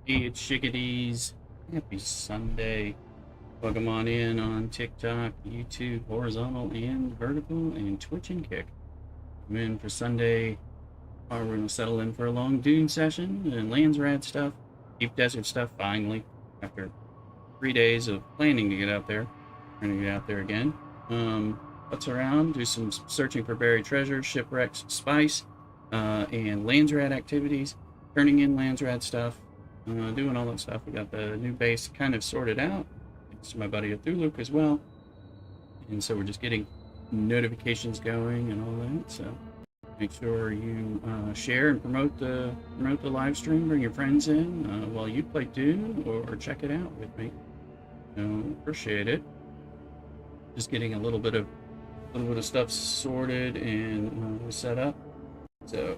Hey, it's Chickadees. Happy Sunday. Welcome on in on TikTok, YouTube, horizontal and vertical, and Twitch and Kick. I'm in for Sunday. We're going to settle in for a long Dune session and Landsraad stuff, deep desert stuff, finally. After 3 days of planning to get out there. We're going to get out there again. What's around, do some searching for buried treasure, shipwrecks, spice, and Landsraad activities, turning in Landsraad stuff. Doing all that stuff. We got the new base kind of sorted out, thanks to my buddy Luke as well. And so we're just getting notifications going and all that. So make sure you share and promote the live stream. Bring your friends in while you play Dune or check it out with me. Appreciate it. Just getting a little bit of stuff sorted and set up. So.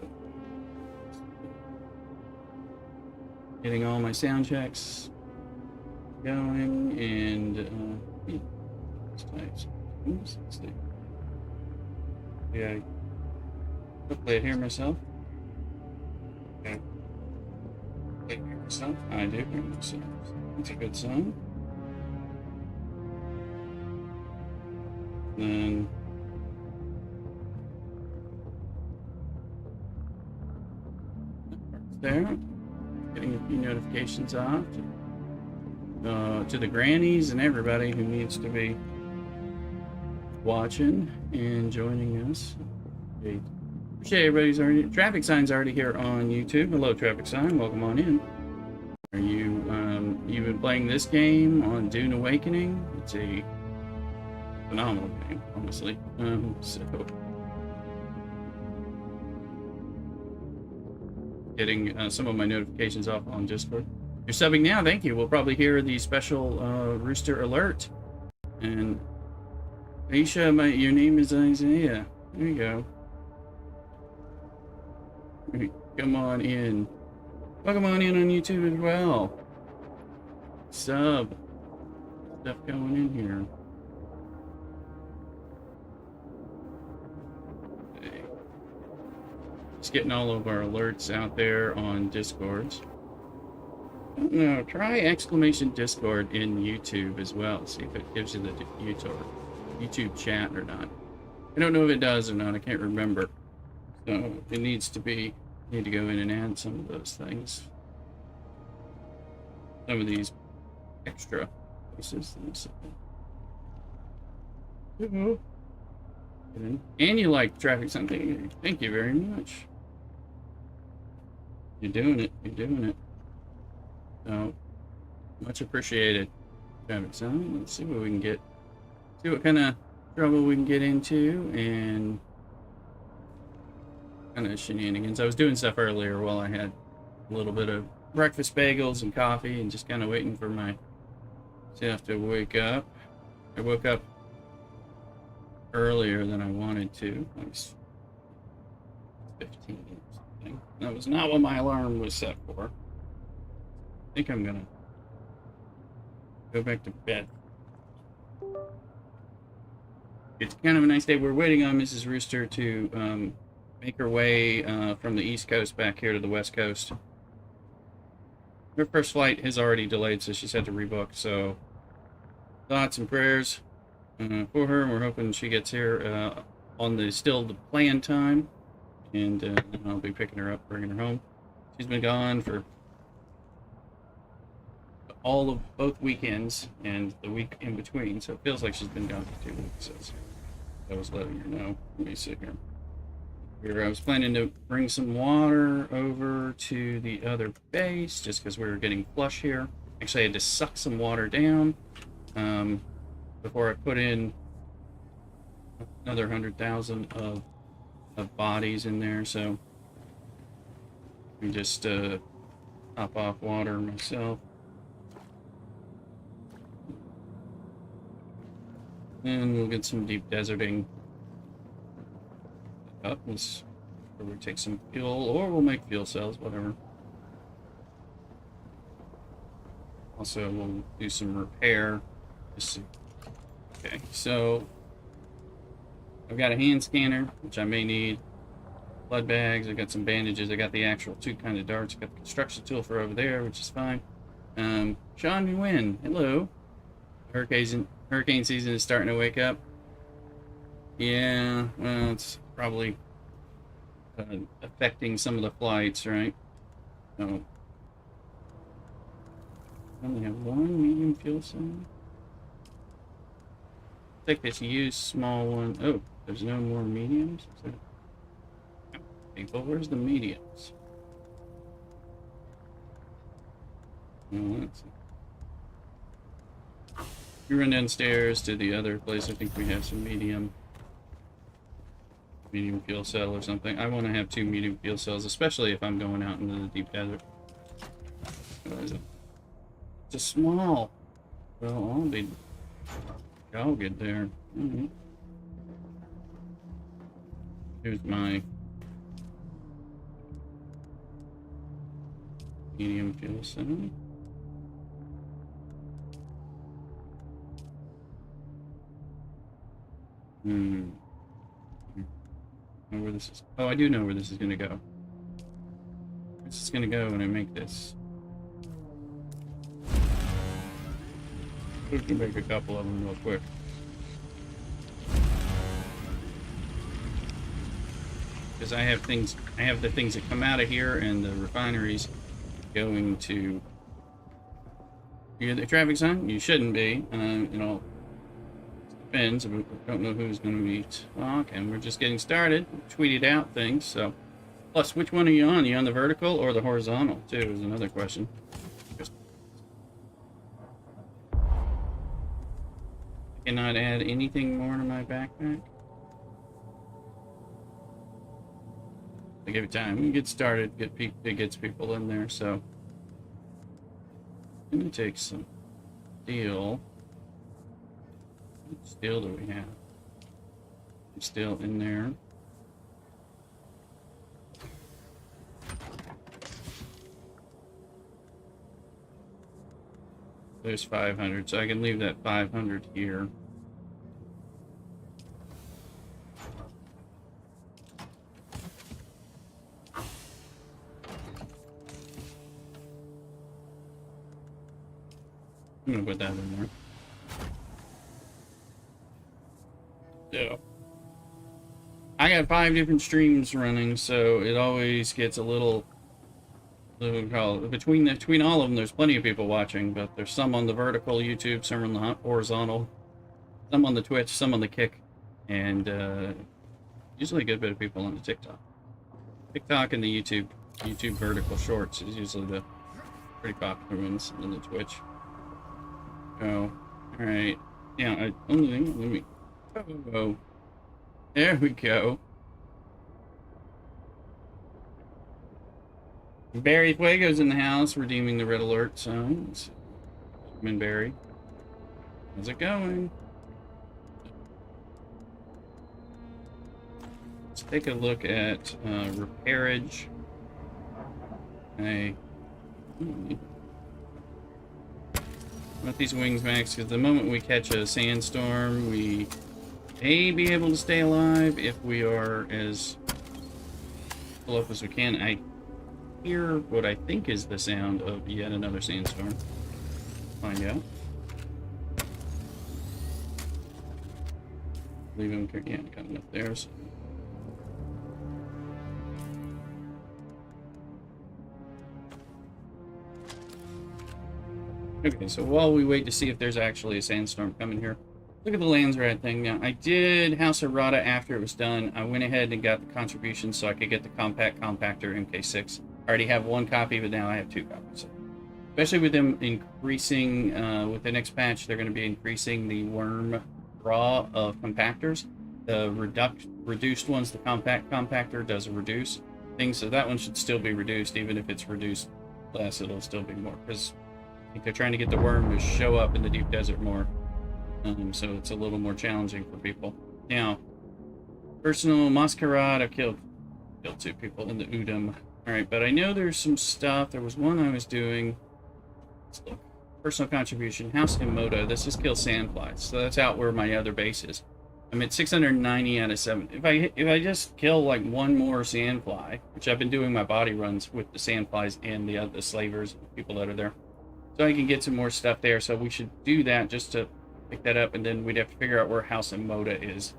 Getting all my sound checks going, and yeah, hopefully I hear myself. Okay, I hear myself. I do hear myself. That's a good sign. Then there. Getting a few notifications off to the grannies and everybody who needs to be watching and joining us. Appreciate everybody's already. Traffic sign's already here on YouTube. Hello, traffic sign. Welcome on in. Are you you've been playing this game on Dune Awakening? It's a phenomenal game, honestly. Getting some of my notifications off on Discord. You're subbing now, thank you. We'll probably hear the special rooster alert. And Aisha, your name is Isaiah. There you go. Come on in. Welcome on in on YouTube as well. Sub. Stuff going in here. Just getting all of our alerts out there on Discords. No, try exclamation Discord in YouTube as well. See if it gives you the YouTube chat or not. I don't know if it does or not. I can't remember. So it needs to be. Need to go in and add some of those things. Some of these extra places. And you like traffic something. Thank you very much. You're doing it. You're doing it. So, much appreciated. Traffic sign. Let's see what we can get. See what kind of trouble we can get into and kind of shenanigans. I was doing stuff earlier while I had a little bit of breakfast bagels and coffee and just kind of waiting for myself to wake up. I woke up earlier than I wanted to. Like 15 or something. That was not what my alarm was set for. I think I'm gonna go back to bed. It's kind of a nice day. We're waiting on Mrs. Rooster to make her way from the East Coast back here to the West Coast. Her first flight is already delayed, so she's had to rebook. So thoughts and prayers for her. We're hoping she gets here on the planned time, and I'll be picking her up, bringing her home. She's been gone for both weekends and the week in between, so it feels like she's been gone for 2 weeks. So I was letting her know. Let me sit here. I was planning to bring some water over to the other base just because we were getting flush here. Actually, I had to suck some water down before I put in another 100,000 of bodies in there. So we just top off water myself. And we'll get some deep deserting up. Or we take some fuel, or we'll make fuel cells, whatever. Also, we'll do some repair. Okay, so I've got a hand scanner, which I may need. Blood bags. I got some bandages. I got the actual two kind of darts. I got the construction tool for over there, which is fine. Sean Wynn, hello. Hurricane season is starting to wake up. Yeah, well, it's probably affecting some of the flights, right? So, I only have one medium fuel cell. Take this used small one. Oh, there's no more mediums? People, where's the mediums? Oh, let's see. You run downstairs to the other place. I think we have some medium fuel cell or something. I want to have 2 medium fuel cells, especially if I'm going out into the deep desert. What is it? It's a small. Well, I'll get there. Here's my medium fuel cell. Know where this is. Oh, I do know where this is going to go. This is going to go when I make this. We can make a couple of them real quick. Because I have the things that come out of here, and the refineries going to. You get the traffic sign? You shouldn't be. You know, depends. We don't know who's going to be talking. We're just getting started. Tweeted out things. So, plus, which one are you on? Are you on the vertical or the horizontal? Too is another question. I cannot add anything more to my backpack. I give it time. We can get started. It gets people in there. So, I'm going to take some steel. What steel do we have? Steel in there. There's 500, so I can leave that 500 here. I'm gonna put that in there. So, I got 5 different streams running, so it always gets a little between all of them. There's plenty of people watching, but there's some on the vertical YouTube, some on the horizontal, some on the Twitch, some on the Kick, and usually a good bit of people on the TikTok and the YouTube vertical shorts is usually the pretty popular ones, and then the Twitch. Oh, all right. Yeah, let me. Oh, there we go. Barry Fuego's in the house, redeeming the red alert signs. Barry, how's it going? Let's take a look at repairage. I want these wings max, because the moment we catch a sandstorm, we may be able to stay alive if we are as full up as we can. I hear what I think is the sound of yet another sandstorm. Find out. Leave him, yeah, got enough there. So. Okay, so while we wait to see if there's actually a sandstorm coming here, look at the Landsraad thing. Now, I did House of Rada after it was done. I went ahead and got the contribution so I could get the compact compactor MK6. I already have 1 copy, but now I have 2 copies. Especially with them increasing, with the next patch, they're going to be increasing the worm draw of compactors. The reduced ones, the compact compactor does a reduce thing, so that one should still be reduced. Even if it's reduced less, it'll still be more, because I think they're trying to get the worm to show up in the deep desert more. So it's a little more challenging for people. Now, personal masquerade, I've killed 2 people in the Udom. Alright, but I know there's some stuff. There was one I was doing. Let's look. Personal contribution, House Imoto. This is kill sandflies. So that's out where my other base is. I'm at 690 out of 7. If I just kill like 1 more sandfly, which I've been doing my body runs with the sandflies and the slavers, people that are there. So I can get some more stuff there. So we should do that just to pick that up, and then we'd have to figure out where House and Moda is.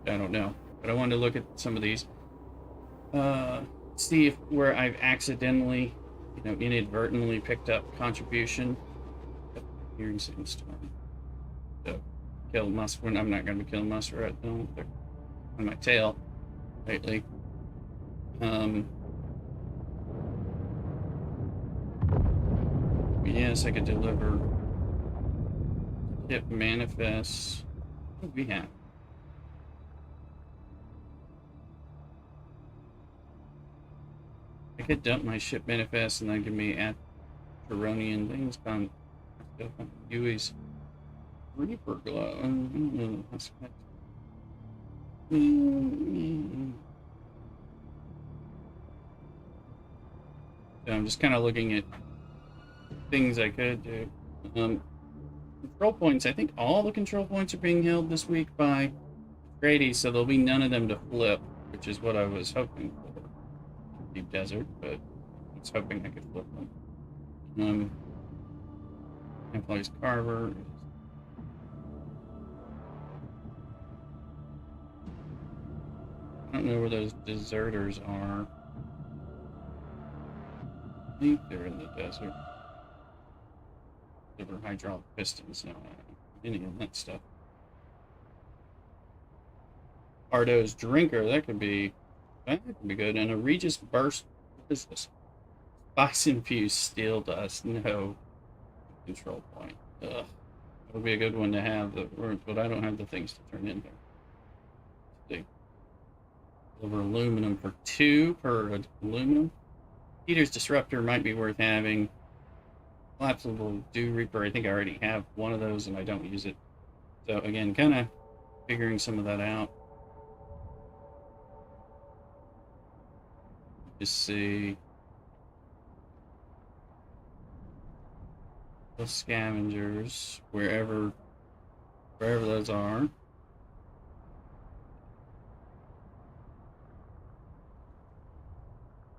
I don't know, but I wanted to look at some of these. See if where I've accidentally, inadvertently picked up contribution. Hearing Sandstorm. So kill Muskrat. I'm not going to be killing Muskrat. No, they're on my tail lately. Yes, I could deliver. Hit manifests. What do we have? I could dump my ship manifest and then give me Atronian things. Huey's Reaper Glow. I don't know. So I'm just kind of looking at things I could do. Control points. I think all the control points are being held this week by Grady, so there'll be none of them to flip, which is what I was hoping for. Deep Desert, but I was hoping I could flip them. Employees Carver. I don't know where those deserters are. I think they're in the desert. Deliver hydraulic pistons. No, any of that stuff. Ardo's Drinker. That could be good. And a Regis Burst. What is this? Spice Infused Steel Dust. No control point. Ugh. That would be a good one to have, but I don't have the things to turn in there. Deliver aluminum for 2 per aluminum. Peter's Disruptor might be worth having. Collapsible Dew Reaper. I think I already have one of those and I don't use it. So again, kind of figuring some of that out. Just see the scavengers wherever those are.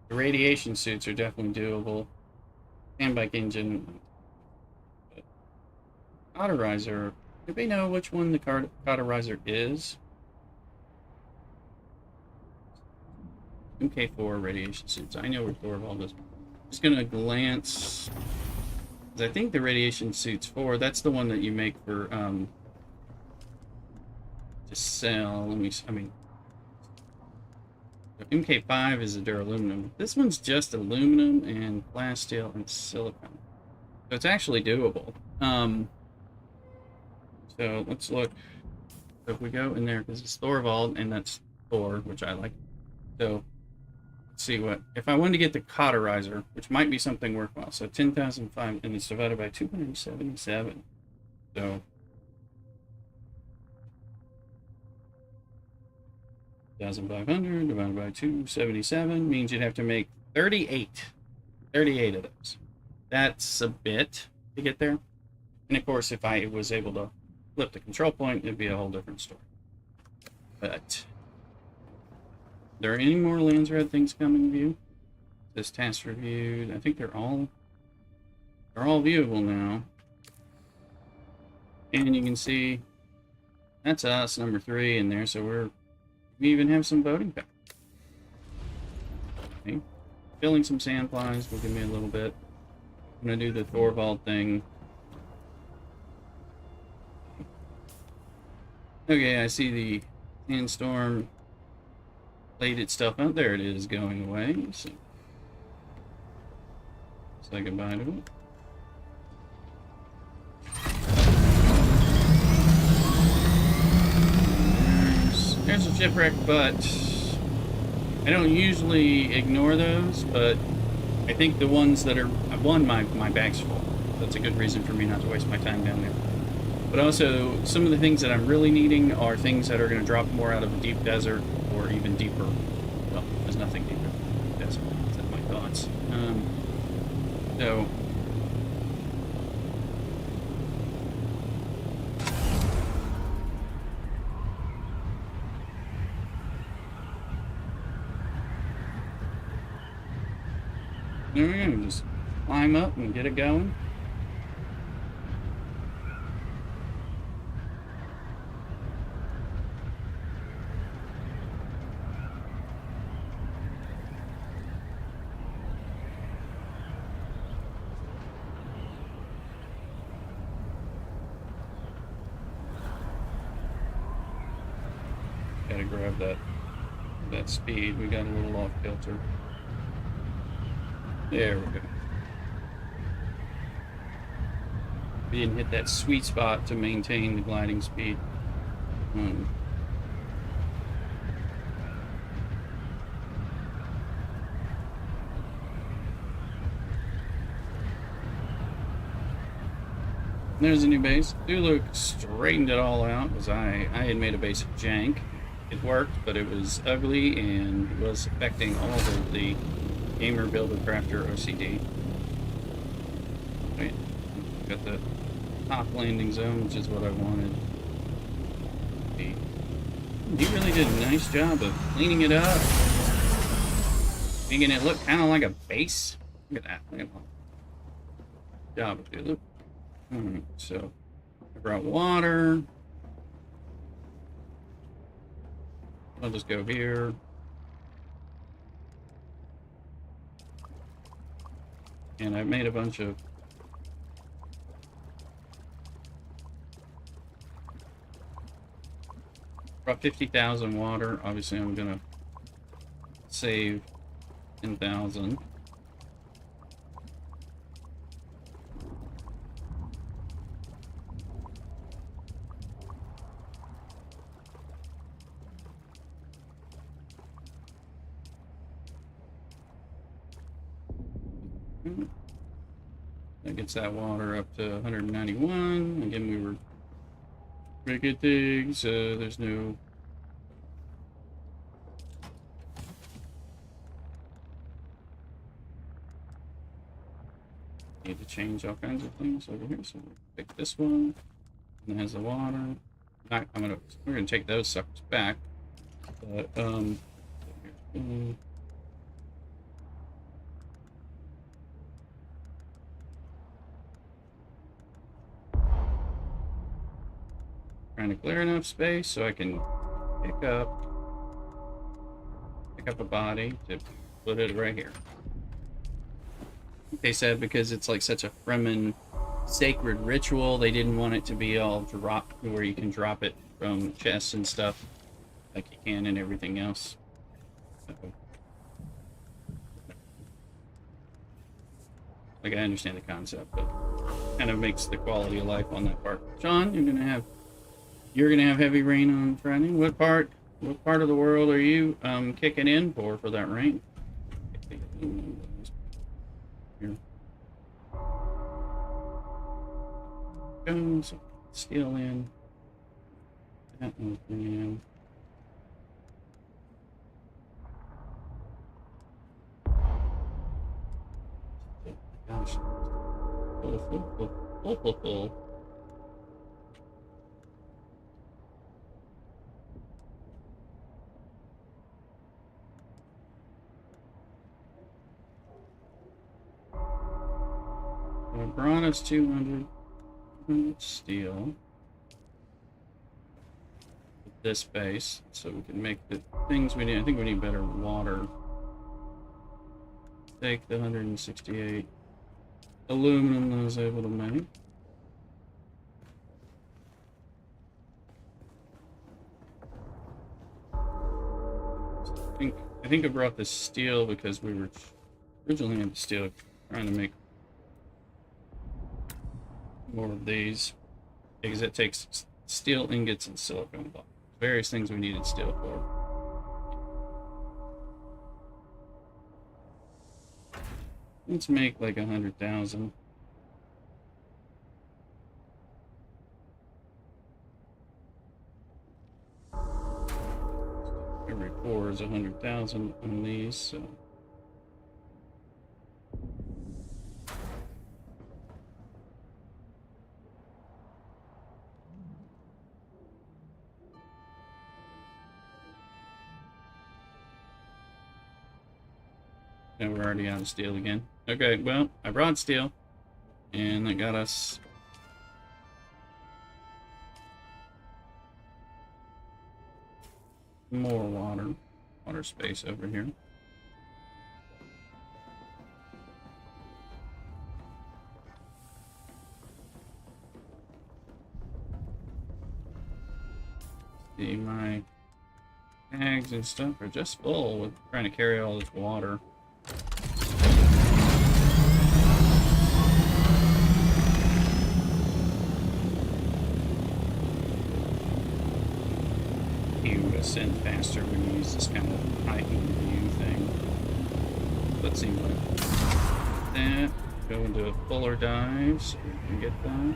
The radiation suits are definitely doable. Handbike engine. Cauterizer. Do we know which one the cauterizer is? MK4 radiation suits. I know where Thorvald is. Just gonna glance. I think the radiation suits 4. That's the one that you make for to sell. MK5 is a duraluminum. This one's just aluminum and glass, steel, and silicon. So it's actually doable. So let's look. So if we go in there, because it's Thorvald, and that's Thor, which I like. So let's see what. If I wanted to get the cauterizer, which might be something worthwhile. So 10,005, and it's divided by 277. So 1,500 divided by 277 means you'd have to make 38 of those. That's a bit to get there. And of course, if I was able to flip the control point, it'd be a whole different story. But are there any more Landsraad things coming to view? This task reviewed. I think they're all viewable now. And you can see that's us, number 3 in there, so we even have some voting power. Okay. Filling some sandflies will give me a little bit. I'm gonna do the Thorvald thing. Okay, I see the sandstorm plated stuff out there. It is going away. So say goodbye to it. There's a shipwreck, but I don't usually ignore those, but I think the ones that are... my bag's full. That's a good reason for me not to waste my time down there. But also, some of the things that I'm really needing are things that are going to drop more out of the deep desert, or even deeper. Well, there's nothing deeper than the desert. That's my thoughts. So... there we go, just climb up and get it going. grab that speed. We got a little off kilter. There we go. We didn't hit that sweet spot to maintain the gliding speed. There's a new base. Dulu straightened it all out because I had made a basic jank. It worked, but it was ugly and was affecting all of the gamer builder crafter OCD. Wait, got the top landing zone, which is what I wanted. He really did a nice job of cleaning it up, making it look kind of like a base. Look at that. Look at that. Good job, Dulu. Alright, so I brought water. I'll just go here. And I've made a bunch of about 50,000 water. Obviously, I'm gonna save 10,000. That gets that water up to 191. Again, we were pretty good things. There's no need to change all kinds of things over here. So we'll pick this one. And it has the water. We're gonna take those suckers back. But trying to clear enough space so I can pick up a body to put it right here. They said because it's like such a Fremen sacred ritual, they didn't want it to be all dropped where you can drop it from chests and stuff like you can and everything else. So, like, I understand the concept, but kind of makes the quality of life on that part. Sean, you're gonna have heavy rain on Friday. What part of the world are you kicking in for that rain? Here. Goes steel in. That one's in. Gosh. Full. Bronze 200 steel. This base, so we can make the things we need. I think we need better water. Take the 168 aluminum that I was able to make. I think I brought the steel because we were originally had the steel trying to make more of these because it takes steel ingots and silicone blocks. Various things we needed steel for. Let's make like 100,000. Every 4 is 100,000 on these, so. And we're already out of steel again. Okay, well, I brought steel, and that got us more water space over here. See, my bags and stuff are just full with trying to carry all this water. You ascend faster when you use this kind of hiking view thing. That seems like that. Go into a fuller dive so we can get that.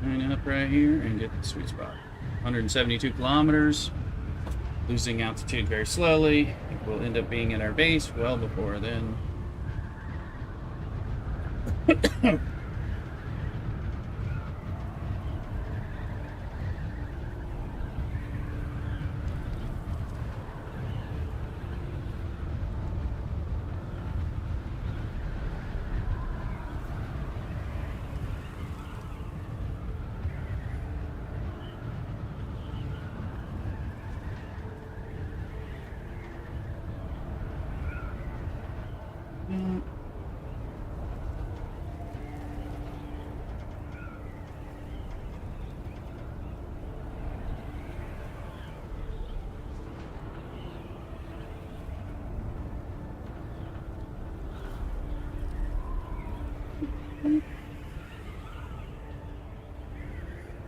Line up right here and get the sweet spot. 172 kilometers. Losing altitude very slowly. We'll end up being at our base well before then.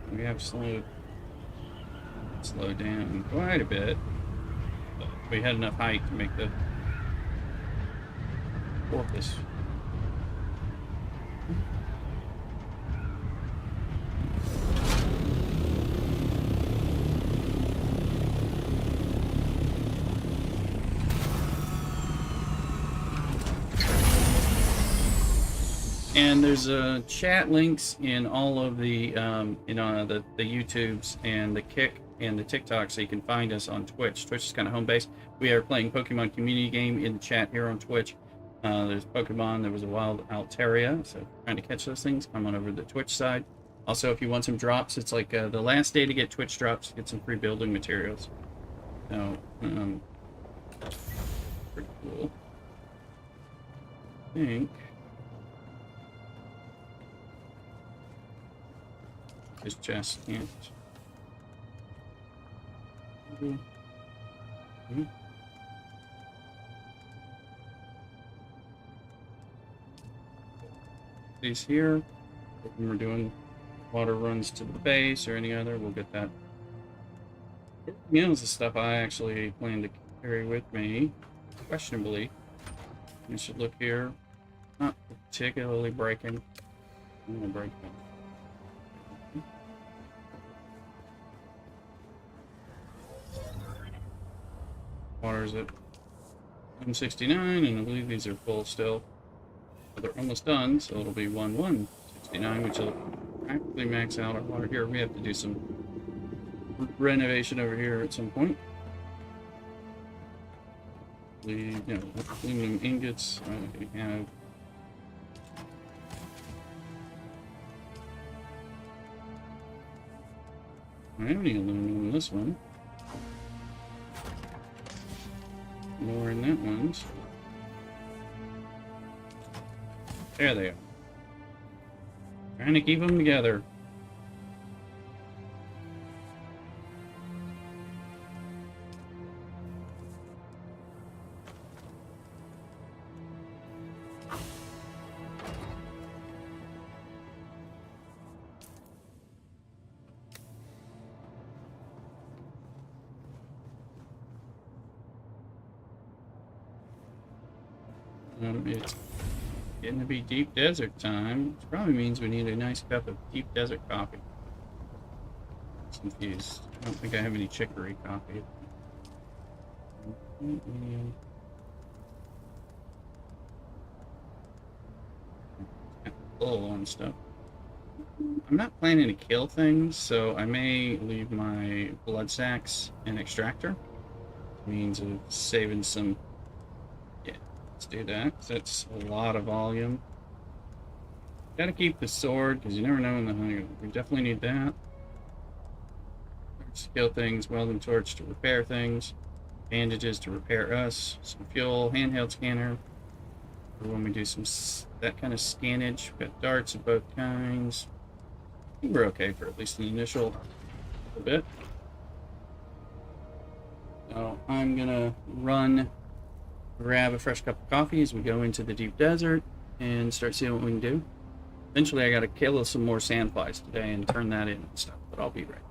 We have slowed down quite a bit. But we had enough height to make the porpoise. And there's chat links in all of the the YouTubes and the Kick and the TikTok, so you can find us on Twitch. Twitch is kind of home base. We are playing Pokemon community game in the chat here on Twitch. There's Pokemon. There was a wild Altaria, so trying to catch those things. Come on over to the Twitch side. Also, if you want some drops, it's like the last day to get Twitch drops. Get some free building materials. So, pretty cool. I think. This chest can't. These here, when we're doing water runs to the base or any other, we'll get that. You know, this is stuff I actually plan to carry with me, questionably. You should look here. Not particularly breaking. I'm gonna break that. Water's at 169, and I believe these are full still. But they're almost done, so it'll be 169, which will practically max out our water here. We have to do some renovation over here at some point. The aluminum ingots. We have. I don't have any aluminum in this one. More in that one. So. There they are. Trying to keep them together. It's getting to be deep desert time, which probably means we need a nice cup of deep desert coffee. I'm confused. I don't think I have any chicory coffee. Full on stuff. I'm not planning to kill things, so I may leave my blood sacks and extractor. Means of saving some. Let's do that. That's a lot of volume. Gotta keep the sword, because you never know in the hunger. We definitely need that. Torch to kill things, welding torch to repair things, bandages to repair us, some fuel, handheld scanner for when we do some that kind of scannage. We've got darts of both kinds. I think we're okay for at least an initial bit. So I'm gonna run, grab a fresh cup of coffee as we go into the deep desert and start seeing what we can do. Eventually, I gotta kill some more sandflies today and turn that in and stuff, but I'll be right back.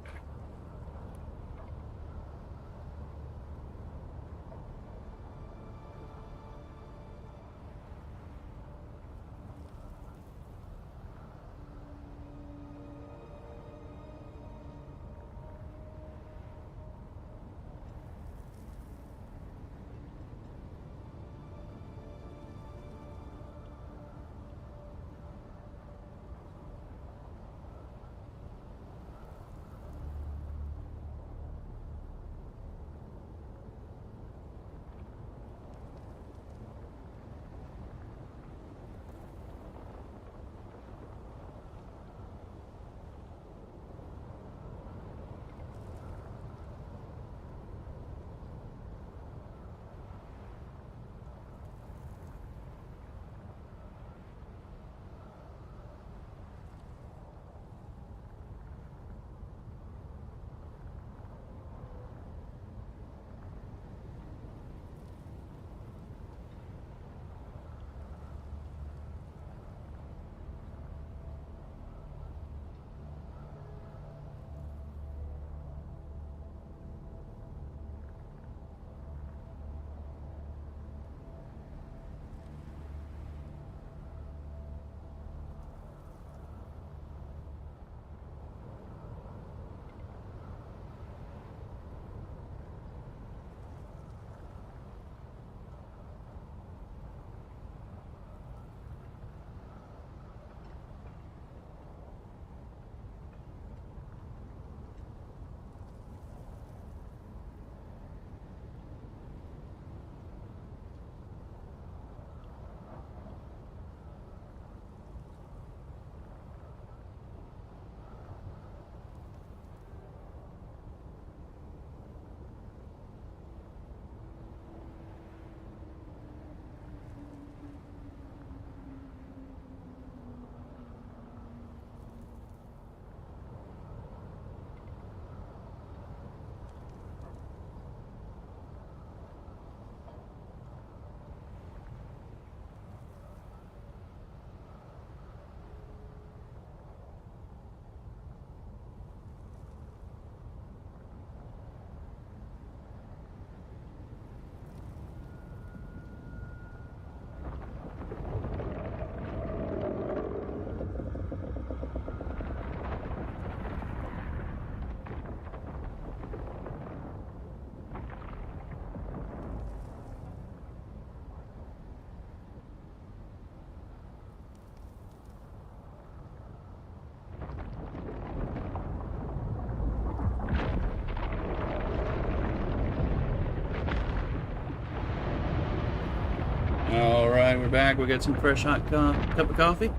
Alright, we're back. We got some fresh hot cup of coffee.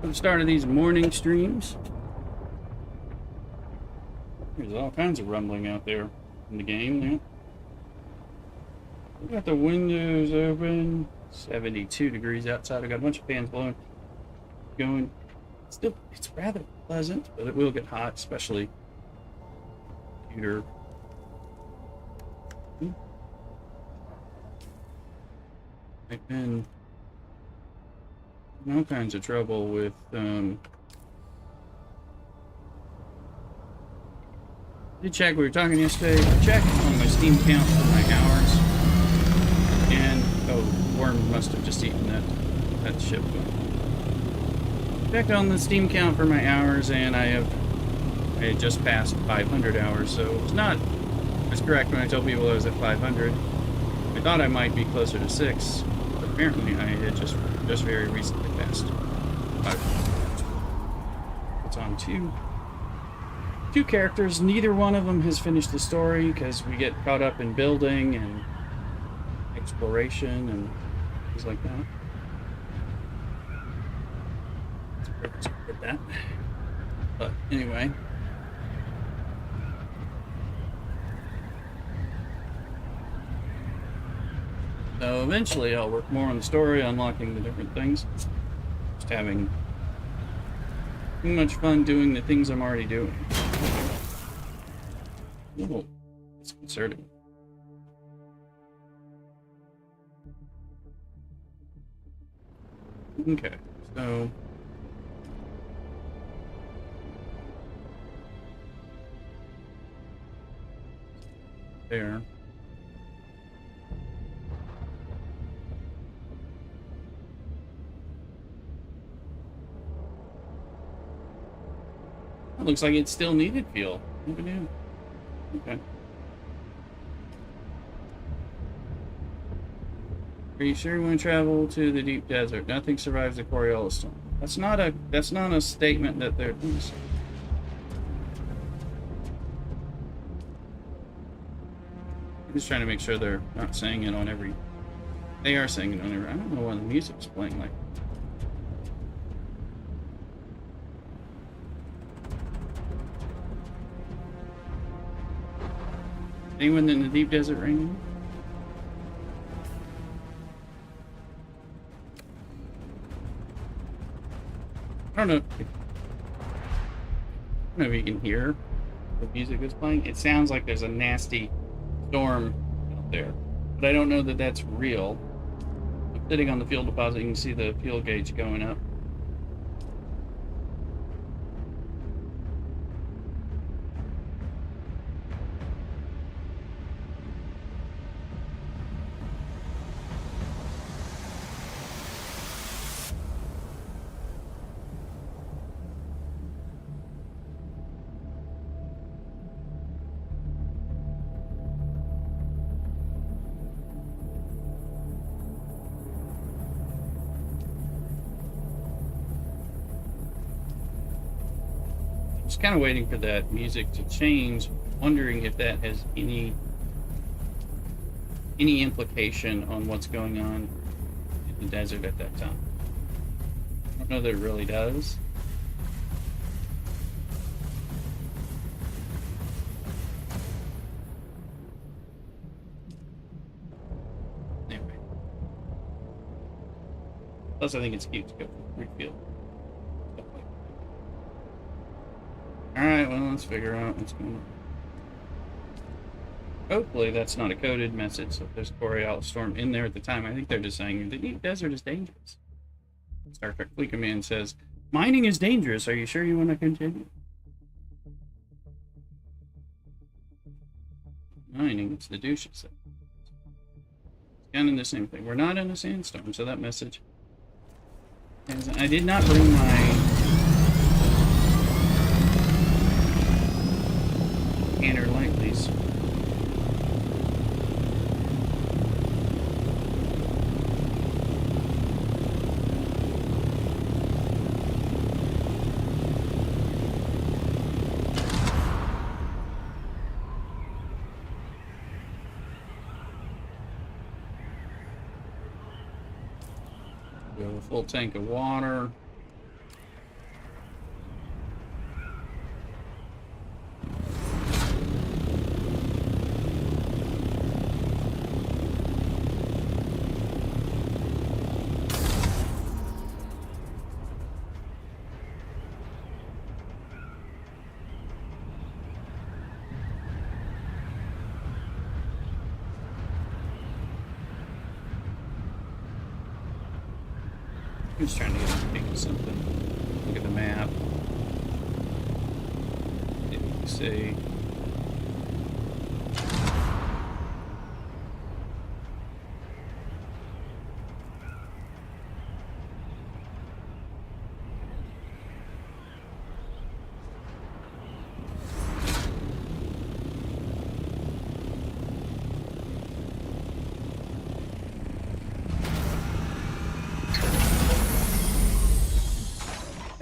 At the start of these morning streams. There's all kinds of rumbling out there in the game. Yeah. We got the windows open. 72 degrees outside. I got a bunch of fans blowing. Going. Still, it's rather pleasant, but it will get hot, especially computer. I've been in all kinds of trouble with did check, we were talking yesterday, check on my Steam count for my hours, and oh, worm must have just eaten that ship. Checked on the Steam count for my hours, and I had just passed 500 hours, so it was not, I was correct when I told people I was at 500. I thought I might be closer to 6, but apparently I had just very recently passed 500. It's on two characters. Neither one of them has finished the story because we get caught up in building and exploration and things like that. Did that. But anyway. So eventually I'll work more on the story, unlocking the different things. Just having too much fun doing the things I'm already doing. Little Disconcerting. Okay, so there. It looks like it still needed fuel. Never knew. Okay. Are you sure you want to travel to the deep desert? Nothing survives the Coriolis storm. That's not a statement that they're. I'm just trying to make sure they're not saying it on every. They are saying it on every. I don't know why the music's playing like. Anyone in the deep desert right now? I don't know. I don't know if you can hear the music that's playing. It sounds like there's a nasty storm out there, but I don't know that that's real. I'm sitting on the fuel deposit. You can see the fuel gauge going up. Just kind of waiting for that music to change, wondering if that has any implication on what's going on in the desert at that time. I don't know that it really does. Anyway. Plus, I think it's cute to go refill. Alright, well, let's figure out what's going on. Hopefully that's not a coded message, so if there's a Coriolis storm in there at the time, I think they're just saying the deep desert is dangerous. Star Trek Fleet Command says, mining is dangerous, are you sure you want to continue? Mining, it's the douche said. It's kind of the same thing. We're not in a sandstorm, so that message. I did not bring my canner light, please. Go a full tank of water. I'm just trying to get a peek of something. Look at the map. You can see.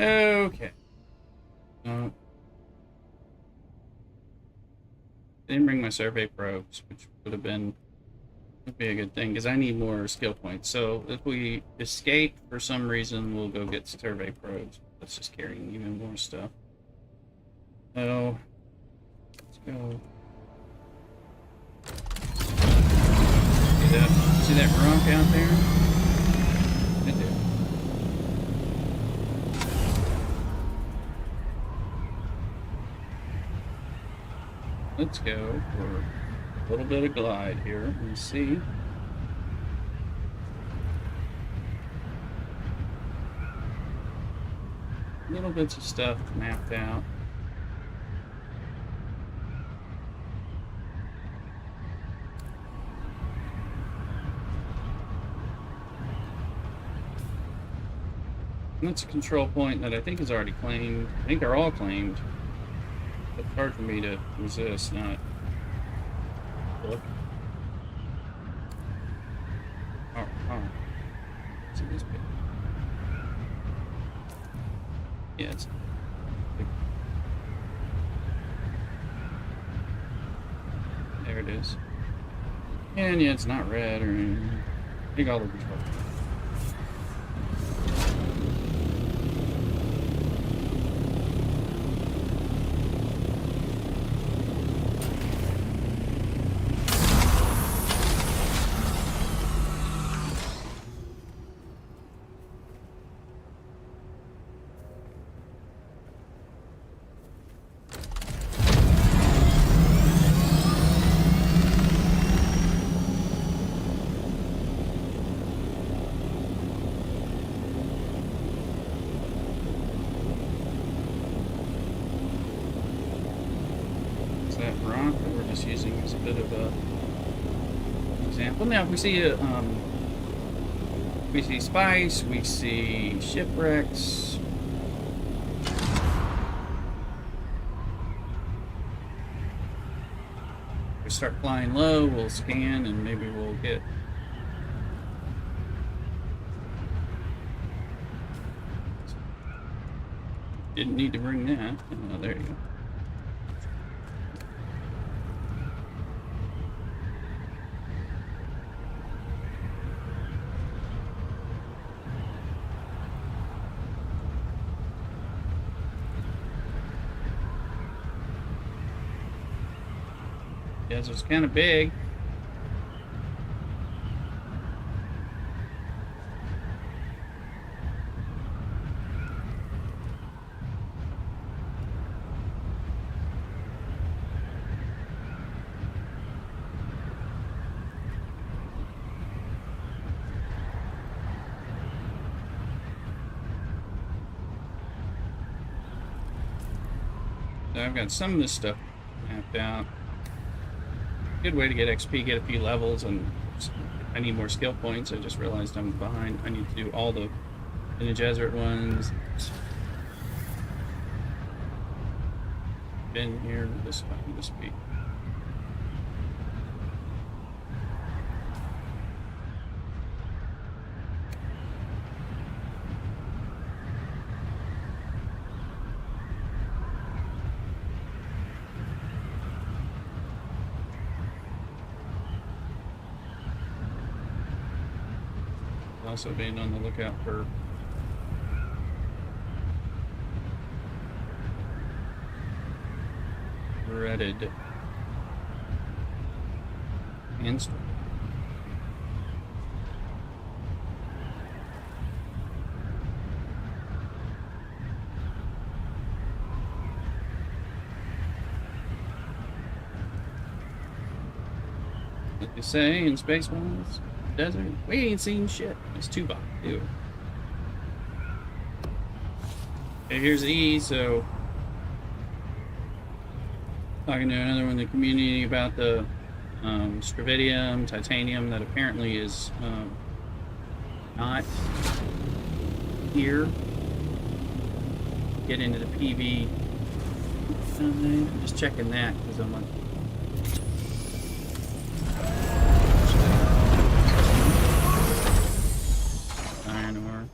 Okay. No. I didn't bring my survey probes, which would be a good thing, because I need more skill points. So if we escape for some reason, we'll go get survey probes. That's just carrying even more stuff. So let's go. See that rock out there? I do. Let's go for A little bit of glide here. Let's see. Little bits of stuff mapped out. And that's a control point that I think is already claimed. I think they're all claimed. It's hard for me to resist not look. Oh. See this bit. Yeah, it's big. There it is. And yeah, it's not red or anything. I think all the control. That rock that we're just using as a bit of a example. Now, if we see spice, we see shipwrecks. If we start flying low, we'll scan and maybe we'll get. Didn't need to bring that. Oh, there you go. Yeah, so it's kind of big. So I've got some of this stuff mapped out. Good way to get XP, get a few levels, and I need more skill points. I just realized I'm behind. I need to do all the Bene Gesserit ones. Been here this week. Also being on the lookout for breaded and stored. Like they say in Spaceballs, desert, we ain't seen shit. It's Tuba, dude. Okay, here's E, so talking to another one in the community about the Stravidium, titanium that apparently is not here. Get into the PV. I'm just checking that because I'm like.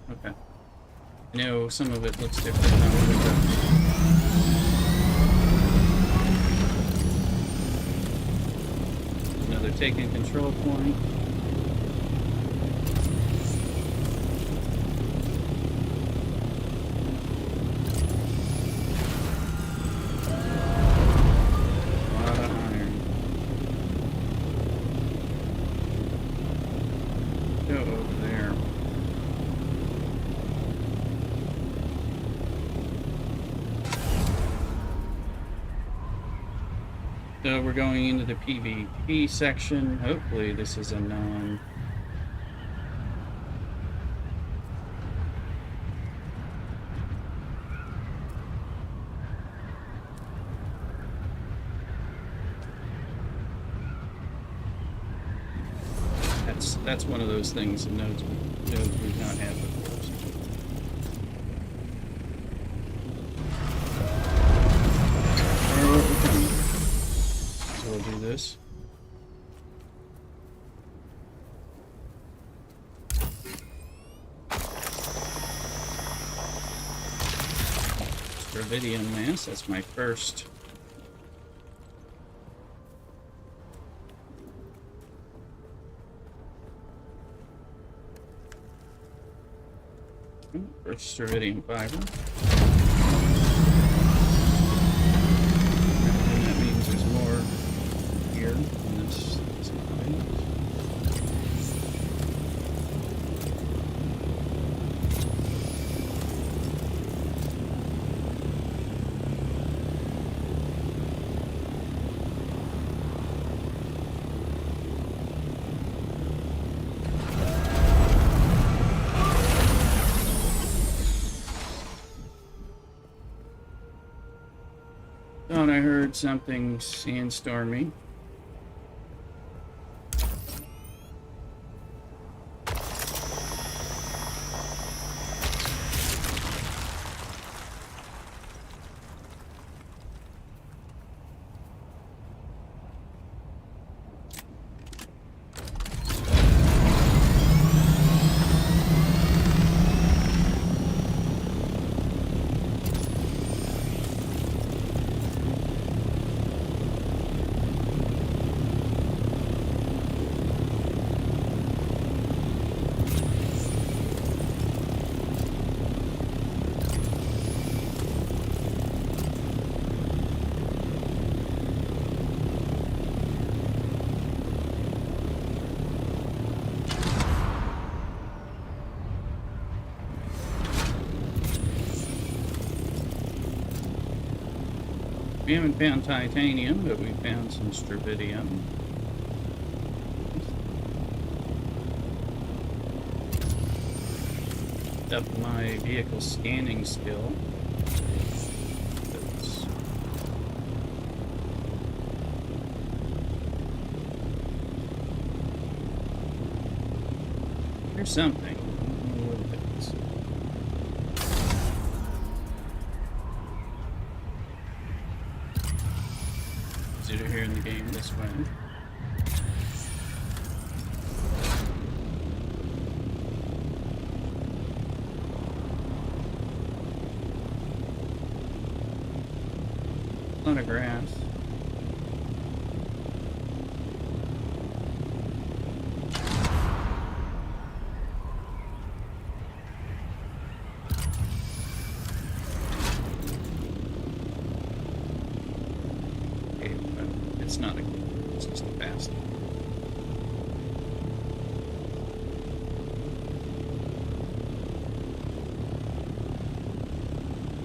Okay. I know some of it looks different. Another taking control point. A lot of iron. Go over there. So we're going into the PvP section. Hopefully this is a non... That's one of those things in nodes we've not had before. So we'll do this. Dravidian Mass, that's my first. First Dravidian fiber. And that means there's more here in this line. Thought I heard something sandstormy. We haven't found titanium, but we found some stravidium. Up my vehicle scanning skill. Here's something. Easier here in the game this way. A lot of grass. Okay, but it's not a good, it's just a fast.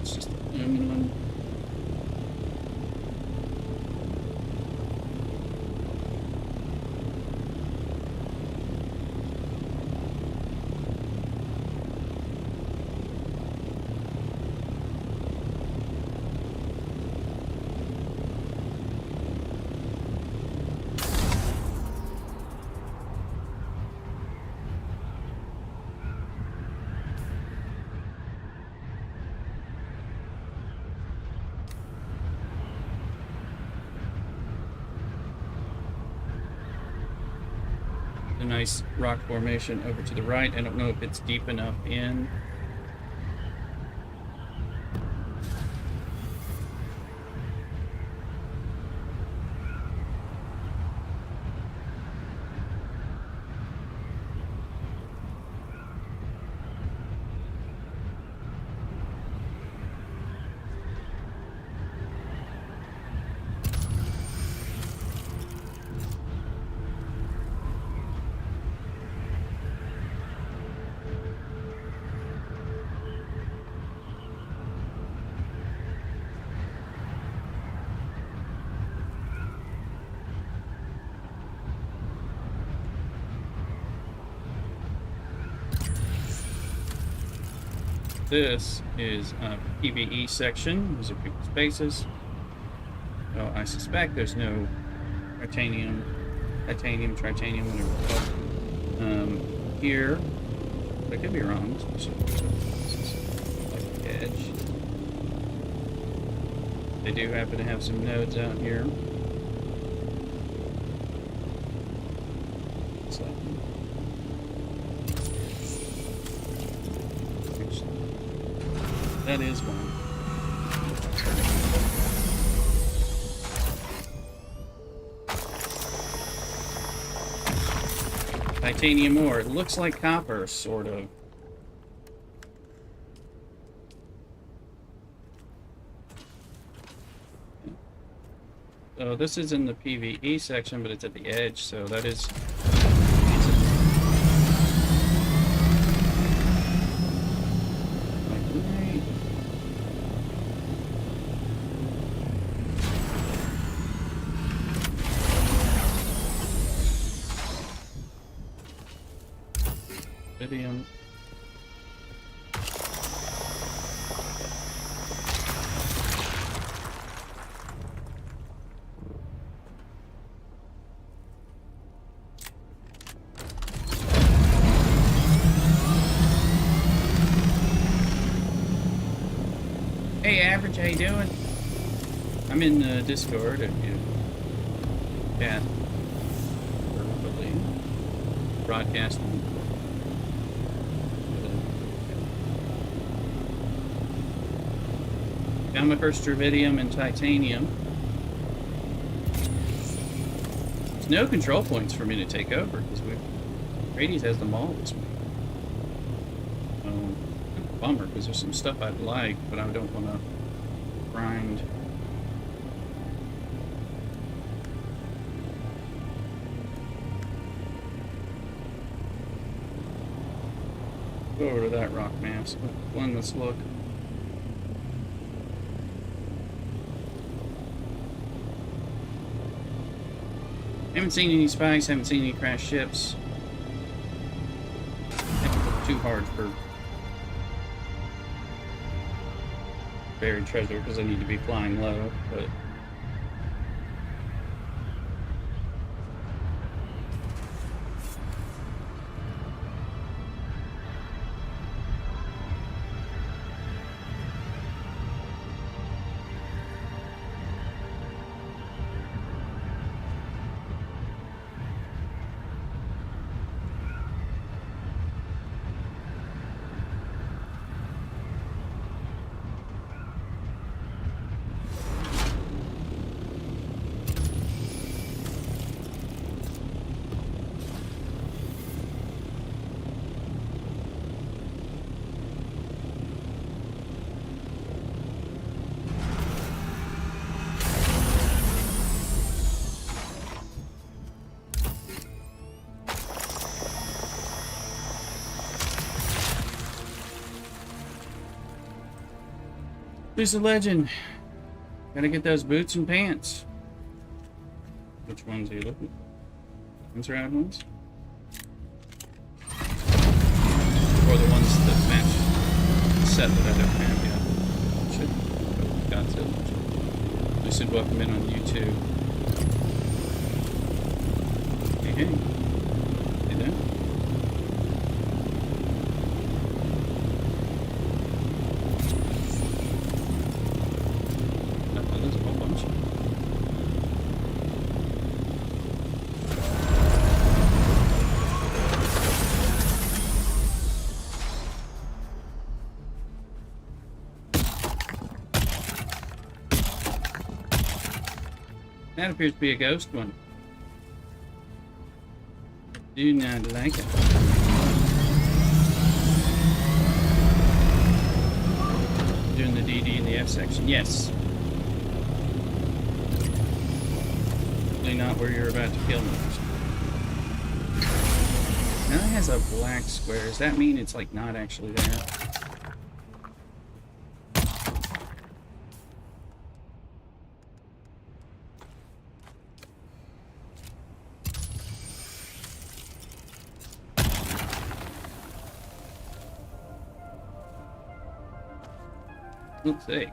It's just aluminum. A nice rock formation over to the right. I don't know if it's deep enough in. this is a PVE section. These are people's bases. So I suspect there's no titanium, tritanium, whatever it's called. Here, I could be wrong. This is like the edge. They do happen to have some nodes out here. So, that is one. Titanium ore. It looks like copper, sort of. So this is in the PVE section, but it's at the edge, so that is... Lithium. Hey, Average, how you doing? I'm in Discord if you can. Verbally. Broadcasting. Found my first Dravidium and Titanium. There's no control points for me to take over because Radius has them all this week. Bummer because there's some stuff I'd like, but I don't want to grind. Go over to that rock mass. One, let's look. Haven't seen any spikes, haven't seen any crashed ships. Too hard for buried treasure because I need to be flying low, but who's the legend? Gotta get those boots and pants. Which ones are you looking at? Landsraad ones? Or the ones that match the set that I don't have yet? Should got to. Lucid, welcome in on YouTube. Hey, hey. Hey there. There's a whole bunch. That appears to be a ghost one. Do not like it. Doing the DD in the F section. Yes. Probably not where you're about to kill me. Now it has a black square. Does that mean it's like not actually there? Looks like.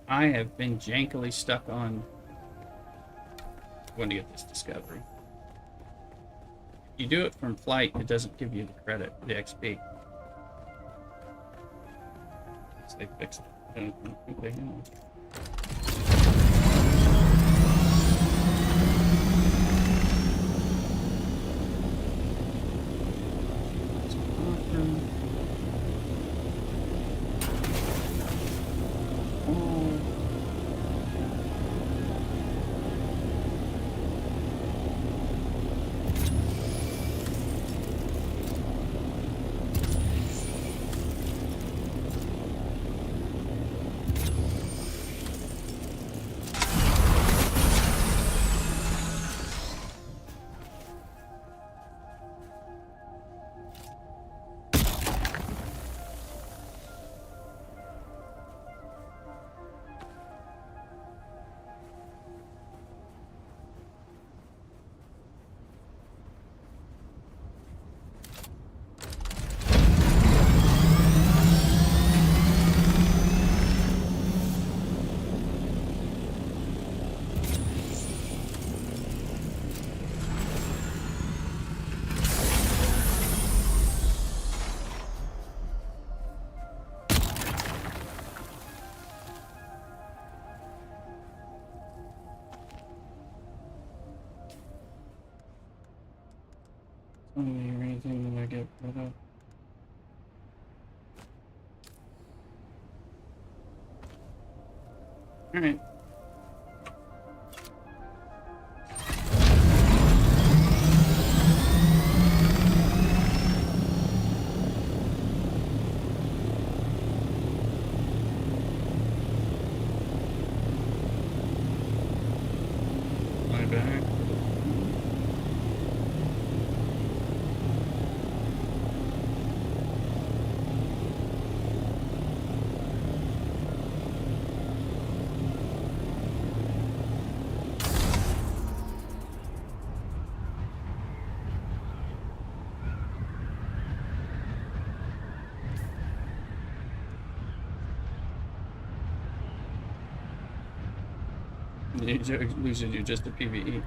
I have been jankily stuck on. I'm going to get this discovery. If you do it from flight, it doesn't give you the credit, the XP. So they fixed it. I don't think they know. Or anything that I get rid of. Alright. My back. You losing you just a PvE.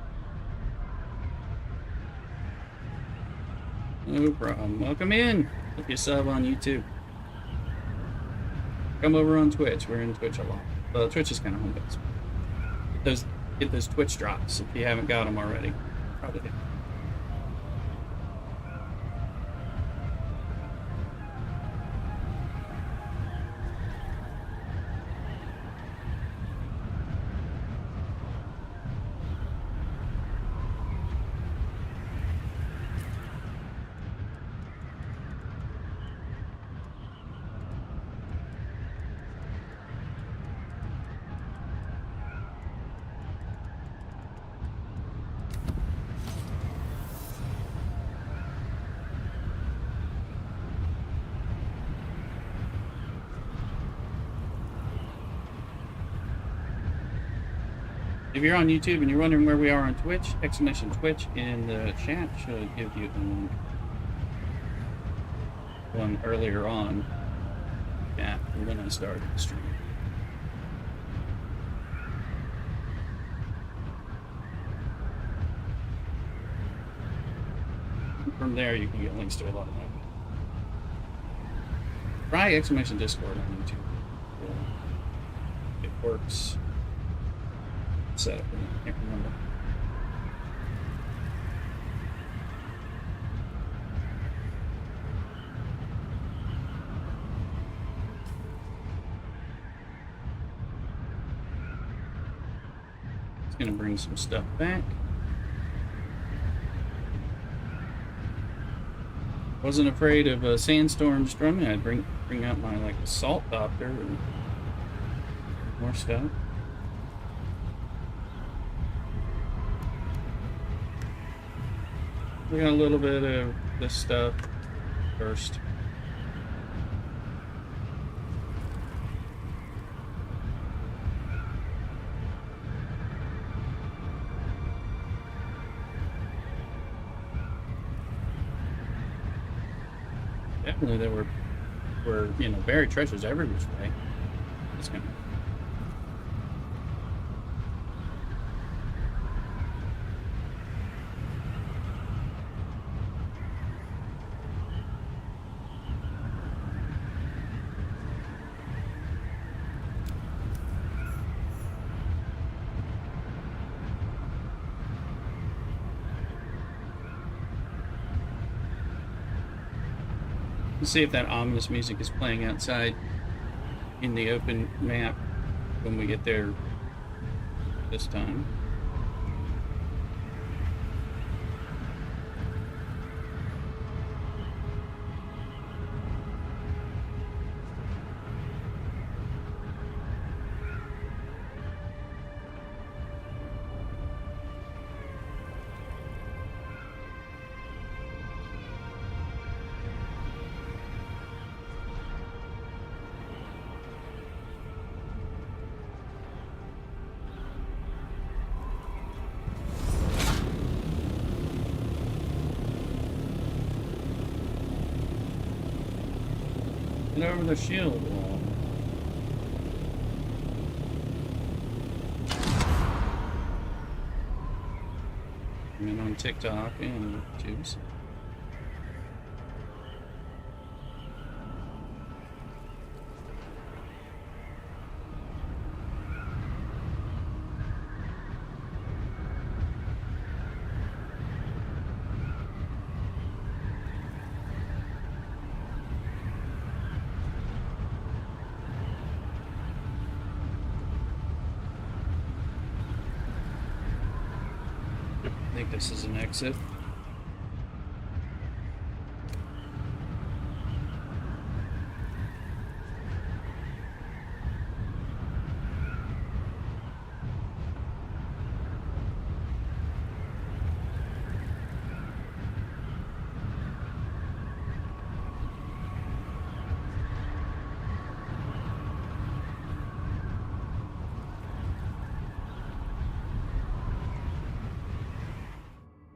No problem. Welcome in. If you sub on YouTube, come over on Twitch. We're in Twitch a lot. Well, Twitch is kind of home base. Get those Twitch drops if you haven't got them already. Probably do. If you're on YouTube and you're wondering where we are on Twitch, exclamation Twitch in the chat should give you one earlier on. Yeah, when I started the stream. From there, you can get links to a lot of them. Try exclamation Discord on YouTube. It works. Set up. I can't remember. It's gonna bring some stuff back. Wasn't afraid of sandstorms drumming. I'd bring out my like assault doctor and more stuff. We got a little bit of this stuff first. Definitely there were buried treasures every which way. It's gonna. Let's see if that ominous music is playing outside in the open map when we get there this time. Get over the shield wall. I'm in on TikTok and YouTube. I think this is an exit.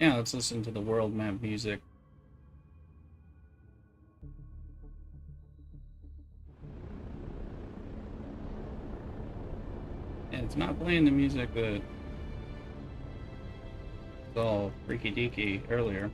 Yeah, let's listen to the world map music. And it's not playing the music that was all freaky deaky earlier.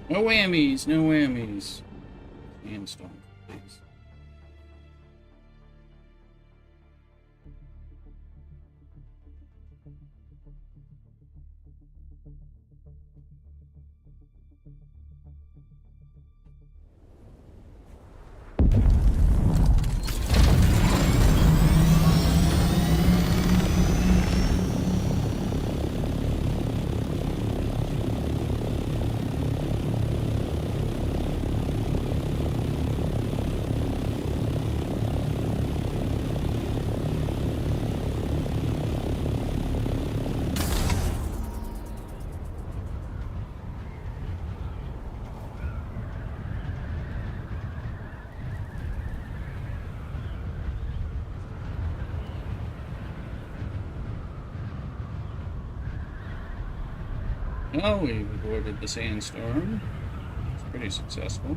No whammies, no whammies. Sandstorm, please. Oh, we've avoided the sandstorm. It's pretty successful.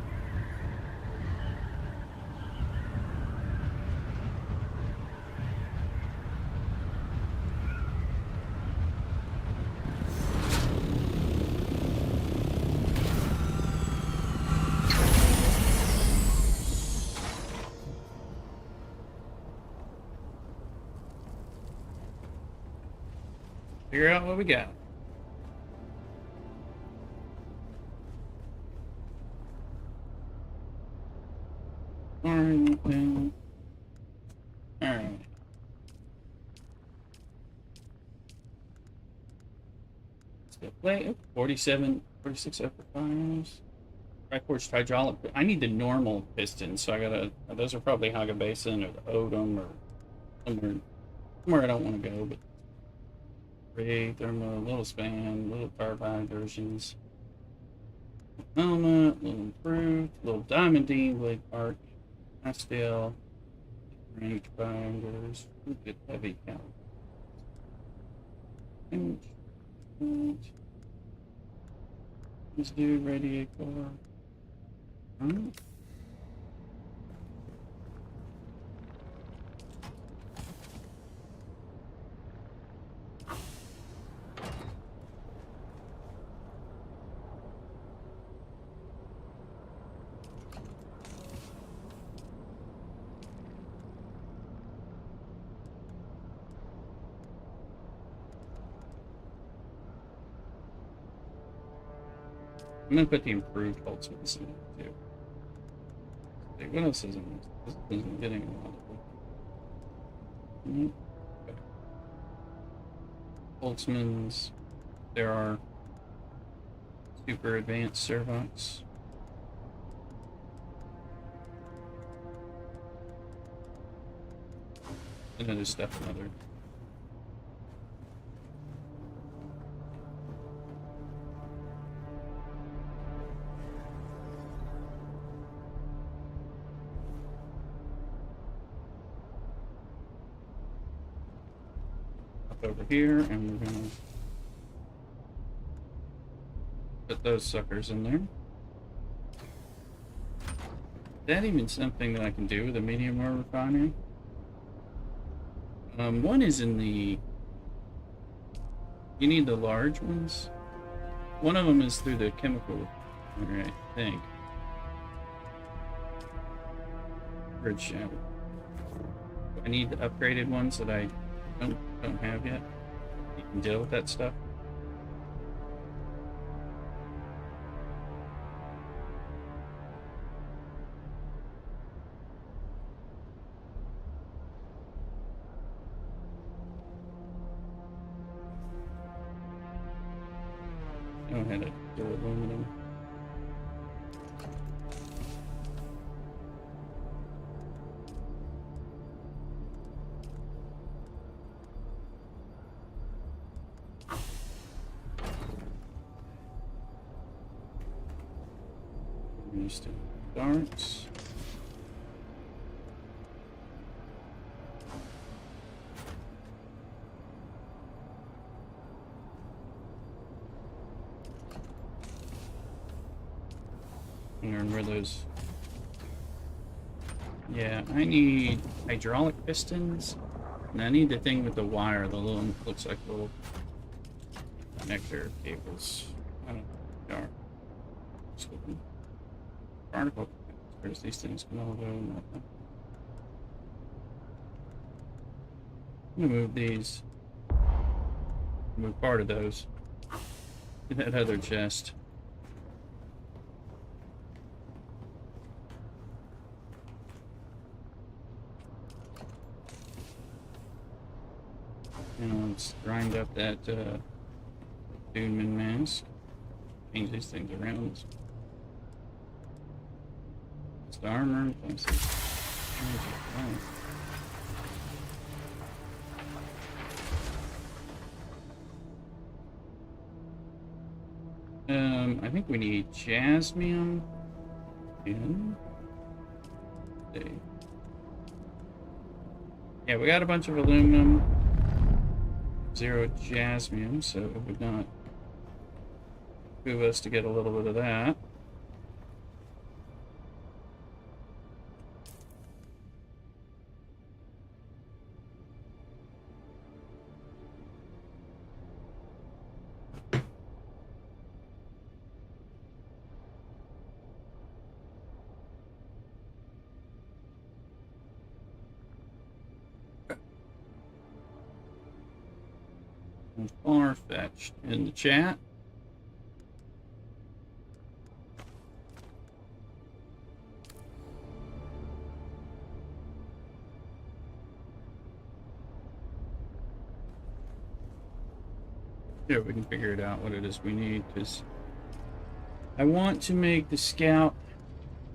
Figure out what we got. Alright. Still play. Oh, 47, 46 upper fires. Tri-forged hydraulic. I need the normal piston, so I gotta. Those are probably Haga Basin or the Odom or somewhere I don't want to go, but ray, thermo, little span, little carbide versions. Helmet, little improved, little diamondine blade part, steel, range binders, good heavy count. Let's do radiator. Hmm? I'm gonna put the improved ultimates in it too. Okay, what else is in this? This isn't getting a lot of okay. Boltzmann's. There are super advanced servots. And then there's stuff in other. Over here, and we're gonna put those suckers in there. Is that even something that I can do with a medium ore refinery? One is in the. You need the large ones. One of them is through the chemical refinery, I think. Bridge shadow. I need the upgraded ones that I don't have yet. You can deal with that stuff. I don't have to do aluminum. Used to darts. And where those. Yeah, I need hydraulic pistons, and I need the thing with the wire. The little looks like little connector cables. I don't know. Article. Where's these things can all go? Nothing. I'm gonna move these. Move part of those. Get that other chest. And let's grind up that Dune mask. Change these things around. The armor. I think we need jasmium. And yeah, we got a bunch of aluminum. 0 jasmium, so it would not move us to get a little bit of that. Far-fetched in the chat. Here, we can figure it out what it is we need, because I want to make the Scout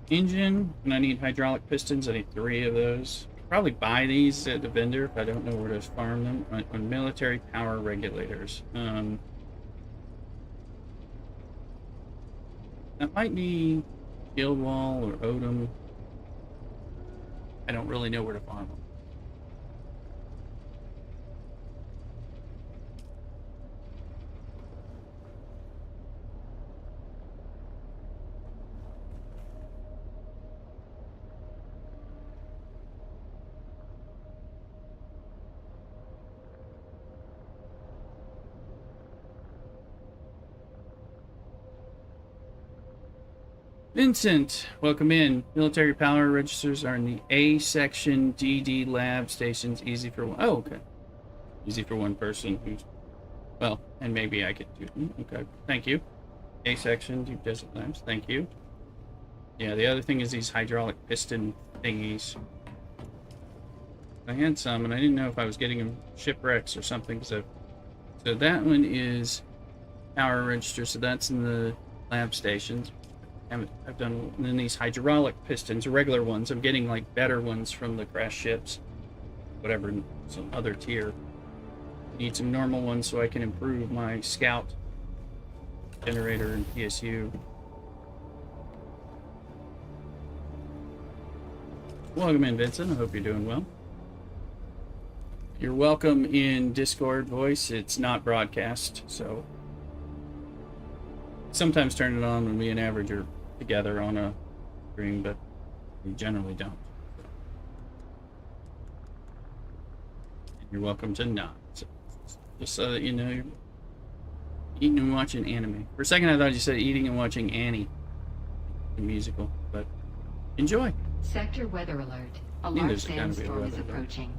engine, and I need hydraulic pistons. I need 3 of those. Probably buy these at the vendor if I don't know where to farm them. On military power regulators. That might be Guildwall or Odom. I don't really know where to farm them. Vincent, welcome in. Military power registers are in the A section, DD lab stations. Easy for one. Oh, okay. Easy for one person who's, well, and maybe I could do. Okay, thank you. A section, deep desert labs. Thank you. Yeah, the other thing is these hydraulic piston thingies. I had some, and I didn't know if I was getting them shipwrecks or something. So that one is power register. So that's in the lab stations. I've done, and then these hydraulic pistons, regular ones. I'm getting like better ones from the crash ships, whatever, some other tier. Need some normal ones so I can improve my Scout generator and PSU. Welcome in, Vincent. I hope you're doing well. You're welcome in Discord voice. It's not broadcast, so sometimes turn it on when me and Average are together on a stream, but we generally don't. You're welcome to not. So, just so that you know, you're eating and watching anime. For a second, I thought you said eating and watching Annie, the musical, but enjoy. Sector weather alert. A large sandstorm is approaching.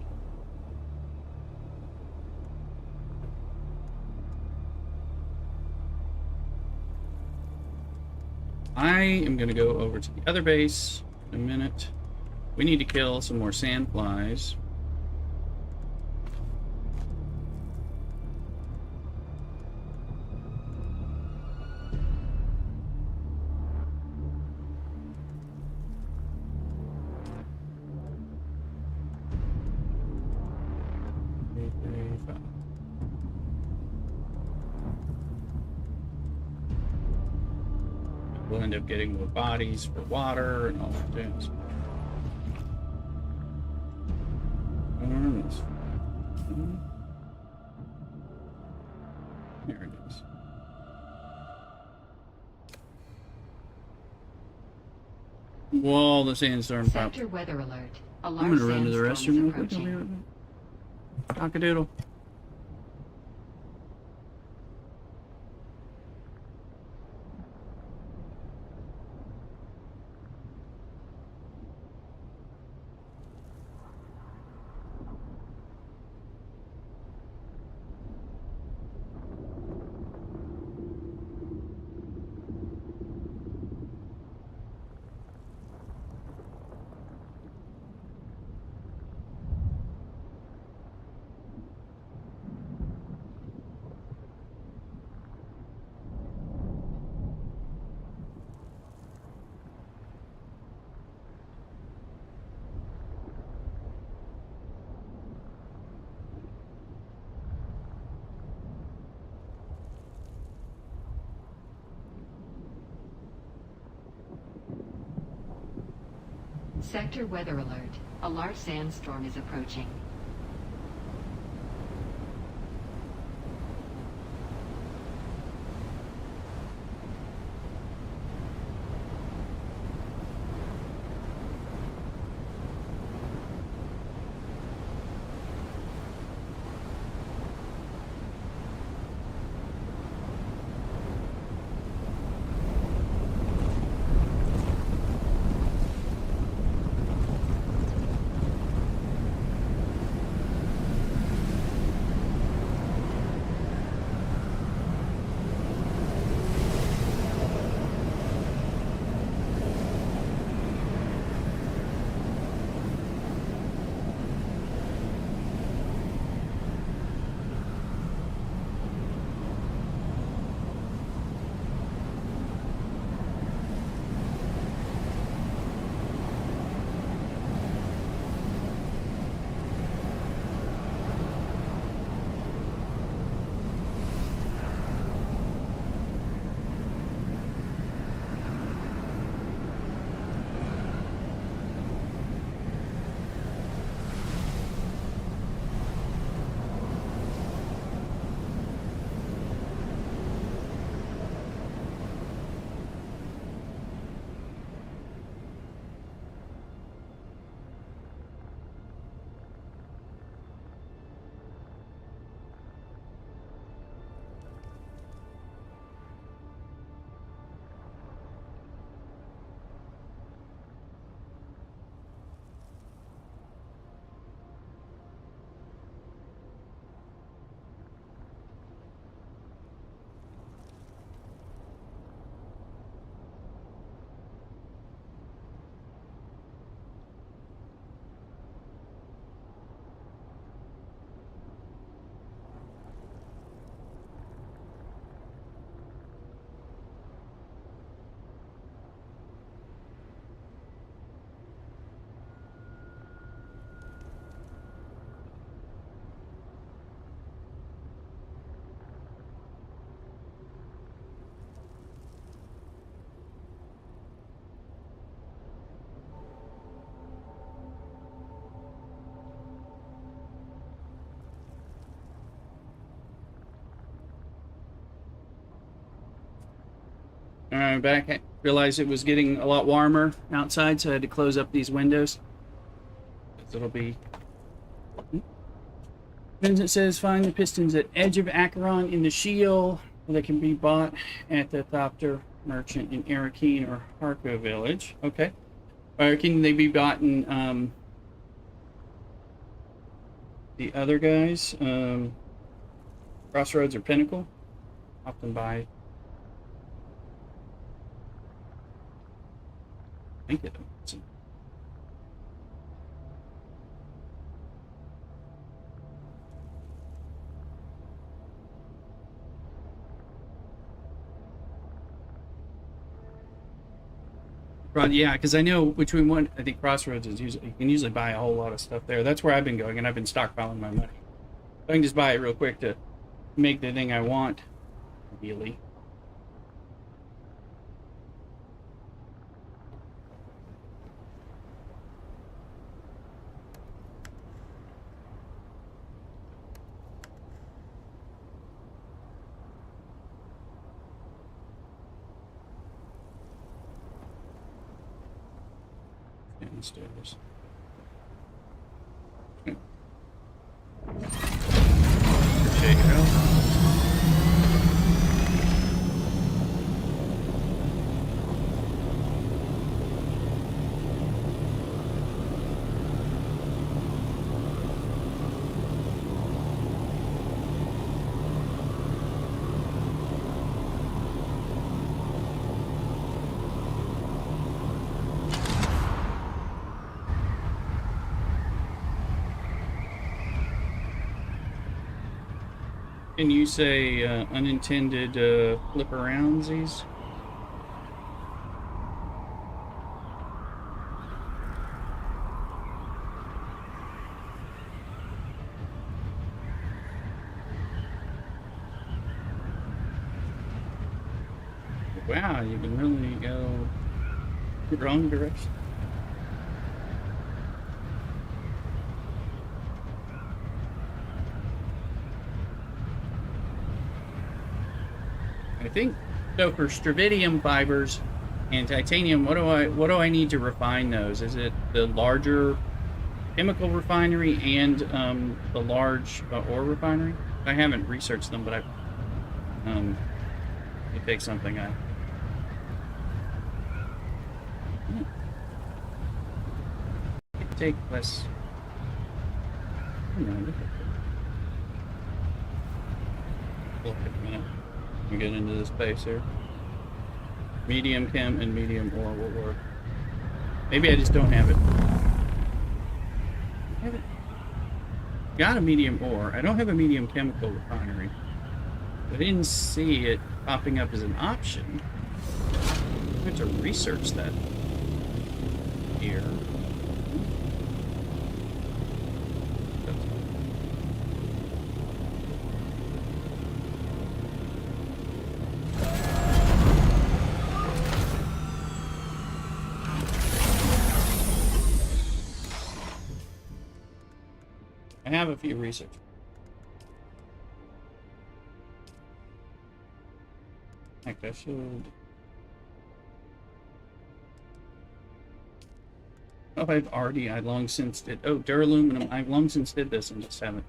I am going to go over to the other base in a minute. We need to kill some more sand flies. We'll end up getting more bodies for water and all that jazz. There it is. Whoa, the sandstorm popped. Sector weather alert. A I'm large gonna run to the restroom real quick. I'll be right back. Cockadoodle. Sector weather alert. A large sandstorm is approaching. Back. I realized it was getting a lot warmer outside, so I had to close up these windows. It'll be. Then it says find the pistons at Edge of Acheron in the Shield. They can be bought at the Thopter Merchant in Arakeen or Harko Village. Okay. Or can they be bought in the other guys? Crossroads or Pinnacle? Often buy. I think it. Yeah, because I know between one, I think Crossroads is usually, you can usually buy a whole lot of stuff there. That's where I've been going, and I've been stockpiling my money. I can just buy it real quick to make the thing I want, ideally. Downstairs. Appreciate your help. Can you say unintended flip aroundsies? Wow, you can really go the wrong direction. I think so. For stravidium fibers and titanium, what do I need to refine those? Is it the larger chemical refinery and the large ore refinery? I haven't researched them, but I it takes something I. It take less. Look at a minute. We get into the space here. Medium chem and medium ore will work. Maybe I just don't have it. I have it. Got a medium ore. I don't have a medium chemical refinery. I didn't see it popping up as an option. I have to research that here. I have a few research. Heck, I should. Oh, I long since did. Oh, duraluminum. I've long since did this and just haven't.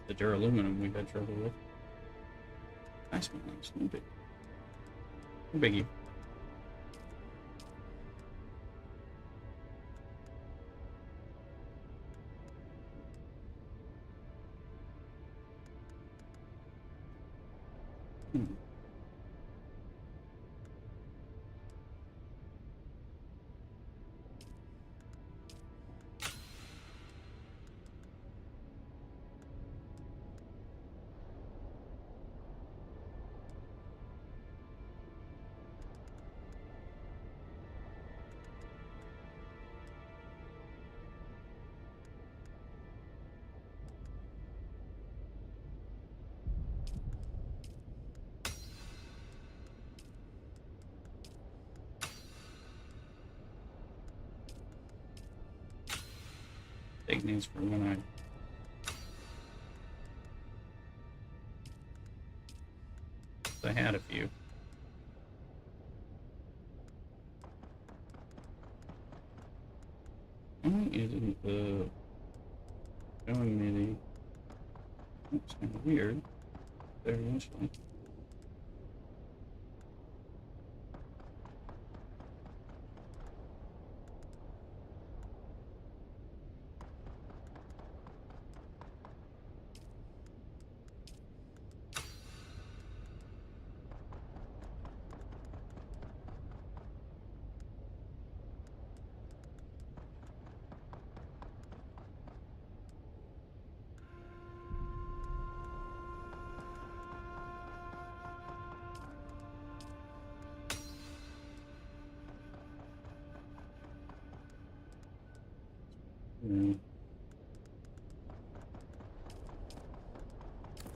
The duraluminum we've had trouble with. Nice one. No big. No biggie. Take these for when I had a few. isn't showing me the. It's kind of weird. There eventually.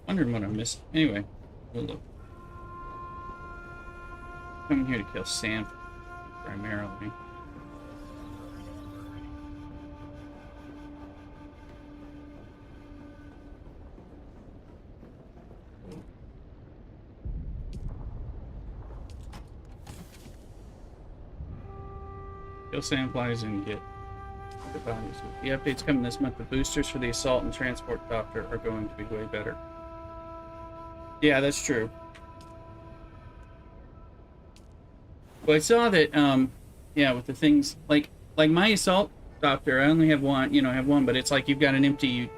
Wondering what I missed. Anyway, we'll look. Coming here to kill sand primarily. Kill sandflies and get the bodies. The updates coming this month. The boosters for the assault and transport copter are going to be way better. Yeah, that's true. Well, I saw that, yeah, with the things like my assault copter, I only have one, have one, but it's like you've got an empty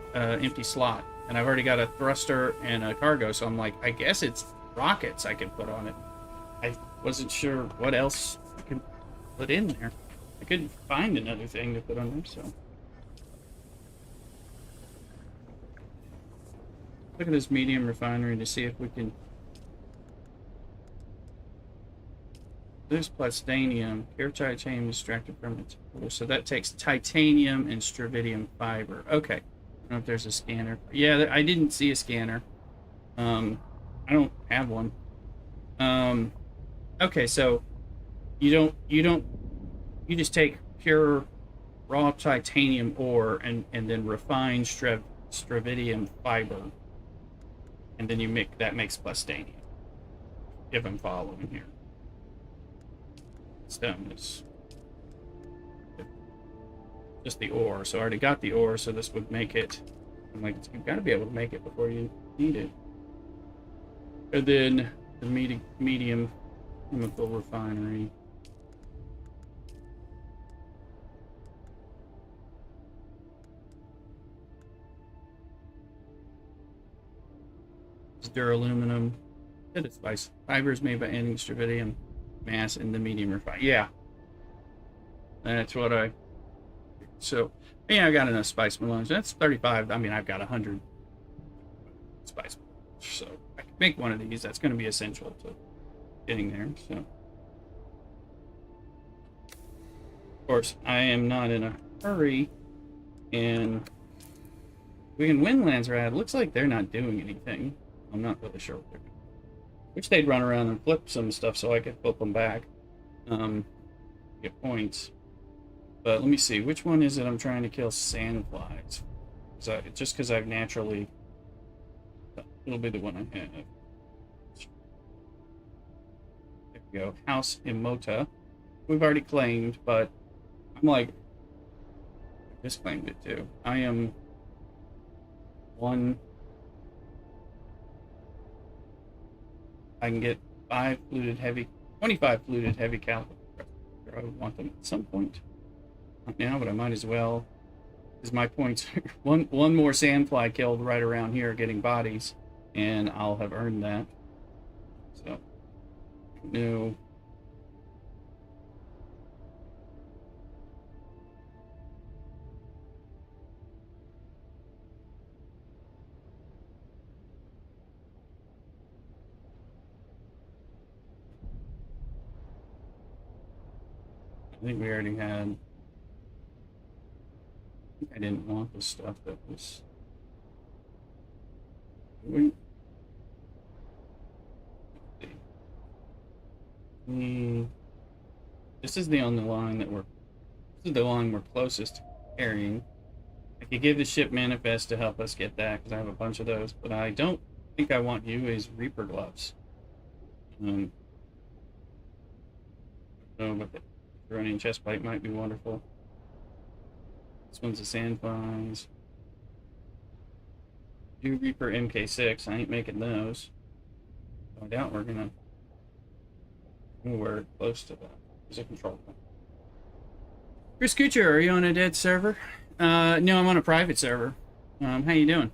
slot, and I've already got a thruster and a cargo, so I'm like, I guess it's rockets I can put on it. I wasn't sure what else I could put in there. I couldn't find another thing to put on there, so. Look at this medium refinery to see if we can. There's plastanium. Pure titanium extracted from its core. So that takes titanium and stravidium fiber. Okay. I don't know if there's a scanner. Yeah, I didn't see a scanner. I don't have one. Okay, so you just take pure raw titanium ore and then refine stravidium fiber. And then you that makes plastanium. If I'm following here. Stone is just the ore, so I already got the ore, so this would make it. I'm like, you've got to be able to make it before you need it. And then the medium chemical refinery. It's duraluminum. It is spice. Fibers made by adding stravidium mass in the medium refinery. Yeah. That's what I. So, yeah, I got enough spice melange. That's 35. I mean, I've got 100 spice melange. So, I can make one of these. That's going to be essential to getting there. So, of course, I am not in a hurry. And we can win Landsraad. Looks like they're not doing anything. I'm not really sure what they're doing. Wish they'd run around and flip some stuff so I could flip them back. Get points. But let me see. Which one is it I'm trying to kill? Sandflies. Just because I've naturally... It'll be the one I have. There we go. House Imota. We've already claimed, but I'm like... I just claimed it too. I am... one... I can get 25 fluted heavy caliber. I would want them at some point. Not now, but I might as well. Because my points, one more sandfly killed right around here getting bodies, and I'll have earned that. So, no. I think we already had. I didn't want the stuff that was. This is the only line that we're. This is the line we're closest to carrying. I could give the ship manifest to help us get that because I have a bunch of those, but I don't think I want you as Reaper gloves. No, but the running chest plate might be wonderful. This one's a Sandflies. Do Reaper MK6. I ain't making those. I doubt we're gonna anywhere close to that. There's a control point. Chris Kuchar, are you on a dead server? No, I'm on a private server. How you doing?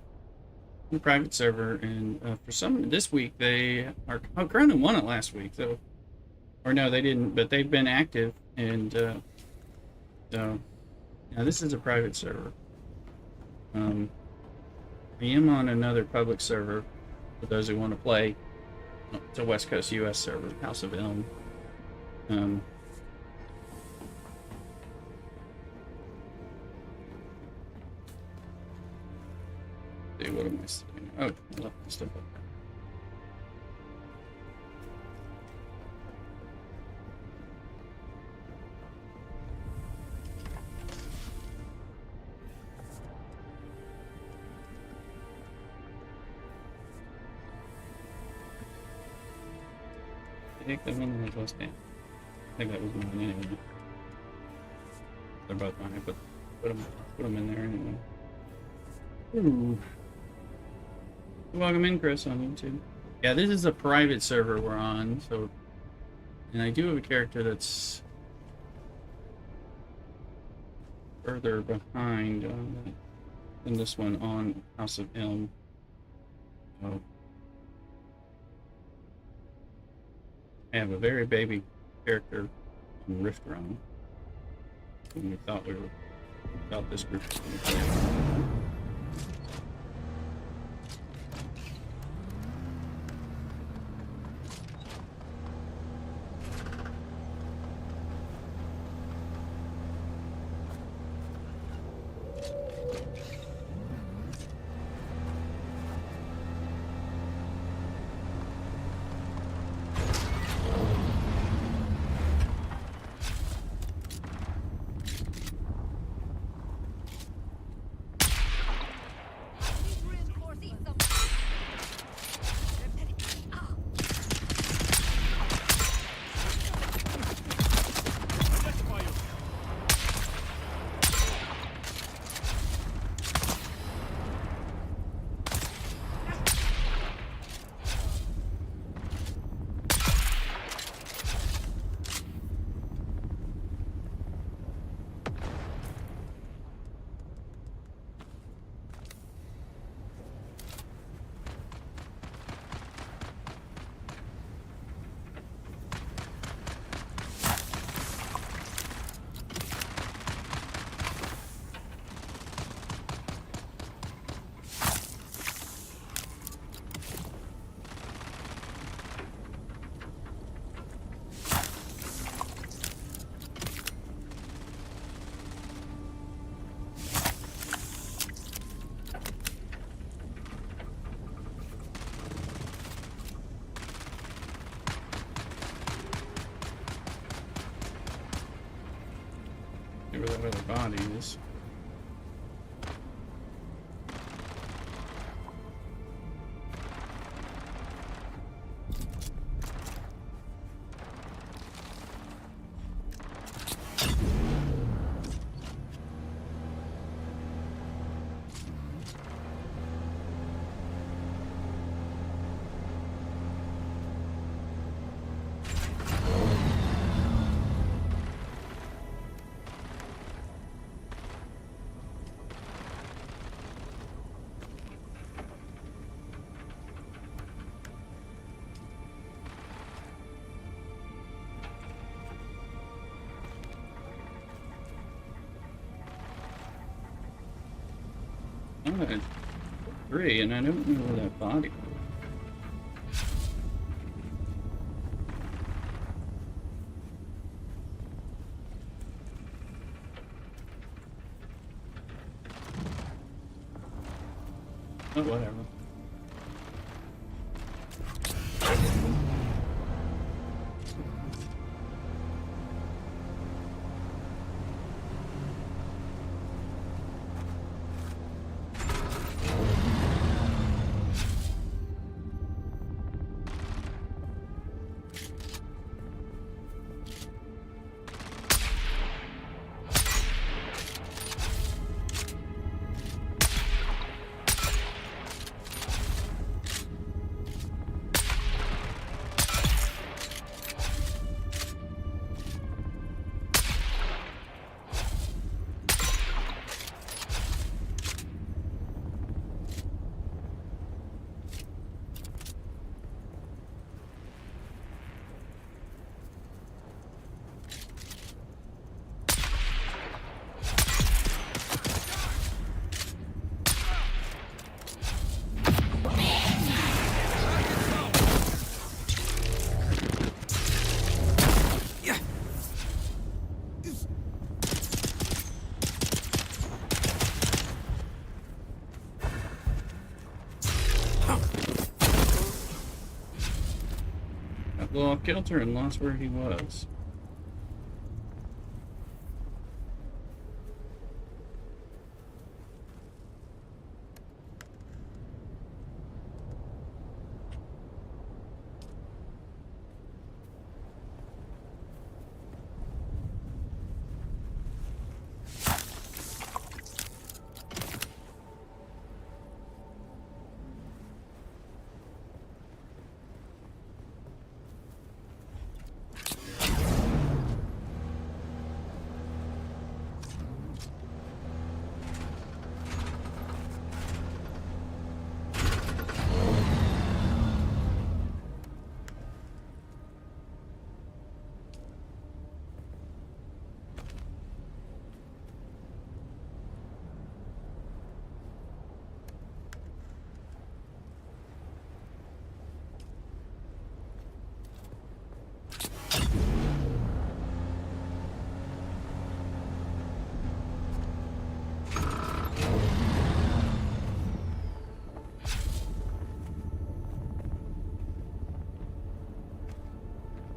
I'm a private server, and for some this week they are. Oh, Cronin won it last week, so or no, they didn't, but they've been active, and so now this is a private server. I am on another public server for those who want to play. It's a West Coast US server, House of Elm. See, what am I saying? Oh, I left the stuff up there. I think the one that was down. I think that was mine anyway. They're both mine, but put them in there anyway. Ooh. Welcome in, Chris, on YouTube. Yeah, this is a private server we're on, so... And I do have a character that's... further behind than this one on House of Elm. So... I have a very baby character on Rift Run. And we thought this group was going to play. See where that other body is. Oh, 3, and I don't know where that body was. Oh, whatever. Well, off kilter and lost where he was.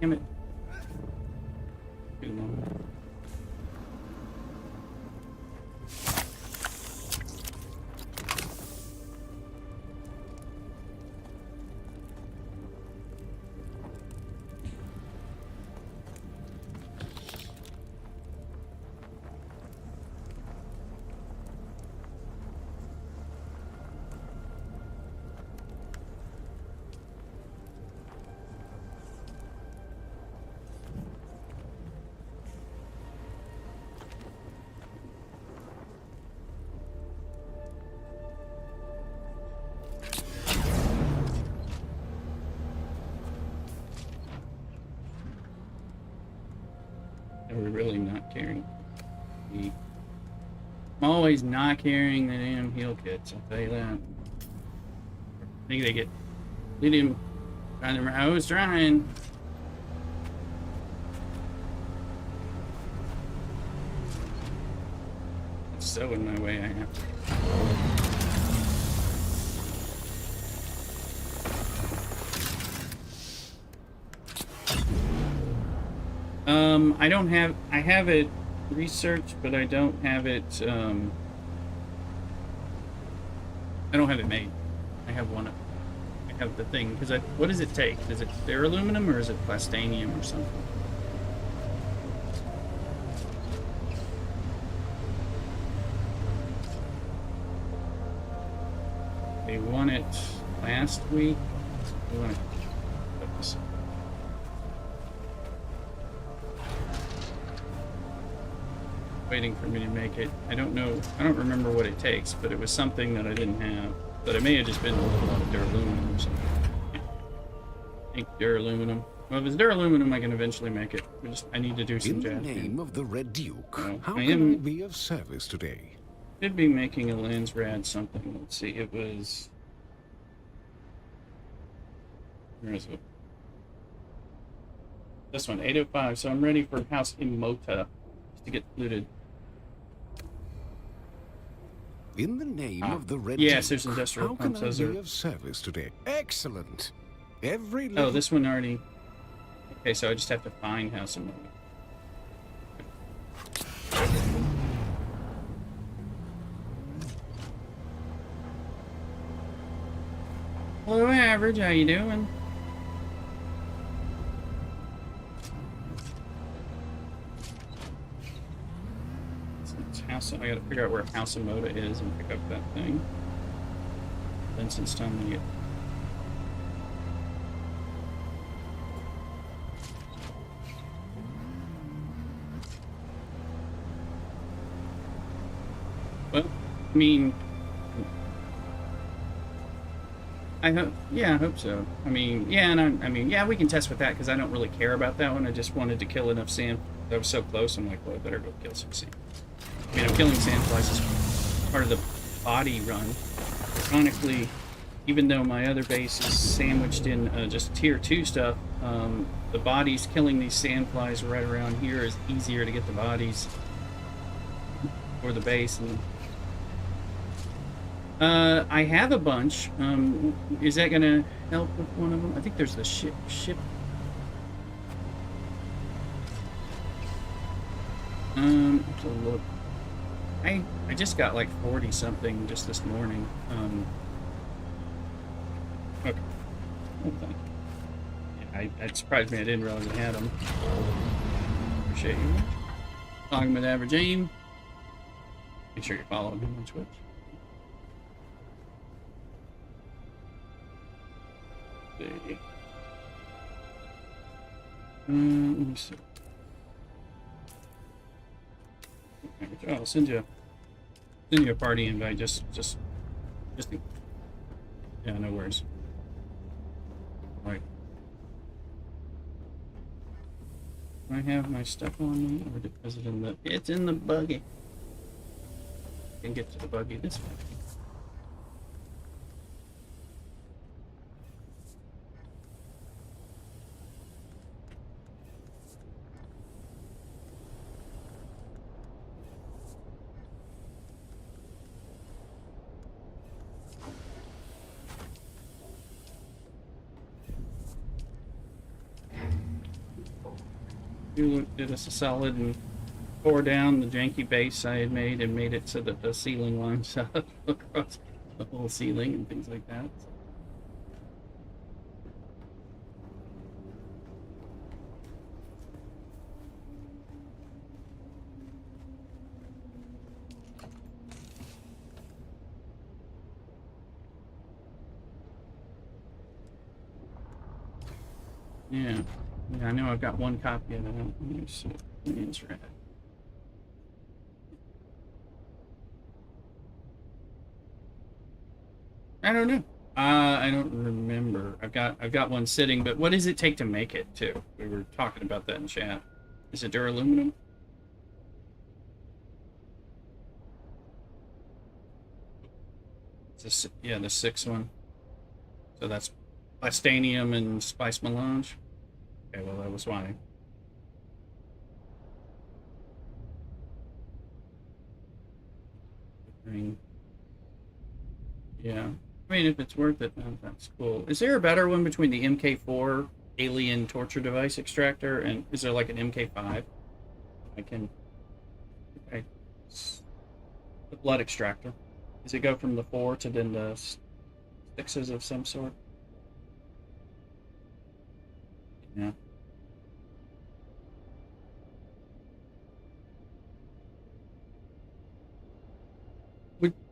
Damn it. Too long. And we're really not carrying. I'm always not carrying the damn heal kits, I'll tell you that. I think they get leading. I was trying. It's so in my way I have to. I have it researched, but I don't have it, I don't have it made. I have one, I have the thing, because what does it take? Is it aluminum or is it plastanium or something? They won it last week. They won it. Waiting for me to make it. I don't know. I don't remember what it takes, but it was something that I didn't have. But it may have just been a little lot of duraluminum or something. I think duraluminum. Well, if it's duraluminum, I can eventually make it. I need to do some jazz. In the name of the Red Duke, So, how can I be of service today? Should be making a Landsraad something. Let's see. It was. Where is it? This one, 805. So I'm ready for House Imota to get looted. In the name of the Red yes, Duke, there's industrial how can pumps. I be of service today? Excellent. Every Oh, this one already. Okay, so I just have to find House Imota. Hello, Average. How you doing? I gotta figure out where House Imota is and pick up that thing. Then since time to get. Well, I mean, I hope, yeah, I hope so. I mean, yeah, and I mean, yeah, we can test with that because I don't really care about that one. I just wanted to kill enough sand. I was so close. I'm like, well, I better go kill some sand. You know, killing sandflies is part of the body run. Ironically, even though my other base is sandwiched in just tier 2 stuff, the bodies killing these sandflies right around here is easier to get the bodies for the base. And I have a bunch. Is that gonna help with one of them? I think there's the ship. To look. I just got like 40 something just this morning. Okay. Well, thank you. Yeah, it surprised me. I didn't realize I had them. Appreciate you. Talking with Average Aim. Make sure you're following him on Twitch. See. Let me see. Oh, I'll send you a party invite. Just yeah, no worries. All right. Do I have my stuff on me, or is it in the? It's in the buggy. I can get to the buggy this way. You did us a solid and tore down the janky base I had made and made it so that the ceiling lines up across the whole ceiling and things like that. Yeah. Yeah, I know I've got one copy of that. Let me see. Landsraad. I don't know. I don't remember. I've got one sitting, but what does it take to make it too? We were talking about that in chat. Is it duraluminum? Yeah, the sixth one. So that's plastanium and spice melange. Okay, well that was why. Yeah. I mean, if it's worth it, then that's cool. Is there a better one between the MK4 alien torture device extractor and is there like an MK5? I can. Okay. The blood extractor. Does it go from the 4 to then the 6s of some sort? Yeah.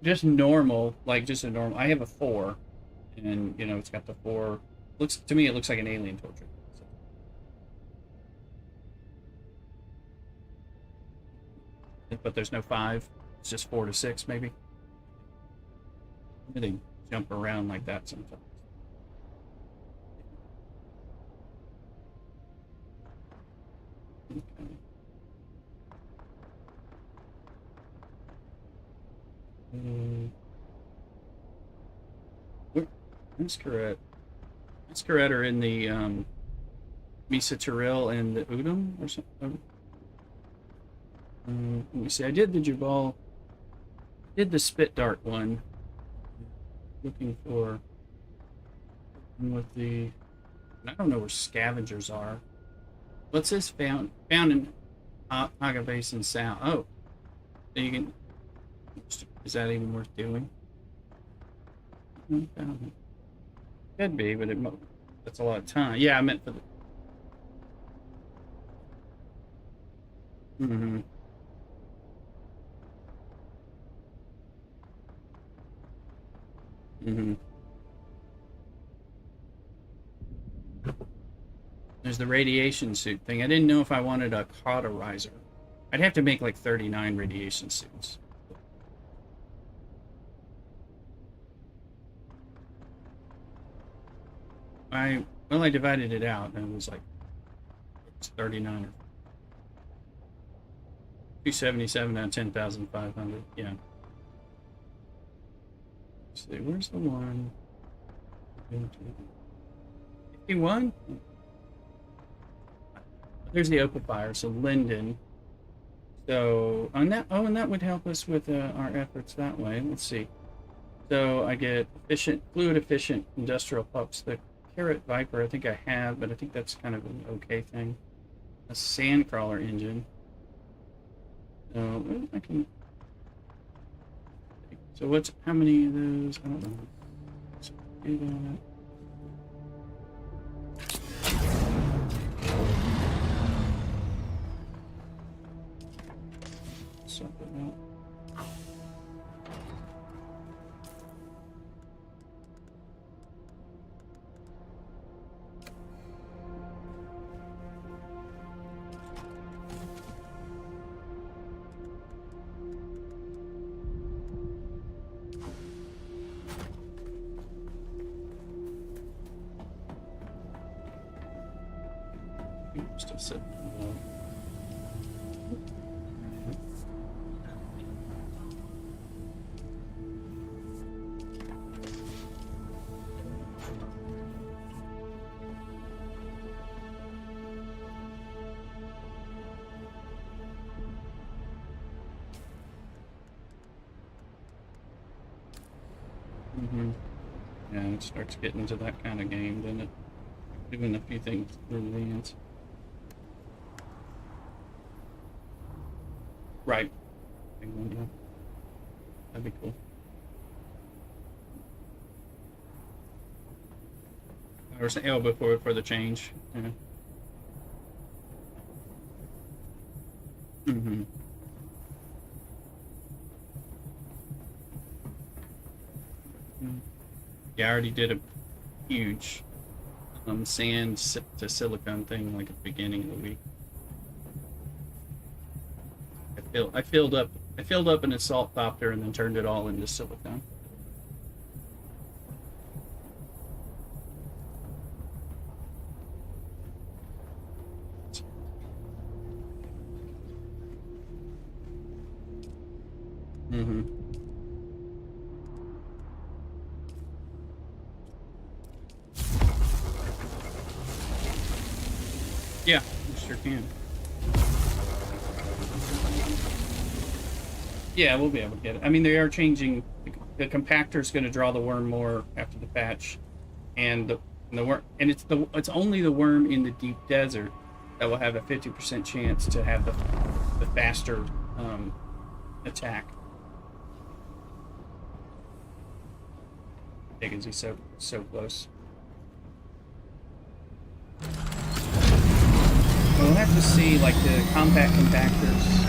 Just normal, like just a normal. I have a 4, and you know it's got the 4. Looks to me, it looks like an alien torture. But there's no 5. It's just 4 to 6, maybe. They jump around like that sometimes. Okay. That's correct. That's correct. Are in the Misa Turil and the Udom or something. Let me see. I did the Jabal. Did the Spit Dart one. Looking for with the. I don't know where scavengers are. What's this found in Haga Basin South? Oh, so you can. Is that even worth doing? Could be, but that's a lot of time. Yeah, I meant for the. Mm-hmm. Mm-hmm. There's the radiation suit thing. I didn't know if I wanted a cauterizer. I'd have to make like 39 radiation suits. I divided it out and it was like it's 39 or 277 out of 10,500. Yeah. Let's see, where's the one? 51? There's the Opafier, so Linden. So on that, oh, and that would help us with our efforts that way. Let's see. So I get fluid efficient industrial pups. The Carrot Viper, I think I have, but I think that's kind of an okay thing. A Sandcrawler engine. Well, I can. So what's how many of those? I don't know. So do that. Something else. Still sitting on the Yeah, it starts getting into that kind of game, doesn't it? Doing a few things in advance. Right. That'd be cool. Or oh, before the change. Yeah. Mm-hmm. Yeah, I already did a huge sand to silicone thing like at the beginning of the week. I filled up an assault copter and then turned it all into silicone. Mm-hmm. Yeah, you sure can. Yeah, we'll be able to get it. I mean, they are changing. The compactor's going to draw the worm more after the patch, and the worm, and it's only the worm in the deep desert that will have a 50% chance to have the faster attack. Because he's so close. We'll have to see like the compact compactors.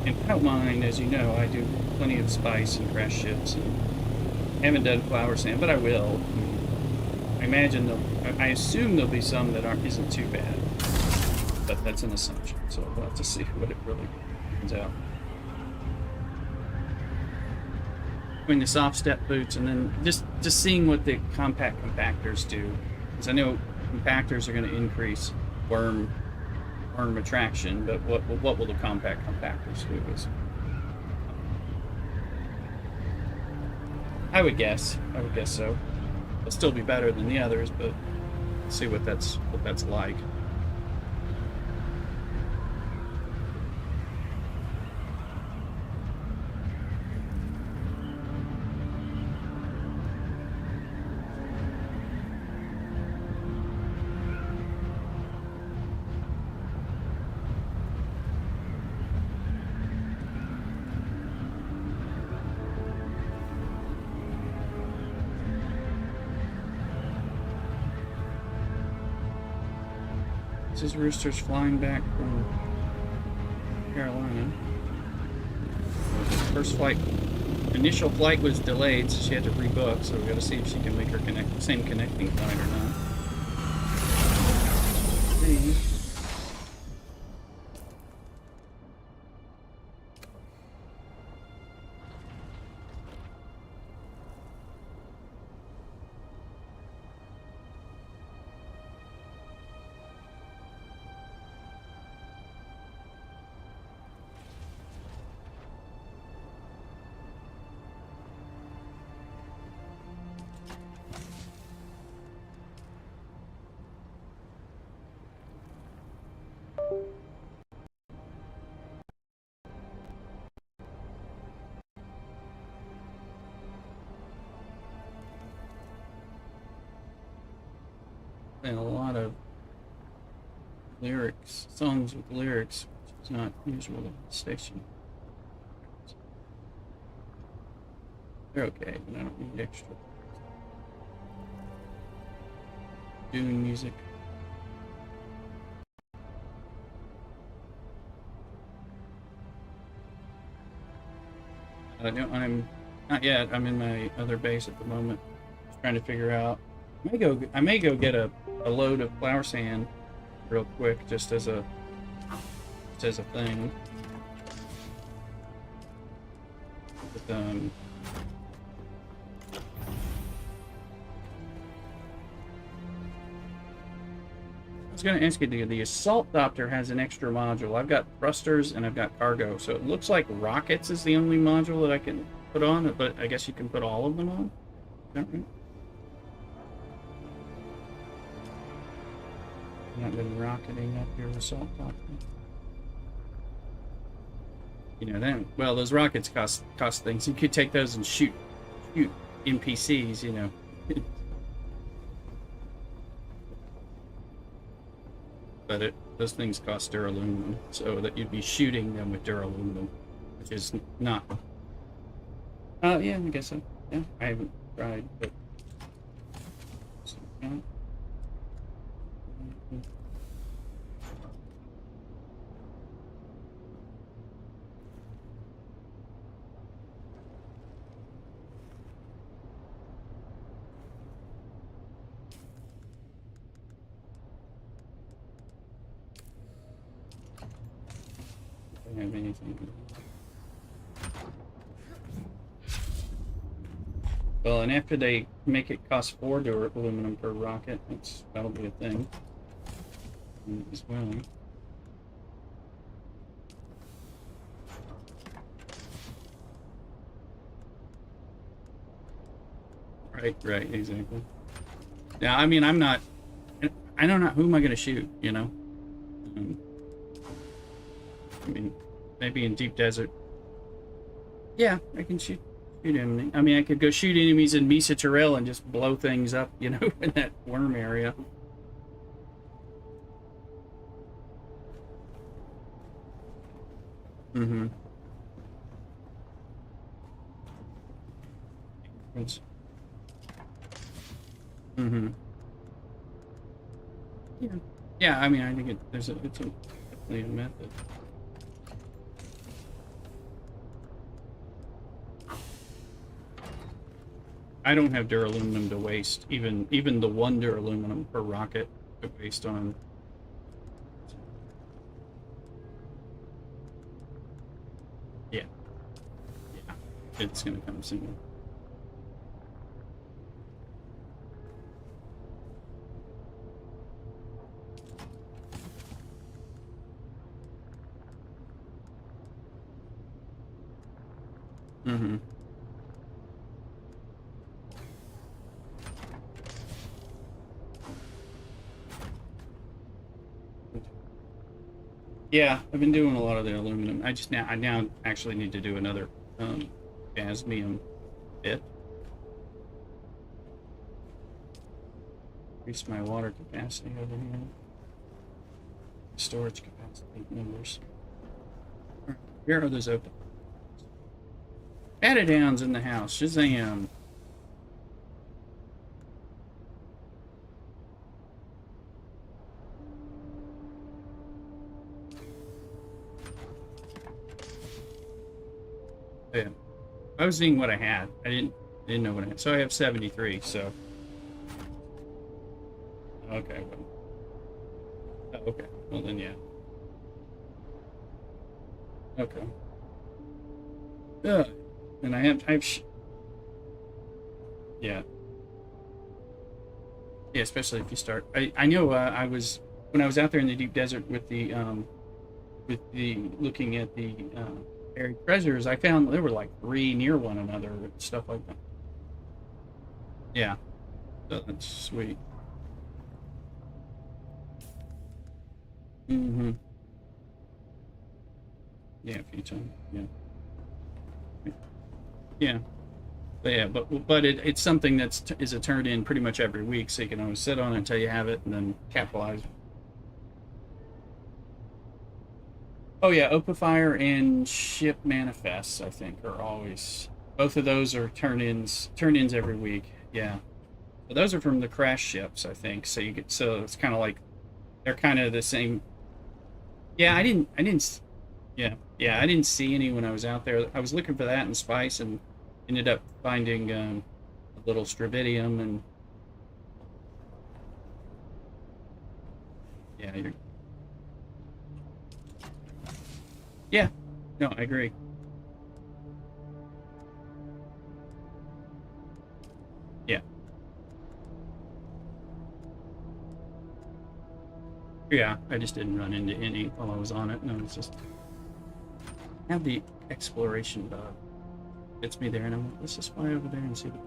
And I don't mind, as you know, I do plenty of spice and crash ships, and haven't done flower sand, but I will. I imagine I assume there'll be some that isn't too bad, but that's an assumption. So we'll have to see what it really turns out. Between the soft step boots and then just seeing what the compact compactors do, because I know compactors are going to increase worm attraction, but what will the compact compactors do? I would guess so. It'll still be better than the others, but see what that's like. This is Rooster's flying back from Carolina. First flight, initial flight was delayed, so she had to rebook. So we got to see if she can make her same connecting flight or not. See. And a lot of lyrics, songs with lyrics, which is not usual at the station. They're okay, but I don't need extra. Dune music. No, I'm not yet. I'm in my other base at the moment, just trying to figure out. I may go get a load of flour sand real quick, just as a thing. But, I was going to ask you, the Assault Doctor has an extra module. I've got thrusters and I've got cargo, so it looks like rockets is the only module that I can put on, but I guess you can put all of them on? Is that right? Not been rocketing up your Assault Doctor. You know, then, well, those rockets cost things. You could take those and shoot NPCs, you know. But those things cost duraluminum, so that you'd be shooting them with duraluminum, which is not. Yeah, I guess so. Yeah, I haven't tried, but. So, yeah. Don't have anything. Well, and after they make it cost 4 aluminum per rocket, that'll be a thing as well. Right, exactly. Yeah, I mean, I don't know who am I going to shoot, you know? I mean, maybe in deep desert. Yeah, I can shoot enemy. I mean, I could go shoot enemies in Mesa Terrell and just blow things up, you know, in that worm area. Mm-hmm. Mm-hmm. Yeah. Yeah, I mean, I think it's definitely a method. I don't have duraluminum to waste, even the 1 duraluminum per rocket to waste on. Yeah. Yeah. It's gonna come soon. Mm-hmm. Yeah, I've been doing a lot of the aluminum. I now actually need to do another jasmium bit. Increase my water capacity over here. Storage capacity numbers. Here are those open. Addedowns in the house. Shazam. Yeah. I was seeing what I had. I didn't know what I had. So I have 73, so. Okay. Well. Okay. Well then, yeah. Okay. Yeah. And yeah. Yeah, especially if you start. I know when I was out there in the deep desert with the looking at the buried treasures, I found there were like 3 near one another and stuff like that. Yeah. So that's sweet. Mm-hmm. Yeah, a few times. Yeah. Yeah. But it's something is a turn in pretty much every week, so you can always sit on it until you have it and then capitalize. Oh yeah, Opifire and Ship Manifests, I think, are always both of those are turn-ins every week. Yeah. But those are from the crash ships, I think. So it's kind of like they're kind of the same. Yeah, I didn't see any when I was out there. I was looking for that in Spice and ended up finding a little Stravidium and yeah, yeah. No, I agree. Yeah. Yeah, I just didn't run into any while I was on it. No, it's just have the exploration bug. Gets me there, and I'm like, let's just fly over there and see the.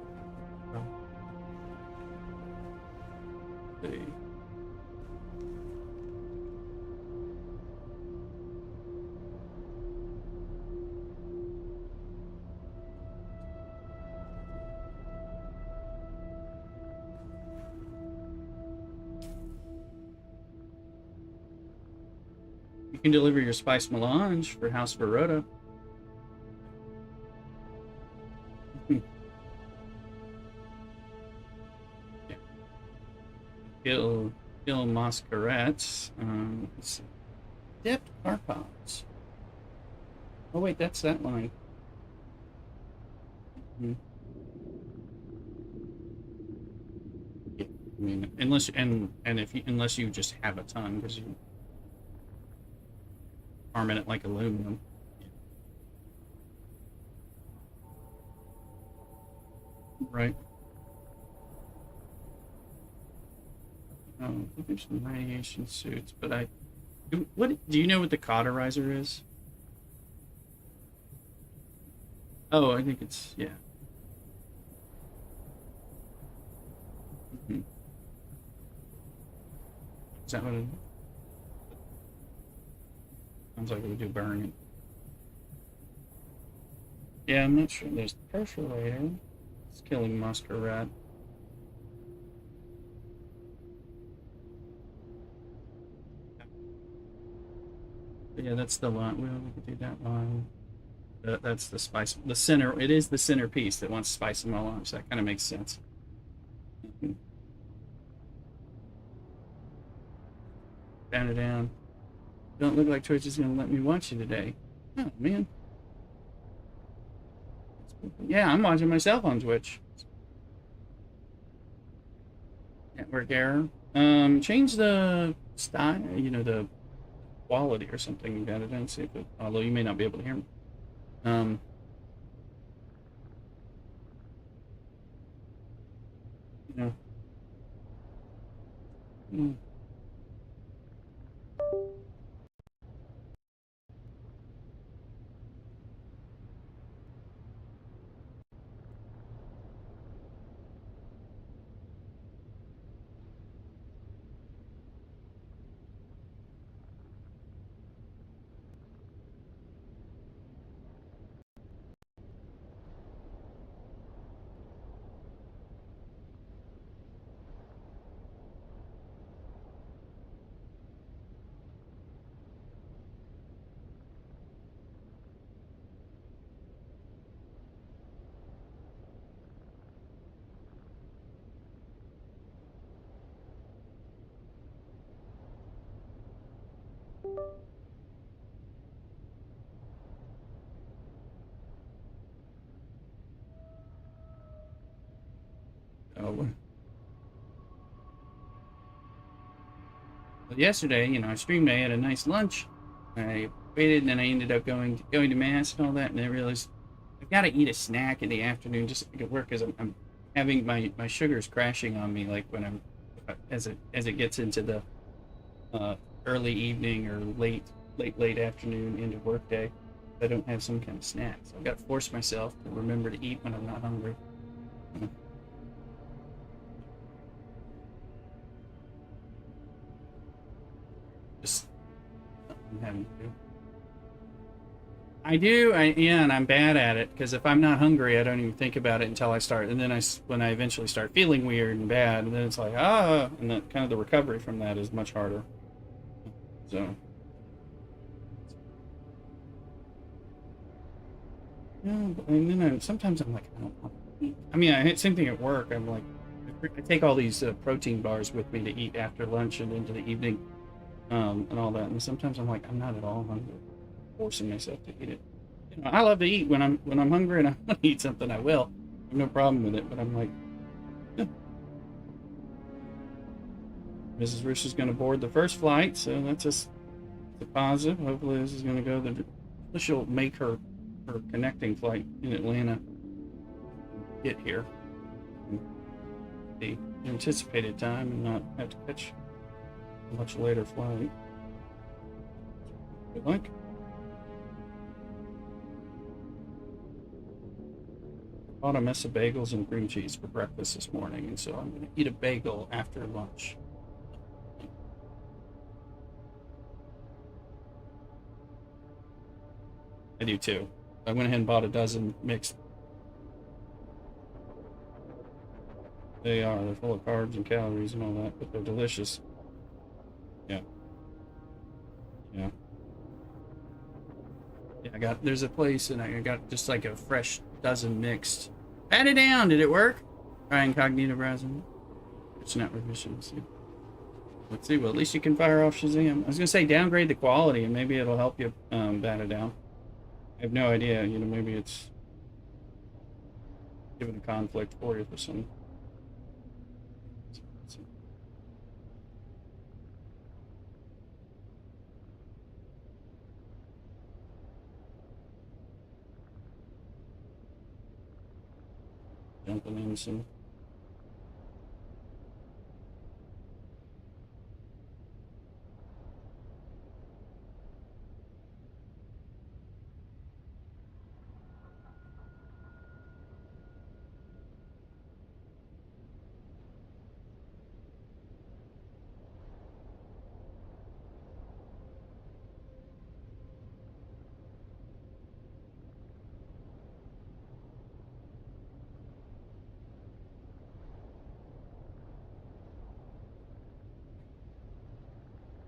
You can deliver your spice melange for House Verota. Yeah. Kill Masquerettes. Depth Carpods. Oh wait, that's that line. Mhm. Yeah. I mean, unless you just have a ton because you arming it like aluminum. Yeah. Right. I think there's some radiation suits, but what do you know what the cauterizer is? Oh, I think it's yeah. Mhm. Is that what it sounds like? We do burn. Yeah, I'm not sure. There's perforator. It's killing muskrat. But yeah, that's the line. Well, we could do that line. That's the spice. The center. It is the centerpiece that wants spice and melange. That kind of makes sense. Mhm. Down it down. Don't look like Twitch is going to let me watch you today. Oh man. Yeah, I'm watching myself on Twitch. Network error. Change the style. The quality or something. You got it. And see if it. Although you may not be able to hear me. Um. You know. mm, oh, But yesterday, I streamed. I had a nice lunch. I waited, and then I ended up going to mass and all that. And I realized I've got to eat a snack in the afternoon just to work because I'm having my sugars crashing on me like when I'm as it gets into the uh, early evening or late afternoon into work day. I don't have some kind of snack, so I've got to force myself to remember to eat when I'm not hungry. Uh, Just I'm having to do. I do. Yeah, and I'm bad at it because if I'm not hungry, I don't even think about it until I start, and then when I eventually start feeling weird and bad, and then it's like and the recovery from that is much harder. So No, and then sometimes I'm like, I don't want to eat. I mean, same thing at work. I'm like, I take all these protein bars with me to eat after lunch and into the evening, and all that. And sometimes I'm like, I'm not at all hungry, forcing myself to eat it. You know, I love to eat when I'm hungry and I want to eat something. I will. I have no problem with it. But I'm like, yeah. Mrs. Rush is going to board the first flight, so that's just a positive. Hopefully, this is going to go. She'll make her connecting flight in Atlanta get here the anticipated time and not have to catch a much later flight. Good luck. Bought a mess of bagels and cream cheese for breakfast this morning, and so I'm going to eat a bagel after lunch. I do too. I went ahead and bought a dozen mixed. They're full of carbs and calories and all that, but they're delicious. Yeah. Yeah. Yeah, there's a place and I got just like a fresh dozen mixed. Pat it down, did it work? Try incognito browsing. It's not revision. Let's see, well at least you can fire off Shazam. I was gonna say downgrade the quality and maybe it'll help you bat it down. I have no idea, you know, maybe it's giving a conflict for you for some. Jumping in some.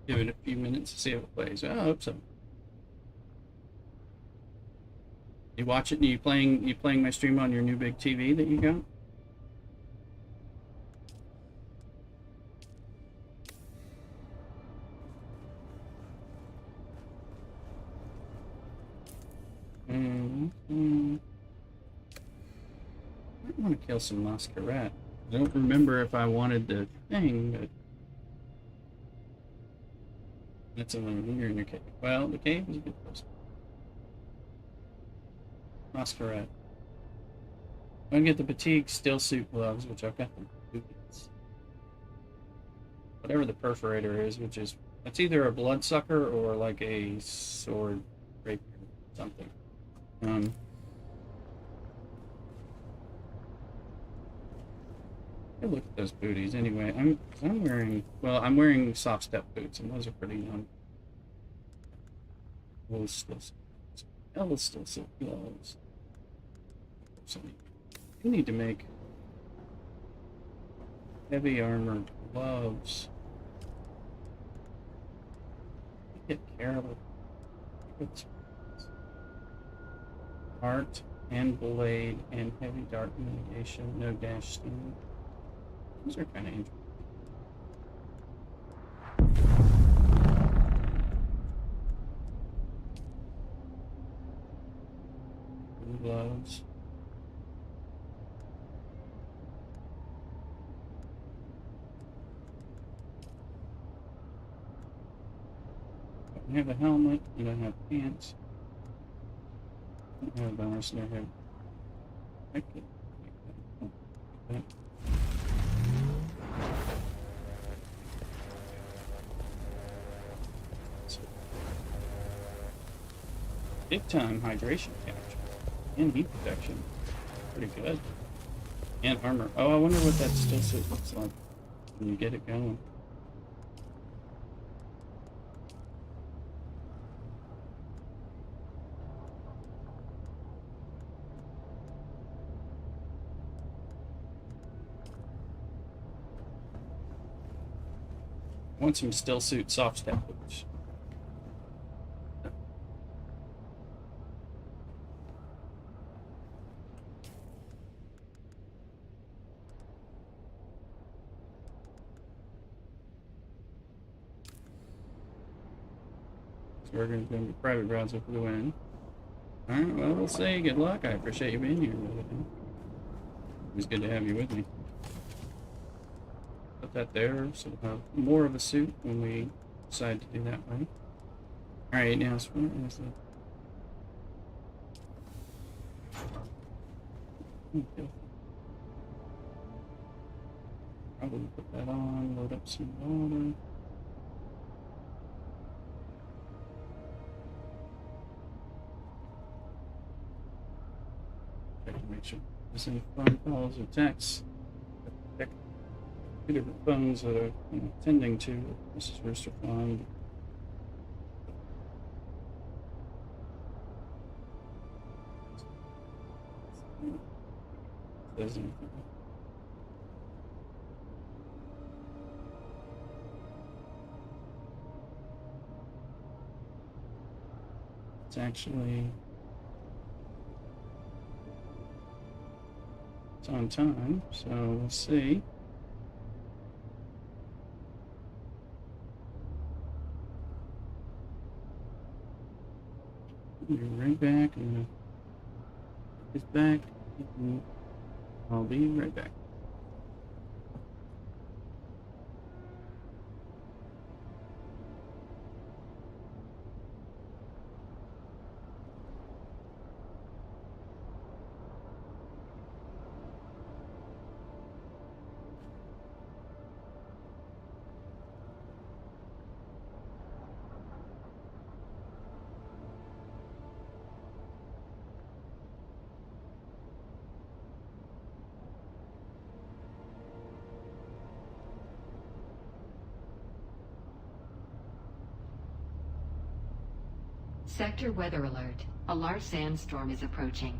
Give it a few minutes to see if it plays. Oh, I hope so. You watch it? You playing my stream on your new big TV that you got? I want to kill some Masquerade. I don't remember if I wanted the thing, but that's a little here in your cave. Well, the cave is a good place. Masquerade. I'm gonna get the fatigue still suit gloves, which I've got the boots. Whatever the perforator is, which is it's either a bloodsucker or like a sword rapier something. Look at those booties. Anyway, I'm wearing soft step boots, and those are pretty young. Those still silk gloves. So you need to make heavy armored gloves. Get careful. Art and blade and heavy dart mitigation, no dash steam. Those are kind of interesting. Gloves. I have a helmet, and I have pants. I don't have a bonus, and I have. I could make that. Big time hydration capture and heat protection. Pretty good. And armor. Oh, I wonder what that still suit looks like when you get it going. I want some still suit soft step boots. So we're going to do a private browser for the win. Alright, well, we'll say good luck. I appreciate you being here. It was good to have you with me. Put that there so we'll have more of a suit when we decide to do that way. Alright, now, so where is the... Okay. Probably put that on, load up some water. Check to make sure there's any phone calls or texts. Check two different phones that are tending to Mrs. Rooster Pond. Says anything. It's actually it's on time, so we'll see. Be right back. I'm gonna put this back. And I'll be right back. Sector weather alert. A large sandstorm is approaching.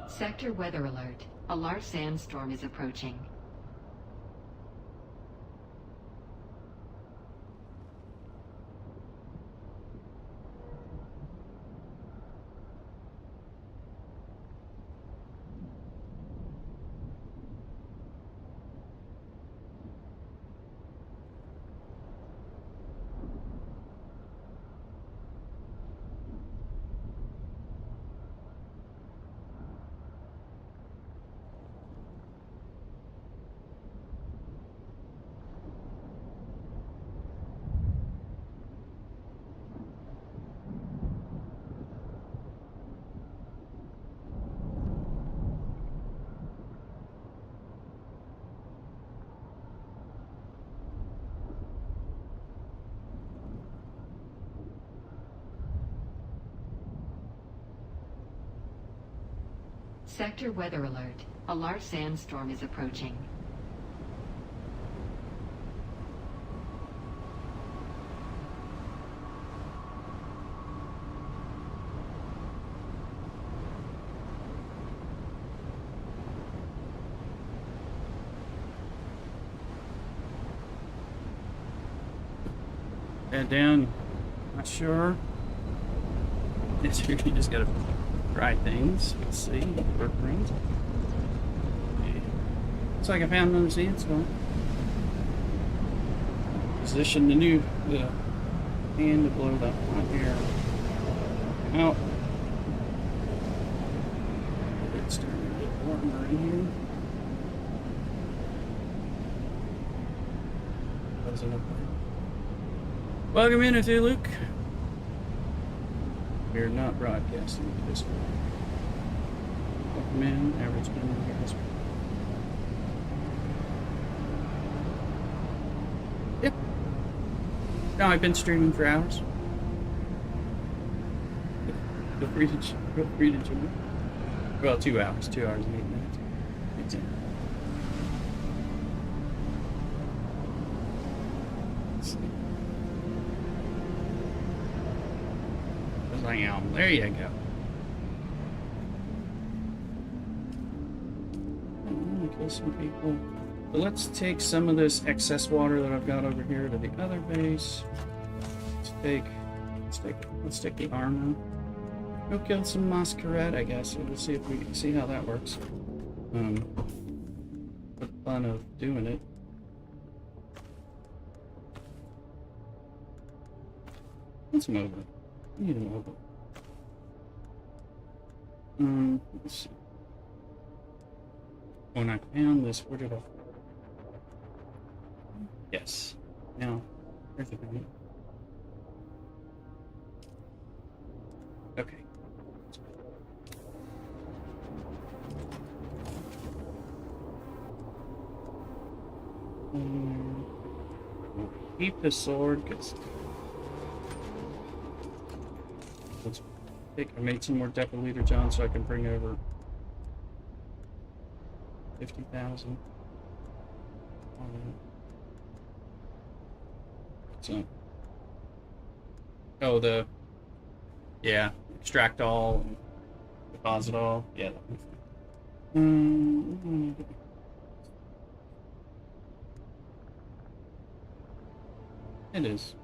Sector weather alert. A large sandstorm is approaching. Sector weather alert. A large sandstorm is approaching. Head down. Not sure. It's really just gotta try things. Let's see. Work rings. Looks like I found another sandstorm. Position the hand to blow that hot air out. It's starting to get warmer in here. Closing up there. Welcome in, if you Luke. We're not broadcasting at this point. Welcome in. Average minimum gas. Yep. No, I've been streaming for hours. Feel free to join. Well, 2 hours. 2 hours and 8 minutes. It's in. There you go. Kill some people. So let's take some of this excess water that I've got over here to the other base. Let's take the armor. Go kill some masquerade, I guess. We'll see if we can see how that works. For the fun of doing it. Let's move it. We need to move it. Let's see. When I found this, where did I? Yes. Now, here's the thing. Okay. We'll keep the sword because I made some more Deciliter, John, so I can bring over 50,000. So, yeah, extract all, and deposit all. Yeah. It is.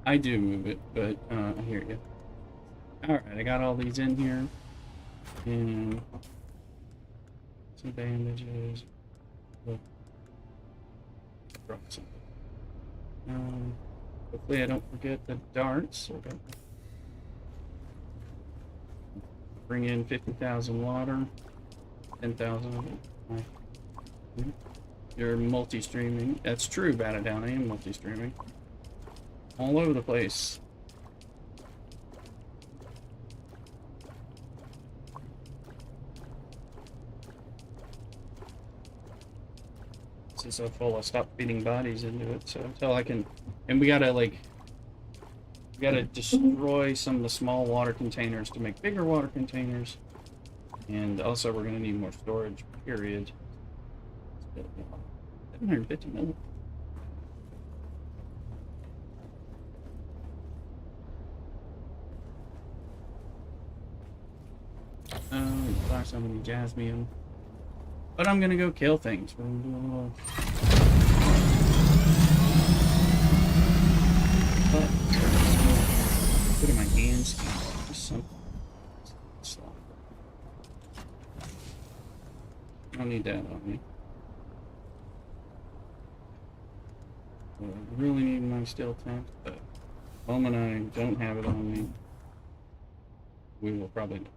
I do move it, but I hear you. Alright, I got all these in here. And some bandages. Look. Drop some. Hopefully I don't forget the darts. Okay. Bring in 50,000 water. 10,000 of it. You're multi-streaming. That's true, Bat It Down. I am multi-streaming. All over the place. This is so full, I stopped feeding bodies into it, so until I can... And we gotta destroy some of the small water containers to make bigger water containers. And also we're gonna need more storage, period. 750 million. Buy some of the jasmine. But I'm gonna go kill things. We're gonna do a little... Put in my hands. Just something. I don't need that on me. I really need my steel tank, but the moment I don't have it on me, we will probably lose.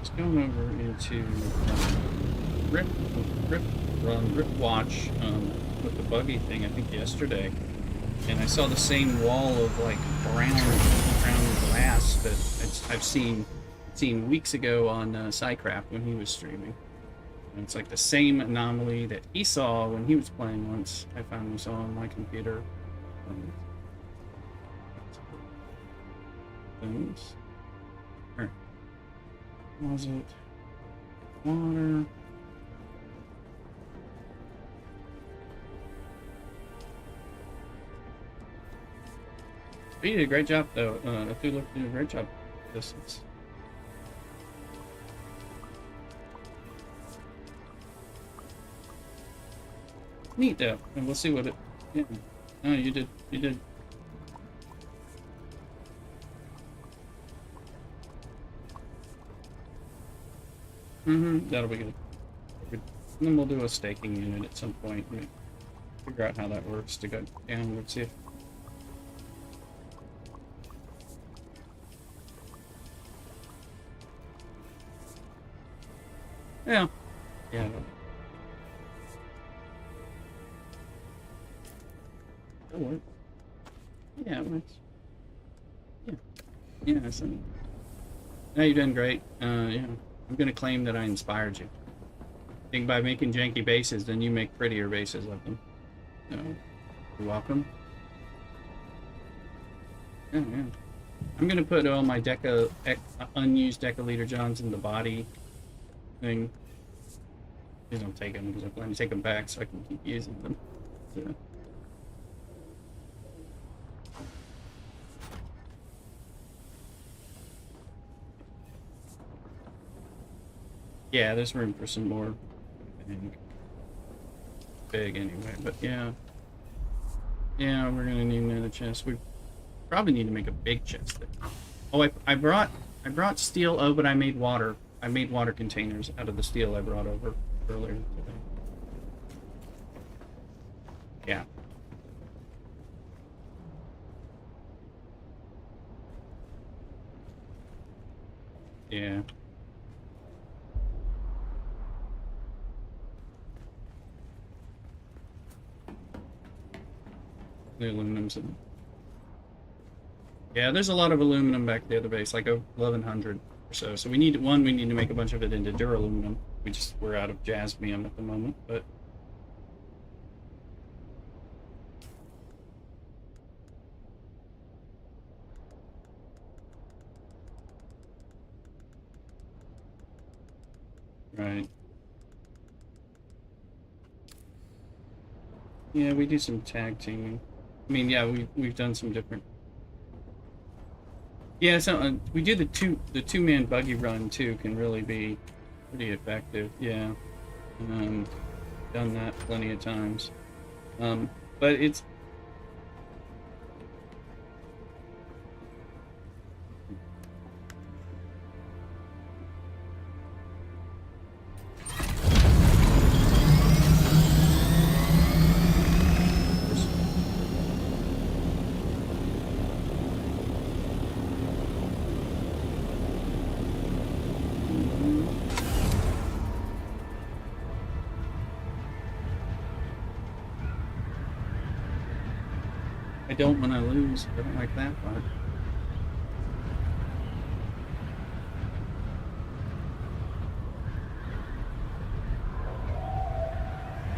was going over into Rip, Rip Watch with the buggy thing, I think yesterday, and I saw the same wall of like brown glass that I've seen weeks ago on Psycraft when he was streaming. And it's like the same anomaly that he saw when he was playing once. I finally saw on my computer. Things. Alright. Closet. Water. You did a great job, though. Thulu did a great job with this. Neat, though. And we'll see what it... Yeah. No, you did. You did. That'll be good. And then we'll do a staking unit at some point. And figure out how that works to go downward. See if... Yeah. Yeah. That'll work. Yeah, it works. Yeah. Yeah, so... No, you're doing great. Yeah. I'm gonna claim that I inspired you. I think by making janky bases, then you make prettier bases of them. So, you're welcome. Yeah, yeah. I'm gonna put all my unused Decaliter Johns in the body thing. Please don't take them because I plan to take them back so I can keep using them. So. Yeah, there's room for some more. I think. Big anyway, but yeah. Yeah, we're gonna need another chest. We probably need to make a big chest then. Oh, I brought steel. Oh, but I made water. I made water containers out of the steel I brought over earlier today. Yeah. Yeah. The aluminum's in. Yeah, there's a lot of aluminum back at the other base, like 1100 or so. So we need to make a bunch of it into duraluminum. We're out of jasmium at the moment, but right. Yeah, we do some tag teaming. I mean, yeah, we've done some different. Yeah, so we do the two-man buggy run too. Can really be pretty effective. Yeah, done that plenty of times. But it's. I don't when I lose. I don't like that part.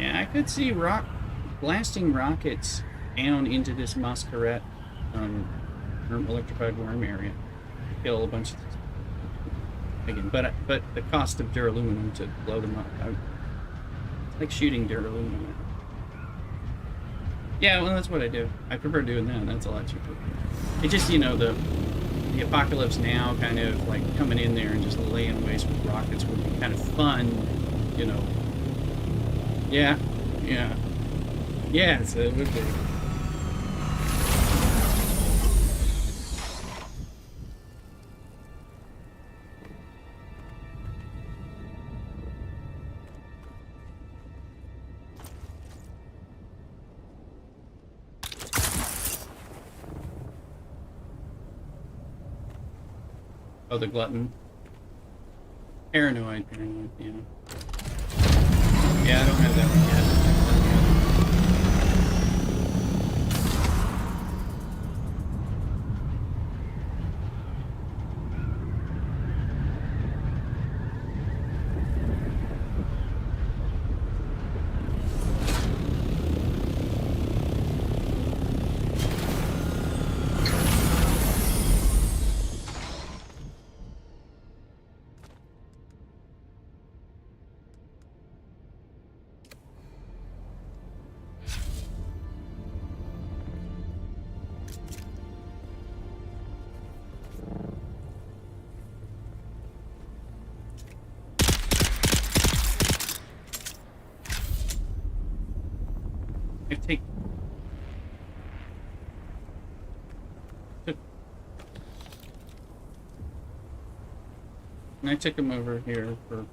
Yeah, I could see blasting rockets down into this Masquerade electrified worm area. Kill a bunch of again, but the cost of duraluminum to blow them up. It's like shooting duraluminum. Yeah, well, that's what I do. I prefer doing that. That's a lot cheaper. It just, the Apocalypse Now kind of like coming in there and just laying waste with rockets would be kind of fun, Yeah, yeah. Yes, it would be. Oh, the glutton. Paranoid, yeah. Yeah, I don't have that one yet. I take and I took him over here for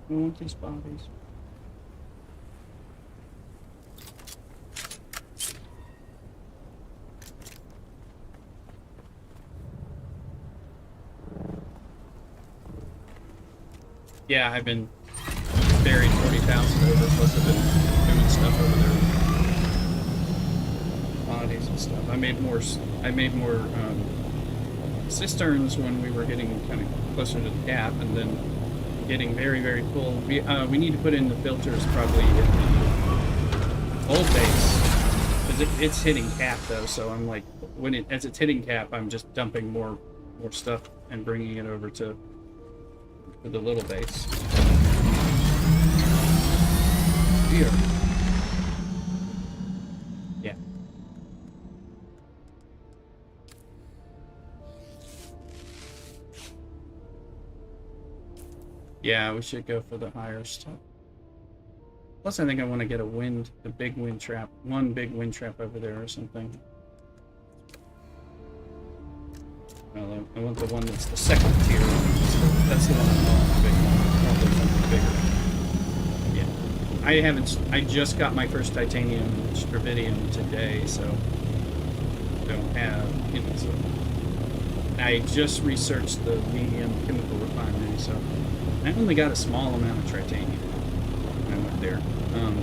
I want these bodies. Yeah, I've been buried 40,000 over, plus I've been doing stuff over there. Bodies and stuff. I made more cisterns when we were getting kind of closer to the gap, and then getting very, very full. We need to put in the filters probably at the old base, because it's hitting cap though. So I'm like, as it's hitting cap, I'm just dumping more stuff and bringing it over to the little base. Here. Yeah. Yeah, we should go for the higher stuff. Plus, I think I want to get the big wind trap, one big wind trap over there or something. Well, I want the one that's the second tier. That's the one I want, the big one. Probably something bigger. Yeah. I just got my first titanium stravidium today, so I don't have, so I just researched the medium chemical refinery, so I only got a small amount of titanium when I went there.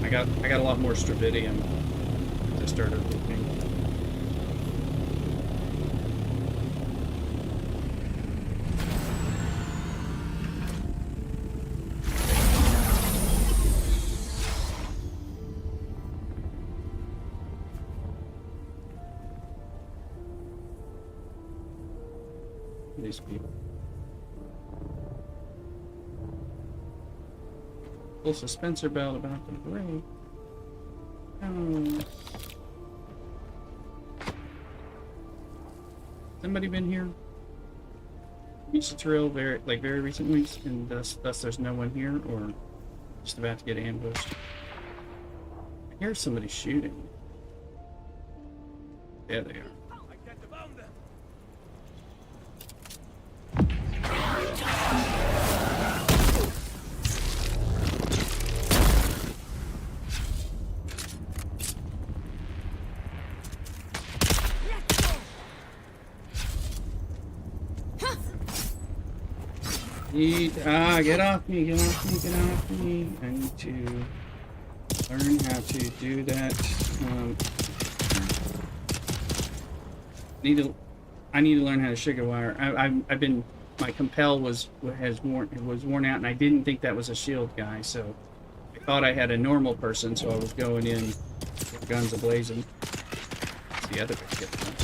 I got a lot more stravidium as I started looking. These people. Full suspensor belt about to break. Oh. Somebody been here? Reached the trail very recently, and thus there's no one here, or just about to get ambushed. I hear somebody shooting. There they are. Get off me, get off me, get off me. I need to learn how to do that. I need to learn how to sugar wire. I've been, my compel was worn out, and I didn't think that was a shield guy, so I thought I had a normal person, so I was going in with guns ablazing. It's the other way to get them.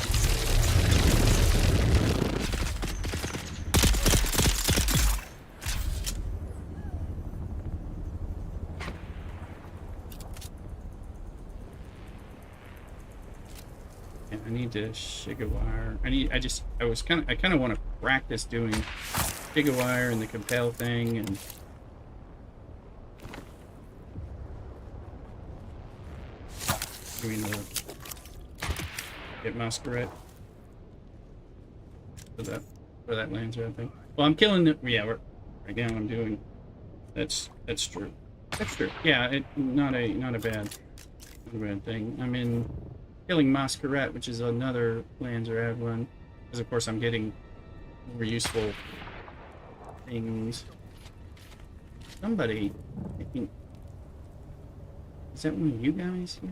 Yeah, I need to Shigawire. I kind of want to practice doing Shigawire and the compel thing and. Doing the get Masquerade for that Landsraad thing. Well, I'm killing it. Yeah, right now I'm doing. That's true. That's true. Yeah, not a bad thing. I'm in killing Masquerade, which is another Landsraad one, because of course I'm getting more useful things. Somebody, I think, is that one of you guys here?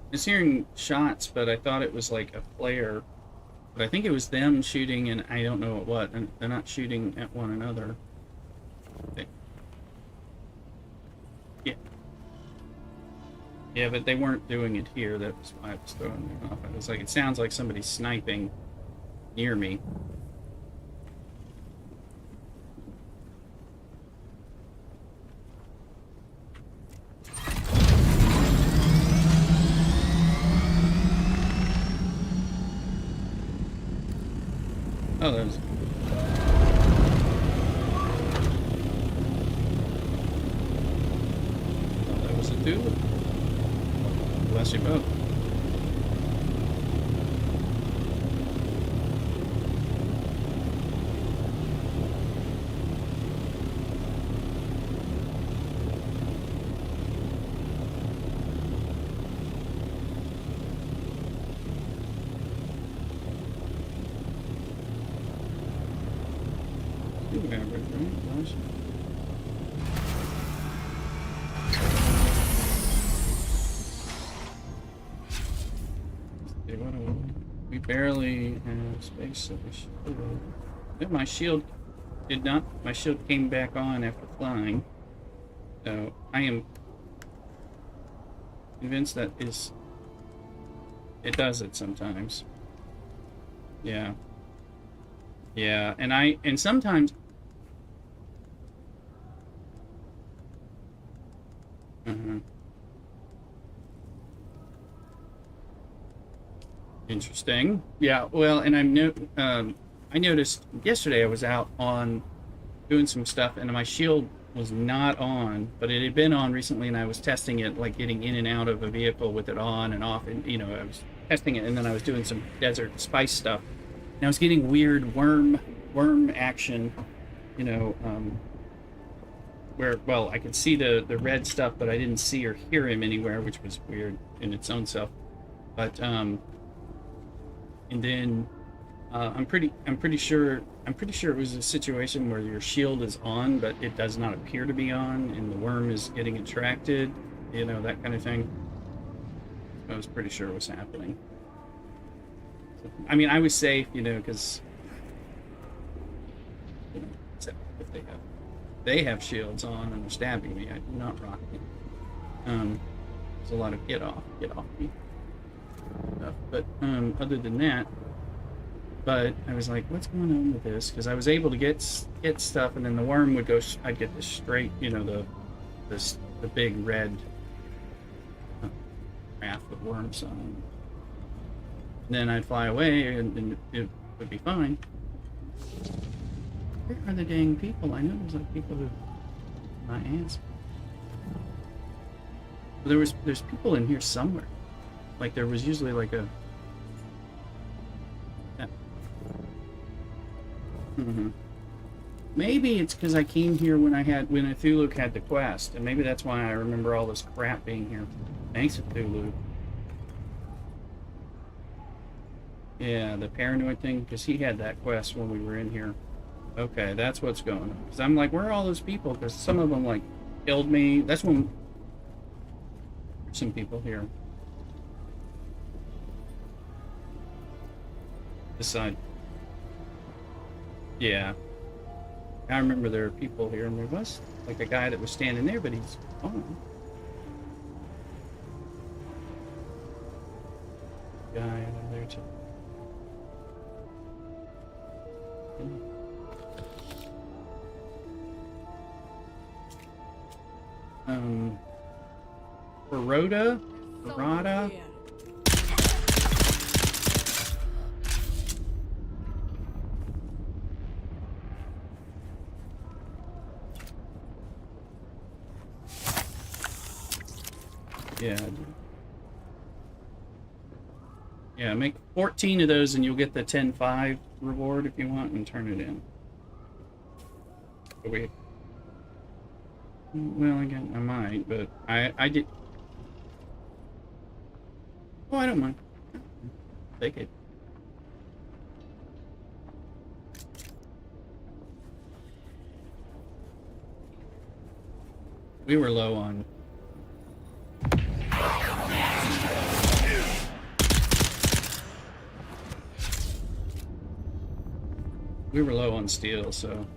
I was hearing shots, but I thought it was like a flare. But I think it was them shooting, and I don't know what. And they're not shooting at one another. Yeah. Yeah, but they weren't doing it here. That was why I was throwing them off. I was like, it sounds like somebody's sniping near me. Oh, that was... Oh, that was a dude. Bless you both. We barely have space, so we should. My shield did not. My shield came back on after flying. So I am convinced that it does it sometimes. Yeah. Yeah, and sometimes. Interesting. Yeah, well, and I noticed yesterday I was out on doing some stuff, and my shield was not on, but it had been on recently, and I was testing it, like getting in and out of a vehicle with it on and off, and I was testing it, and then I was doing some desert spice stuff, and I was getting weird worm action, where, well, I could see the red stuff, but I didn't see or hear him anywhere, which was weird in its own self. But and then I'm pretty sure it was a situation where your shield is on, but it does not appear to be on, and the worm is getting attracted, that kind of thing. I was pretty sure it was happening. I mean, I was safe, because if they have shields on and they're stabbing me, I do not rock it. There's a lot of get off me stuff, but other than that, but I was like, what's going on with this? Because I was able to get stuff, and then the worm would go. I'd get the straight, the big red raft of worms on. And then I'd fly away, and it would be fine. Where are the dang people? I know there's like people who my ass. There's people in here somewhere. Like there was usually like a. Yeah. Maybe it's because I came here when Cthulhu had the quest, and maybe that's why I remember all this crap being here. Thanks, Cthulhu. Yeah, the paranoid thing, because he had that quest when we were in here. Okay, that's what's going on. Because I'm like, where are all those people? Because some of them like killed me. That's when there's some people here. This side. Yeah. I remember there were people here, and there was like a guy that was standing there, but he's gone. Guy over there too. Baroda? Barada? Yeah. Yeah, make 14 of those and you'll get the 10-5 reward if you want and turn it in. Wait. Well, again, I might, but I did. Oh, I don't mind. Take it. We were low on. We were low on steel, so.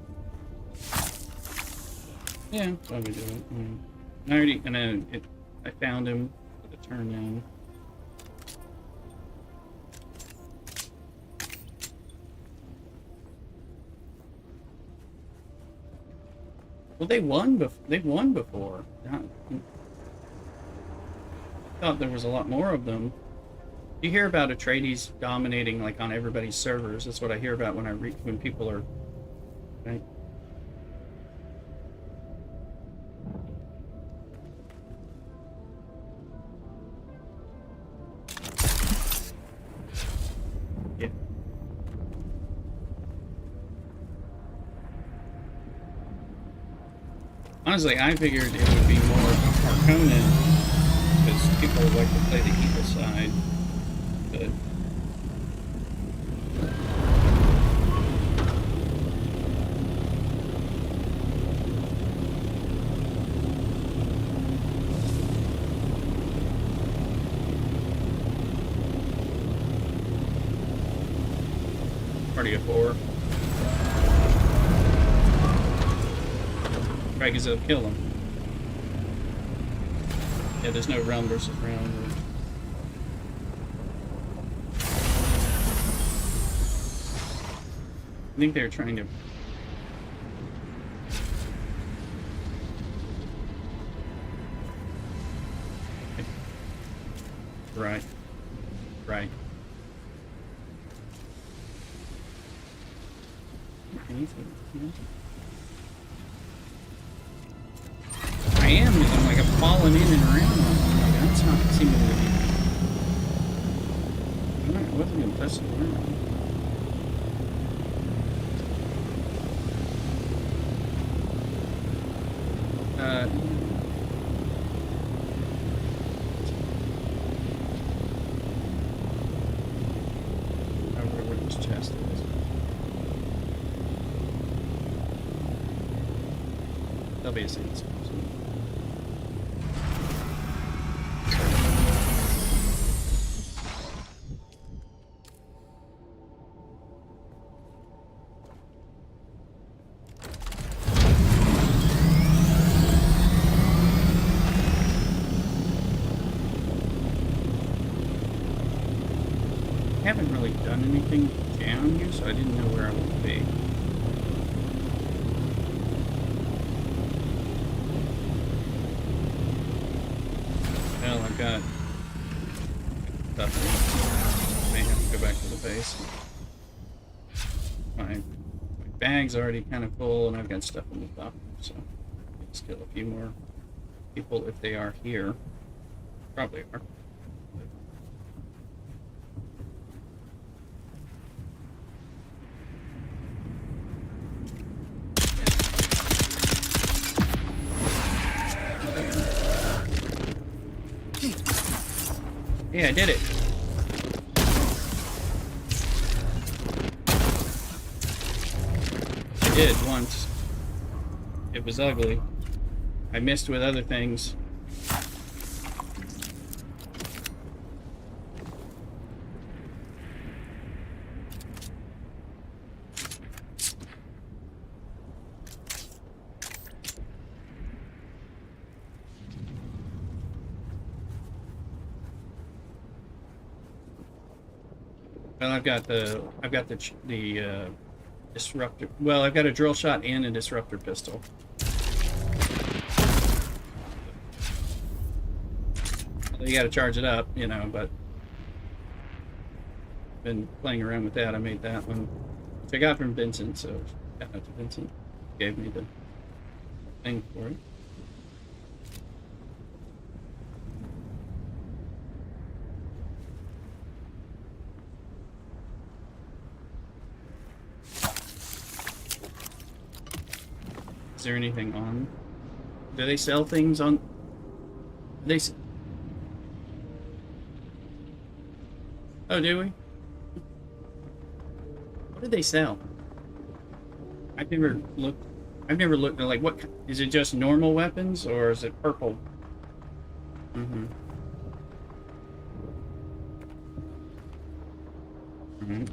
Yeah, that's why we do it. I already, I found him to turn in. Well, they won before. I thought there was a lot more of them. You hear about Atreides dominating like on everybody's servers. That's what I hear about when when people are. Right? Yeah. Honestly, I figured it would be more Harkonnen because people like to play the evil side. But party of 4. Dragons will kill him. Yeah, there's no round versus round. I think they're trying to. Right. Right. Anything? I am, because I'm like I'm falling in and around. Like, that's not seeming to be. I wasn't gonna touch the ground. I wonder where this chest is. There'll be a scene. I haven't really done anything down here, so I didn't know where I would be. Well, I've got stuff. May have to go back to the base. My bag's already kind of full, and I've got stuff in the top, so let's kill a few more people if they are here. Probably are. Yeah, I did it. I did once. It was ugly. I missed with other things. Well, I've got the disruptor. Well, I've got a drill shot and a disruptor pistol. You got to charge it up, you know. But been playing around with that. I made that one, which I got from Vincent. So shout out to Vincent. Gave me the thing for it. Is there anything on? Do they sell things on? They. Oh, do we? What do they sell? I've never looked. I've never looked at, like, what is it? Just normal weapons, or is it purple? Mm-hmm. Mm-hmm.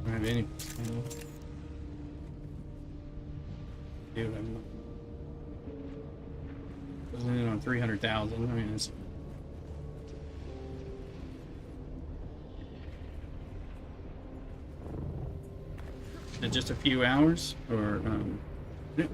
I don't have any. Dude, I'm in on 300,000. I mean, it's. Is it just a few hours, or yeah.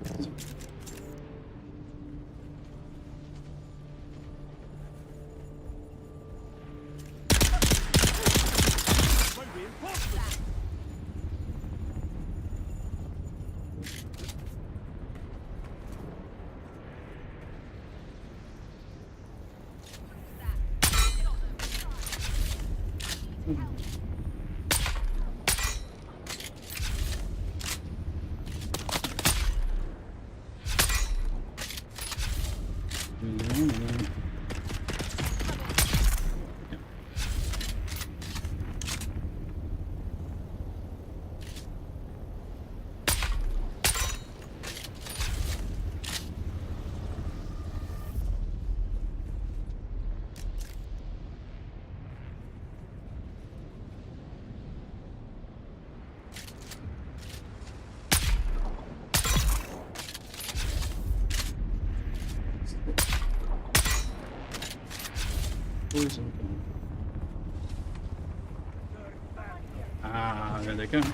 Ah, there they come.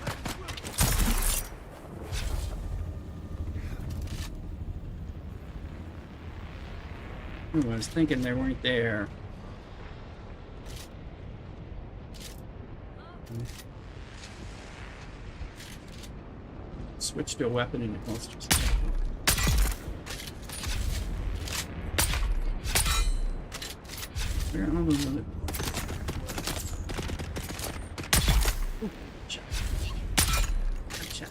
Ooh, I was thinking they weren't there. Switch to a weapon in your holster. Where are all those other? Ooh, shot. Good shot.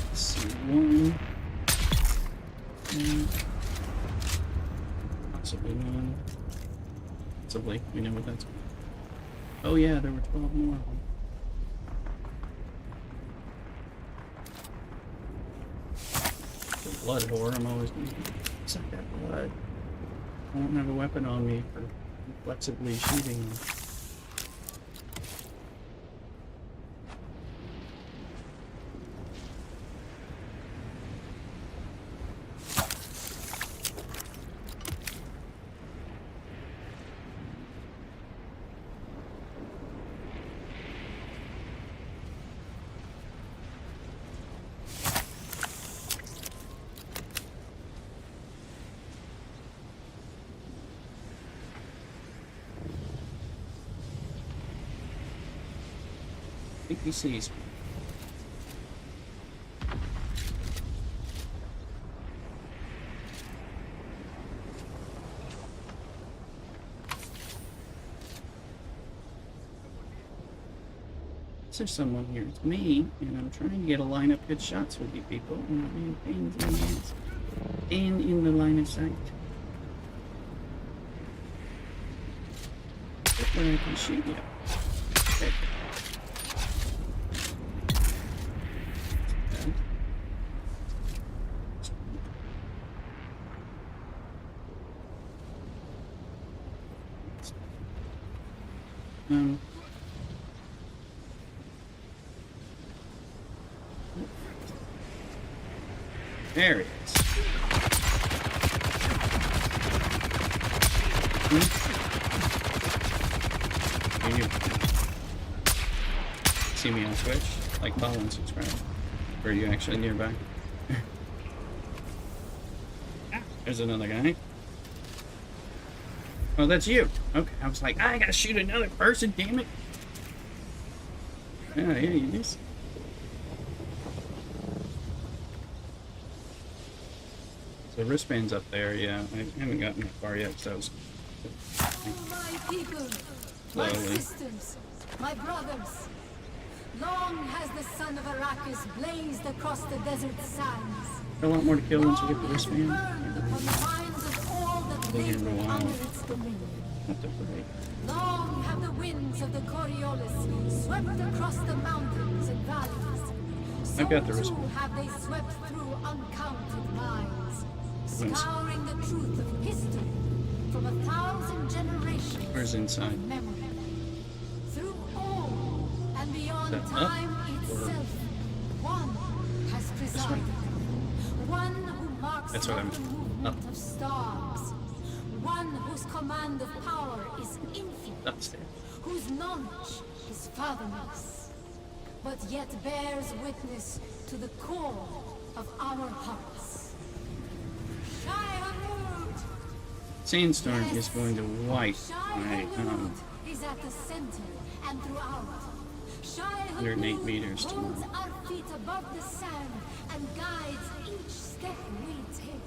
Let's see, one. Possibly one. Possibly. We know what that's. Oh yeah, there were 12 more of them. Blood whore, I'm always gonna suck that blood. I won't have a weapon on me for flexibly shooting them. I think he sees me. There's someone here. It's me, and I'm trying to get a line up good shots with you people, and I'm being pains in the ass. And in the line of sight. Where I can shoot you. Okay. Um, there it is. Hmm? You see me on Twitch? Like, follow and subscribe. Or are you actually nearby? There's another guy. Oh, that's you. Okay, I was like, I gotta shoot another person, damn it. Yeah, he is. So wristband's up there, yeah. I haven't gotten that far yet, so I was My people, my slowly. sisters, my brothers. Long has the sun of Arrakis blazed across the desert sands. A lot more to kill once we get the Long has it wristband. burned upon the minds of all that Been here live a while. under its dominion. Not to forget. Long have the winds of the Coriolis swept across the mountains and valleys. So I've got the too wristband. have they swept through uncounted minds, Nice. scouring the truth of history from 1,000 generations. Where's inside? of memory. Through all and beyond Is that up? time itself, one has presided. One who marks That's what I out the meant. movement Up. of stars. One whose command of power is infinite, Upstairs. whose knowledge is fathomless, but yet bears witness to the core of our hearts. Shai-Hulud! Sandstorm is going to wipe my Shai-Hulud is at the center and throughout. 108 meters to holds our feet above the sand and guides each step we take.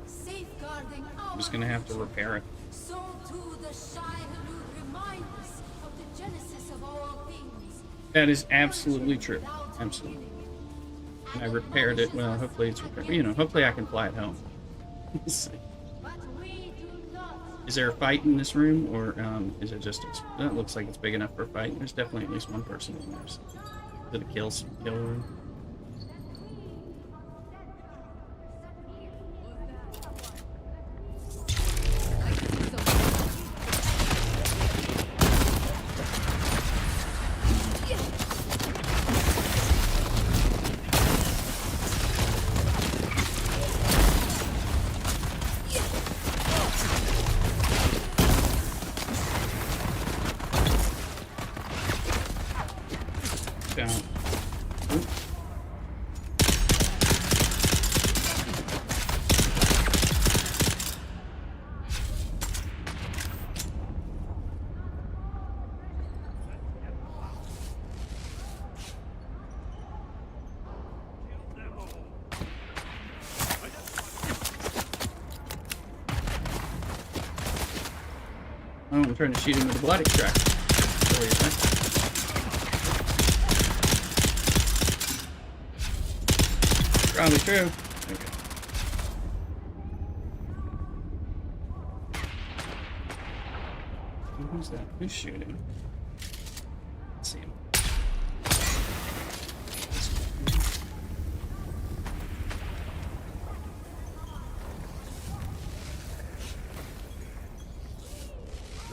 Safeguarding our I'm just gonna have to repair it. so too the Shai-Hulud remind us of the genesis of all things. That is absolutely true. Absolutely. And I repaired it. Well, hopefully it's repaired. You know, hopefully I can fly it home. But we do not. Is there a fight in this room, or is it just? That looks like it's big enough for a fight. There's definitely at least one person in there. So. Is it a kill room? Down. Oop. Oh, I'm trying to shoot him with a blood extractor. Really, is that? Probably true. Okay. Who's that? Who's shooting? Let's see him.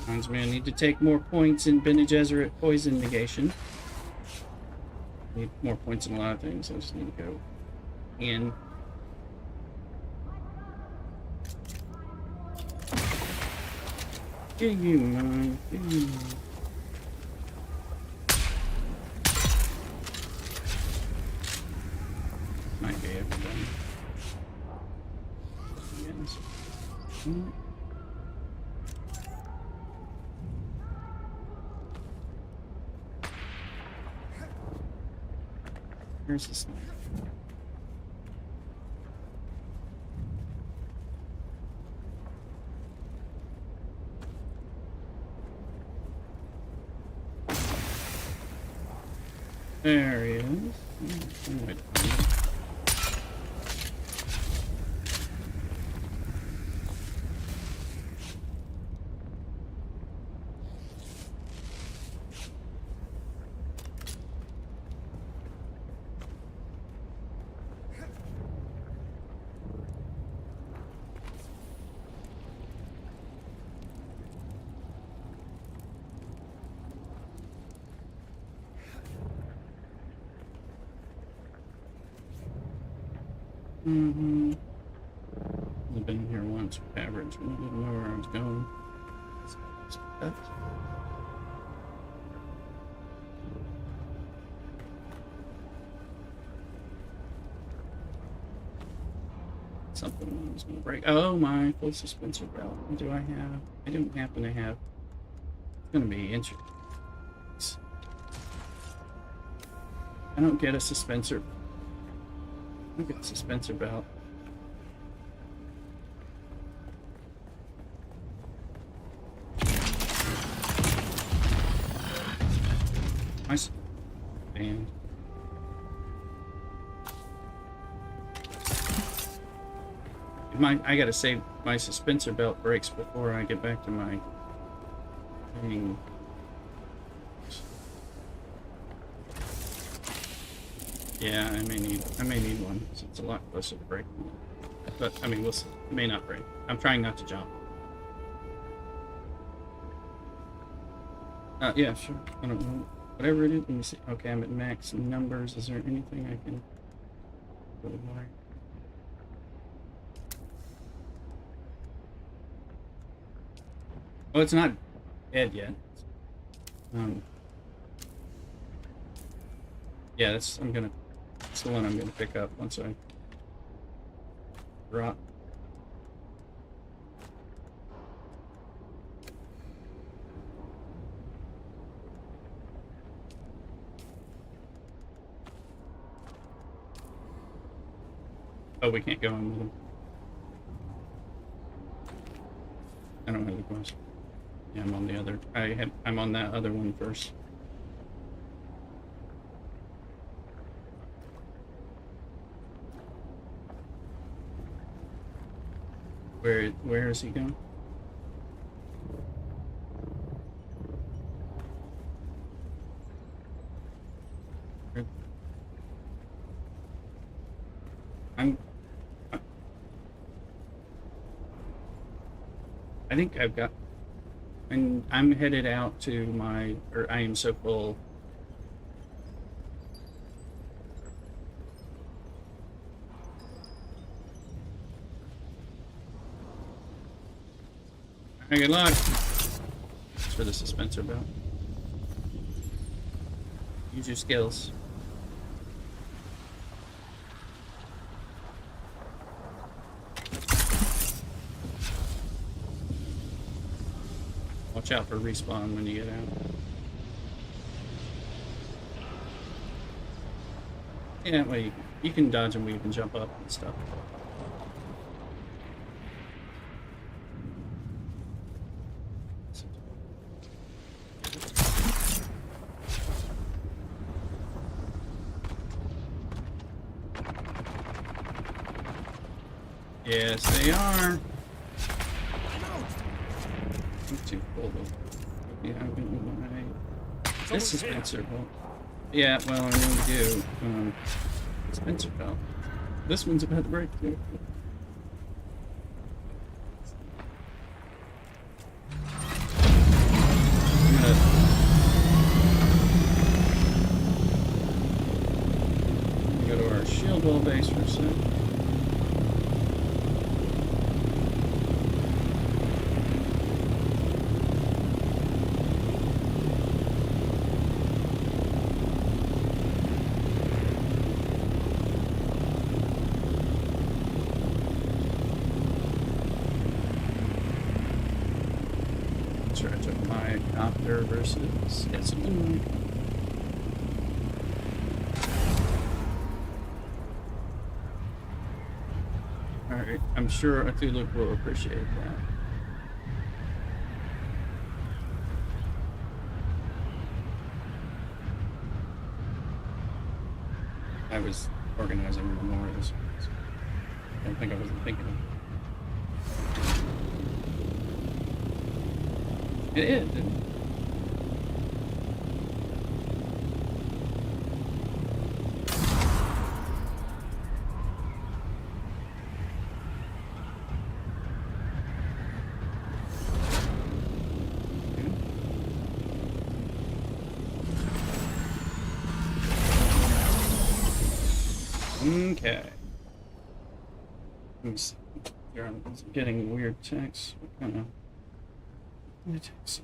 Reminds me I need to take more points in Bene Gesserit poison negation. Need more points in a lot of things. I just need to go in. Get you, man. Get you. Might be everything. Yes. Where's the sniper? There he is. Wait. Mm-hmm. I've been here once with average. I didn't know where I was going. Something was going to break. Oh, my full suspensor belt. What do I have? I don't happen to have. It's going to be interesting. I don't get a suspensor. I don't get a suspensor belt. Nice band. I gotta save my suspensor belt breaks before I get back to my thing. Yeah, I may need one. So it's a lot closer to break. But I mean, we'll see. It may not break. I'm trying not to jump. Yeah, sure. I don't know. Whatever it is. Let me see. Okay, I'm at max numbers. Is there anything I can go more? Oh, it's not dead yet. Yeah, that's the one I'm gonna pick up once I drop. Oh, we can't go in with them. I don't have the quest. Yeah, I'm on the other. I'm on that other one first. Where is he going? I think I've got, and I'm headed out to my, or I am so full. Hey, good luck. It's for the suspensor belt. Use your skills. Watch out for respawn when you get out. Yeah, well, you can dodge and weave and jump up and stuff. Yes, they are. I'm too full though. Yeah, I'm gonna this is Spencer belt. Yeah, well, I really do. Spencer belt. This one's about to break too. I'm gonna go to our shield wall base for a second. My copter versus Dune. Alright, I'm sure Cthulhu will appreciate that. I was organizing more of this. I don't think I wasn't thinking of it. It is, didn't it? Okay. Let me see. I'm getting weird texts. What kind of weird texts?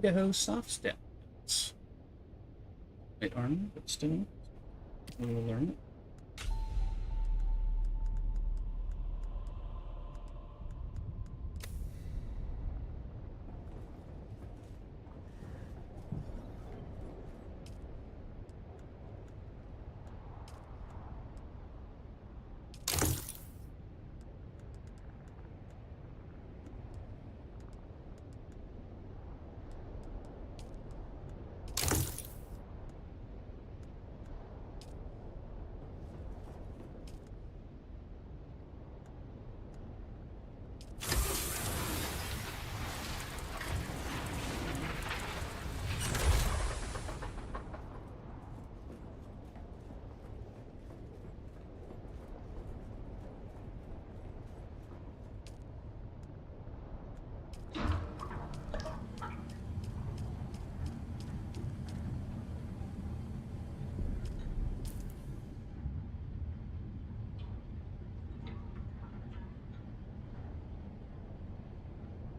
Idaho soft steps. Wait, armor, but still, we'll learn it.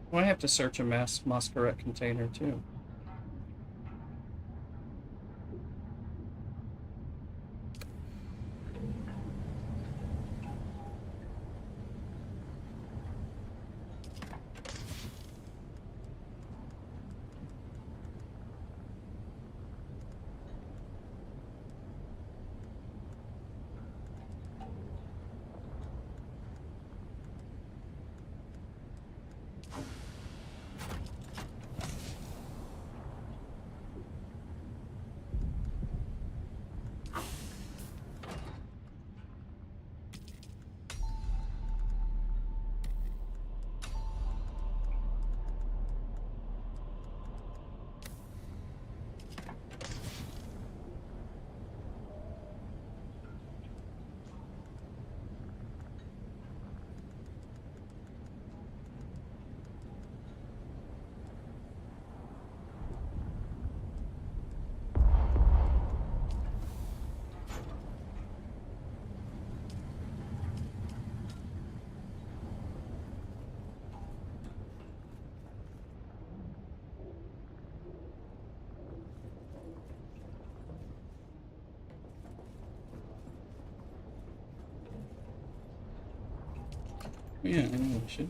Well, I have to search a masquerade container too. Yeah, I know I should.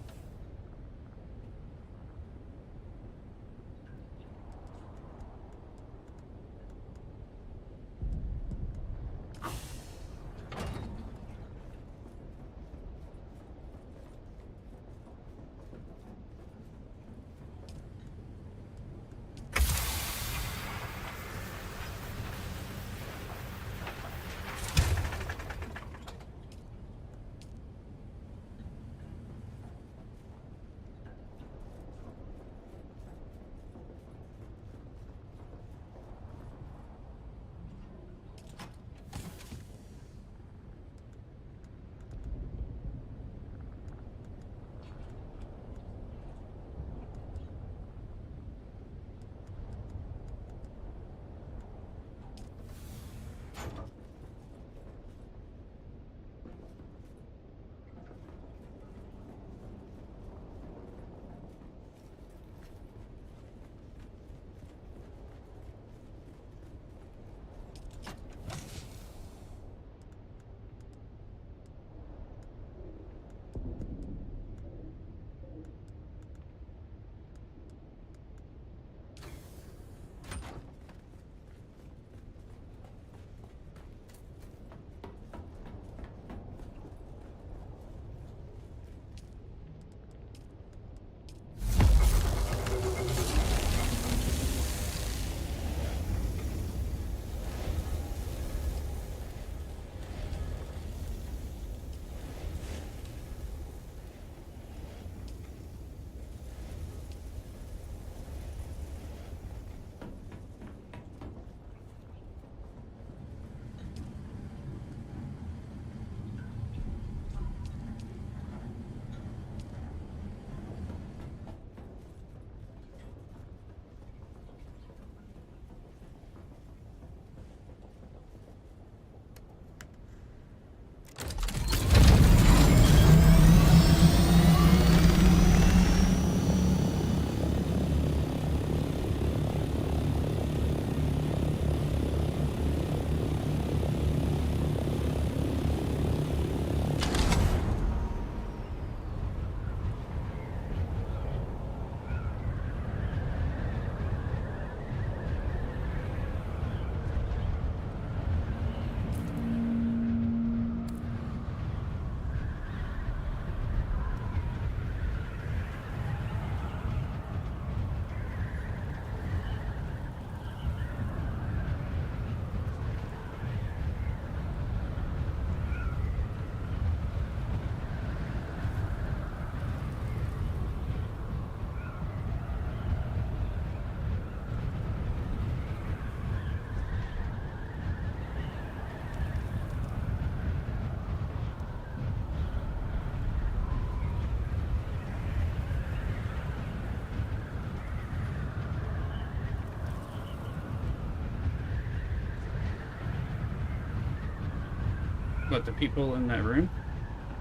What, the people in that room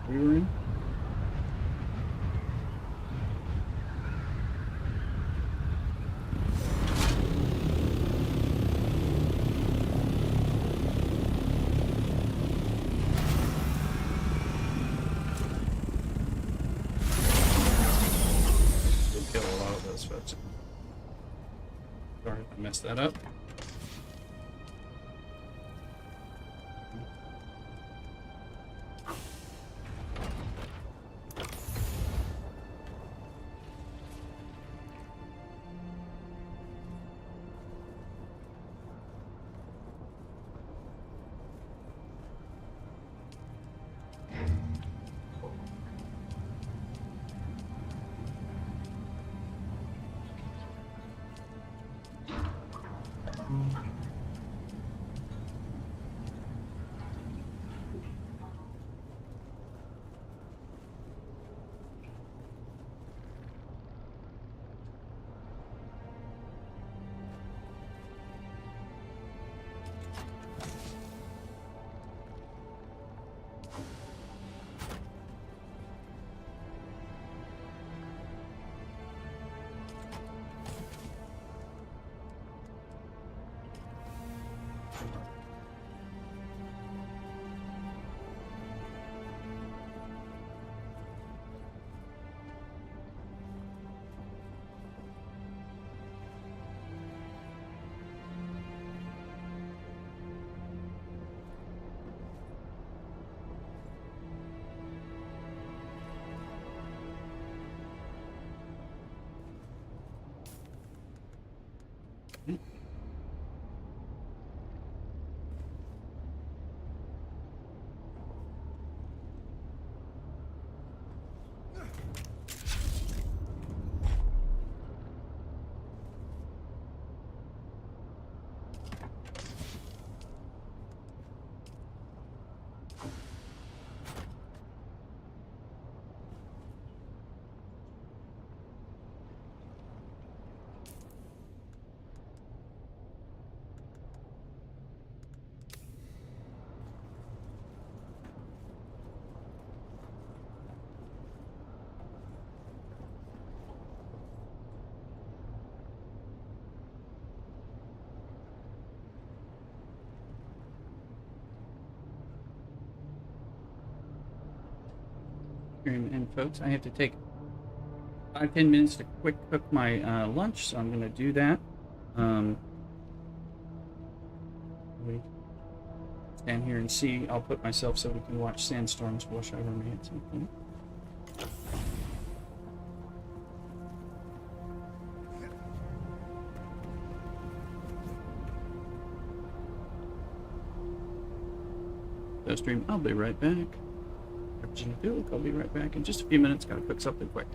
we were in? Did kill a lot of those folks. Sorry if I messed that up. And folks, I have to take 5-10 minutes to quick cook my lunch, so I'm going to do that. We stand here and see. I'll put myself so we can watch sandstorms wash over me at some point. Stream. I'll be right back. Virginia Duke, I'll be right back in just a few minutes. Gotta cook something quick.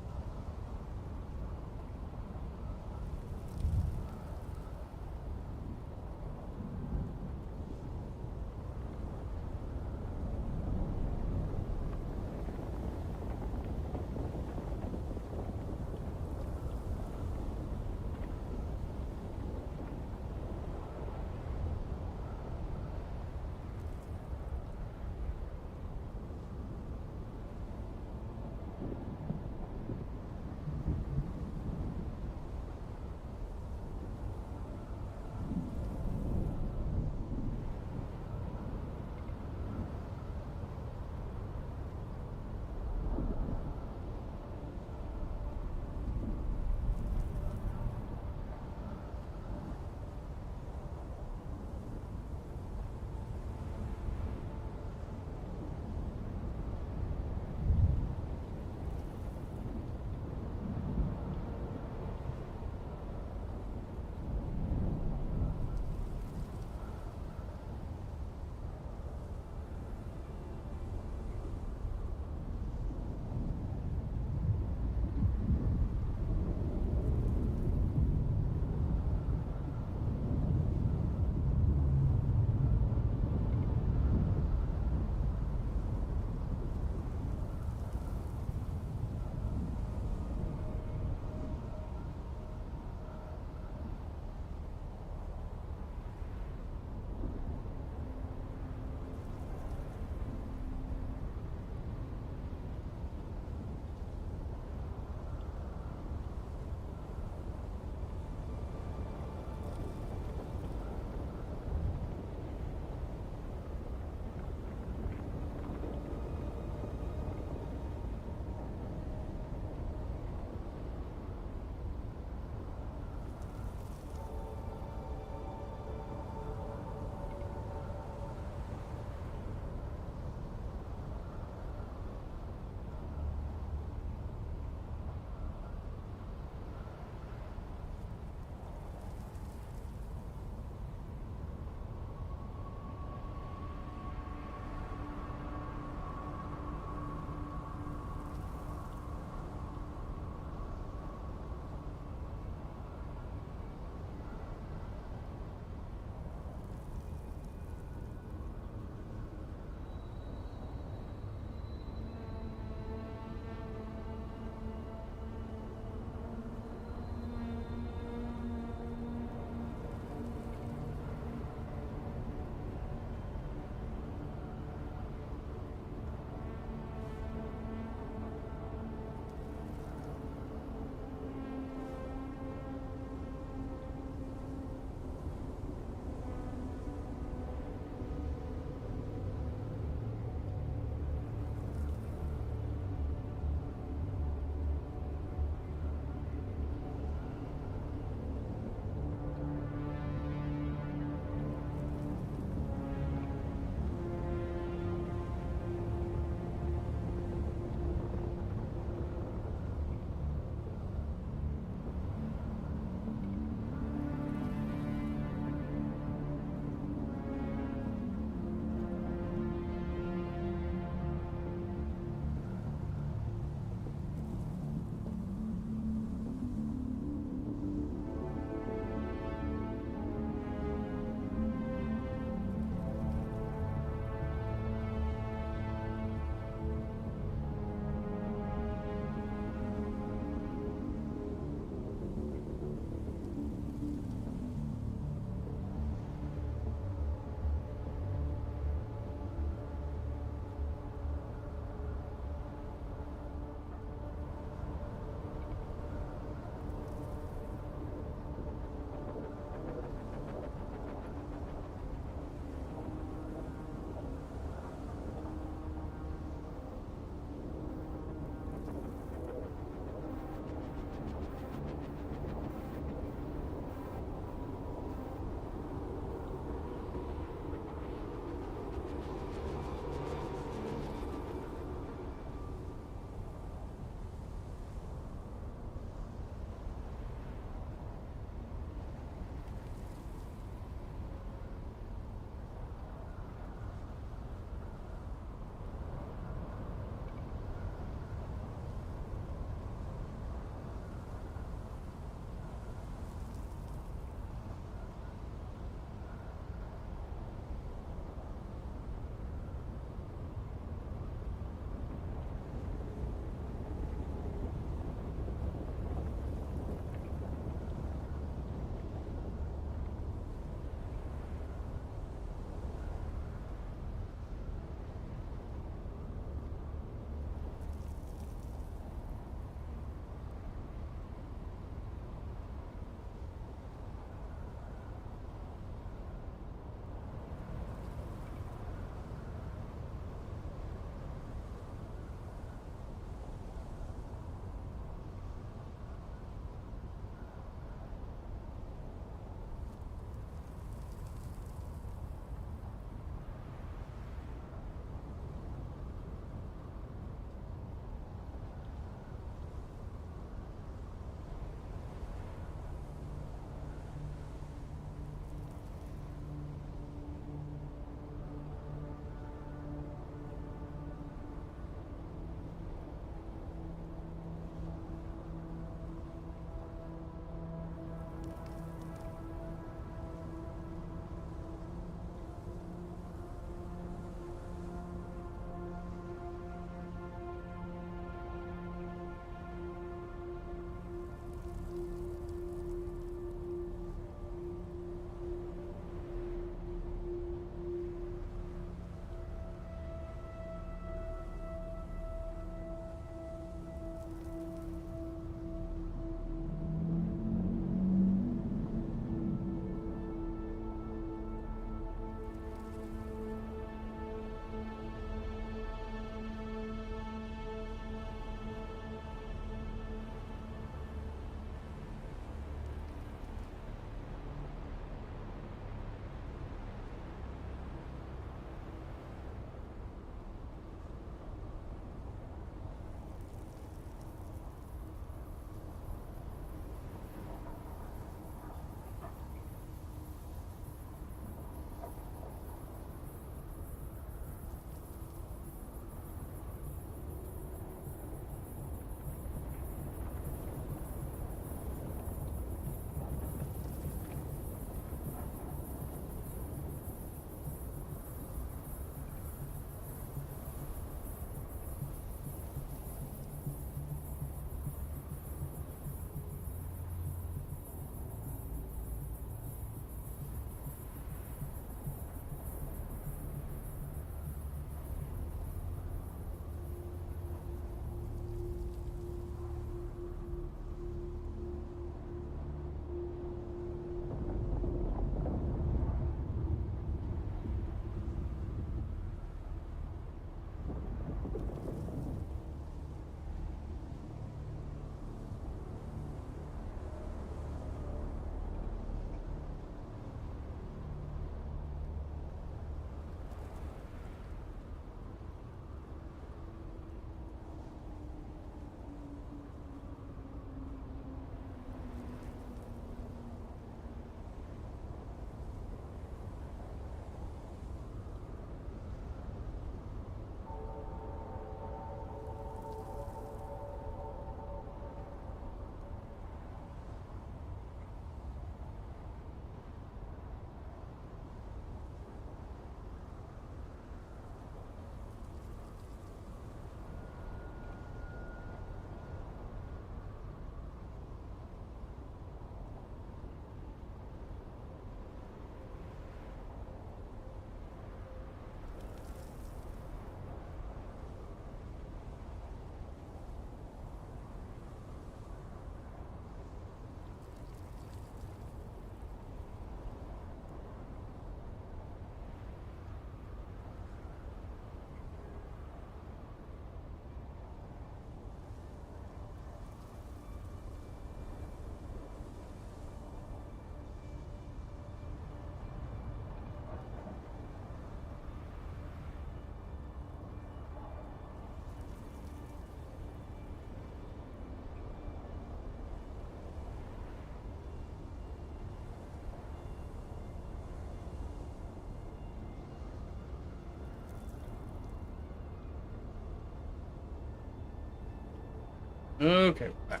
Okay, we're back.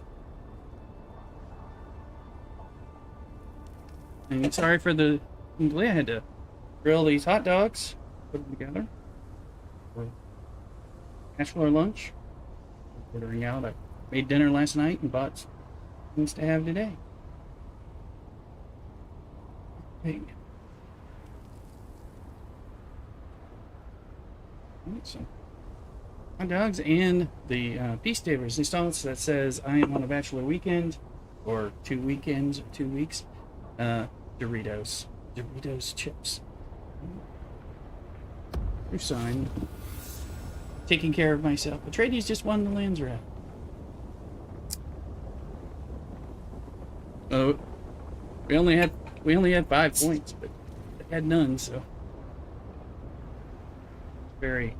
And sorry for the delay. I had to grill these hot dogs, put them together for bachelor lunch. Ordering out. I made dinner last night and bought things to have today. Hey. So, hot dogs and the Peace Day resistance that says I am on a bachelor weekend, or 2 weekends, or 2 weeks. Doritos chips. True sign. Taking care of myself. Atreides just won the Landsraad. Oh, we only had 5 points, but they had none, so very.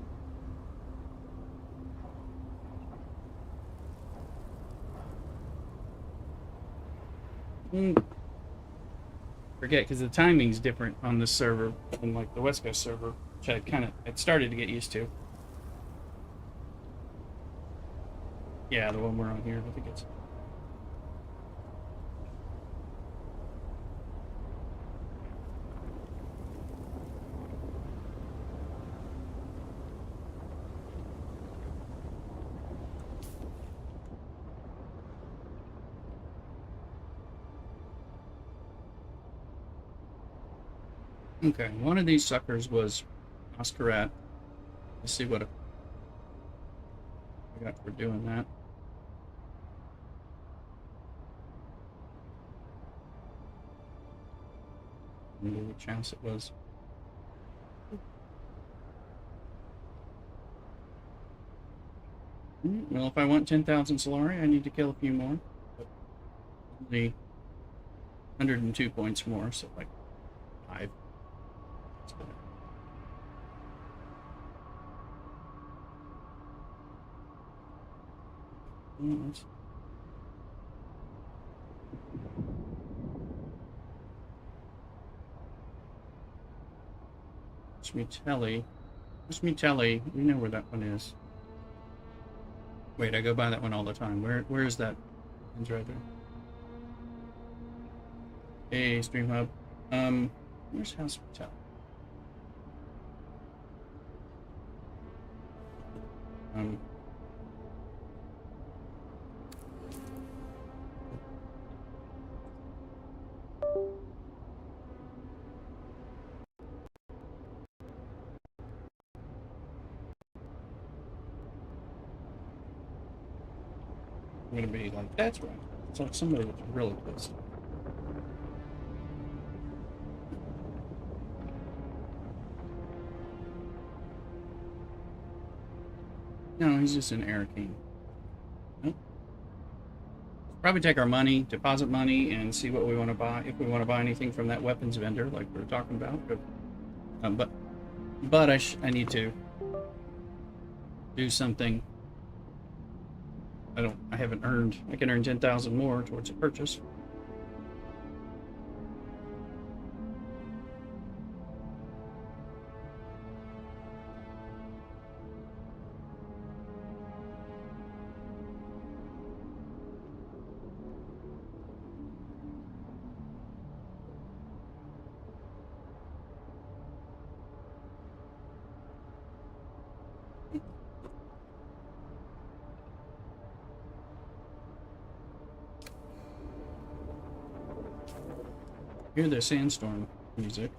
Forget, because the timing's different on this server than like the West Coast server, which I started to get used to. Yeah, the one we're on here, I think it's. Okay, one of these suckers was Oscarat. Let's see what I got for doing that. Remember which house it was. Well, if I want 10,000 Solari, I need to kill a few more. But only 102 points more, so like 5. That's better. Schmeatelli. We know where that one is. Wait, I go by that one all the time. Where is that? It's right there. Hey, Stream Hub. Where's House Hotel? I'm gonna be like, that's right. It's like somebody that's really pissed. No, he's just an Air King. Nope. Probably take our money, deposit money, and see what we want to buy. If we want to buy anything from that weapons vendor, like we were talking about. But I need to do something. I haven't earned. I can earn 10,000 more towards a purchase. Hear the sandstorm music.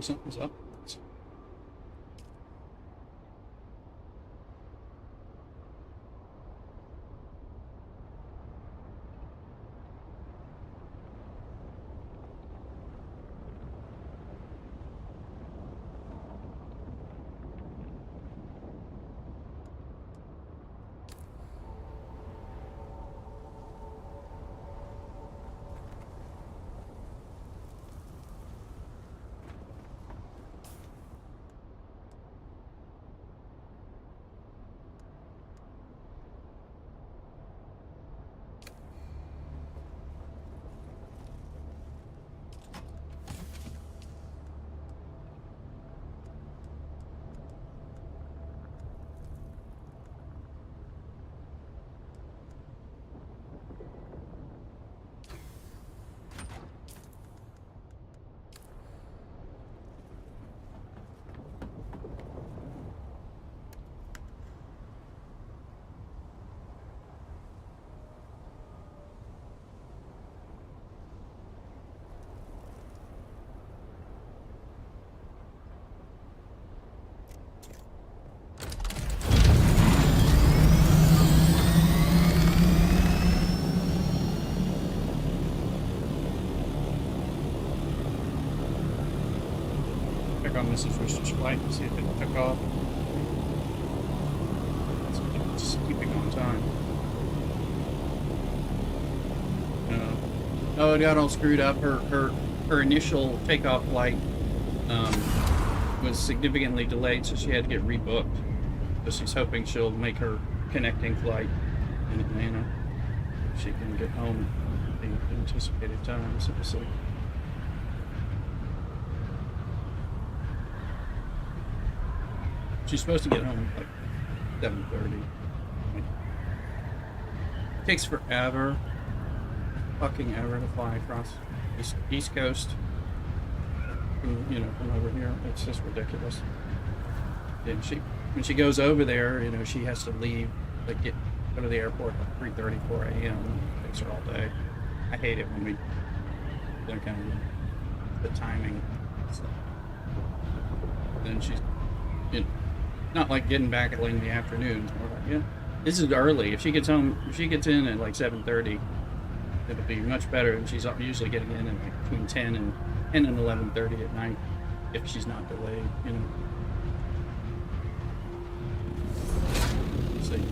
Something's up. on Mrs. Rooster's flight and see if it took off. Just keeping on time. Oh, it got all screwed up. Her initial takeoff flight was significantly delayed, so she had to get rebooked. So she's hoping she'll make her connecting flight in Atlanta. She can get home at the anticipated time, so we'll see. She's supposed to get home like 7:30. Takes forever, fucking ever, to fly across East Coast. From, from over here. It's just ridiculous. And when she goes over there, she has to leave, like go to the airport at 3:30, 4 a.m. It takes her all day. I hate it when they're kind of the timing. So, then she's, not like getting back at late in the afternoon. It's more like, this is early. If she gets in at like 7:30, it'll be much better. And she's usually getting in at like between 10 and 11:30 at night, if she's not delayed, Let's see.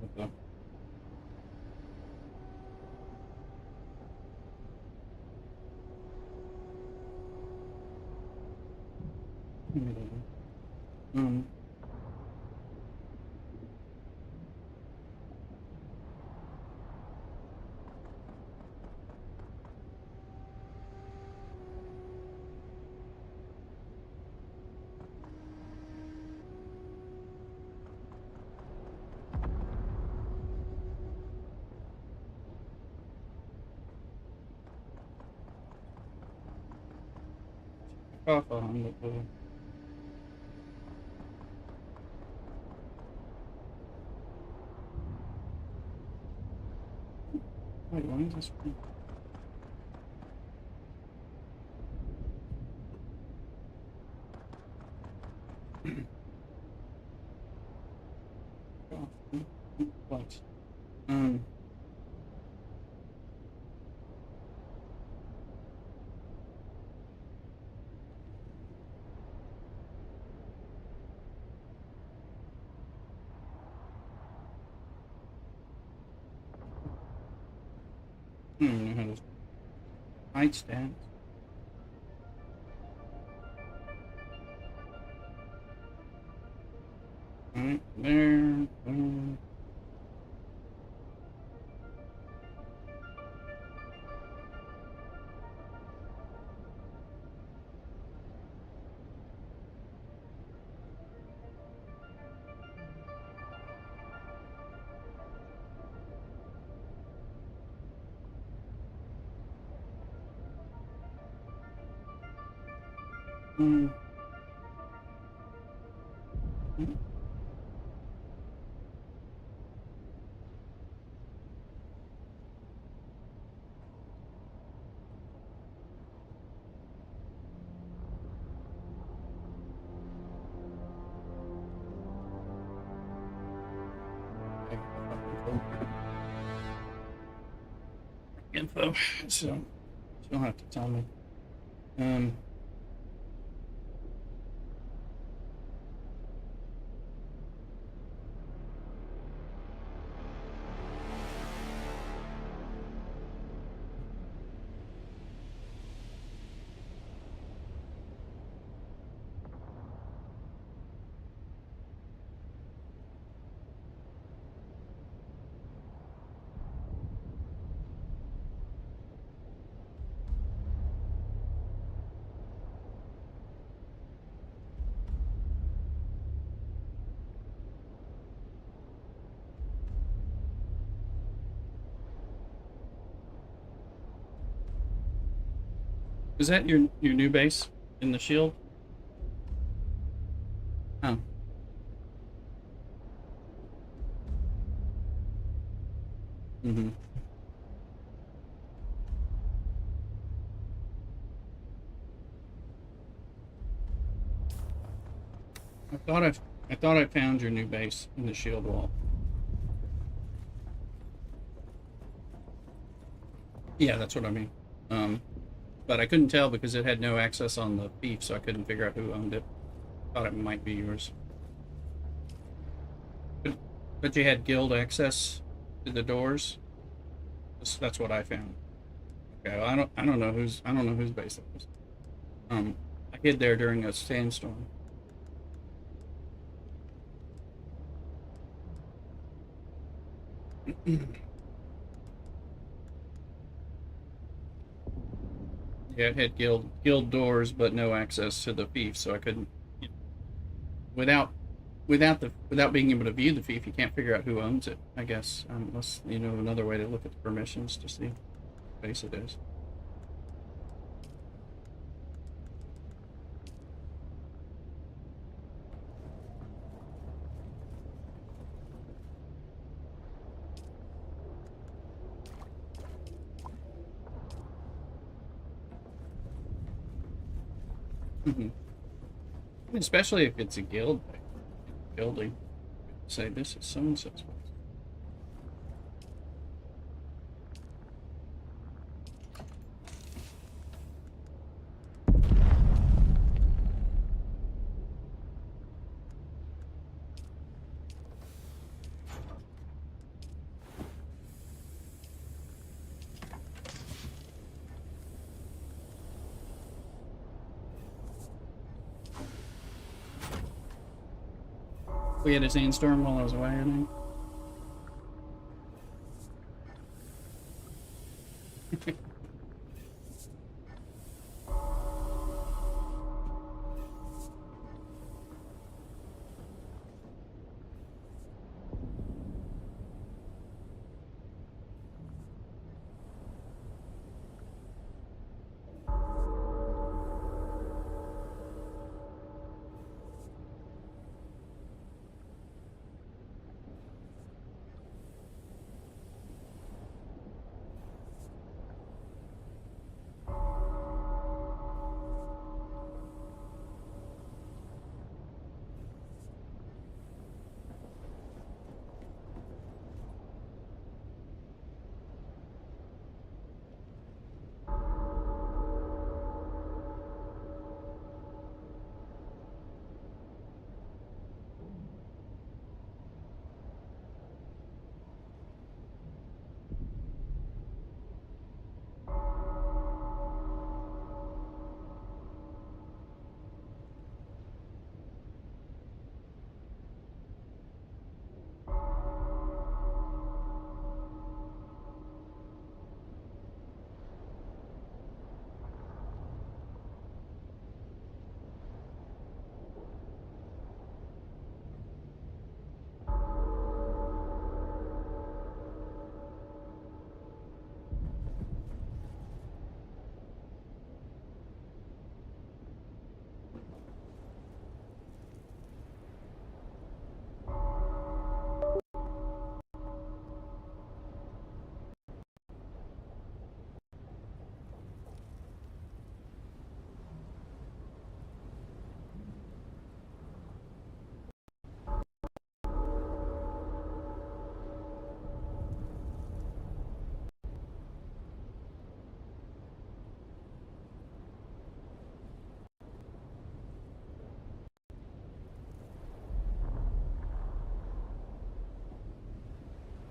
What the? Off on the Wait, why is this? What? I don't know how to height stats. Right there. Mm. Mm. Info, so she'll have to tell me. Is that your new base in the shield? Oh. Mm-hmm. I thought I found your new base in the shield wall. Yeah, that's what I mean. But I couldn't tell because it had no access on the thief, so I couldn't figure out who owned it. Thought it might be yours. But you had guild access to the doors. That's what I found. Okay, well, I don't know whose base that was. I hid there during a sandstorm. Yeah, it had guild doors, but no access to the thief, so I couldn't. Without without being able to view the thief, you can't figure out who owns it. I guess unless you know another way to look at the permissions to see what base it is. Especially if it's a guild building. Say this is so and so's place. We had a sandstorm while I was away, I think.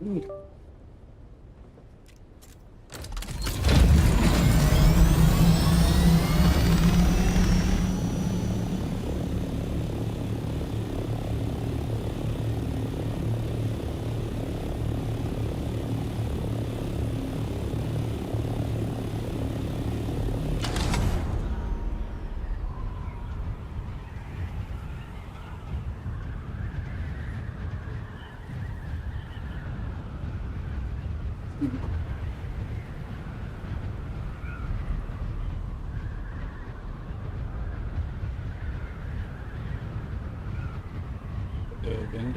Ooh.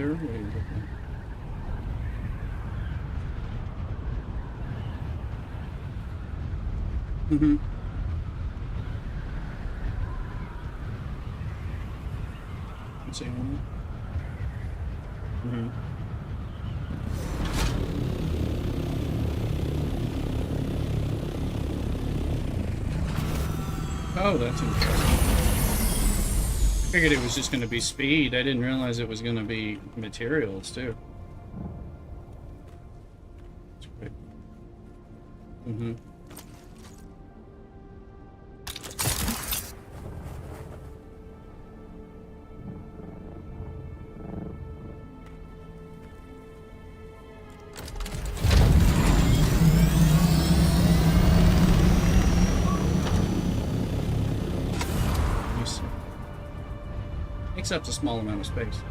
helicopter. What are you looking at? Mm-hmm. See one? Mm-hmm. Oh, that's interesting. I figured it was just going to be speed. I didn't realize it was going to be materials, too. That's great. Mm-hmm. Takes up a small amount of space.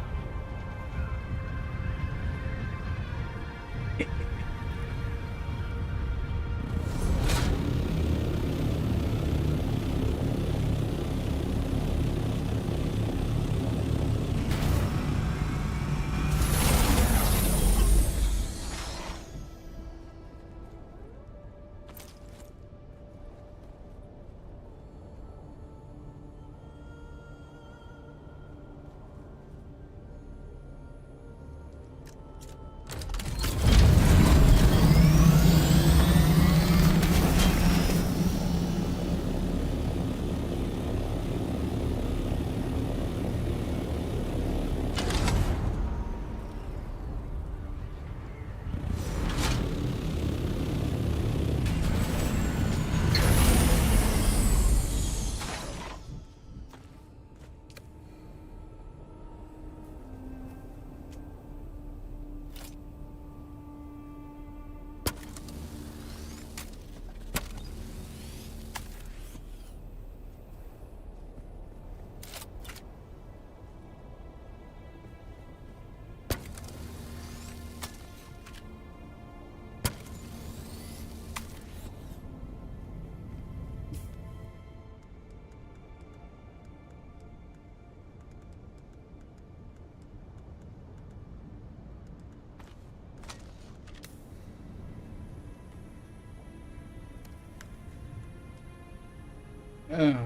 Oh.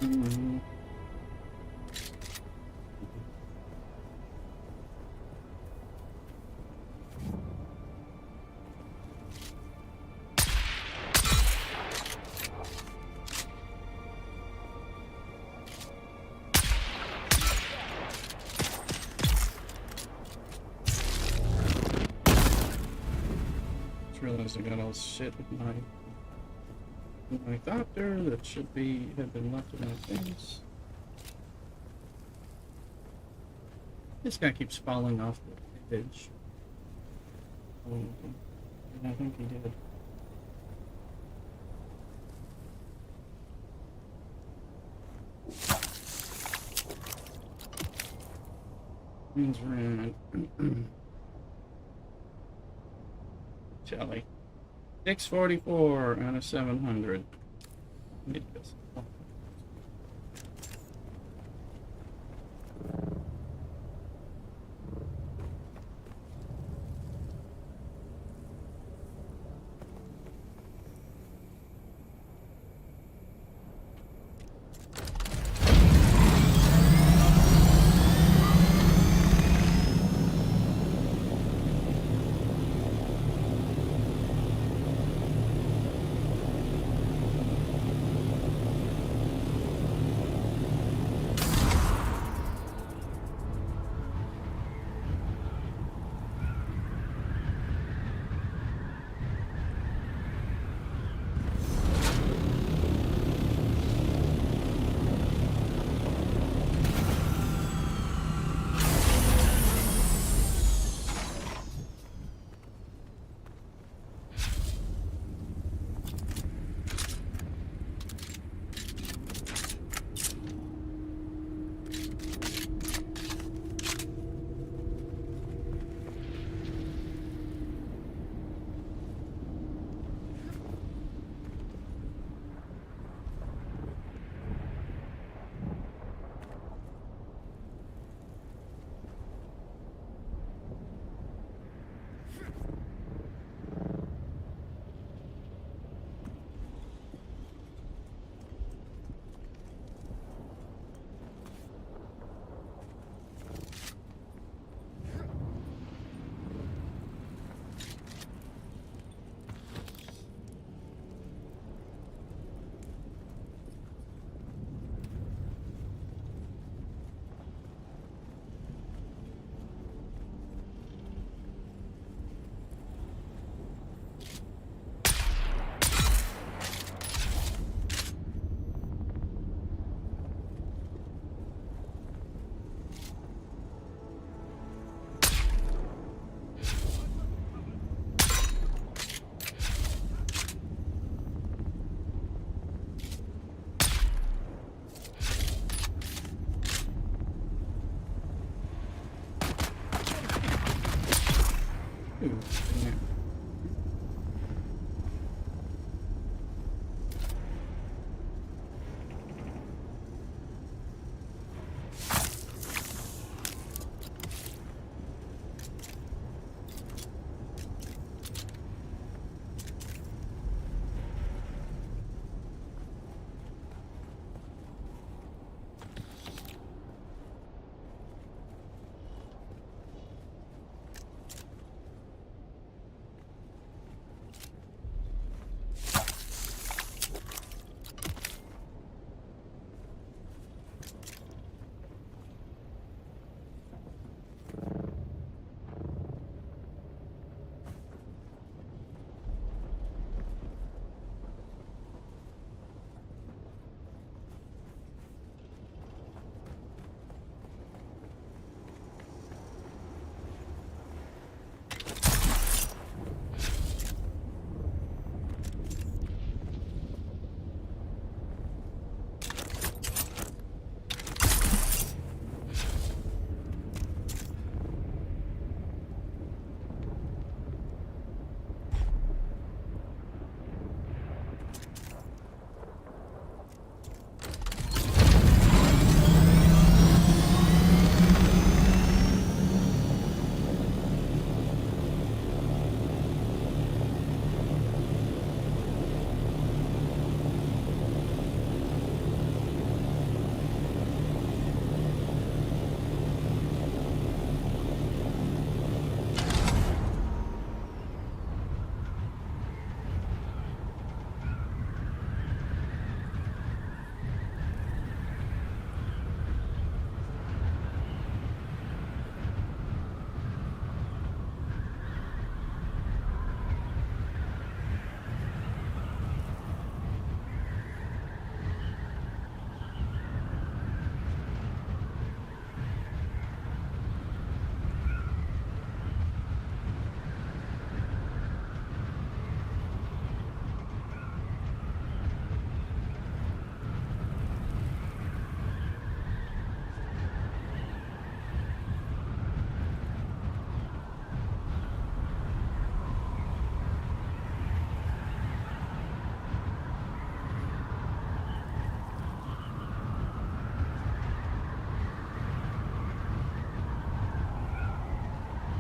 Mm-hmm. Just realized I got all shit with my doctor that should have been left in my face. This guy keeps falling off the edge. Oh, and I think he did. Landsraad. Jelly. 644 out of 700. Need this. Oh.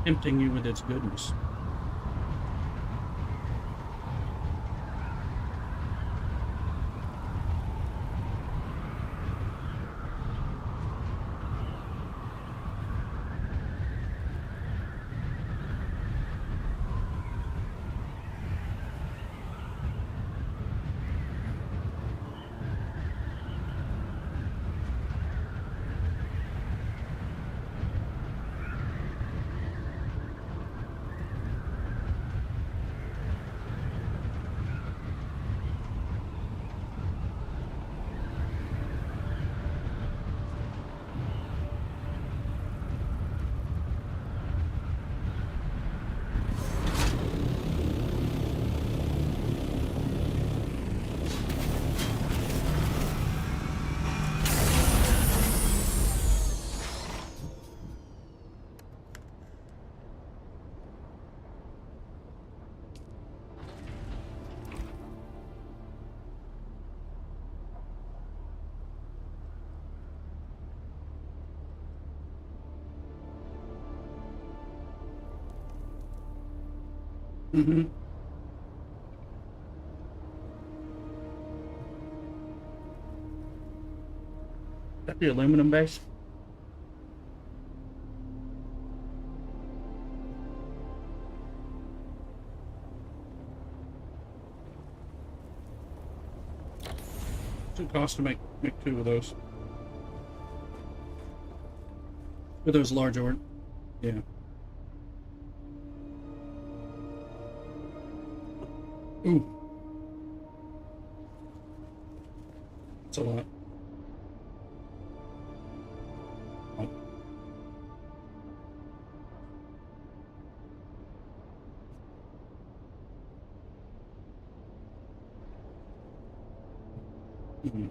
tempting you with its goodness. Mm-hmm. That the aluminum base? What's it cost to make two of those? With those large order? Yeah. Ooh. That's a lot. Oh. Mhm.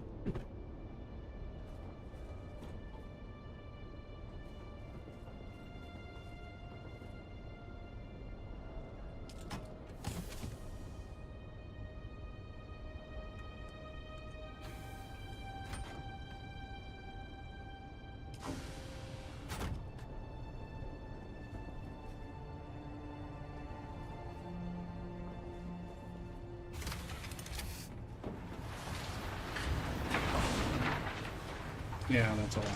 Yeah, that's a lot.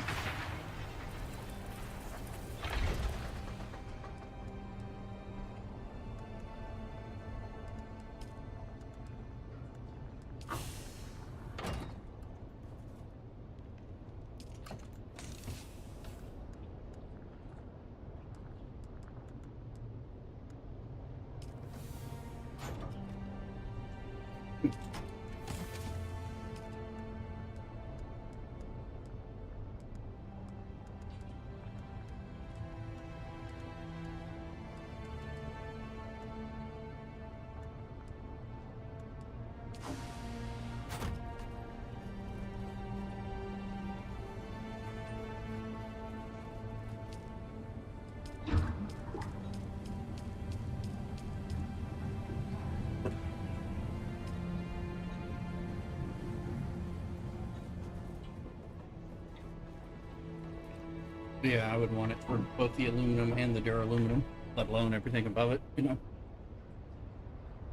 Yeah, I would want it for both the aluminum and the duraluminum, let alone everything above it, you know.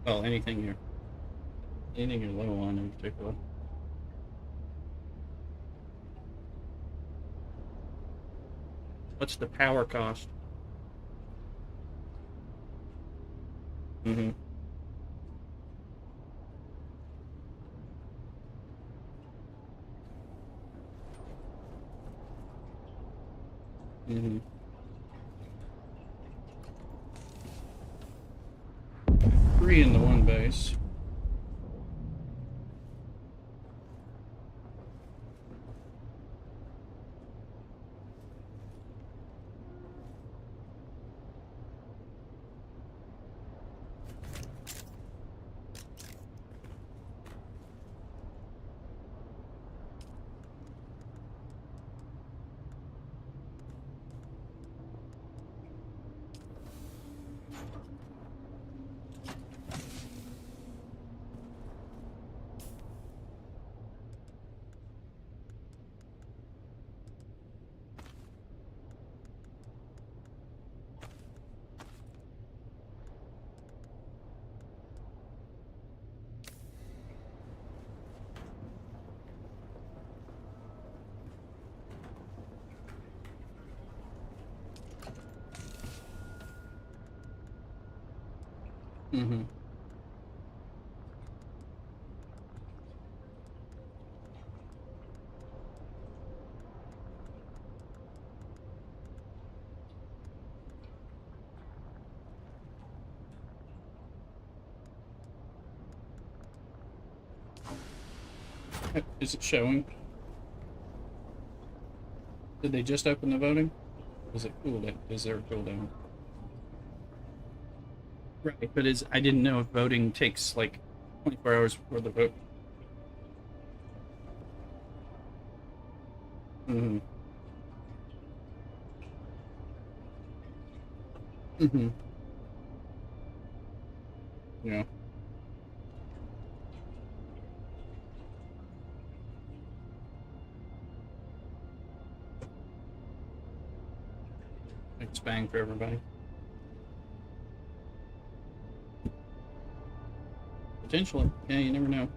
Well, anything you're low on in particular. What's the power cost? Mm-hmm. Mm-hmm. 3 in the one base. Mm-hmm. Is it showing? Did they just open the voting? Is it cooled? Is there a cooldown? Right, but I didn't know if voting takes like 24 hours before the vote. Mm-hmm. Mm-hmm. Yeah. It's bang for everybody. Potentially. Yeah, you never know.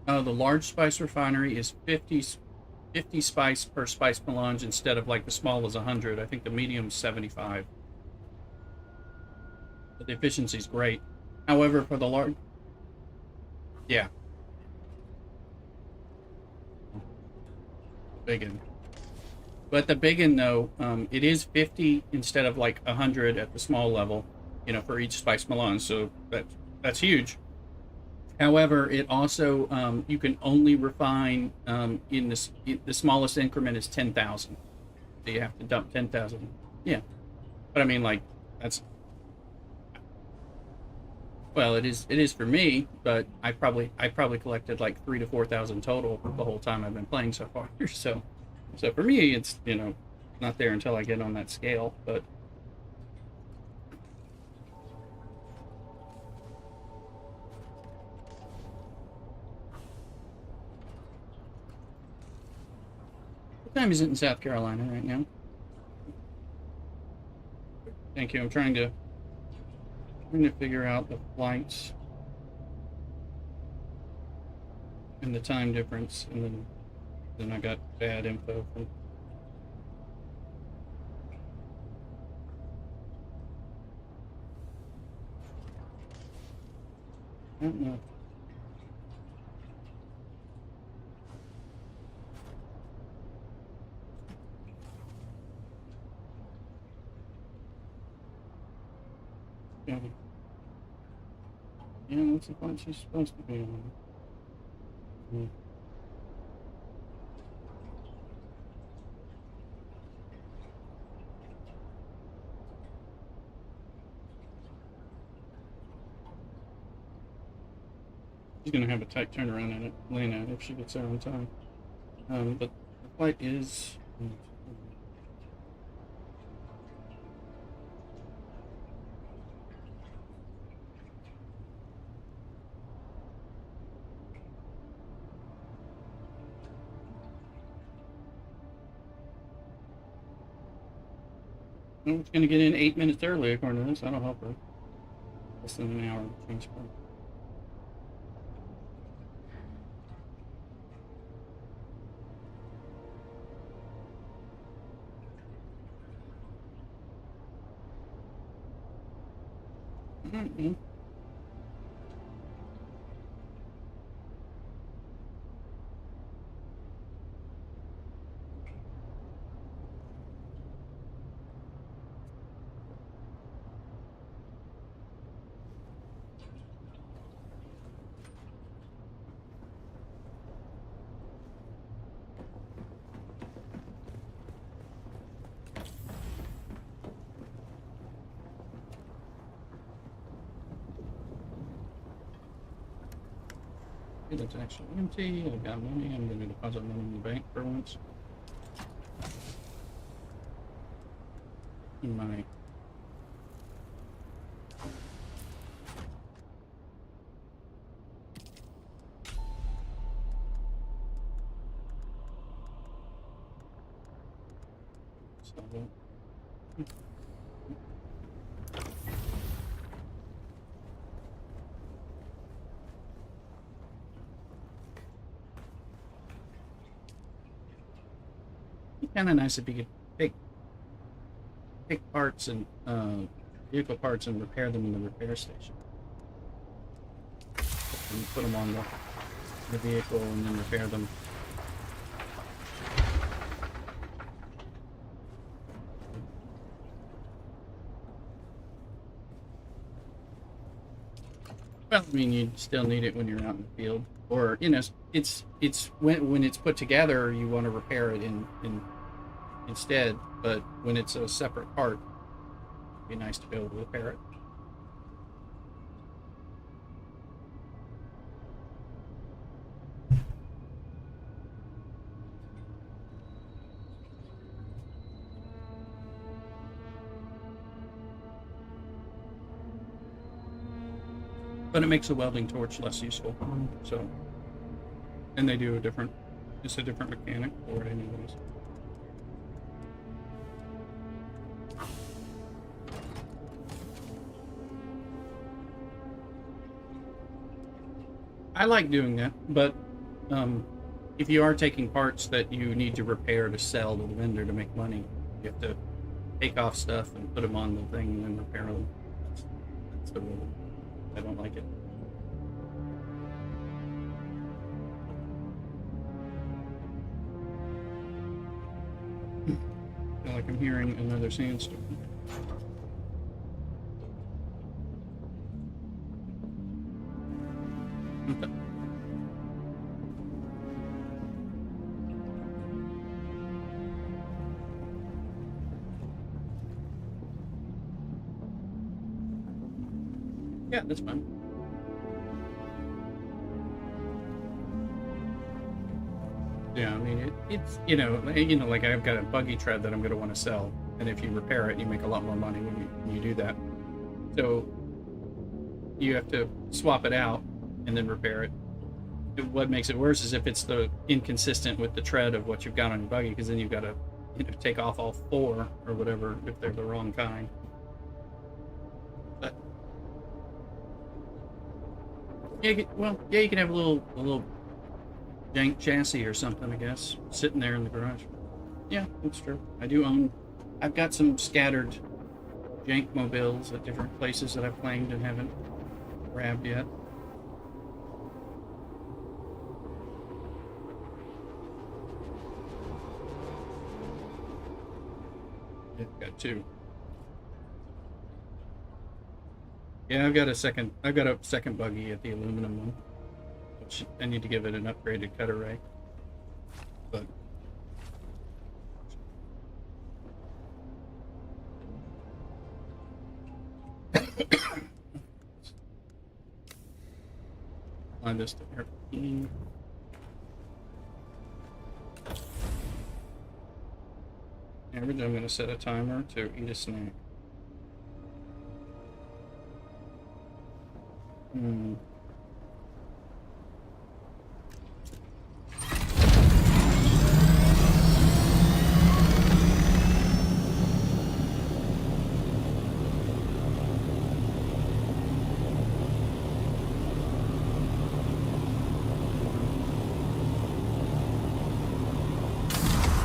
The large spice refinery is 50 spice per spice melange instead of like the small is 100. I think the medium's 75. But the efficiency's great. However, for the large, yeah, big one. But the big one though, it is 50 instead of like 100 at the small level, for each spice melange. So that's huge. However, it also you can only refine the smallest increment is 10,000. So you have to dump 10,000. Yeah, but I mean like that's well, it is for me, but I probably collected like 3 to 4,000 total the whole time I've been playing so far. So for me, it's not there until I get on that scale. But what time is it in South Carolina right now? Thank you. I'm trying to figure out the flights and the time difference, and then I got bad info from. I don't know. Yeah, yeah, that's the flight she's supposed to be on. Mm. She's gonna have a tight turnaround at Atlanta if she gets there on time. But the flight is. Well, it's gonna get in 8 minutes early according to this. That'll help her. Less than an hour transport. Mm-hmm. It's actually empty. I've got money. I'm going to deposit money in the bank for once. In my It'd be kind of nice if you could take parts and vehicle parts and repair them in the repair station. And put them on the vehicle and then repair them. Well, I mean, you still need it when you're out in the field, or you know, it's when it's put together, you want to repair it in instead. But when it's a separate part, it'd be nice to be able to repair it. But it makes a welding torch less useful. So, and they do it's a different mechanic for it anyways. I like doing that, but if you are taking parts that you need to repair to sell to the vendor to make money, you have to take off stuff and put them on the thing and then repair them. That's the rule. I don't like it. I feel like I'm hearing another sandstorm. Okay. Yeah, that's fine. Yeah, I mean it's like I've got a buggy tread that I'm going to want to sell, and if you repair it, you make a lot more money when you do that. So you have to swap it out and then repair it. What makes it worse is if it's the inconsistent with the tread of what you've got on your buggy, because then you've got to take off all four or whatever if they're the wrong kind. But yeah, you can have a little jank chassis or something, I guess, sitting there in the garage. Yeah, that's true. I've got some scattered jank mobiles at different places that I've claimed and haven't grabbed yet. I've got two. Yeah, I've got a second buggy at the aluminum one, which I need to give it an upgraded cut array. But on this airplane. Average, I'm going to set a timer to eat a snack.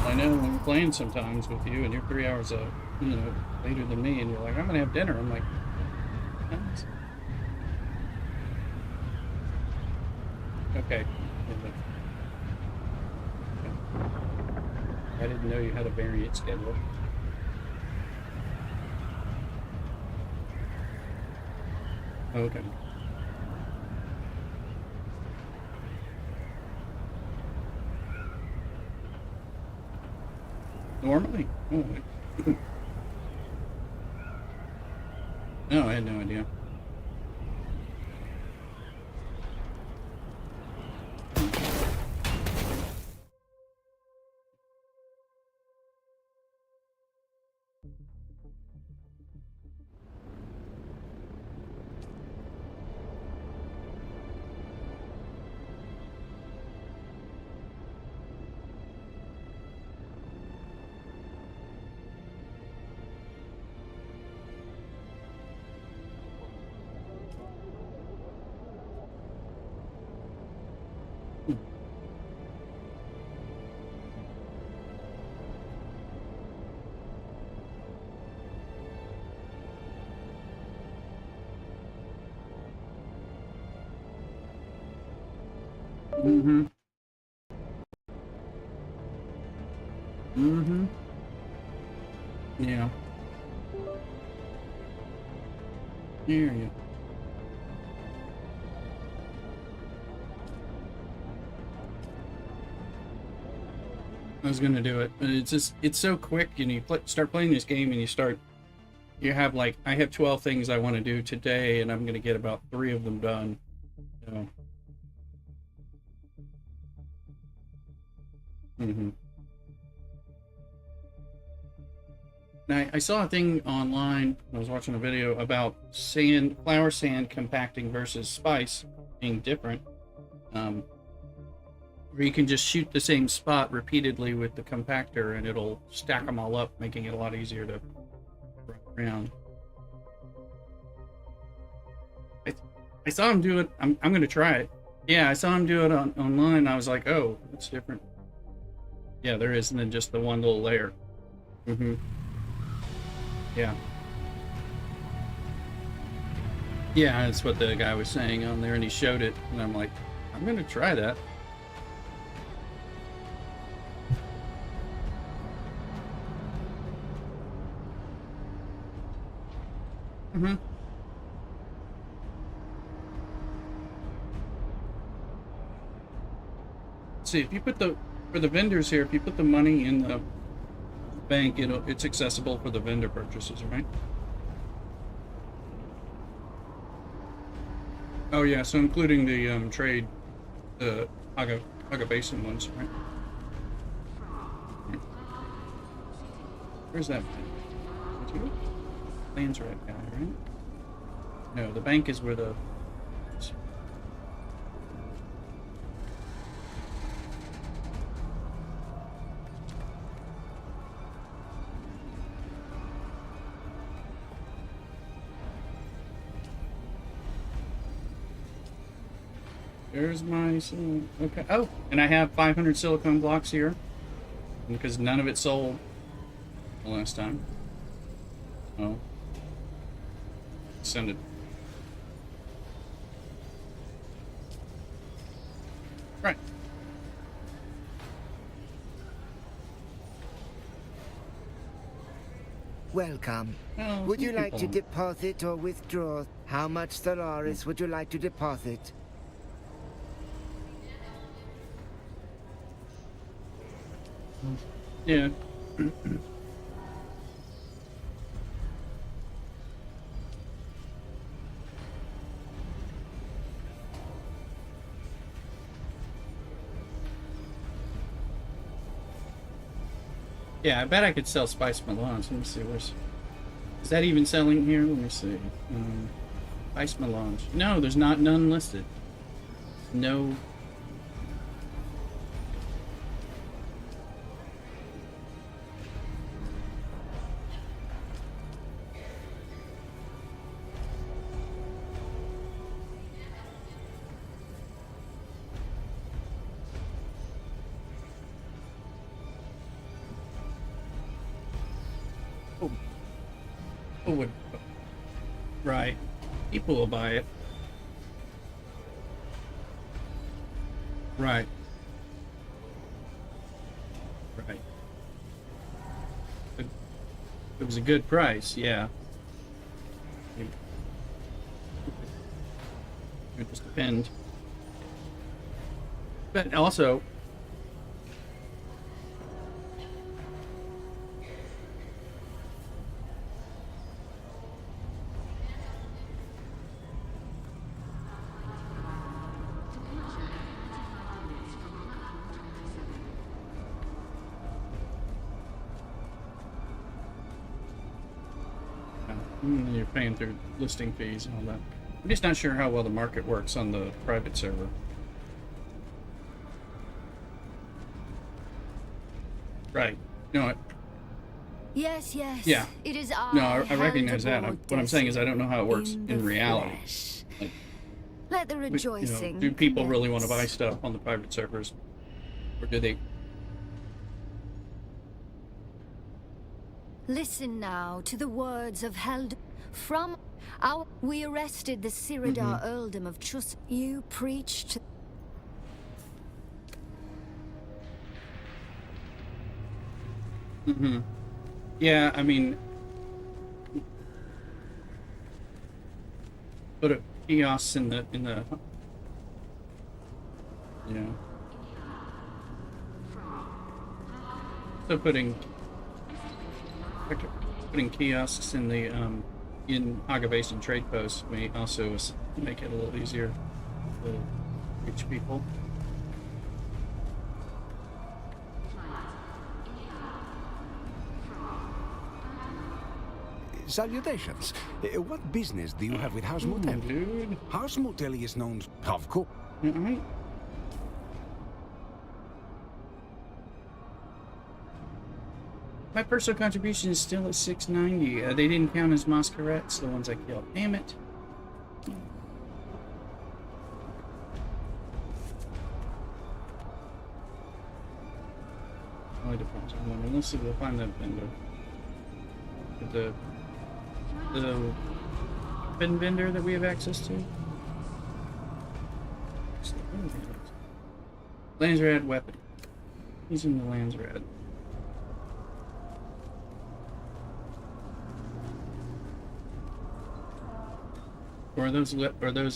I know when we're playing sometimes with you and you're 3 hours later than me and you're like, I'm gonna have dinner. I'm like, nice. Okay. I didn't know you had a variant schedule. Okay. Normally? Oh, no, I had no idea. Mm-hmm. Mm-hmm. Yeah. Here you. I was gonna do it, but it's so quick, and you start playing this game, and you have like, I have 12 things I want to do today, and I'm gonna get about 3 of them done. So. Mm-hmm. I saw a thing online. I was watching a video about flour sand compacting versus spice being different. Where you can just shoot the same spot repeatedly with the compactor, and it'll stack them all up, making it a lot easier to run around. I saw him do it. I'm gonna try it. Yeah, I saw him do it online. And I was like, oh, it's different. Yeah, there isn't than just the one little layer. Mm-hmm. Yeah. Yeah, that's what the guy was saying on there, and he showed it, and I'm like, I'm gonna try that. Mm-hmm. See, if you put for the vendors here, if you put the money in the bank, it's accessible for the vendor purchases, right? Oh yeah, so including the trade, the Aga Basin ones, right? Where's that bank? Landsraad guy, right? No, the bank is where the. There's my okay. Oh, and I have 500 silicone blocks here because none of it sold the last time. Oh, send it. Right. Welcome. Oh, Would you like to people. deposit or withdraw? How much Solaris would you like to deposit? Yeah. Yeah, I bet I could sell Spice Melange. Let me see, is that even selling here? Let me see. Spice Melange. No, there's none listed. No. People would, right? People will buy it, right? Right. It was a good price, yeah. It just depends. But also, you're paying through listing fees and all that. I'm just not sure how well the market works on the private server. Right. No, Yes, yes. Yeah. It is I. no, I recognize that. Helga What I'm saying is I don't know how it works in in the reality. flesh. Like, Let the you know, rejoicing. do people really want to buy commence. stuff on the private servers? Or do they? Listen now to the words of Held. From we arrested the Siridar earldom of Chus. You preached. Mm-hmm. Yeah, I mean, put a kiosks in the you know. So putting kiosks in the in Haga Basin trade posts may also make it a little easier to reach people. Salutations. What business do you have with House Ooh, Motel? dude. House Motel is known, of course. Alright. My personal contribution is still at 690. They didn't count as masquerades, the ones I killed. Damn it. Only depends on one. Let's see if we'll find that vendor. The weapon vendor that we have access to. Landsraad weapon. He's in the Landsraad. Or are those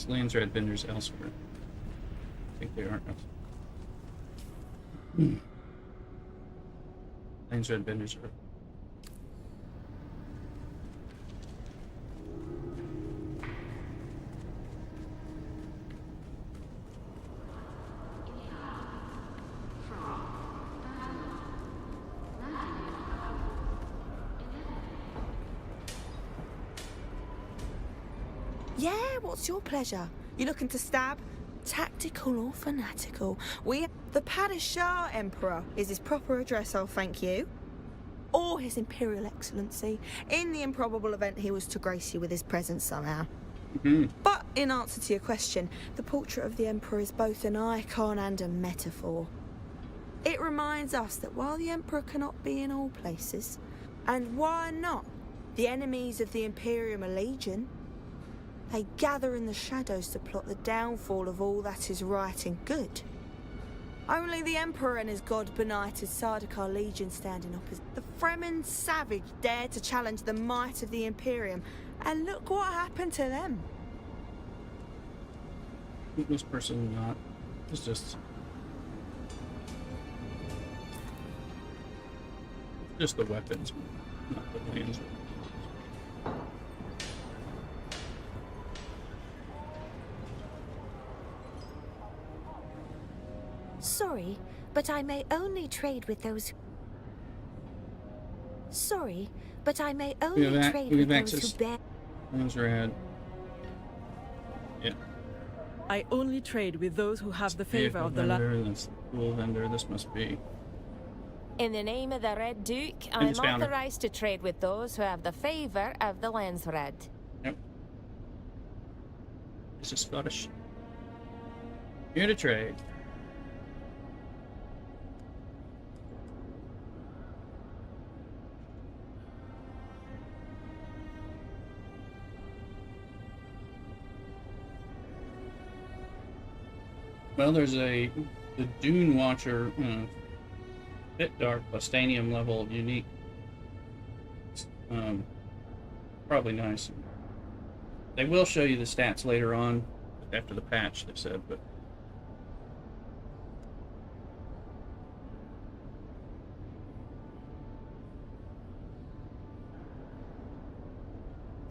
Landsraad vendors elsewhere? I think they aren't. Landsraad vendors are. Yeah, what's your pleasure? You looking to stab? Tactical or fanatical? The Padishah Emperor is his proper address, I'll thank you. Or His Imperial Excellency, in the improbable event he was to grace you with his presence somehow. But in answer to your question, the portrait of the Emperor is both an icon and a metaphor. It reminds us that while the Emperor cannot be in all places, and why not? The enemies of the Imperium are legion. They gather in the shadows to plot the downfall of all that is right and good. Only the Emperor and his god-benighted Sardaukar legion standing opposite. The Fremen savage dared to challenge the might of the Imperium, and look what happened to them. This person not. It's just the weapons, not the lands. Sorry, but I may only trade with those. Sorry, but I may only trade with those who bear. Landsraad. Yeah. I only trade with those who have the favor of the vendor. That's the cool vendor. This must be. In the name of the Red Duke, And I'm its founder. authorized to trade with those who have the favor of the Landsraad. Yep. This is Scottish. Here to trade. Well, there's the Dune Watcher, bit dark, Plastanium level, unique. Probably nice. They will show you the stats later on, after the patch, they said, but.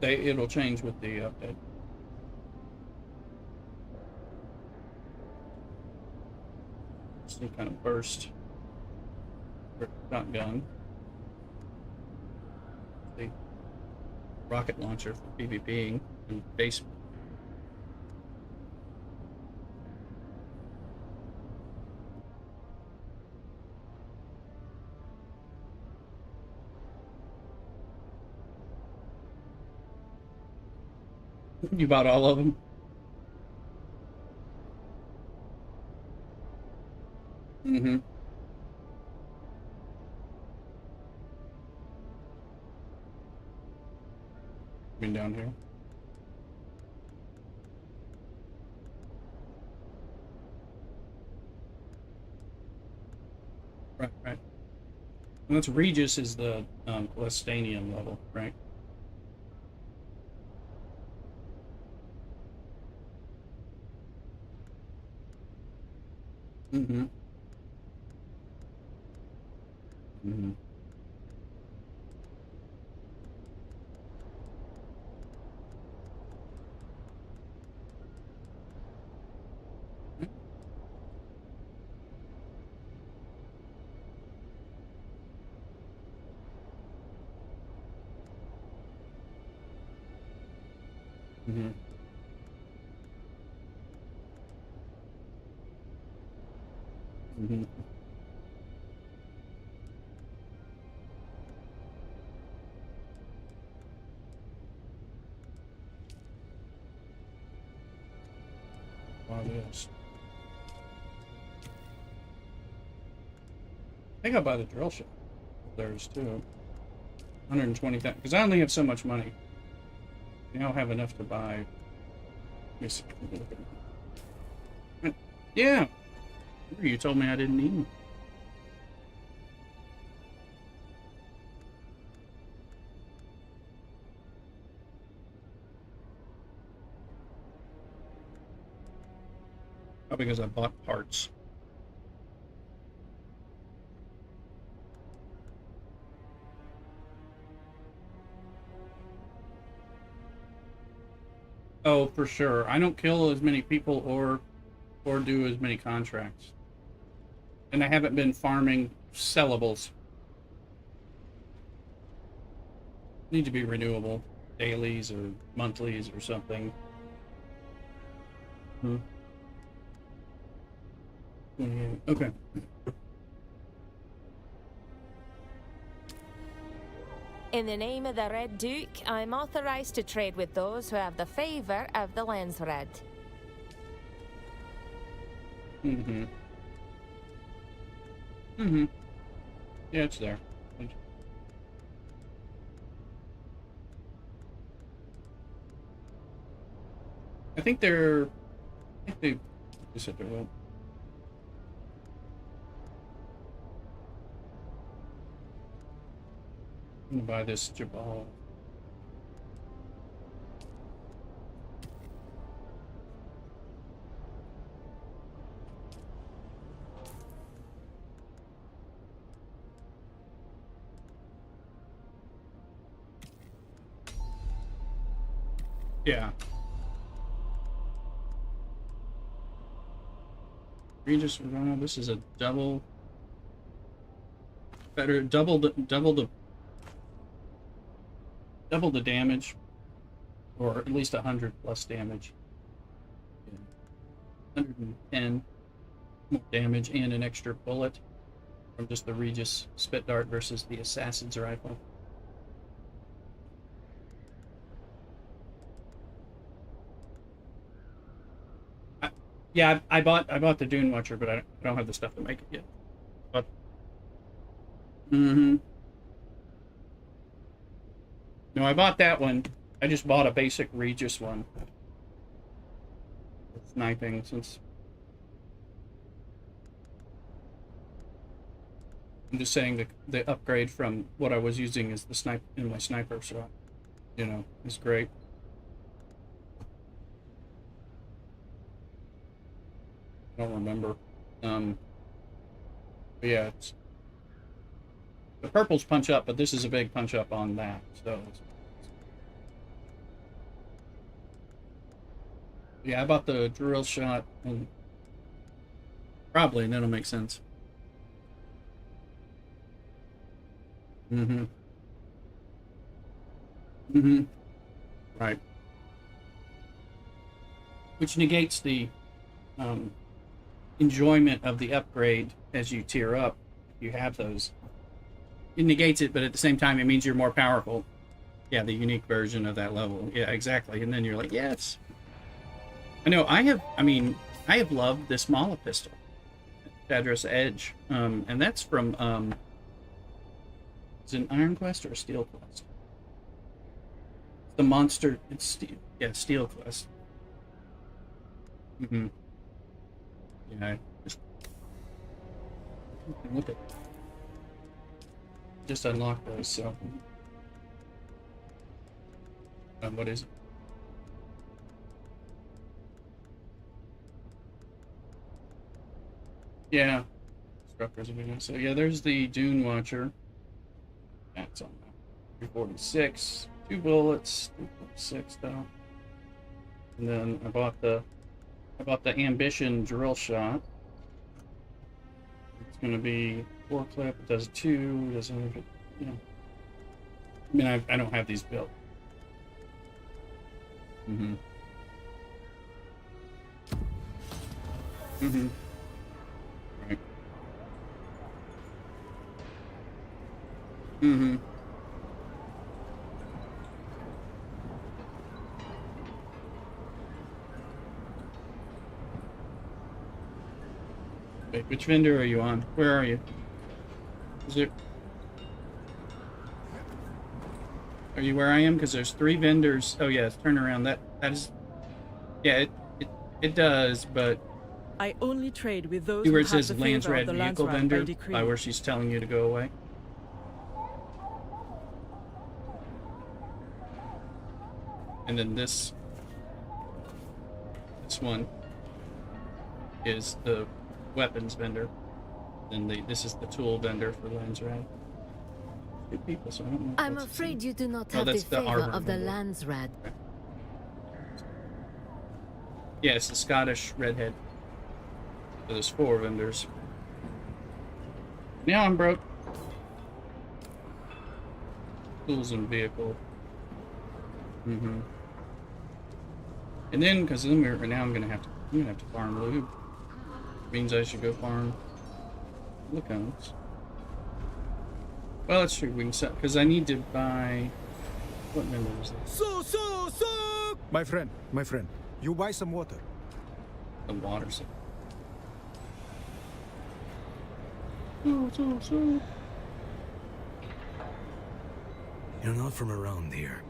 It'll change with the update. Still kind of burst. Not gun. The rocket launcher for PvPing and base. You bought all of them? Mm-hmm. Been down here. Right. And that's Regis is the Lestanian level, right? Mm-hmm. Mm-hmm. Mm-hmm. Mm-hmm. Oh, yes. I think I'll buy the drill ship. There's too. 120,000. Because I only have so much money. I don't have enough to buy. Let me see. Yeah. You told me I didn't need them. Probably because I bought parts. Oh, for sure. I don't kill as many people or do as many contracts. And I haven't been farming sellables. Need to be renewable. Dailies or monthlies or something. Hmm. Okay. In the name of the Red Duke, I'm authorized to trade with those who have the favor of the Landsraad. Mm-hmm. Mm-hmm. Yeah, it's there. I think they said they will. I'm gonna buy this Jabal. Yeah. Regis Verona, this is a double better double the damage. Or at least 100 plus damage. Yeah. 110 more damage and an extra bullet from just the Regis spit dart versus the assassin's rifle. Yeah, I bought the Dune Watcher, but I don't have the stuff to make it yet. But mm-hmm. No, I bought that one. I just bought a basic Regis one. For sniping, since I'm just saying the upgrade from what I was using is the snipe in my sniper shot. You know, is great. I don't remember. But yeah, the purples punch up, but this is a big punch up on that. So yeah, I bought the drill shot and probably, and that'll make sense. Mm-hmm. Mm-hmm. Right. Which negates the um, enjoyment of the upgrade as you tier up. If you have those, it negates it, but at the same time, it means you're more powerful. Yeah, the unique version of that level. Yeah, exactly. And then you're like, yeah, it's. I know. I have loved this Mala pistol, Shadris Edge, and that's from is it an Iron Quest or a Steel Quest? The monster. It's Steel. Yeah, Steel Quest. Mm-hmm. Yeah. Just look at. just unlocked those, so. What is it? Yeah. Structures of it. So yeah, there's the Dune Watcher. That's on that. 346. 2 bullets. 346 though. And then I bought the Ambition drill shot. It's gonna be 4 clip. It does 2. Doesn't, you know. I mean, I don't have these built. Mm-hmm. Mm-hmm. Right. Mm-hmm. Wait, which vendor are you on? Where are you? Is it? Are you where I am? Because there's 3 vendors. Oh yeah, turn around. That is. Yeah, it does, but. I only trade with those See where who it have says the favor Landsraad of the vehicle Landsraad vendor by decree. by where she's telling you to go away. And then this one is the weapons vendor. Then this is the tool vendor for Landsraad. Good people, so I don't know. I'm afraid you do not Oh, have the that's the favor armor of the vendor. Landsraad. Yeah, it's the Scottish redhead. So there's 4 vendors. Now I'm broke. Tools and vehicle. Mm-hmm. And then, because then now I'm gonna have to farm lube. Means I should go farm cones. Well, that's true. We can sell because I need to buy. What vendor is this? So! My friend, you buy some water. The water supply. You're not from around here.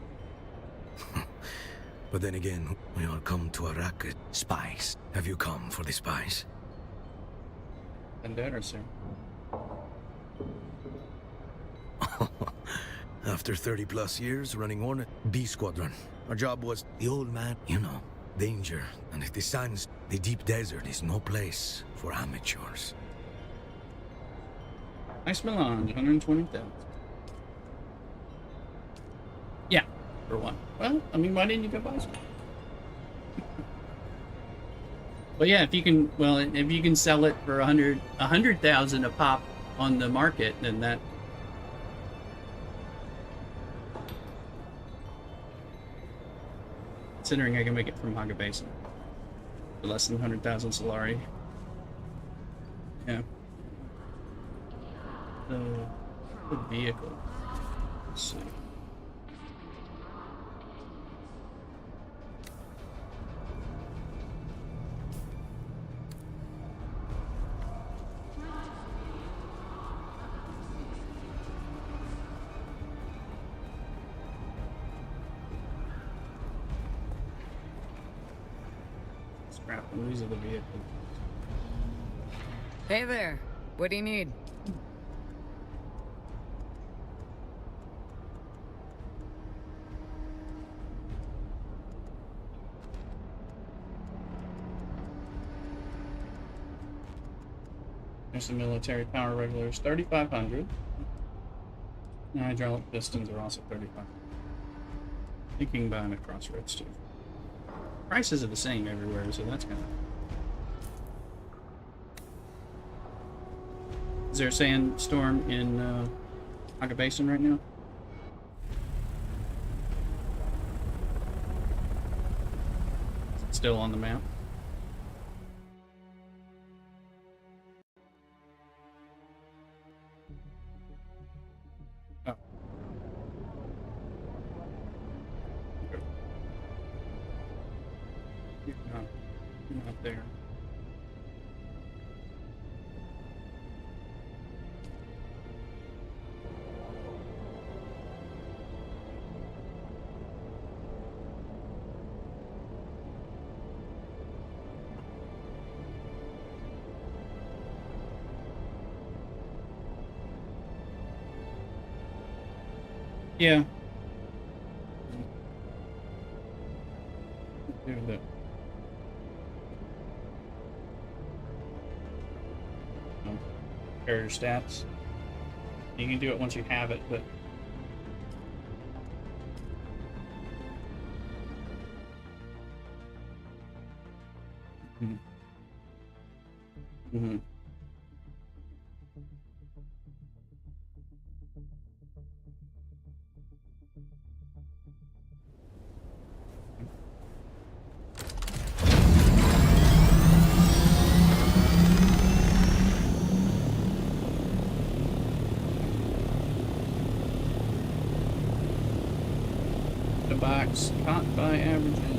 But then again, we all come to Iraq. Spies. Have you come for the spies? Vendetta, sir. After 30 plus years running Hornet B Squadron, our job was the old man, you know, danger. And the sands, the deep desert is no place for amateurs. Nice melange, 120,000. Yeah, for one. Well, I mean, why didn't you go buy some? But yeah, if you can sell it for 100,000 a pop on the market, then that. Considering I can make it from Haga Basin for less than 100,000 Solari. Yeah. The vehicle. Let's see. Scrap and these are the vehicles. Hey there. What do you need? There's the military power regulars, 3,500. And hydraulic pistons are also 3,500. I think you can buy them at Crossroads too. Prices are the same everywhere, so that's kind of. Is there a sandstorm in Haga Basin right now? Is it still on the map? Oh. Okay. You're not there. Yeah. Do the compare your stats. You can do it once you have it, but mm-hmm. The box caught by averaging.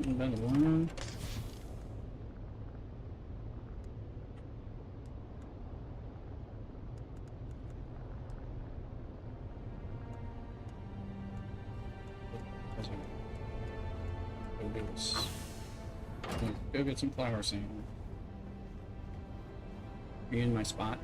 Another one. Go do this. Go get some flower sand. Are you in my spot?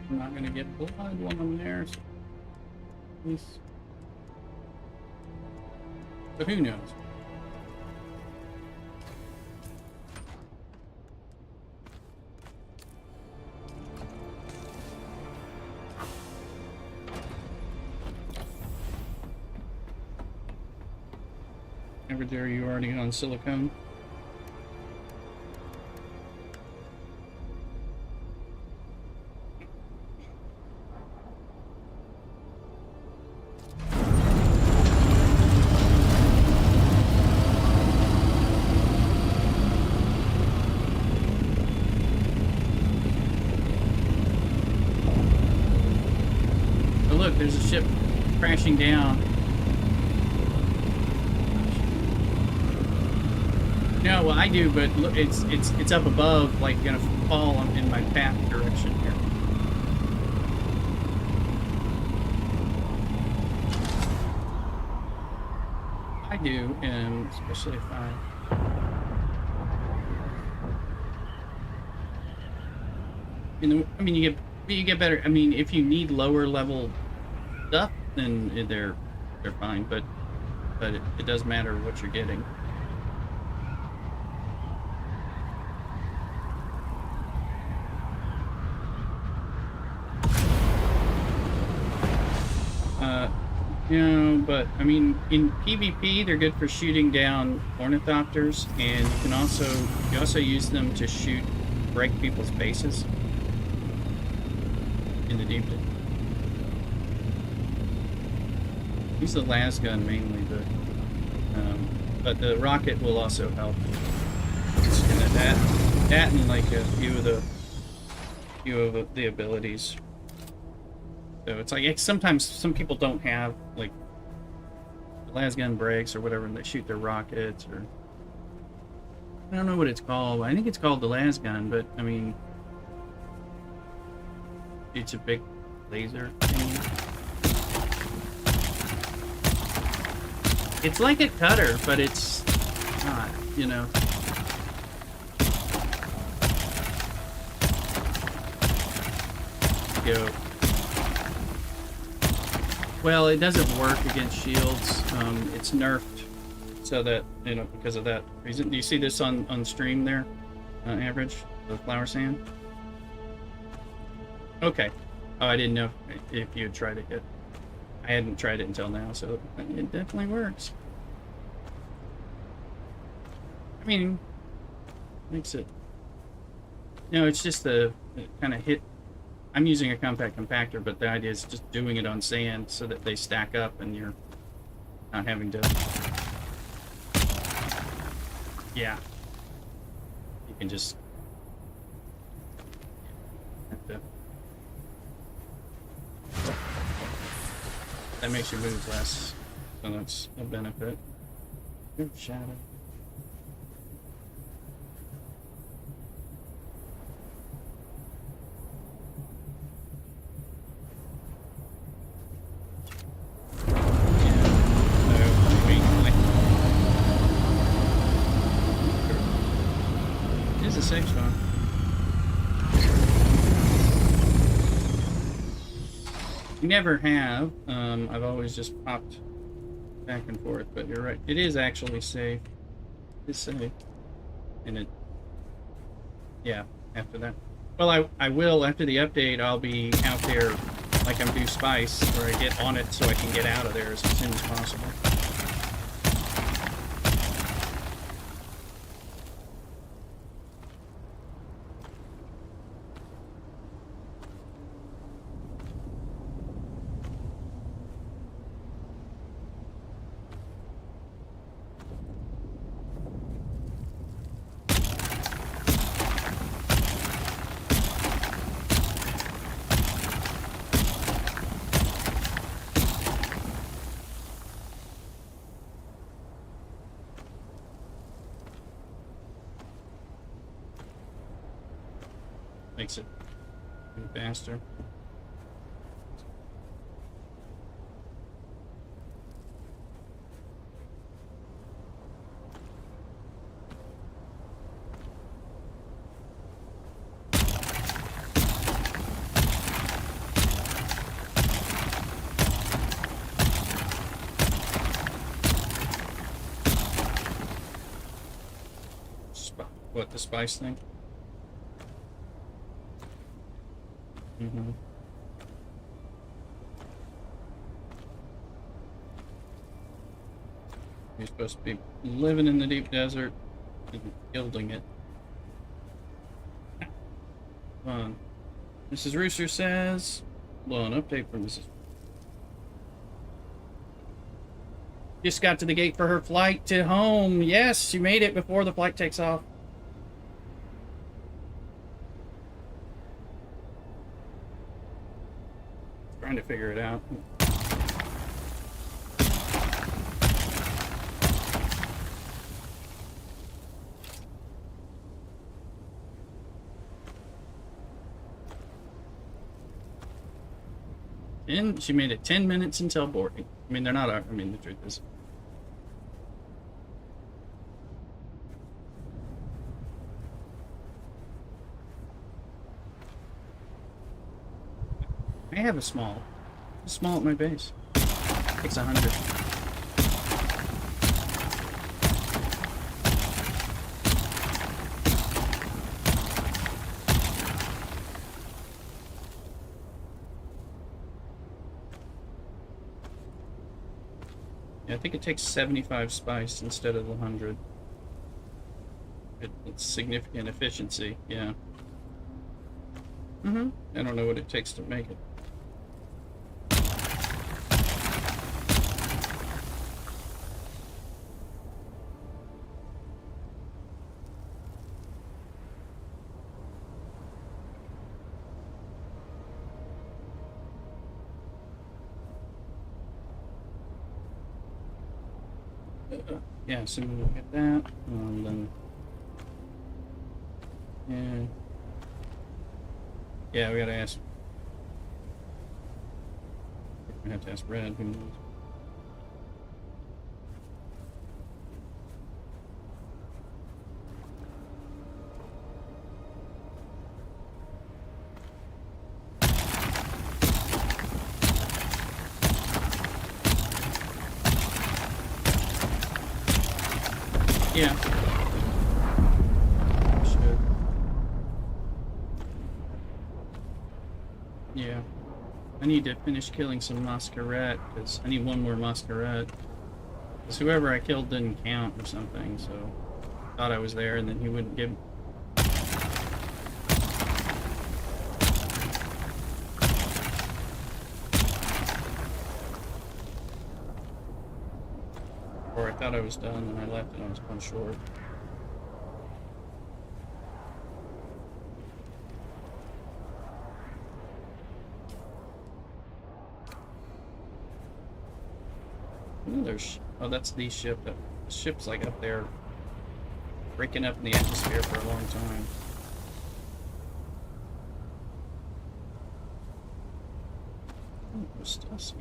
I'm not gonna get blood while I'm there. So please. But who knows? Ever there, you already on silicone? There's a ship crashing down. No, well I do, but look, it's up above, like gonna fall in my path direction here. I do, and especially if I mean, you get better. I mean, if you need lower level stuff, then they're fine, but it does matter what you're getting. But I mean, in PvP they're good for shooting down ornithopters, and you also use them to break people's bases in the deep. Use the las gun mainly, but the rocket will also help. And that and like a few of the abilities. So it's like sometimes some people don't have like the las gun brakes or whatever, and they shoot their rockets, or I don't know what it's called. I think it's called the las gun, but I mean, it's a big laser thing. It's like a cutter, but it's not, you know. Go. Well, it doesn't work against shields. It's nerfed so that, you know, because of that reason. Do you see this on stream there? Average, the flower sand? Okay. Oh, I didn't know if you had tried it yet. I hadn't tried it until now, so it definitely works. I mean, makes it... No, it's just the kind of hit... I'm using a compact compactor, but the idea is just doing it on sand so that they stack up and you're not having to... Yeah. You can just... That makes you move less, so that's a benefit. Good shadow. It is a safe spot. You never have. I've always just popped back and forth, but you're right. It is actually safe. It's safe. And it... Yeah, after that. Well, I will, after the update, I'll be out there like I'm due Spice, where I get on it so I can get out of there as soon as possible. Makes it faster. What, the spice thing? Mm-hmm. You're supposed to be living in the deep desert and building it. Come on. Mrs. Rooster says, hold on, update from Mrs. Just got to the gate for her flight to home. Yes, she made it before the flight takes off. Trying to figure it out. And she made it 10 minutes until boarding. I mean, they're not, I mean, the truth is. I have a small at my base. Takes 100. Yeah, I think it takes 75 spice instead of the 100. It's significant efficiency, yeah. I don't know what it takes to make it. Yeah, so we'll get that, and then... Yeah, we gotta ask... We have to ask Red, who knows. Yeah. Should. Yeah. I need to finish killing some Masquerade, because I need one more Masquerade. Because whoever I killed didn't count or something, so... Thought I was there, and then he wouldn't give... Or I thought I was done, and I left and I was one short. Ooh, there's... Oh, that's the ship. The ship's like up there, breaking up in the atmosphere for a long time. Oh, there's Stussy.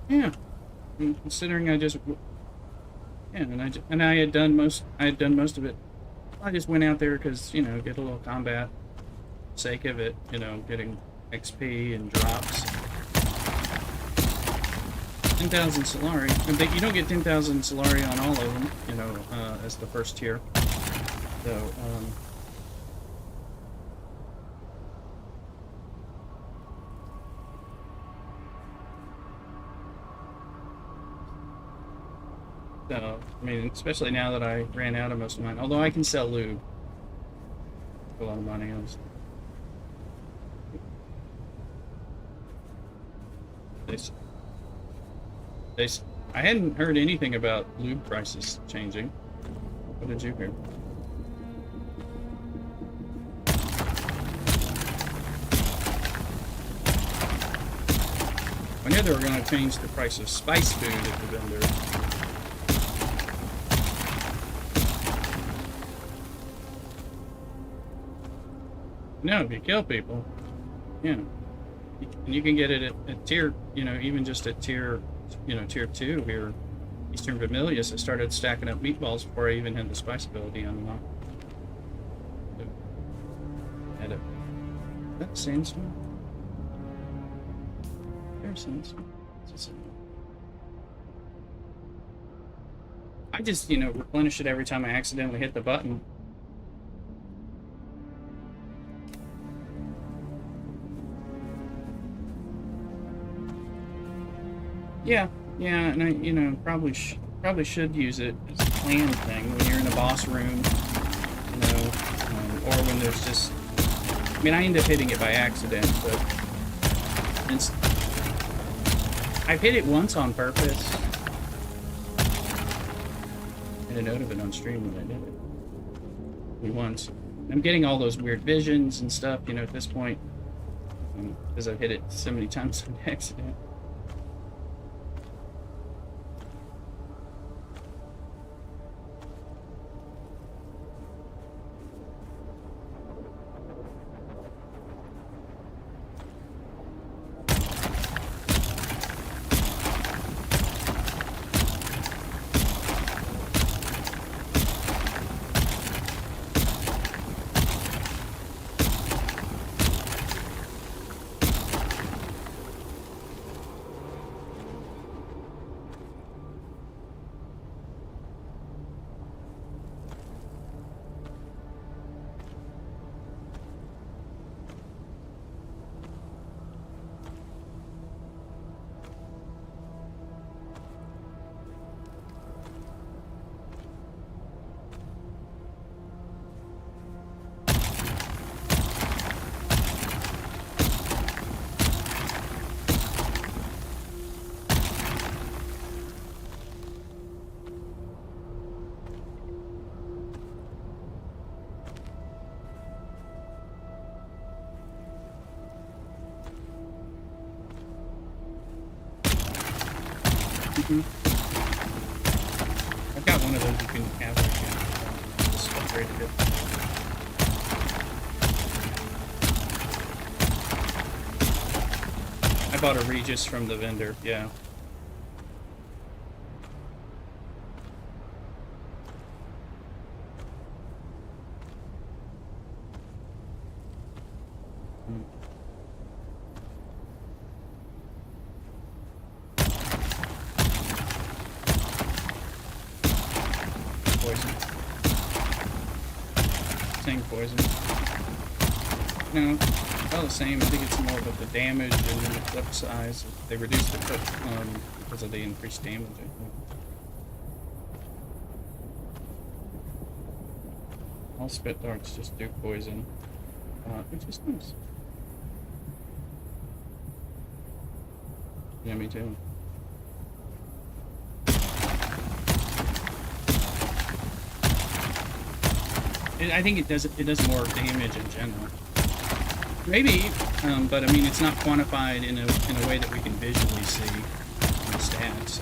Yeah. Considering I just... Yeah, and I had done most of it. I just went out there because, you know, get a little combat sake of it, you know, getting XP and drops. 10,000 Solari. But you don't get 10,000 Solari on all of them, you know, as the first tier. So, So, I mean, especially now that I ran out of most of mine. Although I can sell lube. A lot of money on this. I hadn't heard anything about lube prices changing. What did you hear? I knew they were going to change the price of spice food at the vendor. No, if you kill people, yeah, and you can get it at tier, you know, even just at tier, you know, tier 2 here, Eastern Vermilius. I started stacking up meatballs before I even had the spice ability unlocked. Had it. Is that sandstone? There's sandstone. I just, you know, replenish it every time I accidentally hit the button. Yeah, and I, you know, probably should use it as a plan thing when you're in a boss room, you know, or when there's just. I mean, I end up hitting it by accident, but I've hit it once on purpose. I had a note of it on stream when I did it. Once. I'm getting all those weird visions and stuff, you know, at this point, because I've hit it so many times on accident. Got one of those you can have right now. Just upgraded it. I bought a Regis from the vendor, yeah. Poison. Same poison. No, all the same. I think it's more about the damage and then the clip size. They reduced the clip because of the increased damage, I think. All spit darts just do poison, which is nice. Yeah, me too. I think it does more damage in general. Maybe, but I mean it's not quantified in a way that we can visually see in the stats.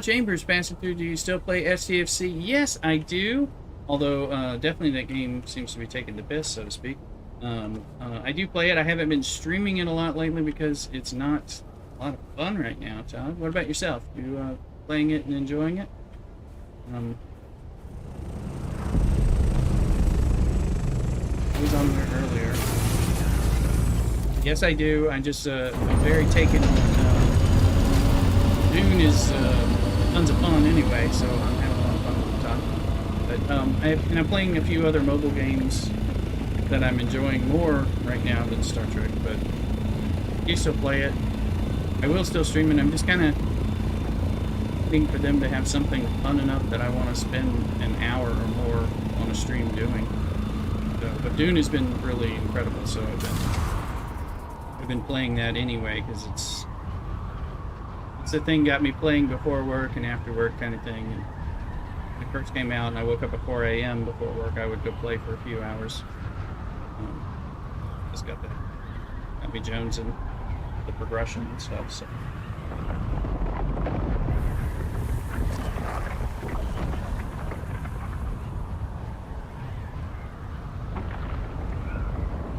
Chambers passing through. Do you still play STFC? Yes, I do. Although definitely that game seems to be taking the piss, so to speak. I do play it. I haven't been streaming it a lot lately because it's not a lot of fun right now. Todd, what about yourself? You playing it and enjoying it? I was on there earlier. Yes, I do. I'm just I'm very taken on Dune is tons of fun anyway, so I'm having a lot of fun with the time. But I'm playing a few other mobile games that I'm enjoying more right now than Star Trek, but you still play it. I will still stream it. I'm just kind of waiting for them to have something fun enough that I want to spend an hour or more on a stream doing. But Dune has been really incredible, so I've been playing that anyway because it's the thing got me playing before work and after work kind of thing. And when it first came out and I woke up at 4 a.m. before work, I would go play for a few hours. Just got me Jones and the progression and stuff. So.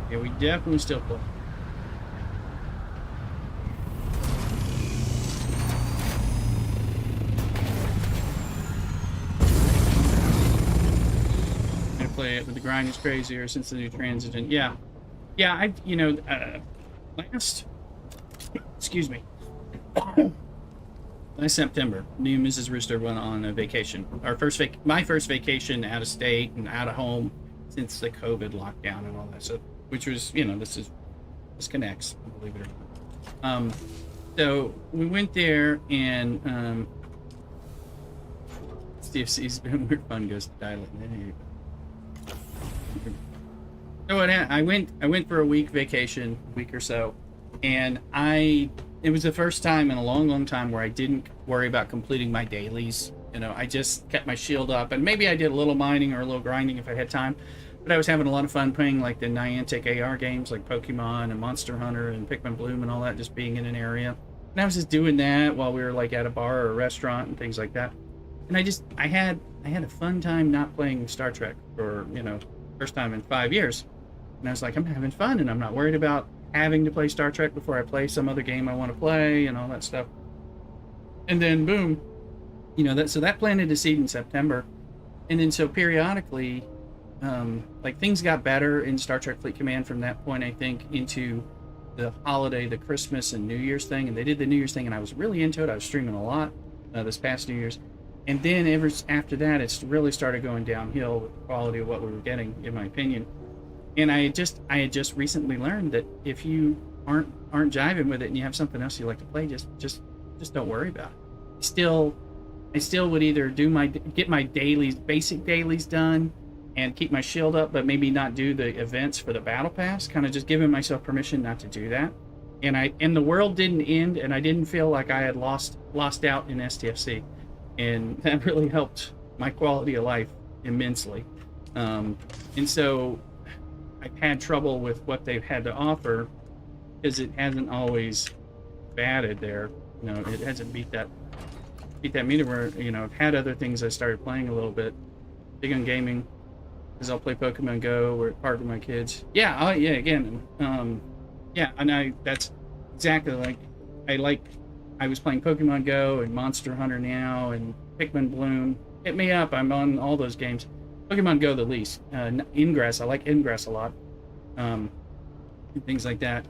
Yeah, we definitely still play. I play it, but the grind is crazier since the new transition. Yeah, excuse me. Last September, me and Mrs. Rooster went on a vacation. My first vacation out of state and out of home since the COVID lockdown and all that stuff. Which was, this connects, believe it or not. So we went there, and CFC's been weird fun goes to dial it. So I went for a week vacation, a week or so, and it was the first time in a long, long time where I didn't worry about completing my dailies. I just kept my shield up, and maybe I did a little mining or a little grinding if I had time. But I was having a lot of fun playing like the Niantic AR games like Pokemon and Monster Hunter and Pikmin Bloom and all that, just being in an area. And I was just doing that while we were like at a bar or a restaurant and things like that. And I had a fun time not playing Star Trek for, first time in 5 years. And I was like, I'm having fun and I'm not worried about having to play Star Trek before I play some other game I want to play and all that stuff. And then boom, so that planted a seed in September. And then so periodically, things got better in Star Trek Fleet Command from that point, I think, into the holiday, the Christmas and New Year's thing. And they did the New Year's thing, and I was really into it. I was streaming a lot this past New Year's. And then ever after that, it's really started going downhill with the quality of what we were getting, in my opinion. And I had just recently learned that if you aren't jiving with it and you have something else you like to play, just don't worry about it. I still would either get my dailies, basic dailies done, and keep my shield up, but maybe not do the events for the battle pass, kind of just giving myself permission not to do that. And the world didn't end, and I didn't feel like I had lost out in STFC. And that really helped my quality of life immensely. And so I've had trouble with what they've had to offer because it hasn't always batted there. you know, it hasn't beat that meter where, you know, I've had other things I started playing a little bit. Big on gaming, because I'll play Pokemon Go or park with my kids. Yeah, yeah, again, yeah, and that's exactly like, I was playing Pokemon Go and Monster Hunter now and Pikmin Bloom. Hit me up, I'm on all those games. Pokemon Go the least. Ingress, I like Ingress a lot. And things like that.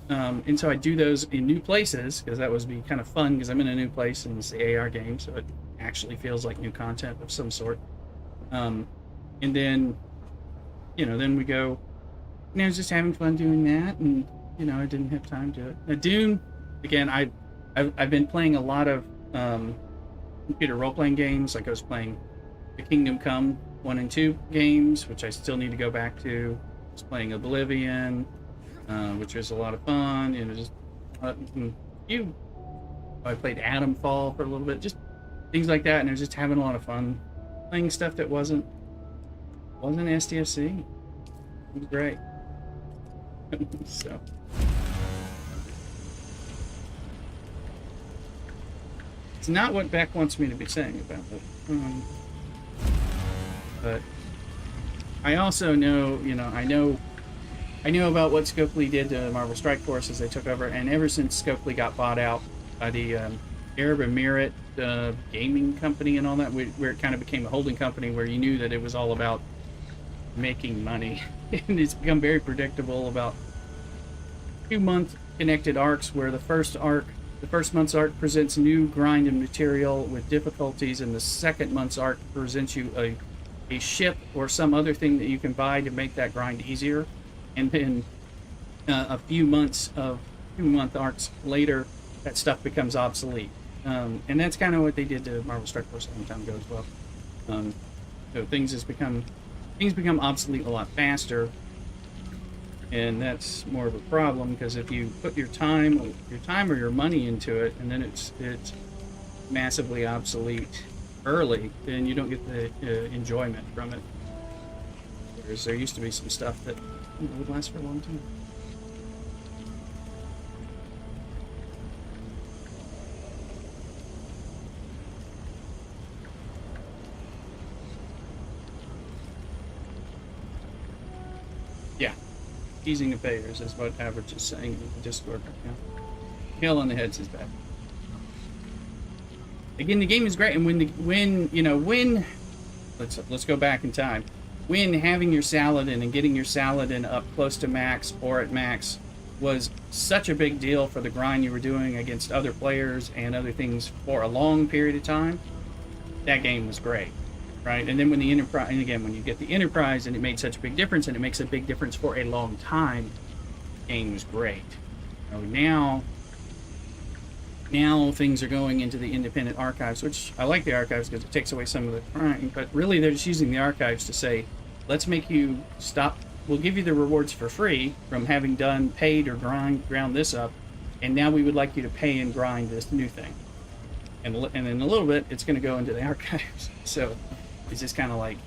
And so I do those in new places, because that would be kind of fun, because I'm in a new place and it's the AR game, so it actually feels like new content of some sort. And then, you know, then we go, you know, just having fun doing that, and, you know, I didn't have time to do it. Now, Dune, again, I've been playing a lot of computer role-playing games. Like I was playing the Kingdom Come 1 and 2 games, which I still need to go back to. I was playing Oblivion, which was a lot of fun. You know, just I played Atomfall for a little bit, just things like that, and I was just having a lot of fun playing stuff that wasn't STFC. It was great. So. It's not what Beck wants me to be saying about it. But I also know, you know, I know about what Scopely did to Marvel Strike Force as they took over, and ever since Scopely got bought out by the Arab Emirate gaming company and all that, where it kind of became a holding company where you knew that it was all about making money. And it's become very predictable about 2-month connected arcs, where the first month's arc presents new grind and material with difficulties, and the second month's arc presents you a ship or some other thing that you can buy to make that grind easier. And then a few month arcs later, that stuff becomes obsolete. And that's kind of what they did to Marvel Strike Force a long time ago as well. So things become obsolete a lot faster, and that's more of a problem, because if you put your time or your money into it, and then it's massively obsolete early, then you don't get the enjoyment from it. Whereas there used to be some stuff that would last for a long time. Yeah, easing the payers is what Average is saying in the Discord right now. Hail on the heads is bad. Again, the game is great, and when let's go back in time. When having your Saladin and getting your Saladin up close to max or at max was such a big deal for the grind you were doing against other players and other things for a long period of time, that game was great, right? And then when the Enterprise, and again, when you get the Enterprise and it made such a big difference, and it makes a big difference for a long time, the game was great. Now things are going into the independent archives, which I like the archives because it takes away some of the crime, but really they're just using the archives to say, let's make you stop, we'll give you the rewards for free from having done paid or ground this up, and now we would like you to pay and grind this new thing. And in a little bit, it's going to go into the archives. So it's just kind of like,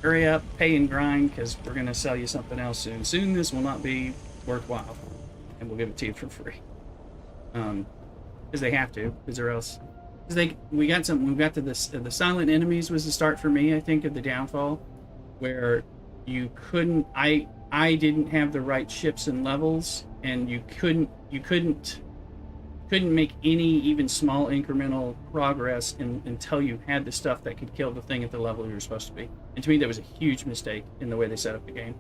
hurry up, pay and grind, because we're going to sell you something else soon. Soon this will not be worthwhile, and we'll give it to you for free. Because they have to, because we got to this, the silent enemies was the start for me, I think, of the downfall, where you couldn't, I didn't have the right ships and levels, and you couldn't make any even small incremental progress until you had the stuff that could kill the thing at the level you were supposed to be. And to me, that was a huge mistake in the way they set up the game,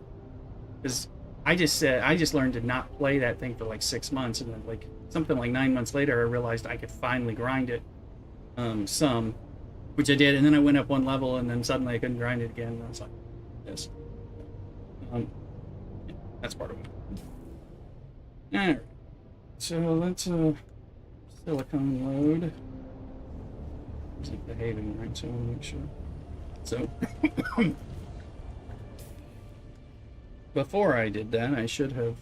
because I just learned to not play that thing for like 6 months, and then like something like 9 months later, I realized I could finally grind it, some, which I did, and then I went up one level, and then suddenly I couldn't grind it again, and I was like, yes. That's part of it. Alright, so let's silicone load. Is it behaving right? So I want to make sure. So before I did that, I should have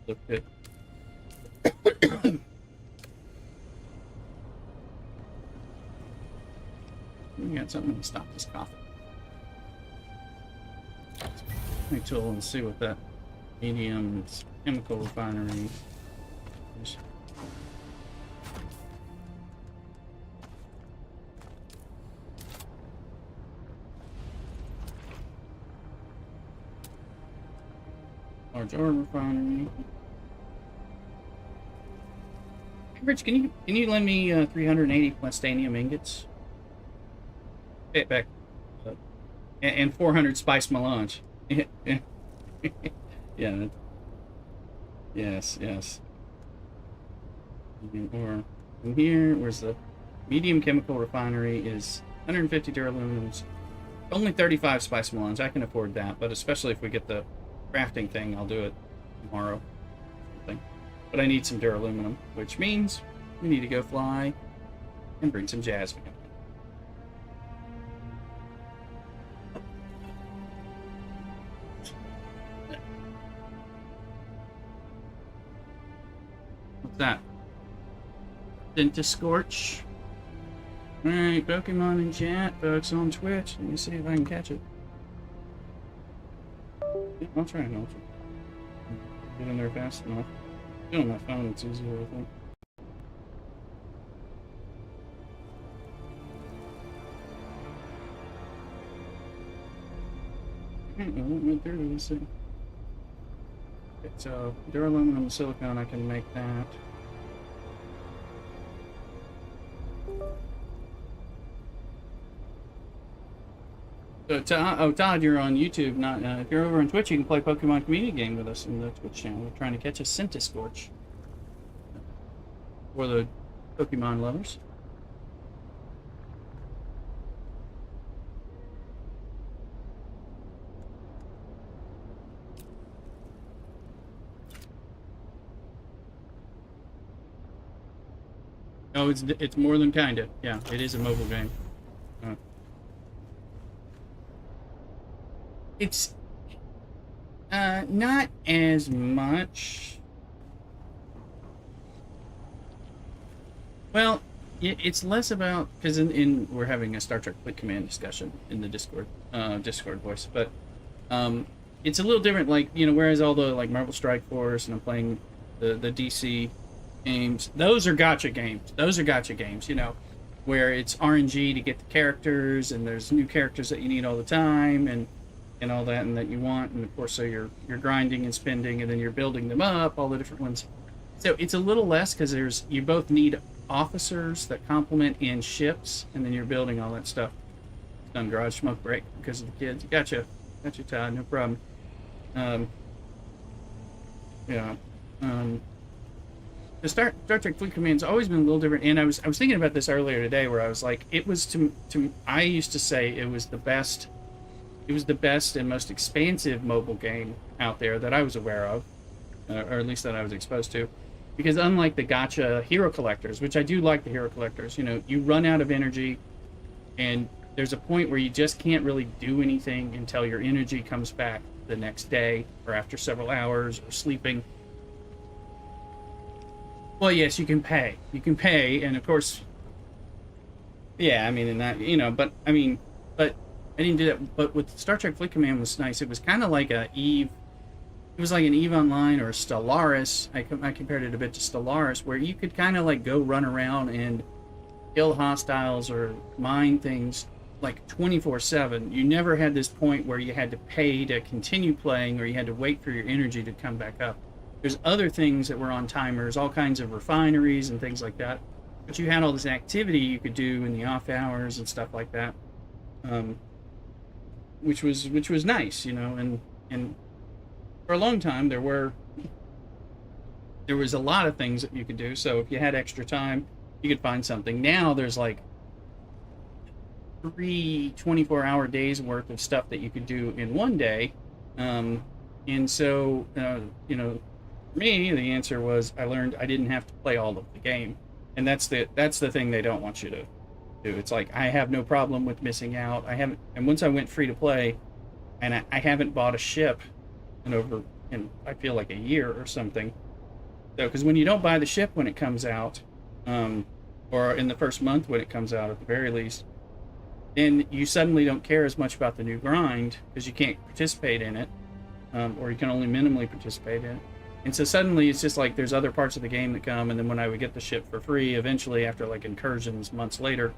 looked at we got something to stop this coughing. My tool and see what that medium chemical refinery is. Large ore refinery. Rich, can you lend me 380 plastanium ingots? Pay it back. And 400 spice melange. Yeah. Yes. Or from here, where's the medium chemical refinery is 150 duraluminums. Only 35 spice melange. I can afford that, but especially if we get the crafting thing, I'll do it tomorrow. But I need some duraluminum, which means we need to go fly and bring some jasmine. What's that? Scorch. Alright, Pokemon in chat, folks on Twitch. Let me see if I can catch it. Yeah, I'll try. Get in there fast enough. On my phone, it's easier, I think. Right there, let's see. Okay, so duraluminum and silicone, I can make that. So, Todd, you're on YouTube. Not if you're over on Twitch, you can play Pokemon Community Game with us in the Twitch channel. We're trying to catch a Scorch for the Pokemon lovers. Oh, it's more than kinda. Yeah, it is a mobile game. It's not as much. Well, it's less about because in we're having a Star Trek Fleet Command discussion in the Discord voice, but it's a little different. Like whereas all the like Marvel Strike Force and I'm playing the DC games, those are gacha games. Where it's RNG to get the characters and there's new characters that you need all the time and all that and that you want, and of course so you're grinding and spending and then you're building them up, all the different ones. So it's a little less because you both need officers that complement in ships and then you're building all that stuff. Done garage smoke break because of the kids. Gotcha Todd, no problem. The Star Trek Fleet Command's always been a little different, and I was thinking about this earlier today where I was like, it was to I used to say it was the best and most expansive mobile game out there that I was aware of, or at least that I was exposed to. Because unlike the gacha hero collectors, which I do like the hero collectors, you run out of energy, and there's a point where you just can't really do anything until your energy comes back the next day, or after several hours, or sleeping. Well, yes, you can pay. And of course, yeah, I mean, and that, but I didn't do that, but with Star Trek Fleet Command was nice. It was kind of like an EVE Online or a Stellaris. I compared it a bit to Stellaris, where you could kind of like go run around and kill hostiles or mine things like 24/7. You never had this point where you had to pay to continue playing or you had to wait for your energy to come back up. There's other things that were on timers, all kinds of refineries and things like that. But you had all this activity you could do in the off hours and stuff like that. Which was nice, and for a long time there was a lot of things that you could do. So if you had extra time, you could find something. Now there's like 3 24-hour days worth of stuff that you could do in one day, and so for me the answer was I learned I didn't have to play all of the game, and that's the thing they don't want you to do. It's like I have no problem with missing out. And once I went free to play, and I haven't bought a ship in I feel like a year or something. So because when you don't buy the ship when it comes out, or in the first month when it comes out at the very least, then you suddenly don't care as much about the new grind because you can't participate in it, or you can only minimally participate in it. And so suddenly it's just like there's other parts of the game that come, and then when I would get the ship for free, eventually after like incursions months later,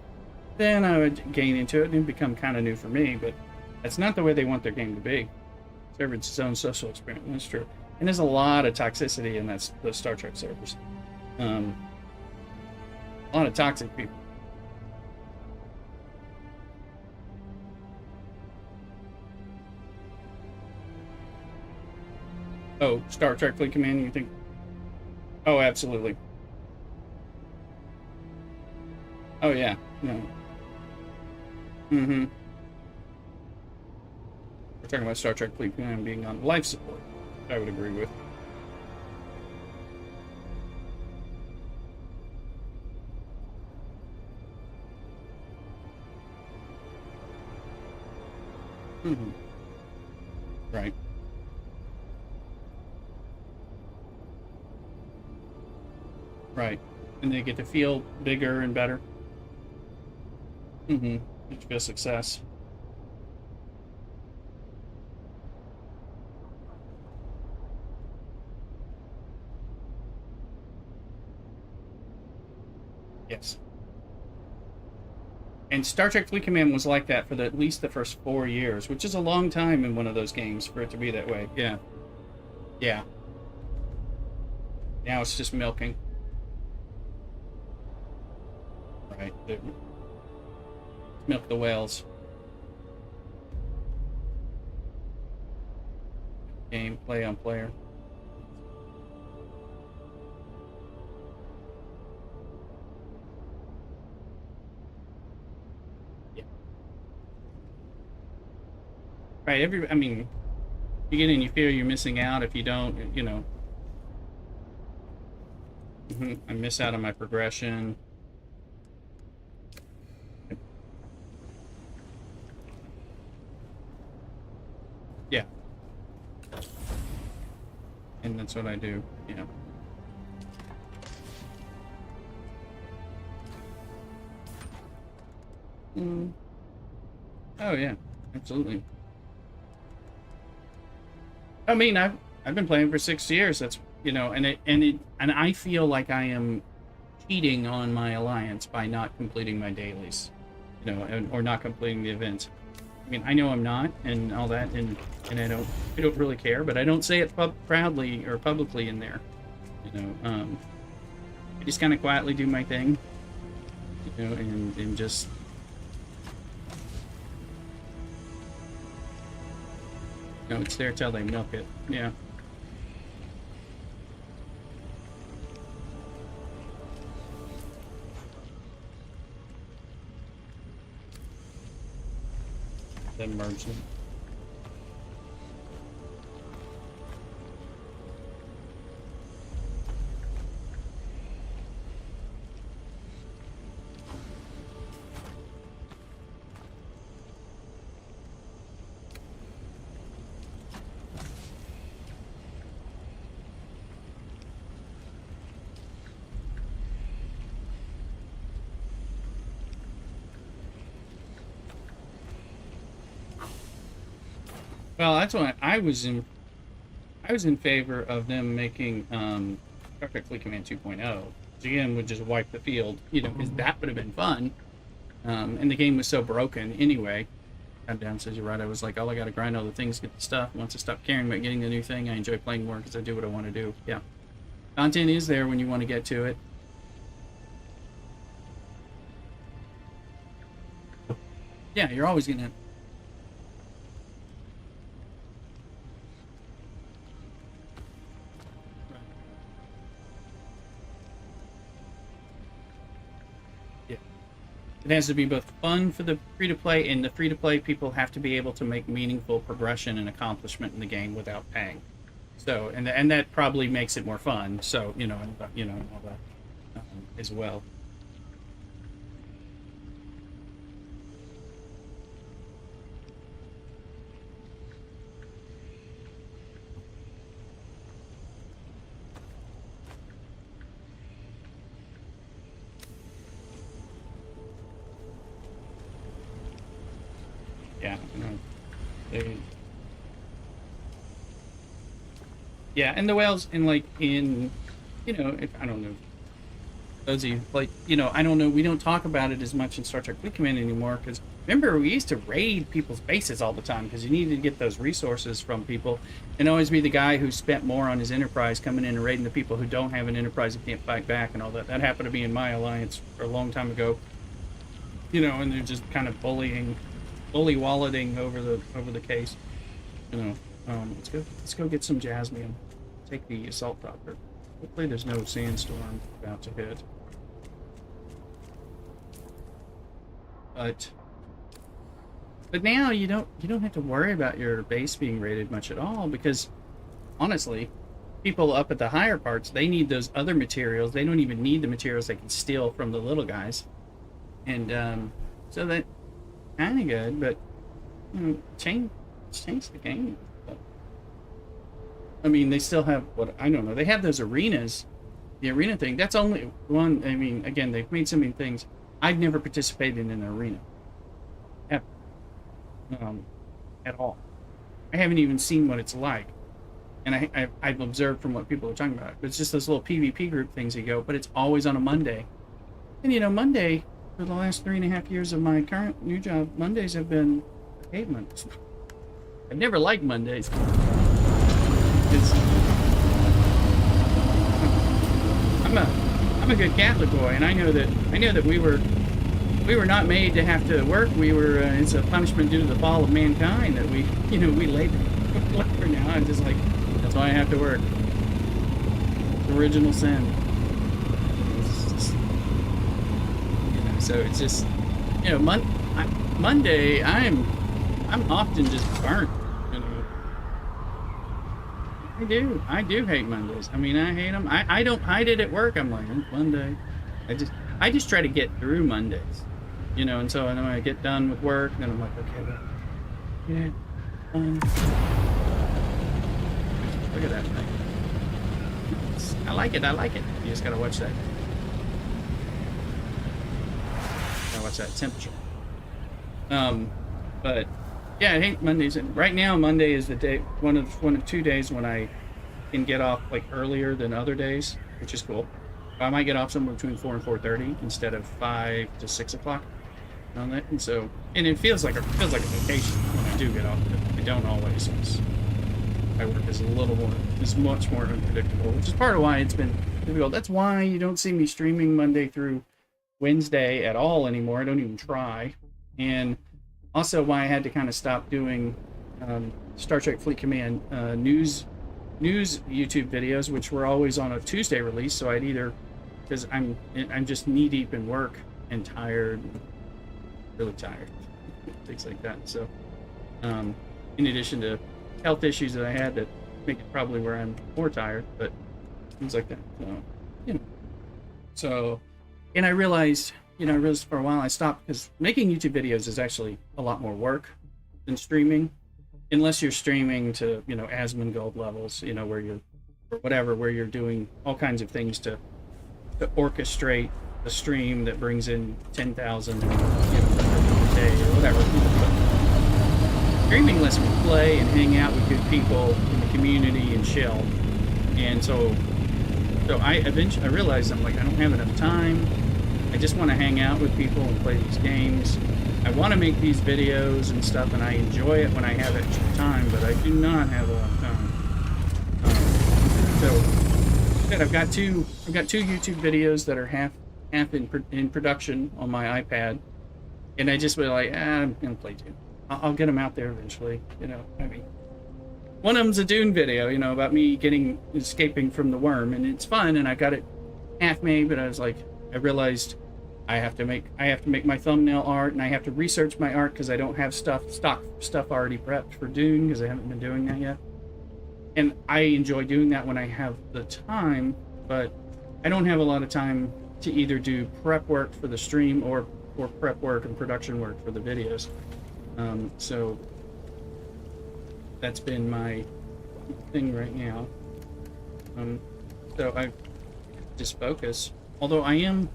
then I would gain into it and it'd become kind of new for me. But that's not the way they want their game to be. It's its own social experiment. That's true. And there's a lot of toxicity in those Star Trek servers. A lot of toxic people. Oh, Star Trek Fleet Command, you think? Oh, absolutely. Oh, yeah. No. Mm-hmm. We're talking about Star Trek Fleet Command being on life support. I would agree with. Mm-hmm. Right. Right. And they get to feel bigger and better. Mm-hmm. Get to feel success. Yes. And Star Trek Fleet Command was like that for at least the first 4 years, which is a long time in one of those games for it to be that way. Yeah. Yeah. Now it's just milking. Right. Milk the whales. Game, play on player. Right, I mean, you get in, you feel you're missing out if you don't, you know. I miss out on my progression. Yeah. And that's what I do, yeah. Oh, yeah, absolutely. I mean, I've been playing for 6 years. That's, you know, and I feel like I am cheating on my alliance by not completing my dailies, you know, or not completing the events. I mean, I know I'm not, and all that, and I don't really care, but I don't say it proudly or publicly in there, you know. I just kind of quietly do my thing, you know, and just. No, it's there till they milk it. Yeah. Then merge them. Well, that's why I was in favor of them making Star Trek Fleet Command 2.0, which again would just wipe the field, you know, because that would have been fun. And the game was so broken anyway. Down says you're right. I was like, all I got to grind all the things, get the stuff. Once I stop caring about getting the new thing, I enjoy playing more because I do what I want to do. Yeah, content is there when you want to get to it. Yeah, you're always gonna. It has to be both fun for the free-to-play, and the free-to-play people have to be able to make meaningful progression and accomplishment in the game without paying. So, and that probably makes it more fun. So, you know, and all that as well. Yeah, yeah, and the whales in you know, if I don't know, those of you, like, you know, I don't know, we don't talk about it as much in Star Trek Fleet Command anymore, because remember, we used to raid people's bases all the time, because you needed to get those resources from people, and always be the guy who spent more on his Enterprise coming in and raiding the people who don't have an Enterprise and can't fight back and all that. That happened to be in my alliance for a long time ago, you know, and they're just kind of bully walleting over the case, you know. Let's go get some Jasmine, take the assault doctor. Hopefully there's no sandstorm about to hit. But now you don't have to worry about your base being raided much at all, because honestly, people up at the higher parts, they need those other materials. They don't even need the materials they can steal from the little guys. And so that kind of good, but you know, change the game. But, I mean, they still have what I don't know. They have those arenas, the arena thing. That's only one. I mean, again, they've made so many things. I've never participated in an arena, ever, at all. I haven't even seen what it's like, and I've observed from what people are talking about. It's just those little PvP group things you go, but it's always on a Monday. And you know, Monday for the last 3.5 years of my current new job, Mondays have been pavement. I've never liked Mondays. I'm a good Catholic boy, and I know that we were not made to have to work. We were it's a punishment due to the fall of mankind that we labor now. I'm just like, that's why I have to work. Original sin. It's just, so it's just, Monday. I'm often just burnt. I do hate Mondays. I mean, I hate them. I don't hide it at work. I'm like, Monday. I just try to get through Mondays, and so when I get done with work, then I'm like, okay, well, yeah, look at that thing. I like it. You just gotta watch that. Gotta watch that temperature. But yeah, I hate Mondays. And right now, Monday is the day, one of 2 days when I can get off like earlier than other days, which is cool. I might get off somewhere between 4 and 4:30 instead of 5 to 6 o'clock on that. And so, and it feels like a vacation when I do get off. But I don't always. My work is much more unpredictable, which is part of why it's been difficult. That's why you don't see me streaming Monday through Wednesday at all anymore. I don't even try. And also why I had to kind of stop doing Star Trek Fleet Command news YouTube videos, which were always on a Tuesday release. So I'd either, because I'm just knee deep in work and tired, really tired, things like that. So in addition to health issues that I had that make it probably where I'm more tired, but things like that. So, So, and I realized for a while I stopped because making YouTube videos is actually a lot more work than streaming, unless you're streaming to, Asmongold levels, where you're doing all kinds of things to orchestrate the stream that brings in 10,000 a day or whatever. But streaming lets me play and hang out with good people in the community and chill. And so I realized I'm like, I don't have enough time. I just want to hang out with people and play these games. I want to make these videos and stuff, and I enjoy it when I have extra time, but I do not have a lot of time. I've got two YouTube videos that are half in production on my iPad, and I just was like, I'm gonna play Dune. I'll get them out there eventually. I mean, one of them's a Dune video, about me escaping from the worm, and it's fun, and I got it half made, but I realized I have to make my thumbnail art, and I have to research my art because I don't have stock stuff already prepped for Dune because I haven't been doing that yet. And I enjoy doing that when I have the time, but I don't have a lot of time to either do prep work for the stream or prep work and production work for the videos. So that's been my thing right now. So I just focus. Although I am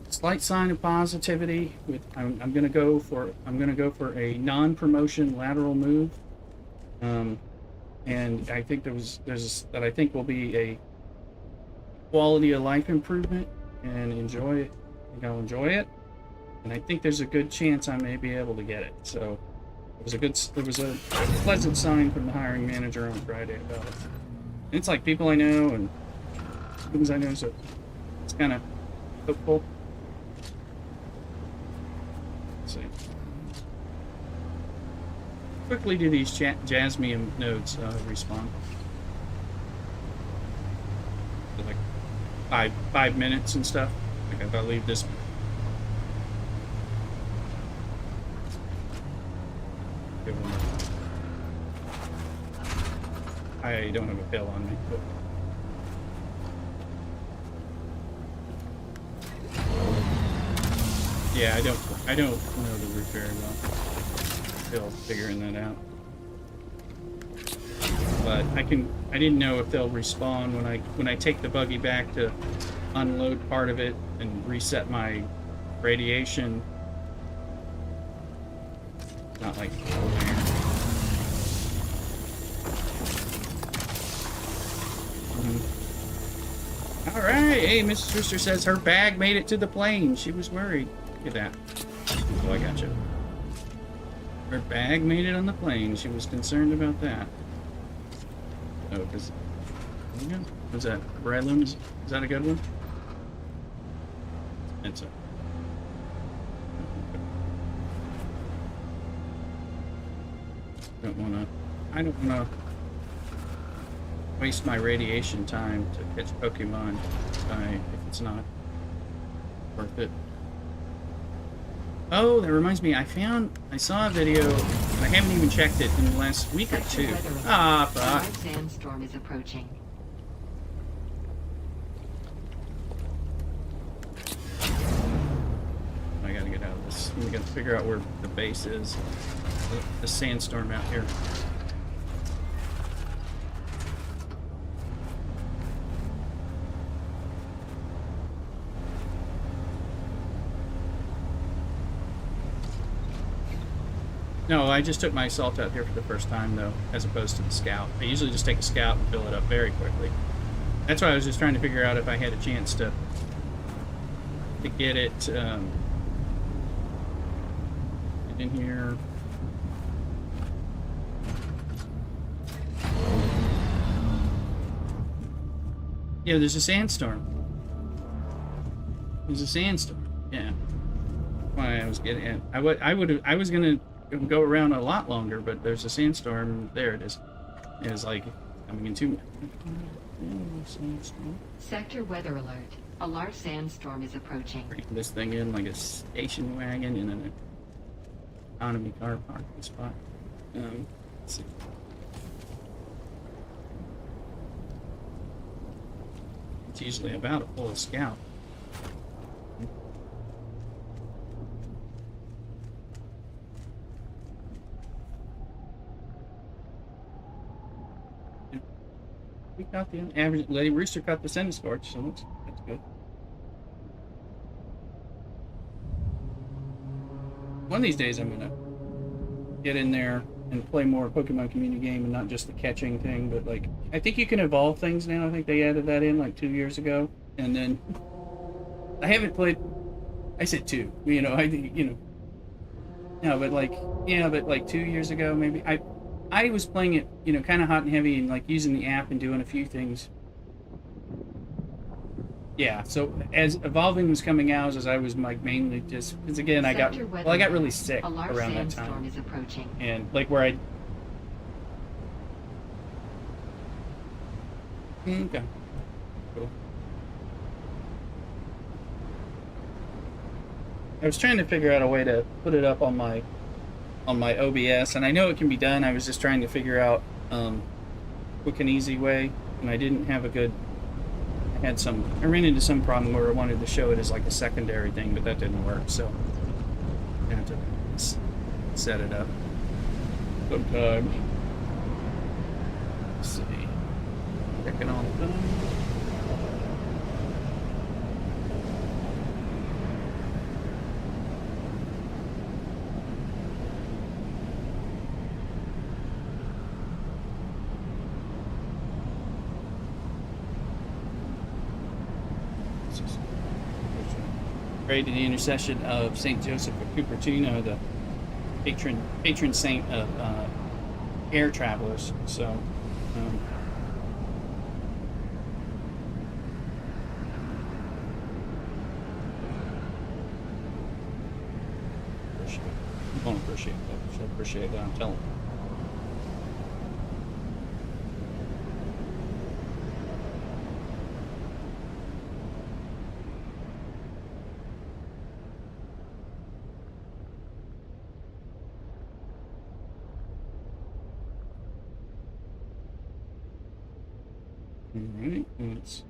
slight sign of positivity with I'm gonna go for a non-promotion lateral move, and I think there's that I think will be a quality of life improvement and enjoy it. I think I'll enjoy it, and I think there's a good chance I may be able to get it. So it was a pleasant sign from the hiring manager on Friday about it. And it's like people I know and things I know, so it's kind of hopeful. Let's see. Quickly do these Jasmium nodes respawn. Like 5 minutes and stuff. Like if I leave this. I don't have a pill on me, but yeah, I don't know the route very well. Still figuring that out. But I didn't know if they'll respawn when I take the buggy back to unload part of it and reset my radiation. Not like All right. Hey, Mrs. Rooster says her bag made it to the plane. She was worried. Look at that. Oh, I got you. Her bag made it on the plane. She was concerned about that. Oh, because... What's that? Bradlin? Is that a good one? It's a... I don't wanna waste my radiation time to catch Pokemon if it's not worth it. Oh, that reminds me, I saw a video, and I haven't even checked it in the last week or two. Ah, fuck. A sandstorm is approaching. I gotta get out of this. We gotta figure out where the base is. The sandstorm out here. No, I just took my assault out here for the first time, though, as opposed to the scout. I usually just take a scout and fill it up very quickly. That's why I was just trying to figure out if I had a chance to get it, get in here. Yeah, there's a sandstorm. There's a sandstorm. Yeah. Why I was getting it. I was gonna go around a lot longer, but there's a sandstorm. There it is. It was like coming in 2 minutes. Sector weather alert. A large sandstorm is approaching. Bring this thing in like a station wagon in an economy car parking spot. Let's see. It's usually about a full scout. We got the average. Lady Rooster got the Senate Scorch, so that's good. One of these days, I'm gonna get in there and play more Pokemon community game and not just the catching thing, but like I think you can evolve things now. I think they added that in like 2 years ago, and then I haven't played. I said 2. No, but like 2 years ago maybe I was playing it, kind of hot and heavy and like using the app and doing a few things. Yeah, so as evolving was coming out, as I was like mainly just because again I got really sick around that time. Is approaching. And like where okay, cool. I was trying to figure out a way to put it up on my OBS, and I know it can be done. I was just trying to figure out quick and easy way, and I didn't have a good. I ran into some problem where I wanted to show it as like a secondary thing, but that didn't work. So I had to set it up sometime. Let's see, checking all the time. Pray to the intercession of Saint Joseph of Cupertino, the patron saint of air travelers. So. I don't appreciate that. Should appreciate that. I'm telling you. Alright,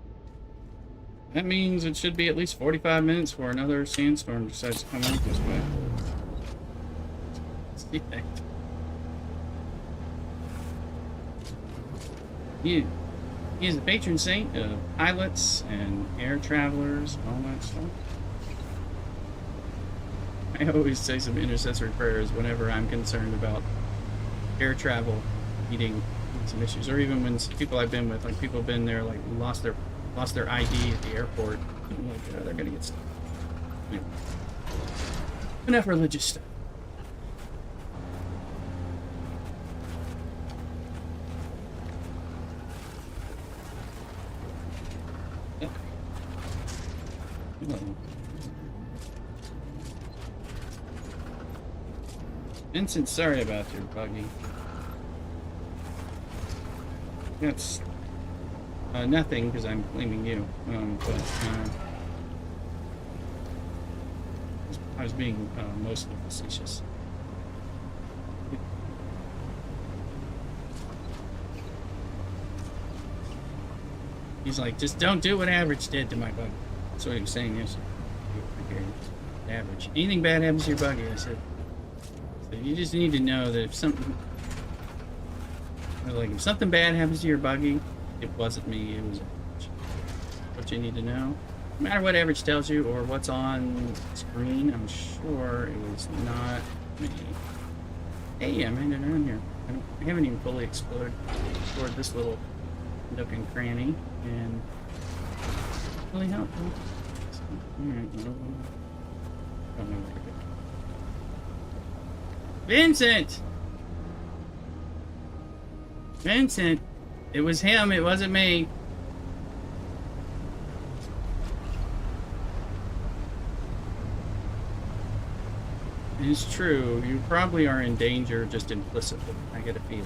that means it should be at least 45 minutes before another sandstorm decides to come out this way. He is the patron saint of pilots and air travelers and all that stuff. I always say some intercessory prayers whenever I'm concerned about air travel needing some issues, or even when people I've been with, like people have been there, like lost their ID at the airport. I'm like, they're gonna get stuck. Anyway. Enough religious stuff. Vincent, sorry about your buggy. That's nothing because I'm blaming you. But I was being mostly facetious. He's like, just don't do what Average did to my buggy. That's what he was saying yesterday. Average. Anything bad happens to your buggy, I said. So you just need to know that if something bad happens to your buggy, it wasn't me, it was Average. What you need to know. No matter what Average tells you or what's on screen, I'm sure it was not me. Hey, I made it around here. I haven't even fully explored this little nook and cranny, and it's really helpful. Alright, don't know where to go. Vincent! Vincent! It was him, it wasn't me. It's true, you probably are in danger just implicitly. I get a feeling.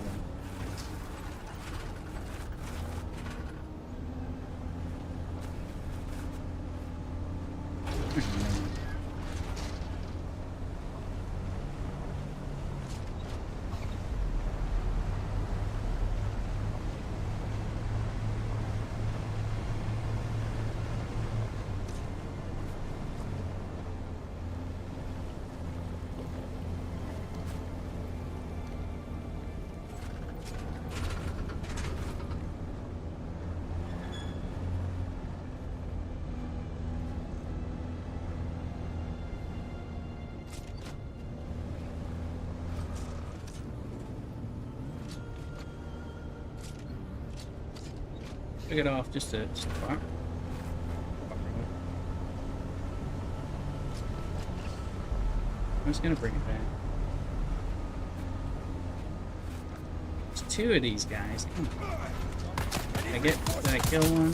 Took it off just to far. I was gonna bring it back. There's two of these guys. Did I kill one?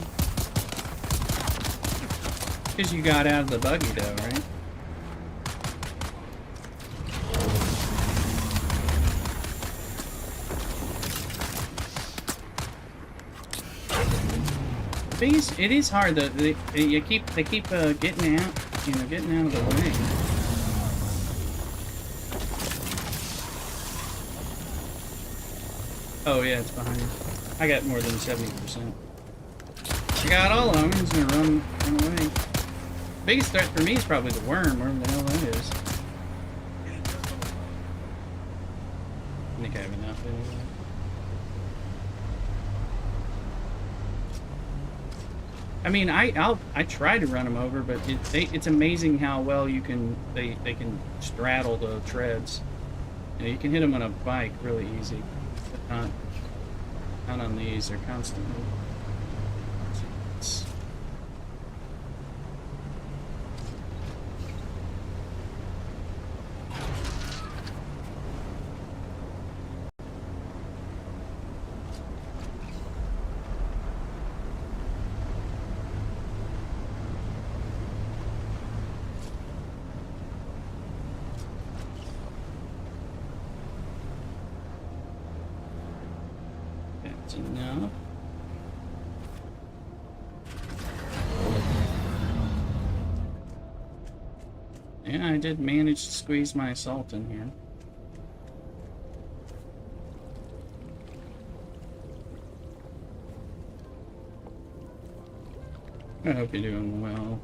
Because you got out of the buggy though, right? It is hard though. They keep getting out, getting out of the way. Oh yeah, it's behind me. I got more than 70%. I got all of them. I'm just gonna run away. Biggest threat for me is probably the worm, wherever the hell that is. I think I have enough anyway. I mean, I try to run them over, but it's amazing how well they can straddle the treads. You can hit them on a bike really easy, but not on these. They're constantly. That's enough. Yeah, I did manage to squeeze my salt in here. I hope you're doing well.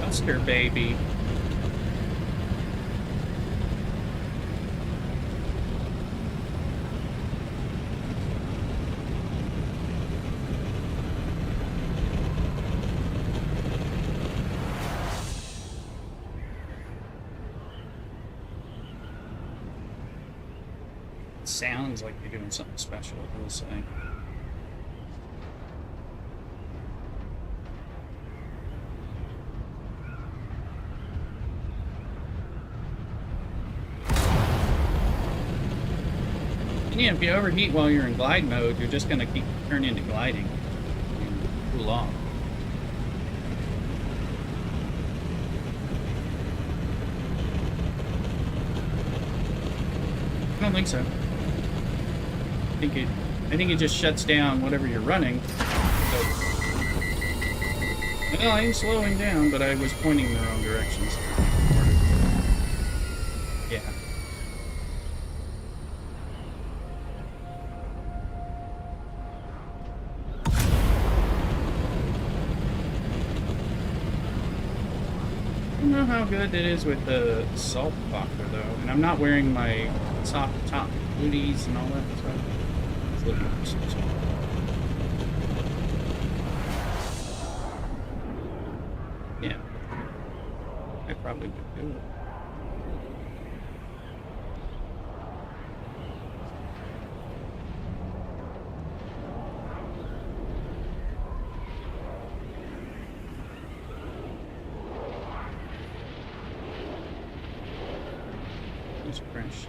Buster, baby. Sounds like you're doing something special, I will say. And yeah, if you overheat while you're in glide mode, you're just going to keep turning into gliding and cool off. I don't think so. I think it just shuts down whatever you're running. So, well, I'm slowing down, but I was pointing in the wrong directions. Yeah. I don't know how good it is with the salt blocker though, and I'm not wearing my top booties and all that stuff. It's looking for some salt. Yeah, I probably would do it. Just crash.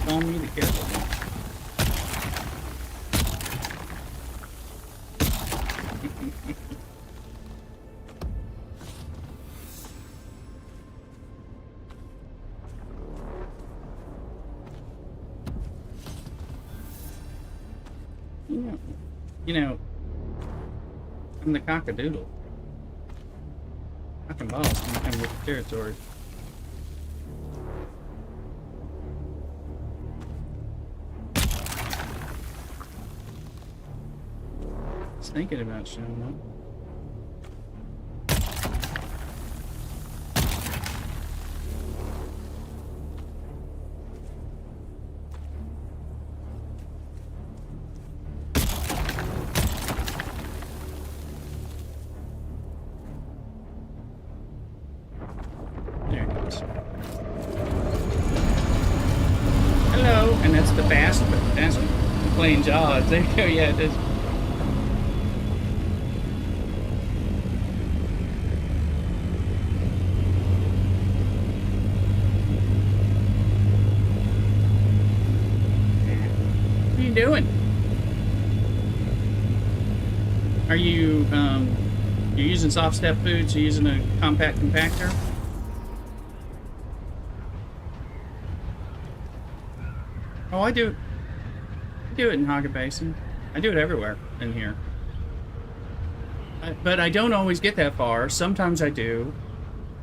Telling me to be careful. You know, I'm the cockadoodle. Cock and balls can come with the territory. Thinking about showing up. There it goes. Hello, and that's the fast playing Jaws. There you go. Yeah, it is. Doing? Are you you're using soft step foods? You're using a compact compactor? Oh, I do it in Haga Basin. I do it everywhere in here. But I don't always get that far. Sometimes I do.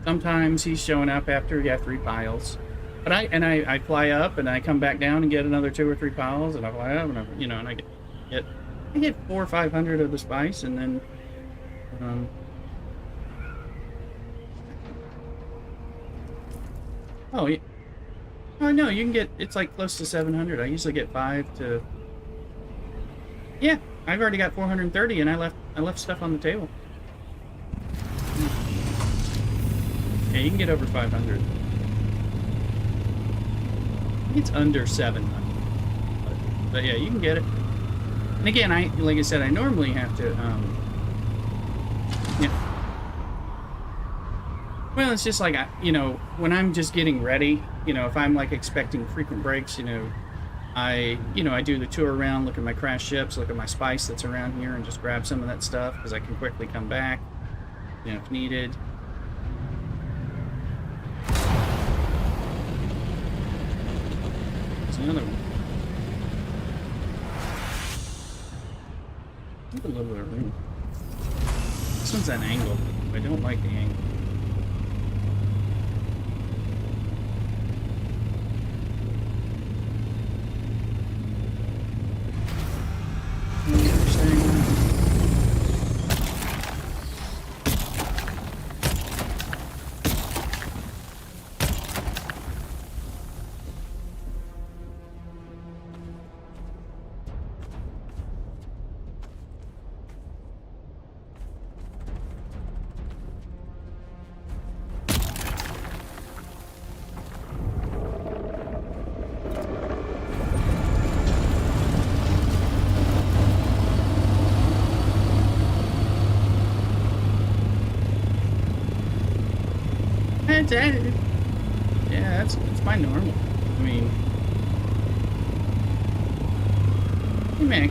Sometimes he's showing up after you have 3 piles. But I fly up and I come back down and get another 2 or 3 piles, and I fly up and I get 400 or 500 of the spice, and then Oh, yeah. Oh, no, you can get, it's like close to 700. I usually get 5 to... Yeah, I've already got 430 and I left stuff on the table. Yeah, you can get over 500. I think it's under 700. But yeah, you can get it. And again, like I said, I normally have to, yeah. Well, it's just like, you know, when I'm just getting ready, you know, if I'm like expecting frequent breaks, you know, I do the tour around, look at my crash ships, look at my spice that's around here, and just grab some of that stuff because I can quickly come back, you know, if needed. There's another one. Look a little bit of room. This one's an angle. I don't like the angle. Yeah, that's my normal. I mean, hey, man.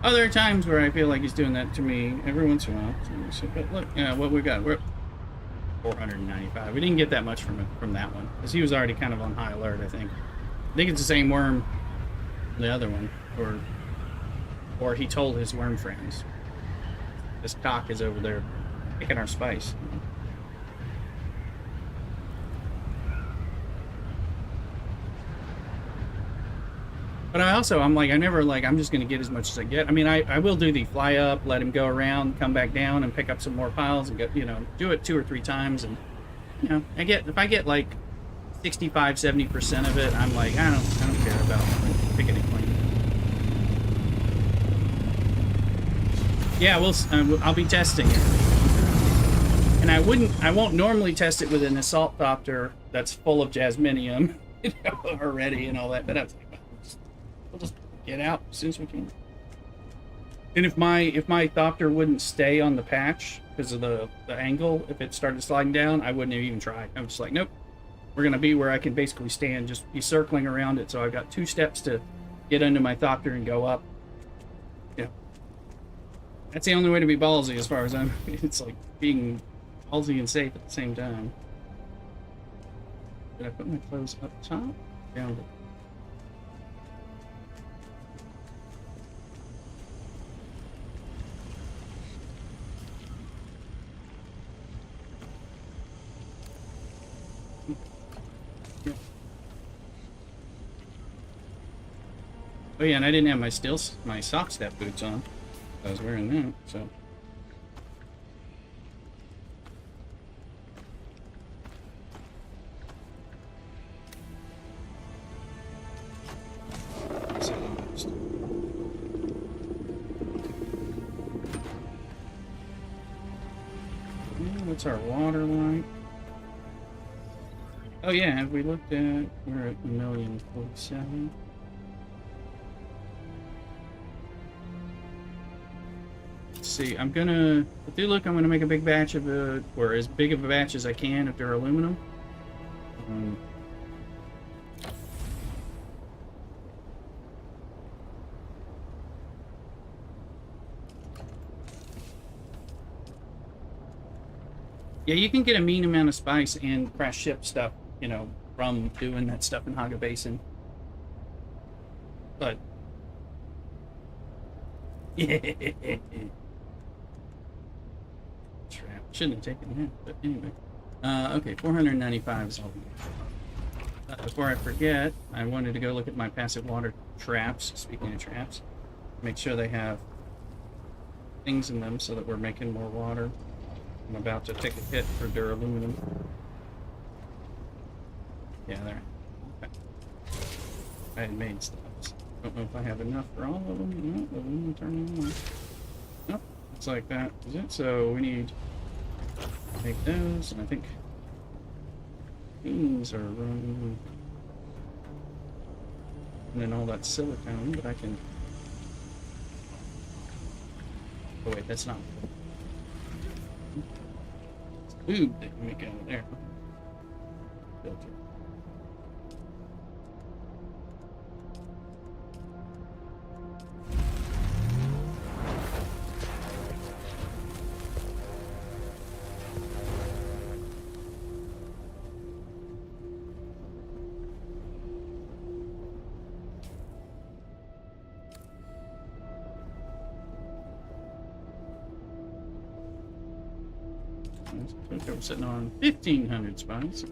Oh, there are times where I feel like he's doing that to me every once in a while. But look, what we got, we're 495. We didn't get that much from that one because he was already kind of on high alert. I think it's the same worm, the other one, or he told his worm friends. This cock is over there picking our spice. But I'm just going to get as much as I get. I mean, I will do the fly up, let him go around, come back down, and pick up some more piles, and go, you know, do it 2 or 3 times. And, you know, if I get like 65, 70% of it, I'm like, I don't care about picking it clean. Yeah, I'll be testing it, and I won't normally test it with an assault copter that's full of jasminium, you know, already and all that. But I was like, we'll just get out as soon as we can. And if my thopter wouldn't stay on the patch because of the angle, if it started sliding down, I wouldn't have even tried. I'm just like, nope, we're gonna be where I can basically stand, just be circling around it. So I've got 2 steps to get into my thopter and go up. Yeah. That's the only way to be ballsy as far as I'm... It's like being ballsy and safe at the same time. Did I put my clothes up top? Down. Oh yeah, and I didn't have my sock step boots on. I was wearing that, so. What's our water like? Oh yeah, have we looked at, we're at 1,047,000. See, I'm gonna make a big batch of or as big of a batch as I can if they're aluminum. Yeah, you can get a mean amount of spice and crash ship stuff, you know, from doing that stuff in Haga Basin. But yeah. Shouldn't have taken that, but anyway. Okay, 495 is all we Before I forget, I wanted to go look at my passive water traps. Speaking of traps, make sure they have things in them so that we're making more water. I'm about to take a hit for duraluminum. Yeah, there. Okay. I had made stuff. Don't know if I have enough for all of them. No, the aluminum turning on. Nope, looks like that is it. So we need to make those, and I think these are running. And then all that silicone, but I can. Oh wait, that's not. It's lube that can make out of there. Filter. I'm sitting on 1,500 spice.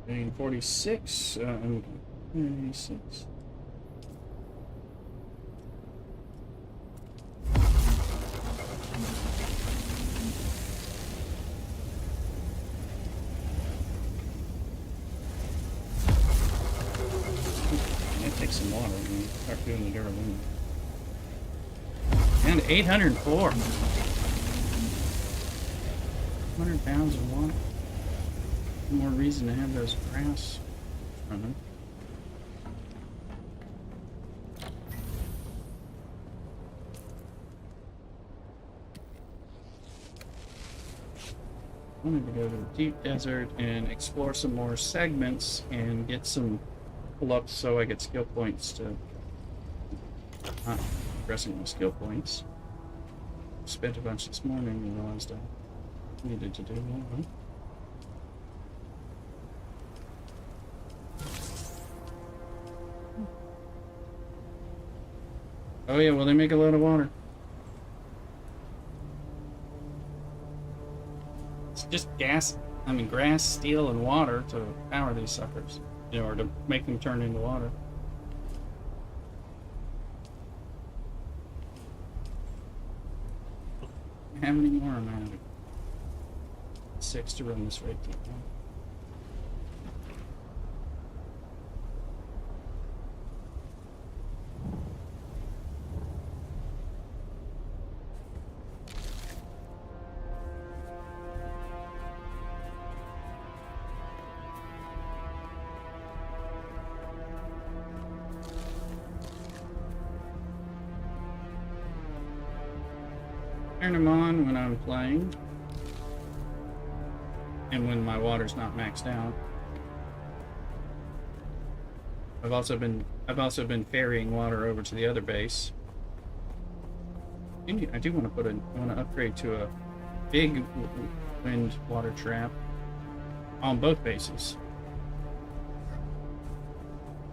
And 46. 46. Take some water and start doing the duralumin. And 804. 100 pounds of water. More reason to have those grass running. I wanted to go to the deep desert and explore some more segments and get some pull-ups so I get skill points to not progressing my skill points. Spent a bunch this morning and realized I needed to do more. Oh yeah, well they make a lot of water. It's just gas, grass, steel, and water to power these suckers. You know, or to make them turn into water. How many more am I having? 6 to run this rate. Turn them on when I'm playing and when my water's not maxed out. I've also been ferrying water over to the other base. I do want to upgrade to a big wind water trap on both bases.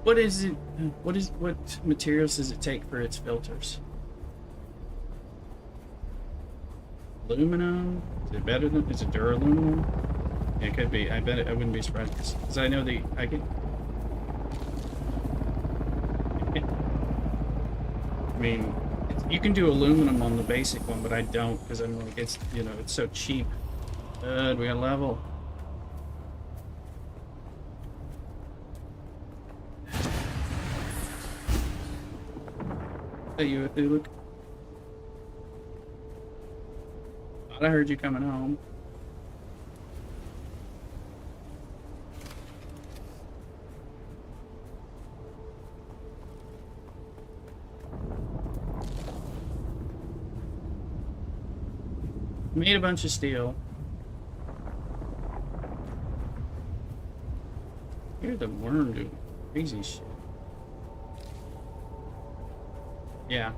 What materials does it take for its filters? Aluminum? Is it better than? Is it duraluminum? Yeah, it could be. I bet I wouldn't be surprised because I know I mean, you can do aluminum on the basic one, but I don't because I'm like it's it's so cheap. Good, we got level. Hey, you, look. I heard you coming home. Made a bunch of steel. Here's the worm do crazy shit. Yeah.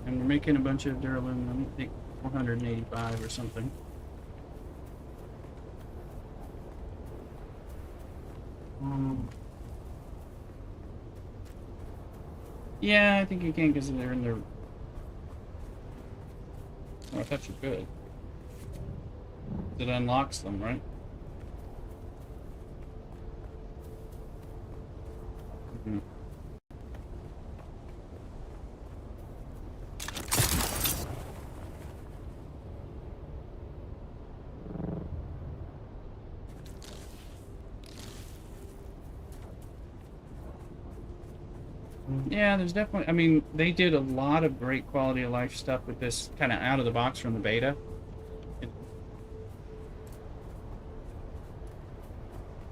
And we're making a bunch of duralumin. 485 or something. Yeah, I think you can because they're in their... Oh, I thought you could. It unlocks them, right? Mm-hmm. Yeah, there's definitely... I mean, they did a lot of great quality of life stuff with this kind of out of the box from the beta.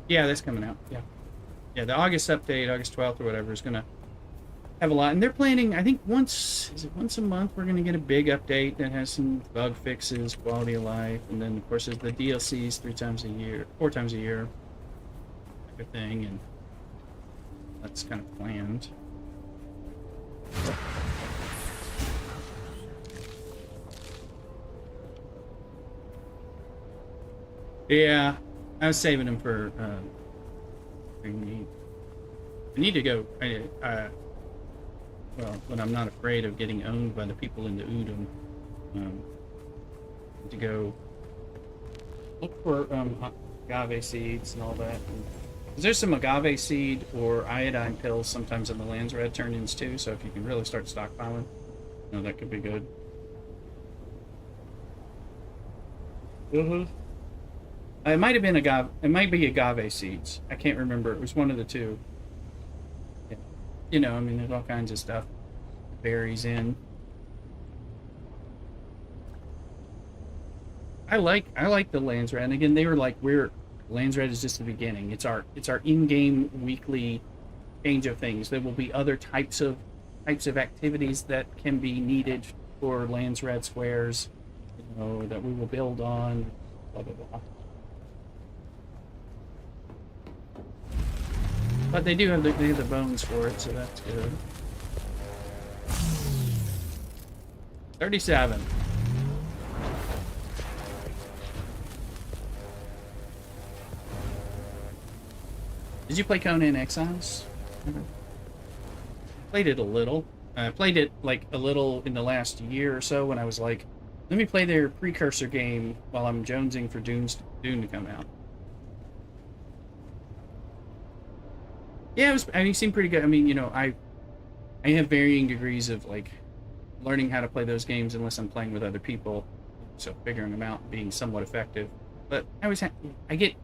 Yeah, that's coming out. Yeah. Yeah, the August update, August 12th or whatever, is going to have a lot. And they're planning, I think once a month, we're going to get a big update that has some bug fixes, quality of life. And then, of course, there's the DLCs 4 times a year, type of thing. And that's kind of planned. Yeah, I was saving them for I need to go. Well, when I'm not afraid of getting owned by the people in the Udon, to go look for agave seeds and all that. Because there's some agave seed or iodine pills sometimes in the Landsraad turn-ins too. So if you can really start stockpiling, that could be good. It might have been agave. It might be agave seeds. I can't remember. It was one of the two. Yeah. I mean, there's all kinds of stuff. Berries in. I like the Landsraad. And again, they were like, Landsraad is just the beginning. It's our in-game weekly change of things. There will be other types of activities that can be needed for Landsraad squares, that we will build on. Blah blah blah. But they do have the bones for it, so that's good. 37. Did you play Conan Exiles? Played it a little. I played it like a little in the last year or so when I was like, let me play their precursor game while I'm jonesing for Dune to come out. Yeah, it seemed pretty good. I mean, I have varying degrees of like learning how to play those games unless I'm playing with other people, so figuring them out and being somewhat effective. But I get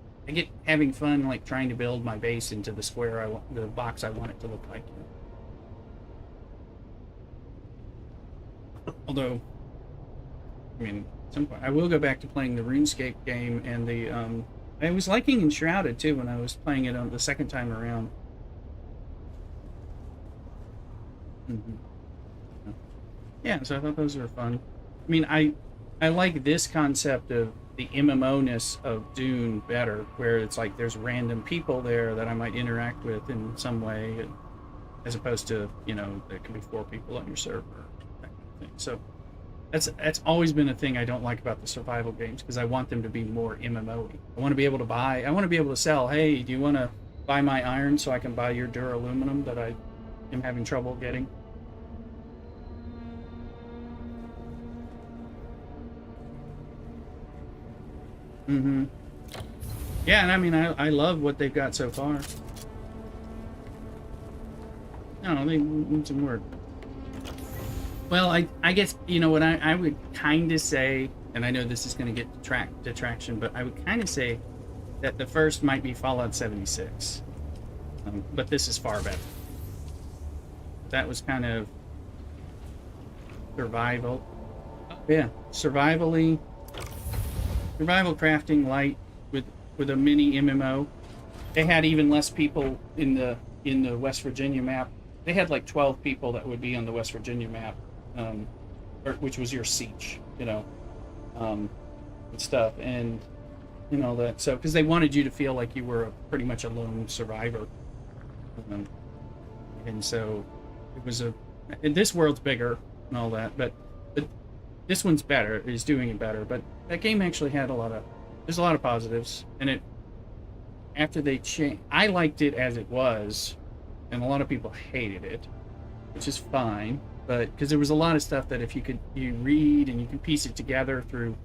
having fun like trying to build my base into the the box I want it to look like. Although, I mean, at some point I will go back to playing the RuneScape game and the I was liking Enshrouded too when I was playing it on the second time around. Yeah, so I thought those were fun. I mean, I like this concept of the MMO-ness of Dune better, where it's like there's random people there that I might interact with in some way, as opposed to, there can be 4 people on your server, that kind of thing. So that's always been a thing I don't like about the survival games, because I want them to be more MMO-y. I want to be able to sell, hey, do you want to buy my iron so I can buy your duraluminum that I am having trouble getting? Yeah, and I mean, I love what they've got so far. No, they need some work. Well, I guess, what I would kind of say, and I know this is going to get detraction, but I would kind of say that the first might be Fallout 76. But this is far better. That was kind of survival. Yeah, survival crafting light with a mini MMO. They had even less people in the West Virginia map. They had like 12 people that would be on the West Virginia map, which was your siege, and stuff, and that. So because they wanted you to feel like you were pretty much a lone survivor, and so it was and this world's bigger and all that, but this one's better, is doing it better, but that game actually had there's a lot of positives, and after they changed, I liked it as it was, and a lot of people hated it, which is fine, but because there was a lot of stuff that if you read and you can piece it together through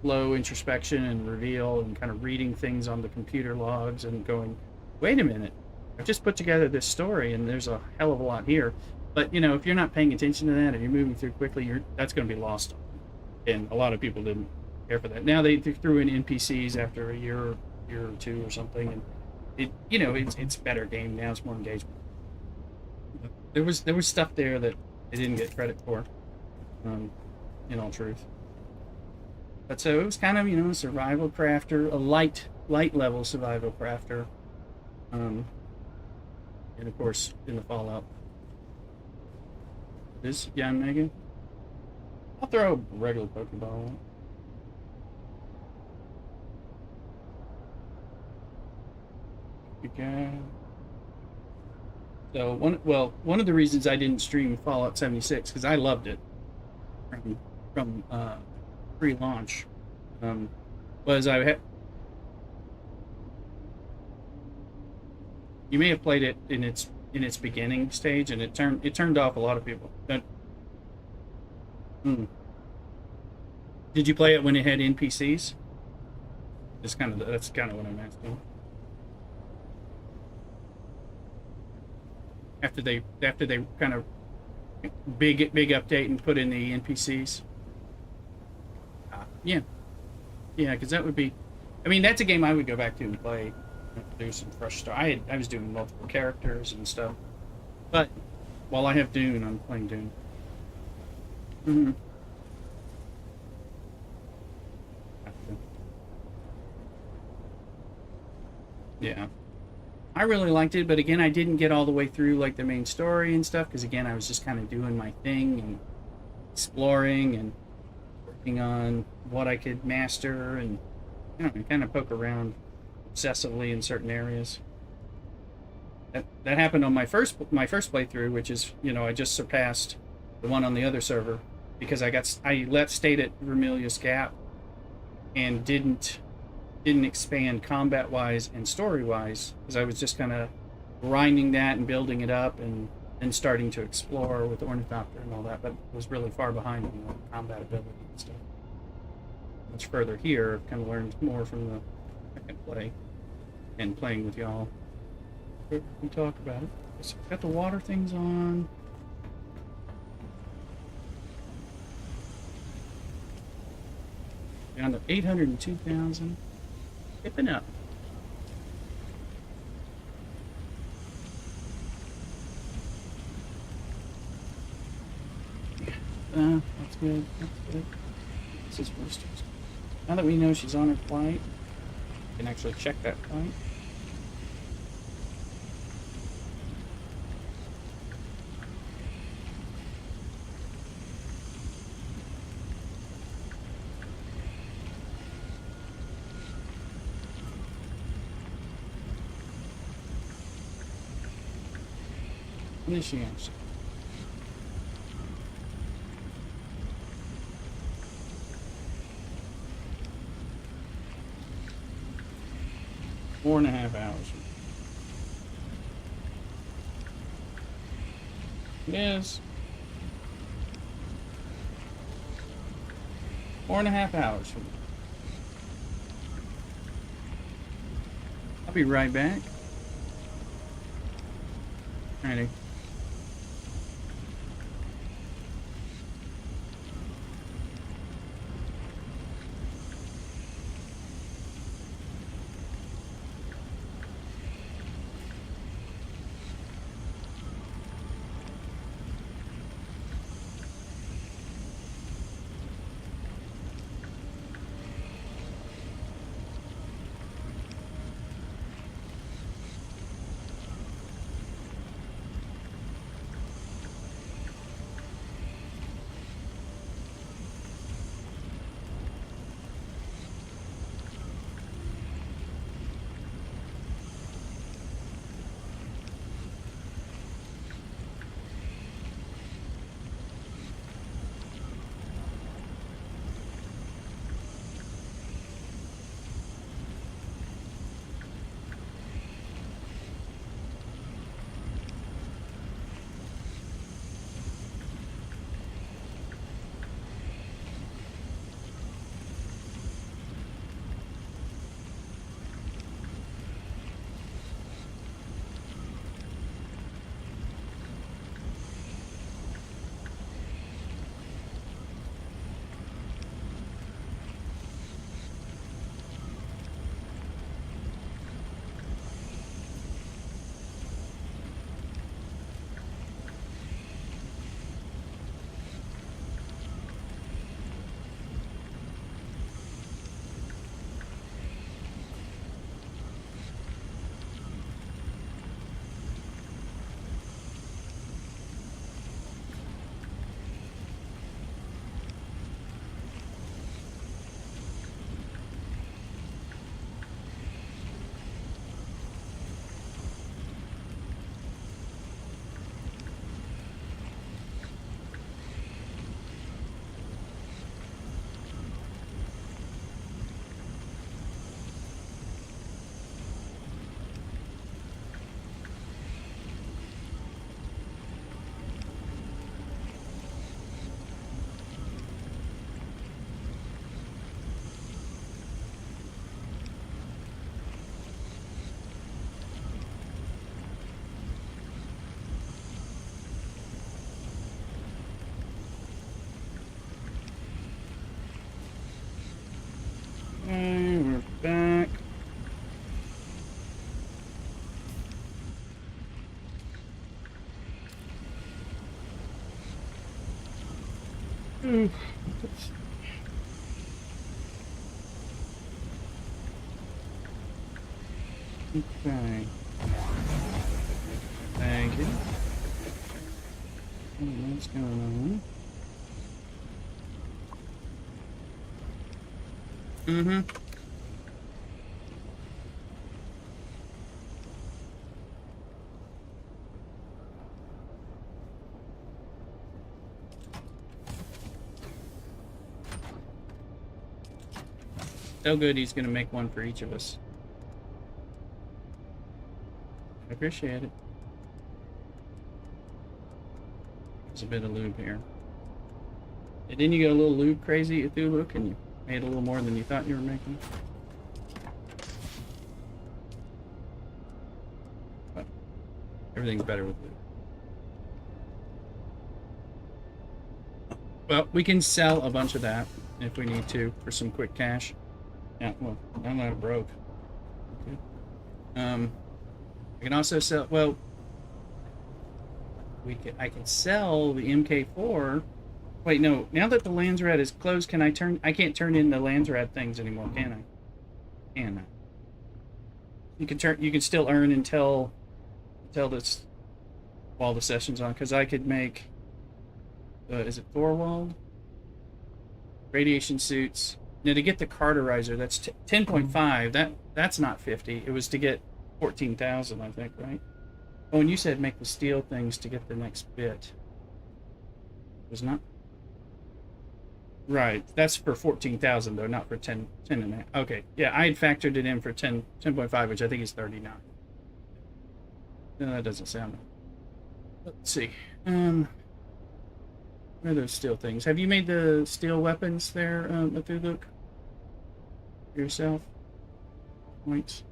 slow introspection and reveal and kind of reading things on the computer logs and going, wait a minute, I've just put together this story and there's a hell of a lot here. But if you're not paying attention to that and you're moving through quickly, that's going to be lost. And a lot of people didn't care for that. Now they threw in NPCs after a year or two or something, and it's a better game now. It's more engagement. There was stuff there that they didn't get credit for, in all truth. But so it was kind of a survival crafter, a light level survival crafter, and of course in the Fallout. This Jan Megan. I'll throw a regular Pokeball. Okay. So one of the reasons I didn't stream Fallout 76 because I loved it from pre-launch was you may have played it in its beginning stage and it turned off a lot of people. Did you play it when it had NPCs? That's kind of what I'm asking. After they kind of big update and put in the NPCs. Yeah, because that would be. I mean, that's a game I would go back to and play, do some fresh stuff. I was doing multiple characters and stuff, but while I have Dune, I'm playing Dune. Mm-hmm. Yeah. I really liked it, but again, I didn't get all the way through like the main story and stuff because again, I was just kind of doing my thing and exploring and working on what I could master and kind of poke around obsessively in certain areas. That happened on my first playthrough, which is I just surpassed the one on the other server because I stayed at Vermilius Gap and didn't expand combat-wise and story-wise because I was just kind of grinding that and building it up and starting to explore with the Ornithopter and all that, but was really far behind on the combat ability and stuff. Much further here, I've kind of learned more from the second play and playing with y'all. We talk about it. So got the water things on. Down to 802,000. Skipping up. That's good. That's good. This is Roosters. Now that we know she's on her flight, we can actually check that flight. What is she answer? Four and a half hours. Yes. 4.5 hours from now. I'll be right back. Alrighty. Okay. Thank you. What's going on? Mm-hmm. So good he's gonna make one for each of us. I appreciate it. There's a bit of lube here. And didn't you go a little lube crazy at Thulu, and you made a little more than you thought you were making? But everything's better with lube. Well, we can sell a bunch of that if we need to for some quick cash. Yeah, well, I'm not broke. Okay. I can also sell. Well, I can sell the MK4. Wait, no. Now that the Landsraad is closed, can I turn? I can't turn in the Landsraad things anymore, can I? Can I? You can turn. You can still earn until this while the session's on. Because I could make. Is it Thorwald? Radiation suits. Now to get the carterizer, that's 10.5. That's not 50. It was to get 14,000, I think, right? Oh, and you said make the steel things to get the next bit. It was not. Right. That's for 14,000 though, not for 10 and a half. Okay. Yeah, I had factored it in for 10.5, which I think is 39. No, that doesn't sound right. Let's see. Where are those steel things? Have you made the steel weapons there, Mathuluk? Yourself? Points?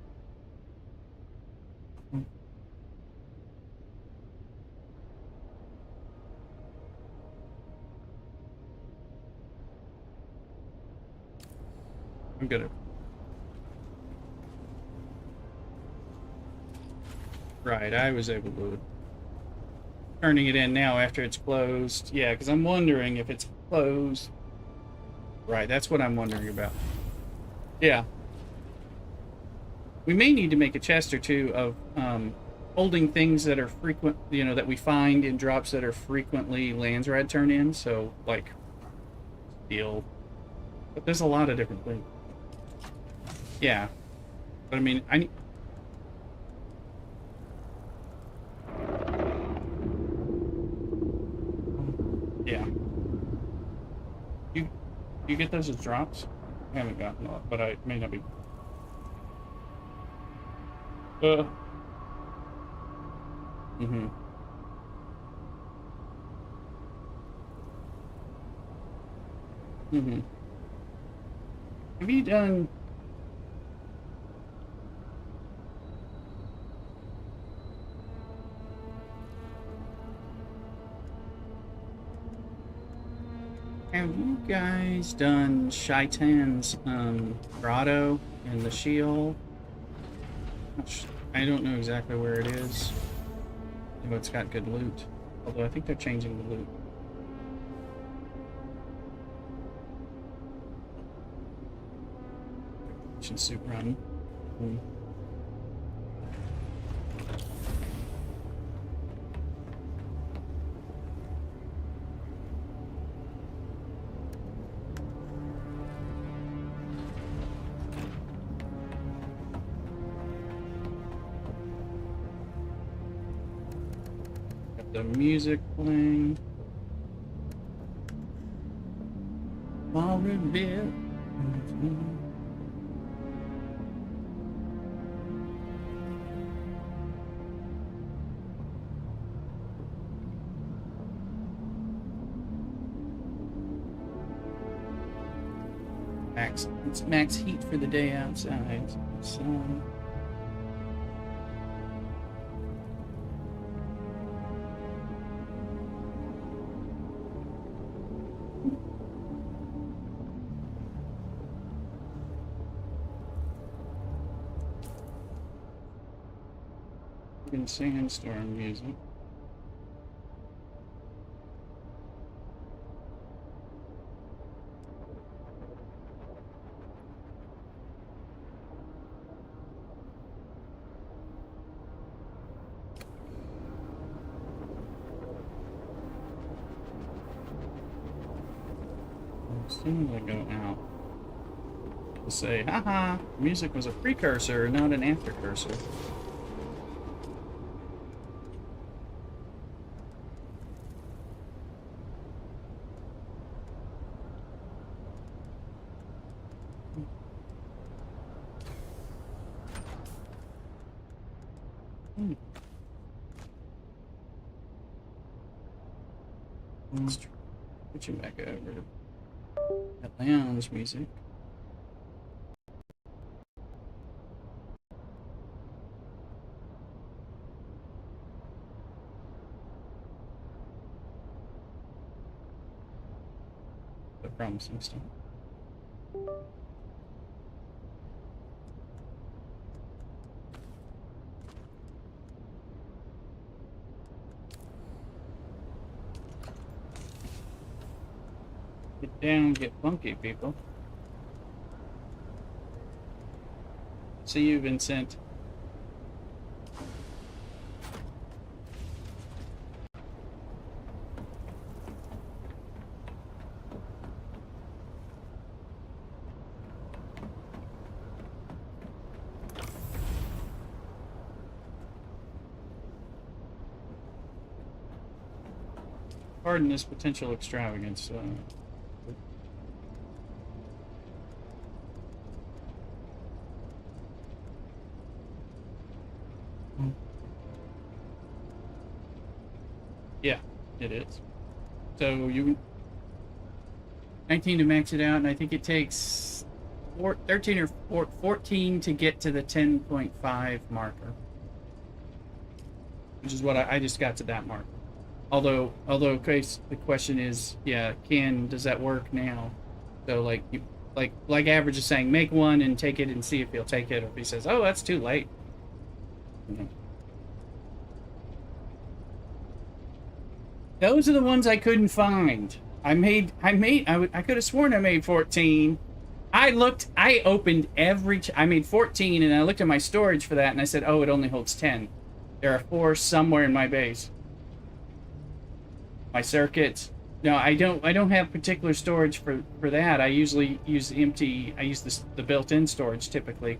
I'm gonna. Right, I was able to. Turning it in now after it's closed. Yeah, because I'm wondering if it's closed. Right, that's what I'm wondering about. Yeah. We may need to make a chest or two of holding things that are frequent, you know, that we find in drops that are frequently Landsraad turn in. So, like, steel. But there's a lot of different things. Yeah. But I mean, I need. Yeah. You get those as drops? I haven't gotten a lot, but I may not be. Mm-hmm. Mm-hmm. Have you done... Have you guys done Shaitan's grotto in the Sheol? I don't know exactly where it is. But it's got good loot. Although I think they're changing the loot. Suit run. Got the music playing. For a bit. It's max heat for the day outside. So in sandstorm music. As soon as I go out, we'll say, haha, music was a precursor, not an aftercursor. Let's put you back over at lounge music. The promising stuff. Get down, get funky, people. See you, Vincent. Pardon this potential extravagance. Yeah, it is. So you 19 to max it out, and I think it takes 13 or 14 to get to the 10.5 marker, which is what I just got to that marker. Although, okay, the question is, yeah, does that work now? So like Average is saying, make one and take it and see if he'll take it, or if he says, oh, that's too late. Okay. Those are the ones I couldn't find. I could have sworn I made 14. I opened I made 14, and I looked at my storage for that, and I said, oh, it only holds 10. There are 4 somewhere in my base. My circuits. No, I don't have particular storage for that. I usually use empty. I use the built-in storage typically.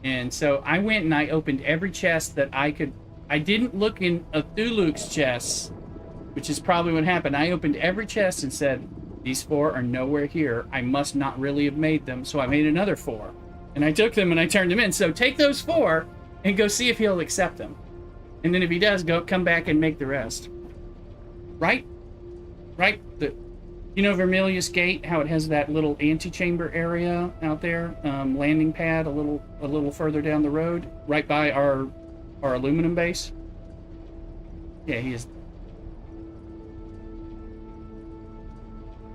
And so I went and I opened every chest that I could. I didn't look in Cthulhu's chests, which is probably what happened. I opened every chest and said, these 4 are nowhere here. I must not really have made them. So I made another 4. And I took them and I turned them in. So take those 4 and go see if he'll accept them. And then if he does, come back and make the rest. Right? You know Vermilius Gate, how it has that little antechamber area out there, landing pad a little further down the road, right by our aluminum base? Yeah, he is.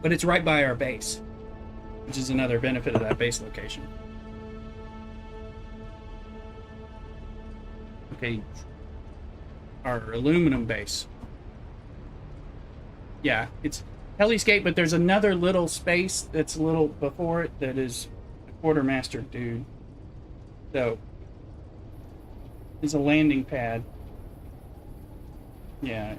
But it's right by our base, which is another benefit of that base location. Okay, our aluminum base. Yeah, it's Helly's Gate, but there's another little space that's a little before it that is a quartermaster dude. So, it's a landing pad. Yeah.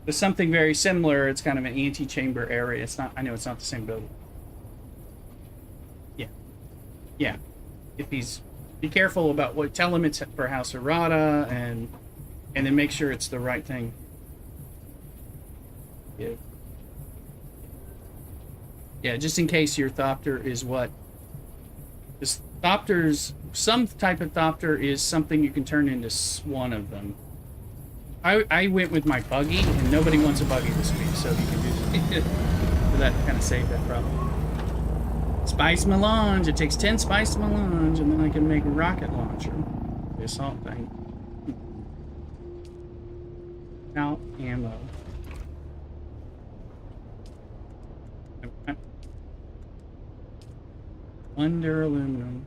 There's something very similar. It's kind of an antechamber area. It's not. I know it's not the same building. Yeah. Be careful about what. Tell him it's for House Errata, and then make sure it's the right thing. Yeah, just in case your Thopter is what? This some type of Thopter is something you can turn into one of them. I went with my buggy, and nobody wants a buggy this week, so you can do so that kind of saved that problem. Spice melange. It takes 10 spice melange, and then I can make a rocket launcher. The assault thing. Out ammo. Under aluminum.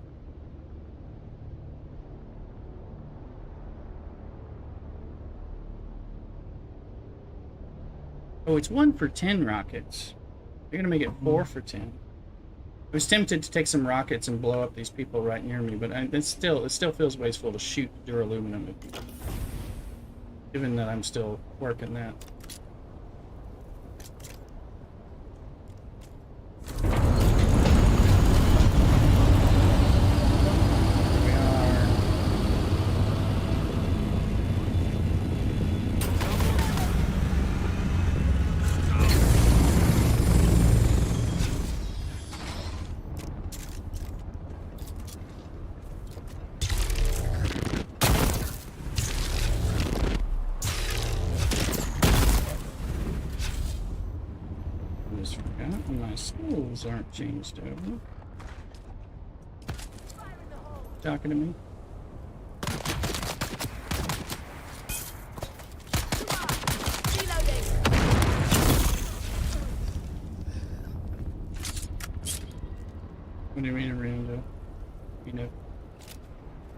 Oh, it's 1 for 10 rockets. They're gonna make it 4 for 10. I was tempted to take some rockets and blow up these people right near me, but it still feels wasteful to shoot duraluminum at people. Given that I'm still working that. just forgot my skills aren't changed over. Talking to me? What do you mean a random? You know,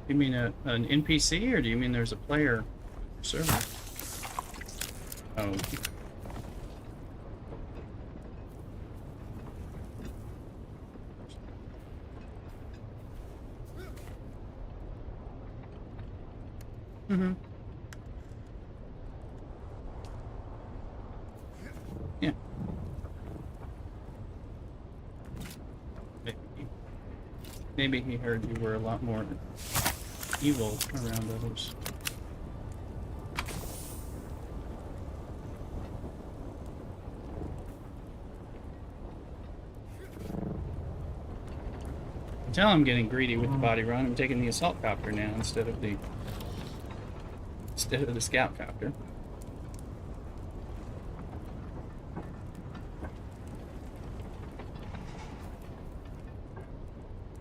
you mean an NPC, or do you mean there's a player server? Oh. Mm-hmm. Yeah. Maybe he heard you were a lot more evil around others. Tell I'm getting greedy with the body run. I'm taking the assault copter now instead of the scout copter.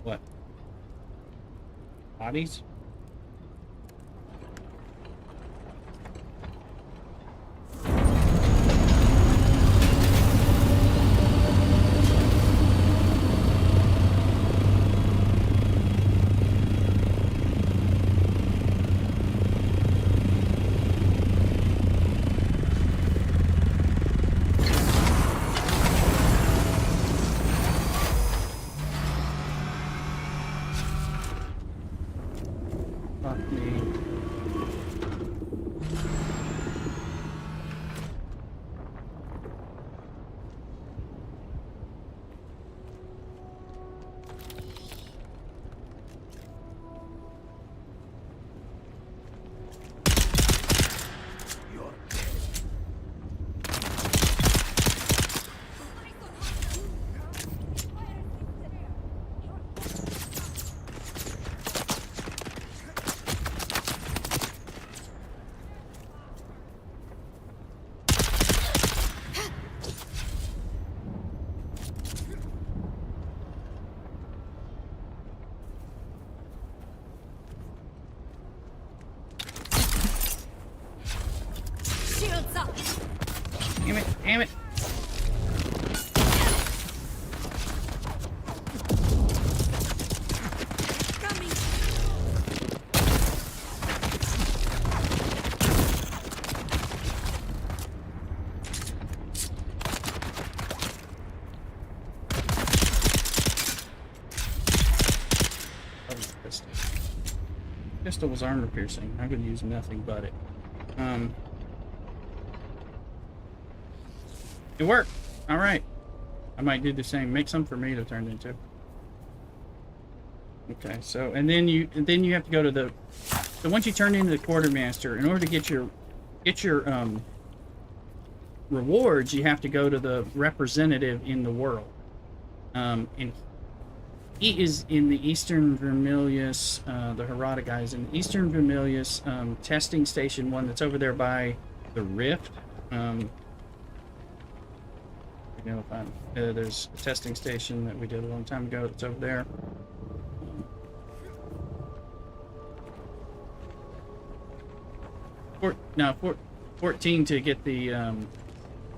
What? Bodies? Fuck me. Shields up. Damn it, damn it. Coming. That was a pistol. Pistol was armor piercing. I could use nothing but it. It worked. All right. I might do the same. Make some for me to turn into. Okay. So, and then you have to go to the. So once you turn into the quartermaster, in order to get your rewards, you have to go to the representative in the world. And he is in the Eastern Vermilius. The Harada guy is in the Eastern Vermilius testing station, one that's over there by the Rift. You know, if I'm, there's a testing station that we did a long time ago that's over there. 14 to get the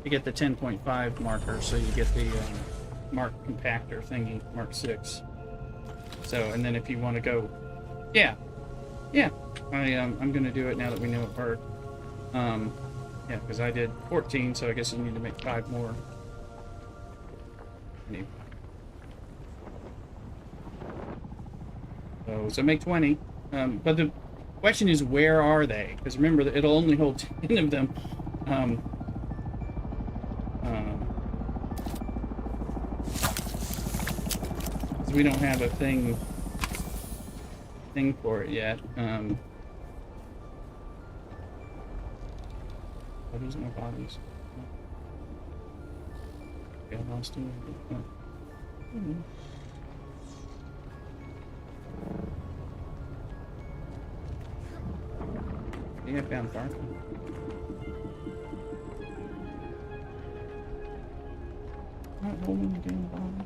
10.5 marker, so you get the mark compactor thingy, Mark 6. So, and then if you want to go, yeah, I'm gonna do it now that we know it worked. Yeah, because I did 14, so I guess you need to make 5 more. So make 20. But the question is, where are they? Because remember, that it'll only hold 10 of them. Because we don't have a thing for it yet. Oh, there's no bodies. Okay, I lost him. Yeah, I found Parker. Not holding the damn bomb.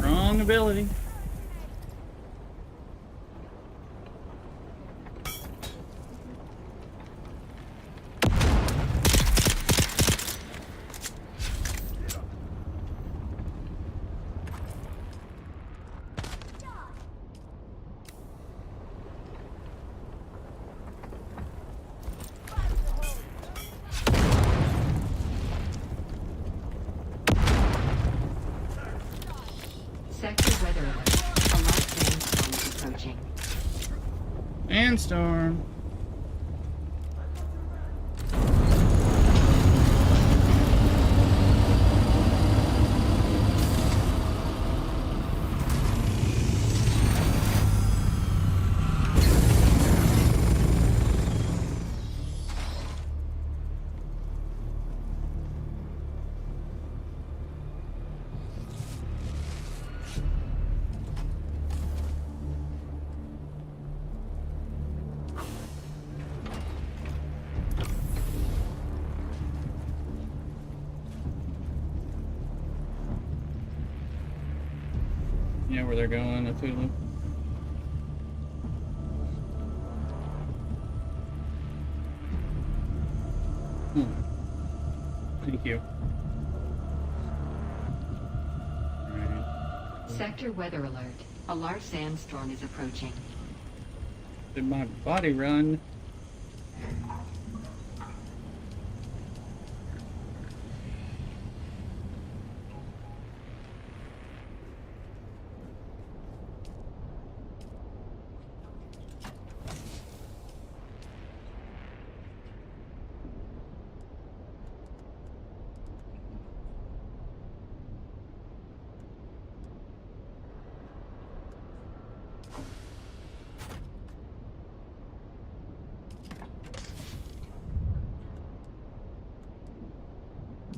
Wrong ability. Sector weather alert. A light sandstorm is approaching. Sandstorm. Yeah, where they're going, Cthulhu. Thank you. Alright. Sector weather alert. A large sandstorm is approaching. Did my body run?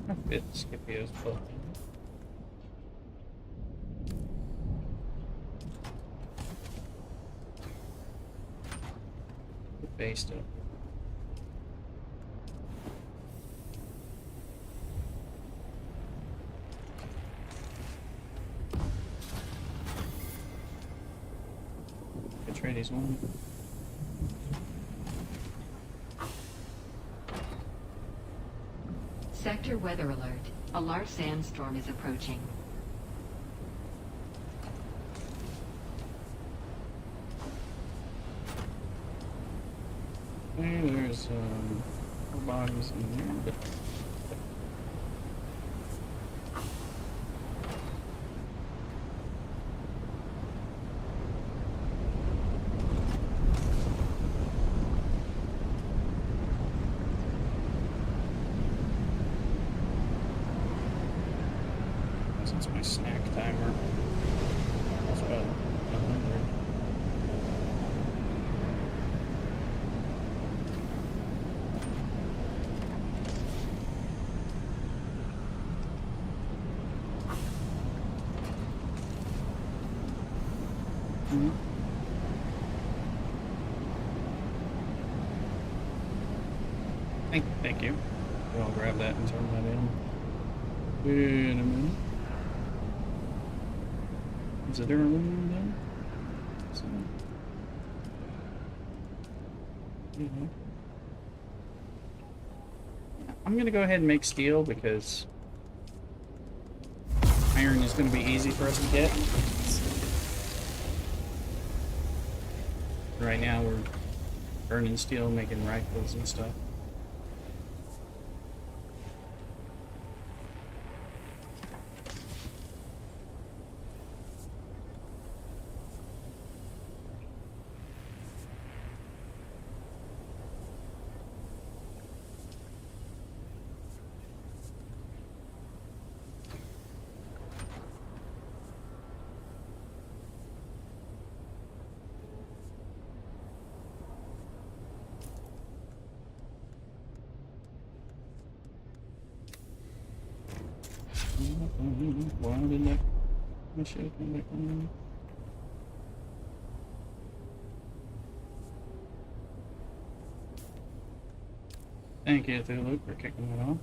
I fit Scipio's book. Based up. Atreides one. Sector weather alert. A large sandstorm is approaching. Hey, there's four bodies in there, but since my snack timer is about 100. Thank you. I'll grab that and turn that in. Wait a minute. Is there a room there? So, I'm gonna go ahead and make steel because iron is gonna be easy for us to get. Right now we're burning steel, making rifles and stuff. Why did that machine come back on? Thank you, Thulu, for kicking it off.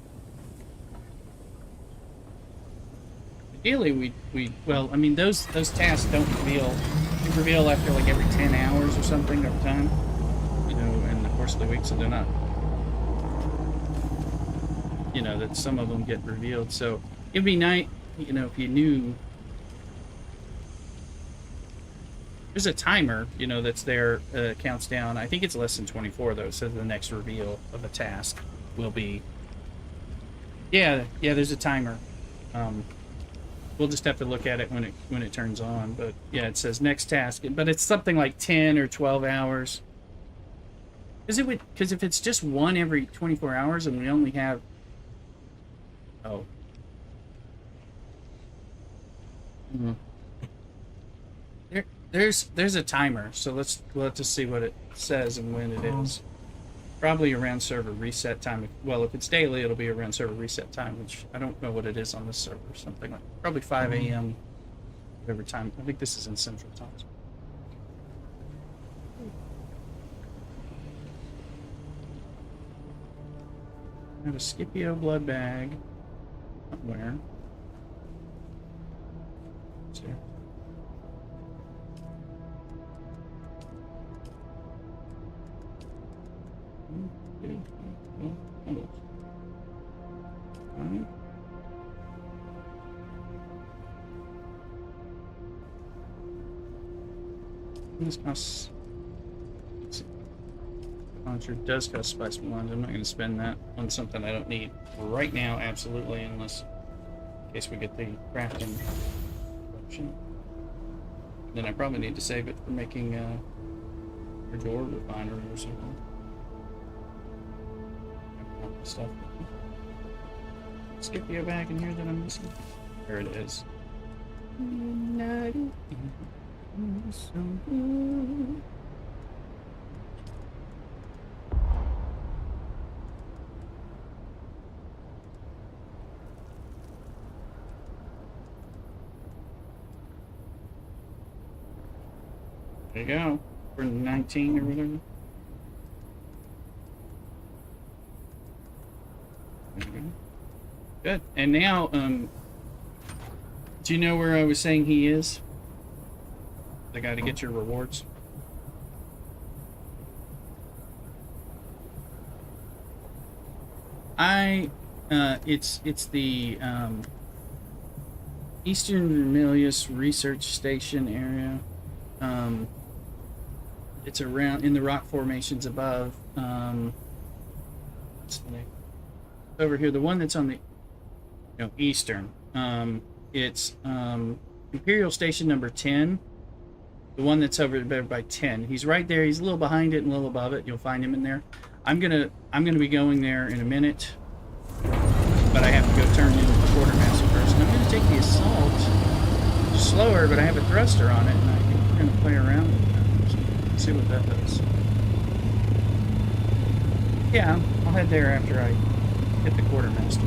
Ideally, well, I mean, those tasks don't reveal. They reveal after like every 10 hours or something over time, you know, in the course of the week, so they're not, you know, that some of them get revealed. So it'd be nice, you know, if you knew. There's a timer, you know, that's there, counts down. I think it's less than 24 though, so the next reveal of a task will be. Yeah, there's a timer. We'll just have to look at it when it turns on, but yeah, it says next task, but it's something like 10 or 12 hours. Because if it's just one every 24 hours and we only have, oh. There's a timer, so we'll have to see what it says and when it is. Probably around server reset time. Well, if it's daily, it'll be around server reset time, which I don't know what it is on this server. Something like probably 5 a.m. whatever time. I think this is in Central Time. I have a Scipio blood bag somewhere. It's here. This costs. Launcher does cost spice blend. I'm not going to spend that on something I don't need right now, absolutely, unless in case we get the crafting option. Then I probably need to save it for making a door refinery or something. Stuff. Scipio back in here that I'm missing. There it is. There you go. For 19 or whatever. Good. And now, do you know where I was saying he is? The guy to get your rewards? It's the Eastern Vermilius Research Station area. It's around in the rock formations above. What's the name? Over here, the one that's on the eastern. It's Imperial Station number 10. The one that's over there by 10. He's right there. He's a little behind it and a little above it. You'll find him in there. I'm gonna be going there in a minute, but I have to go turn in the quartermaster first. And I'm gonna take the assault slower, but I have a thruster on it, and I can kind of play around with that. See what that does. Yeah, I'll head there after I hit the quartermaster.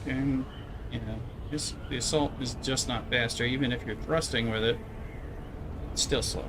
and you know, the assault is just not faster. Even if you're thrusting with it, it's still slow.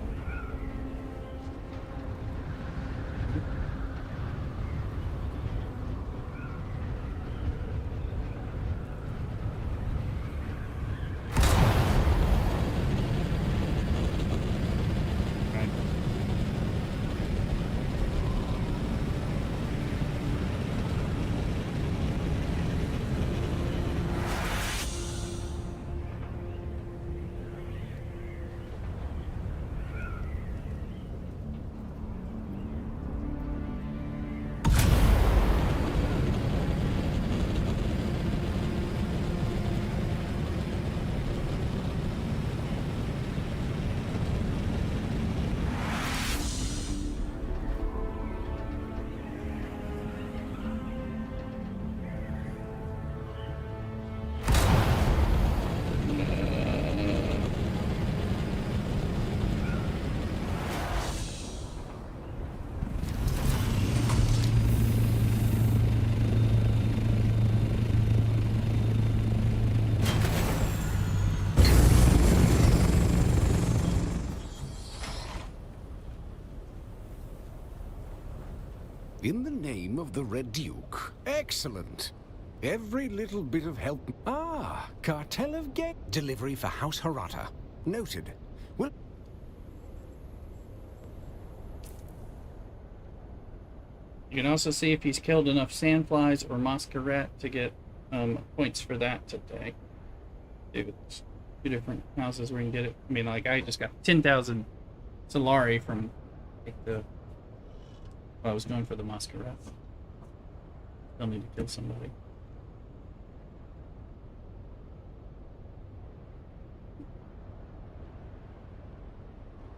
In the name of the Red Duke. Excellent. Every little bit of help. Ah, cartel of gay. Delivery for House Harata. Noted. Well, you can also see if he's killed enough sandflies or masquerade to get points for that today. It's 2 different houses where you can get it. I mean, like, I just got 10,000 Solari from like, the... Well, I was going for the masquerade. Still need to kill somebody.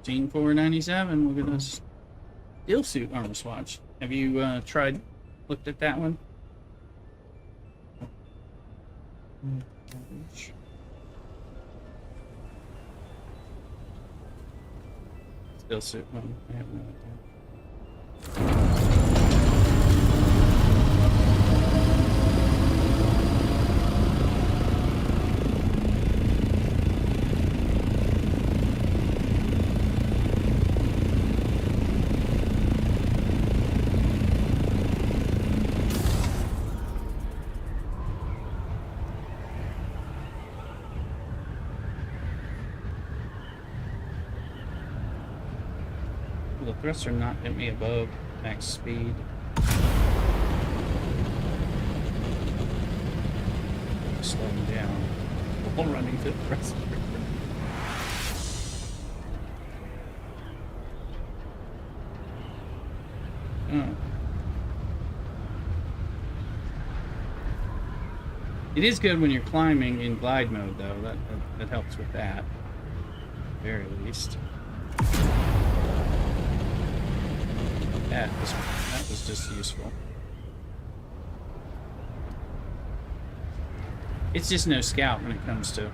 Gene 497, look at this steel suit armor swatch. Have you looked at that one? Steel suit one, I have no idea. The thruster not get me above max speed. Slow him down while running the thruster. It is good when you're climbing in glide mode, though. That helps with that, at the very least. That was just useful. It's just no scout when it comes to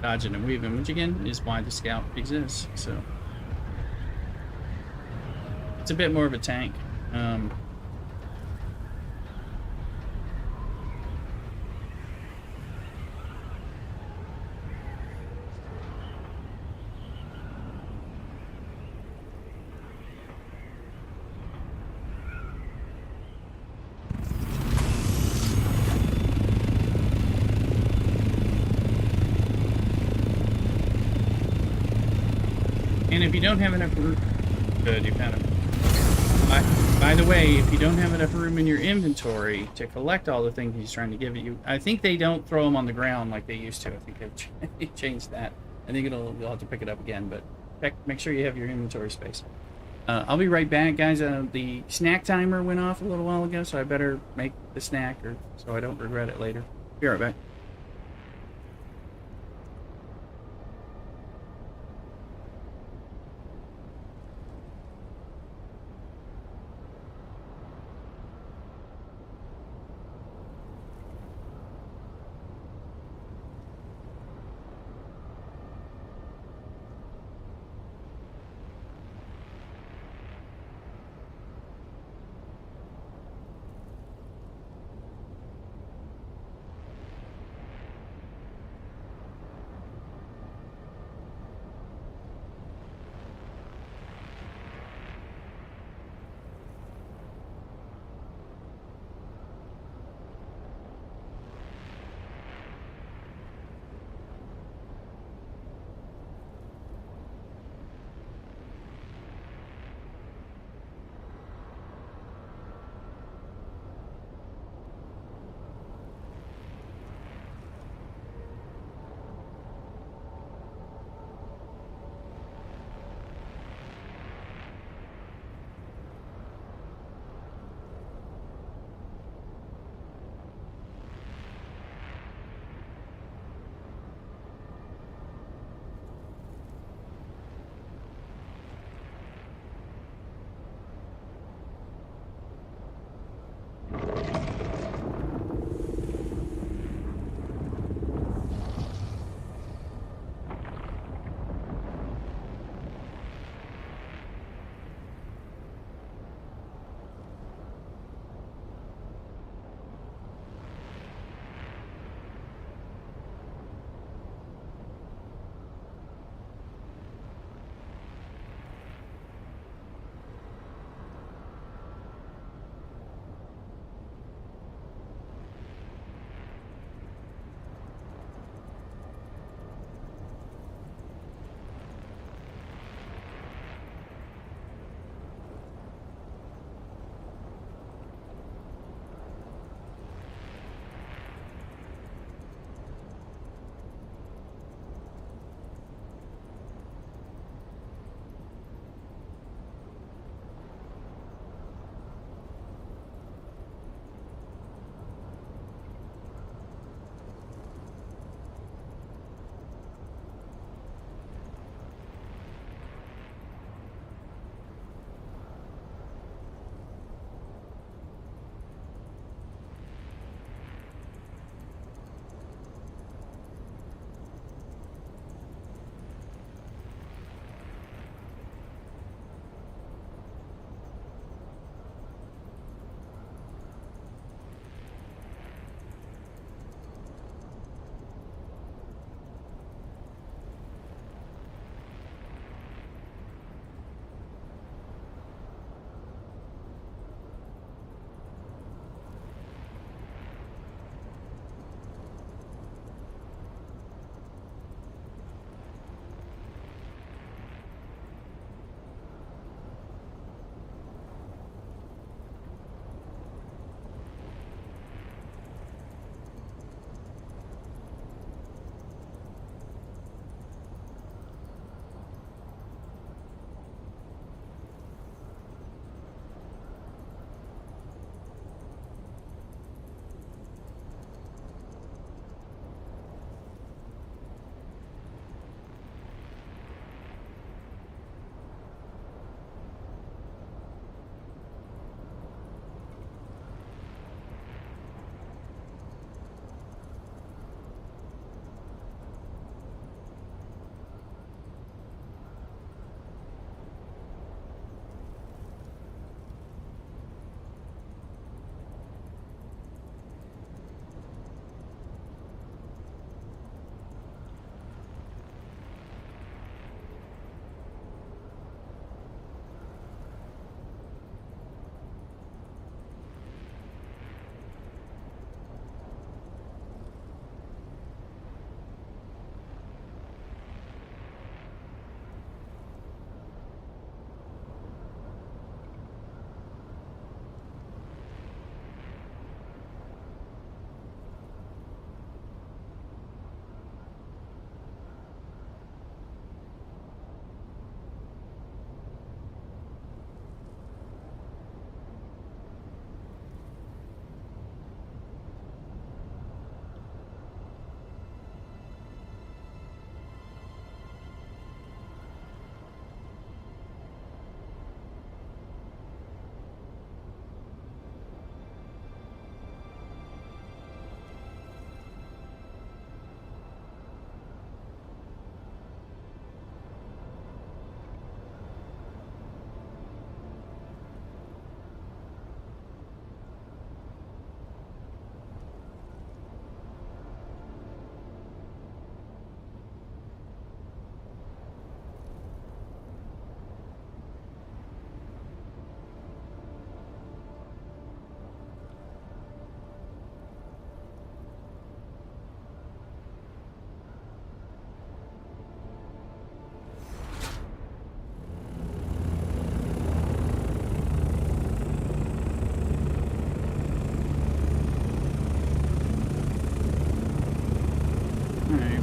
dodging and weaving, which again is why the scout exists. So it's a bit more of a tank. And if you don't have enough room, good, you found it. By the way, if you don't have enough room in your inventory to collect all the things he's trying to give you, I think they don't throw them on the ground like they used to. I think they've changed that. I think you'll have to pick it up again, but make sure you have your inventory space. I'll be right back, guys. The snack timer went off a little while ago, so I better make the snack so I don't regret it later. Be right back.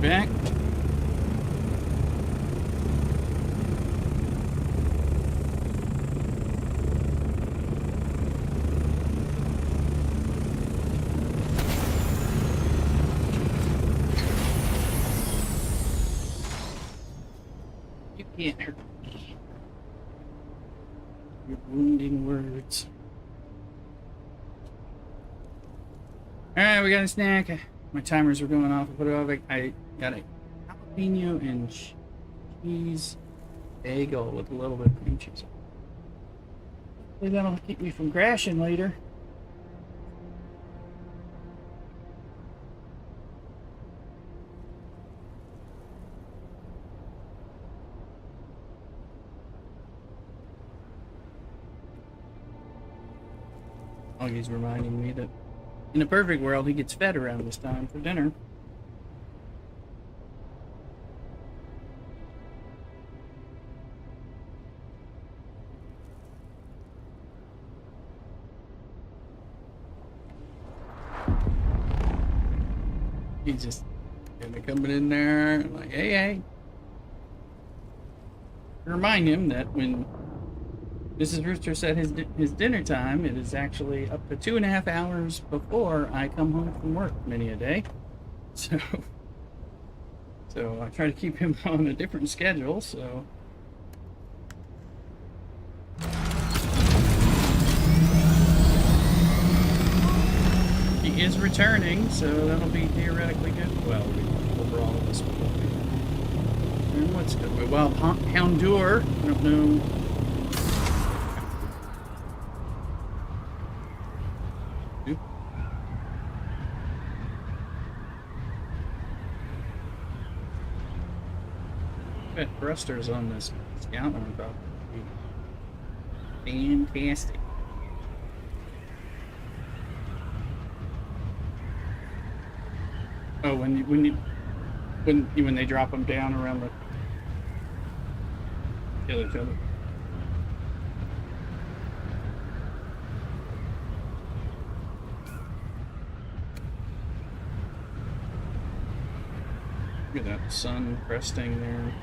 You're back. You can't hurt me. Your wounding words. Alright, we got a snack. My timers were going off. I got a jalapeno and cheese bagel with a little bit of cream cheese. Hopefully that'll keep me from crashing later. Augie's reminding me that in a perfect world, he gets fed around this time for dinner. He's just coming in there like, hey, hey. Remind him that when Mrs. Rooster said his dinner time, it is actually up to 2.5 hours before I come home from work many a day. So I try to keep him on a different schedule, so. He is returning, so that'll be theoretically good. Well, overall, this will be. And what's good? Well, Houndour, I don't know. Thrusters on this scout on top. Fantastic. Oh, when they drop them down around the kill each other. Look at that sun cresting there.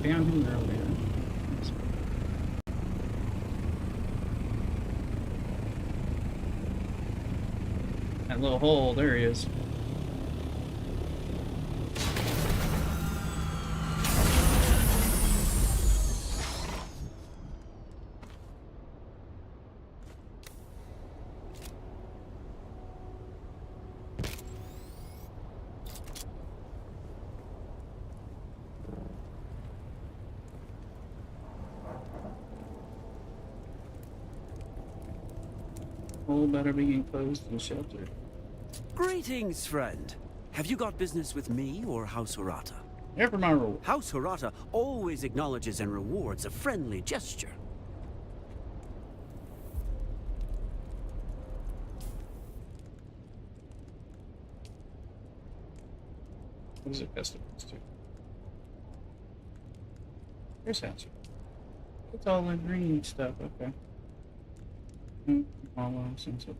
Found him earlier. That little hole, there he is. Hole better be enclosed and sheltered. Greetings, friend. Have you got business with me or House Harata? Here for my reward. House Harata always acknowledges and rewards a friendly gesture. What is it customized to? Here's House. It's all the green stuff, okay. All sense of it.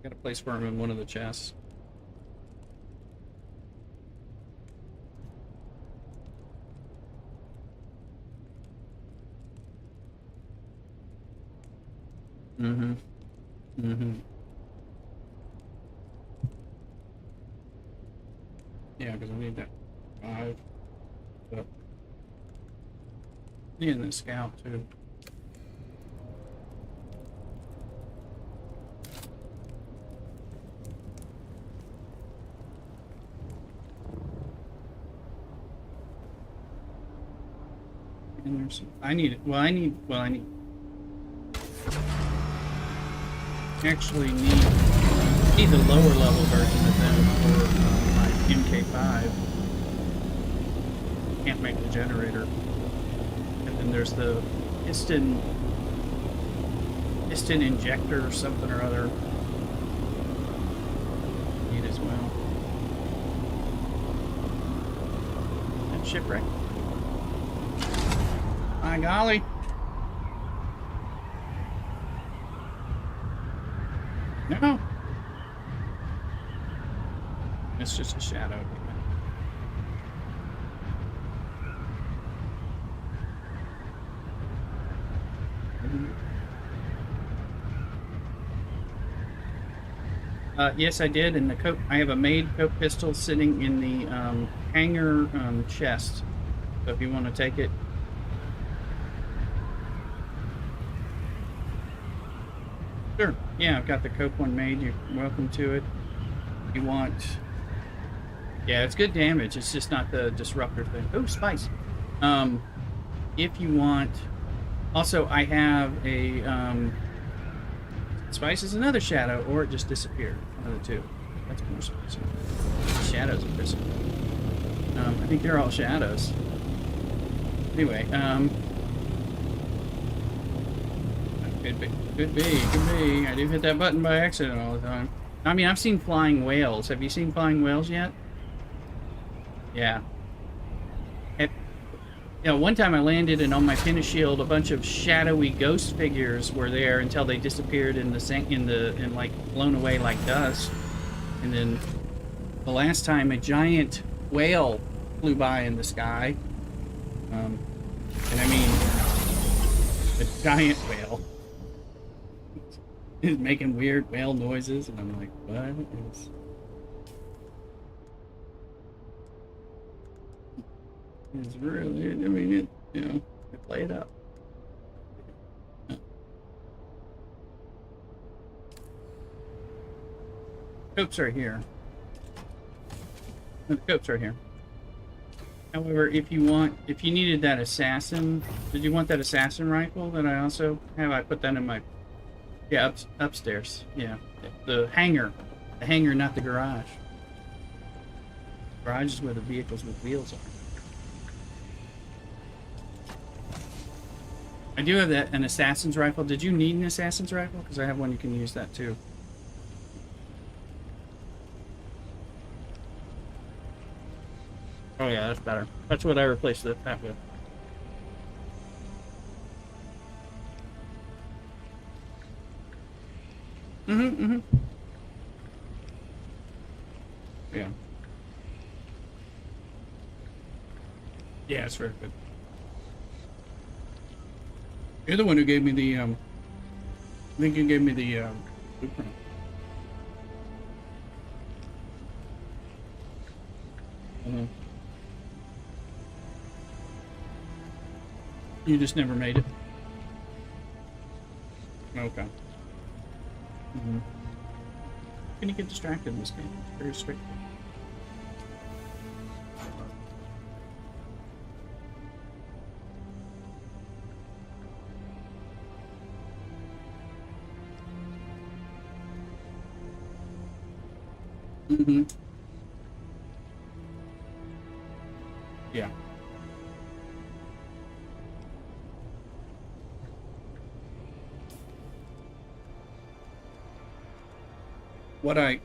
Got a place for him in one of the chests. Mm-hmm. Mm-hmm. Yeah, because I need that 5. But needing the scout too. And there's I need actually need the lower level version of them for my MK5. Can't make the generator. And then there's the piston injector or something or other. Need as well. And shipwreck. My golly. No. It's just a shadow. Yes, I did. And the coat, I have a made coat pistol sitting in the hangar chest. So if you want to take it. Sure. Yeah, I've got the Coke one made. You're welcome to it. You want... Yeah, it's good damage. It's just not the disruptor thing. Oh, spice. If you want... Also, I have a... Spice is another shadow, or it just disappeared. One of the two. That's more spice. Shadows are missing. I think they're all shadows. Anyway, Could be. I do hit that button by accident all the time. I mean, I've seen flying whales. Have you seen flying whales yet? Yeah. You know, one time I landed and on my finish shield, a bunch of shadowy ghost figures were there until they disappeared in like blown away like dust. And then the last time a giant whale flew by in the sky. And I mean, a giant whale is making weird whale noises, and I'm like, what is... It's really, I mean, it, you know, play it up. Copes are here. The copes are here. However, if you needed that assassin, did you want that assassin rifle that I also have? I put that in my, yeah, upstairs. Yeah, the hangar, not the garage. Garage is where the vehicles with wheels are. I do have an assassin's rifle. Did you need an assassin's rifle? Because I have one you can use that too. Oh yeah, that's better. That's what I replaced that with. Yeah. Yeah, it's very good. You're the one who gave me the, I think you gave me the, blueprint. You just never made it. Okay. Can you get distracted in this game? It's very strict. Yeah. What I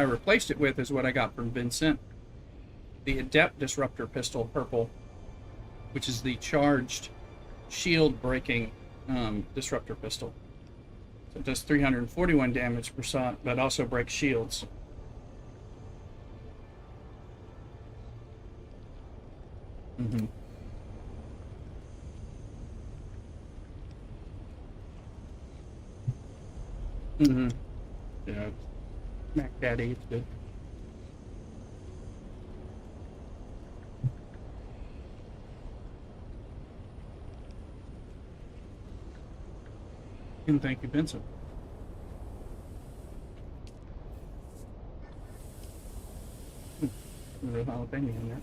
replaced it with is what I got from Vincent. The Adept Disruptor Pistol Purple, which is the charged shield breaking disruptor pistol. So it does 341 damage per shot, but also breaks shields. Yeah. Mac Daddy, it's good. And thank you, Benson. A little jalapeno in there.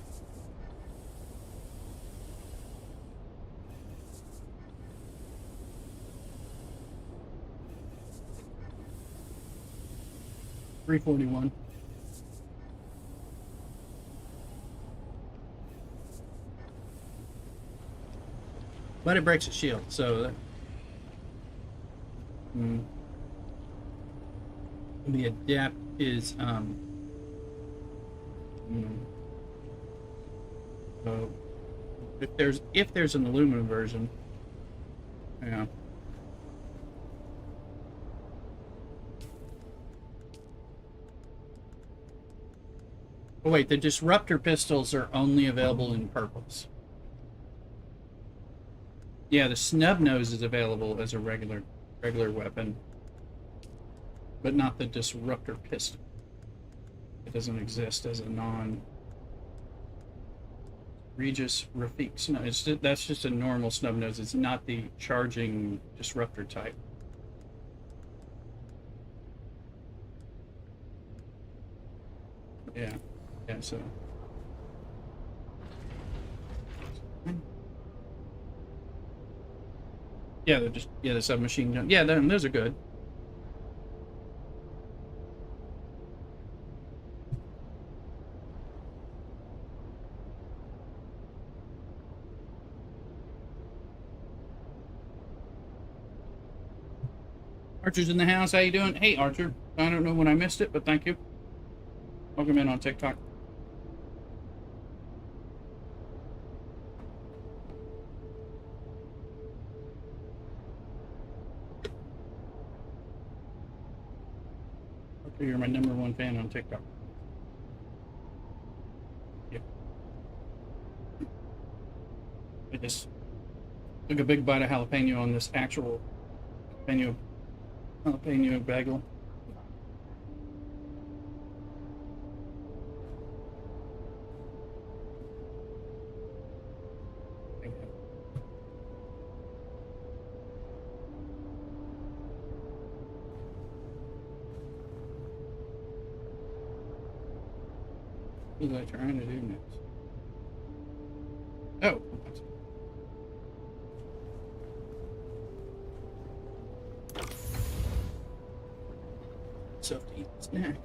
$3.41. But it breaks the shield, so that, the adapt is so if there's an aluminum version, yeah. Oh wait, the disruptor pistols are only available in purples. Yeah, the snub nose is available as a regular weapon, but not the disruptor pistol. It doesn't exist as a non Regis Rafik. No, that's just a normal snub nose. It's not the charging disruptor type. Yeah, so. Yeah, they're just the submachine gun. Yeah, those are good. Archer's in the house. How you doing? Hey, Archer. I don't know when I missed it, but thank you. Welcome in on TikTok. Archer, you're my #1 fan on TikTok. Yep. I just took a big bite of jalapeno on this actual jalapeno bagel. What was I trying to do next? Oh. Stuff to eat snack.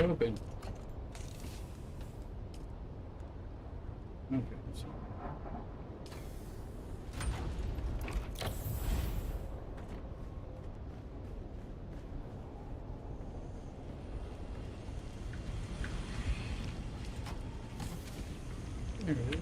Open. Okay. So. There it is.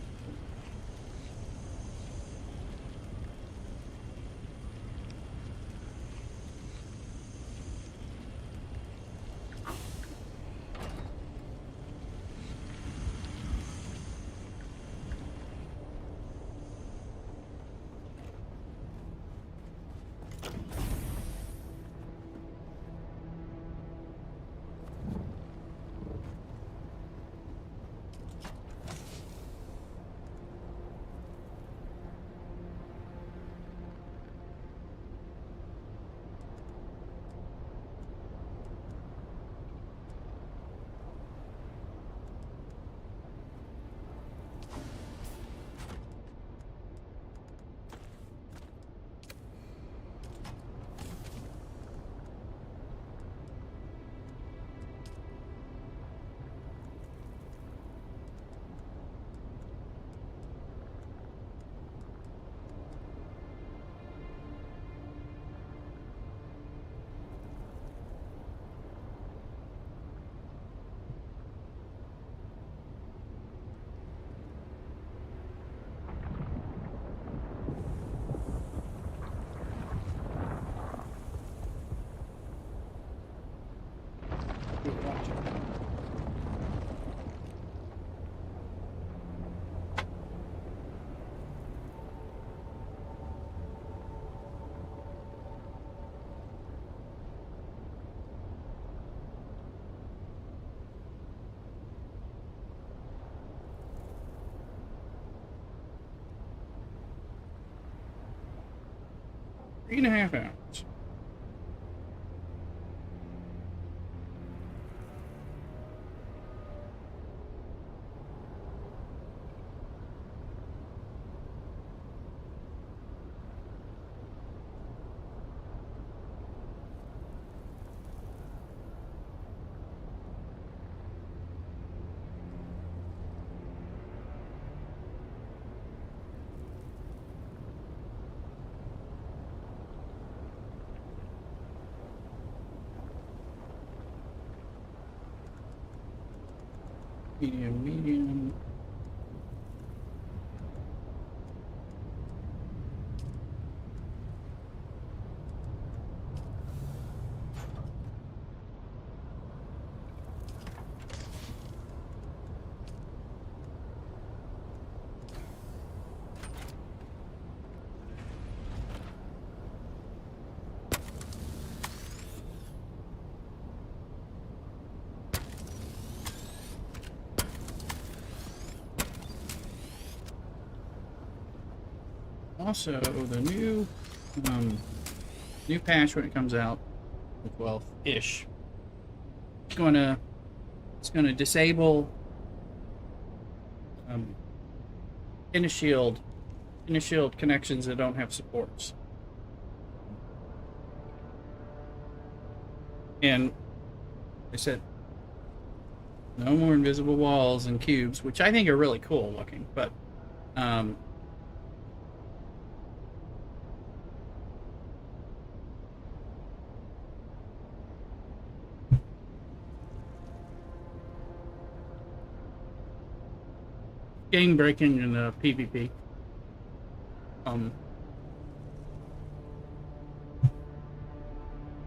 3.5 hours. Medium. Also, the new patch when it comes out, the 12th-ish, it's gonna disable inner shield connections that don't have supports. And they said no more invisible walls and cubes, which I think are really cool looking, but game breaking in the PvP.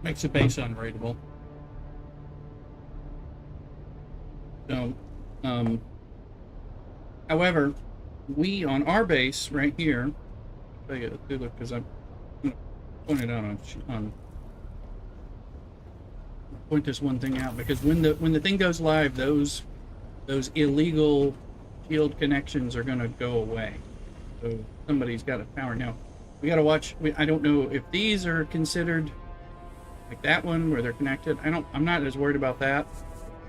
Makes the base unraidable. So, however, we on our base right here, I get to look because I'm gonna point it out on point this one thing out, because when the thing goes live, those illegal shield connections are gonna go away. So somebody's got to power now. We got to watch. I don't know if these are considered like that one where they're connected. I'm not as worried about that.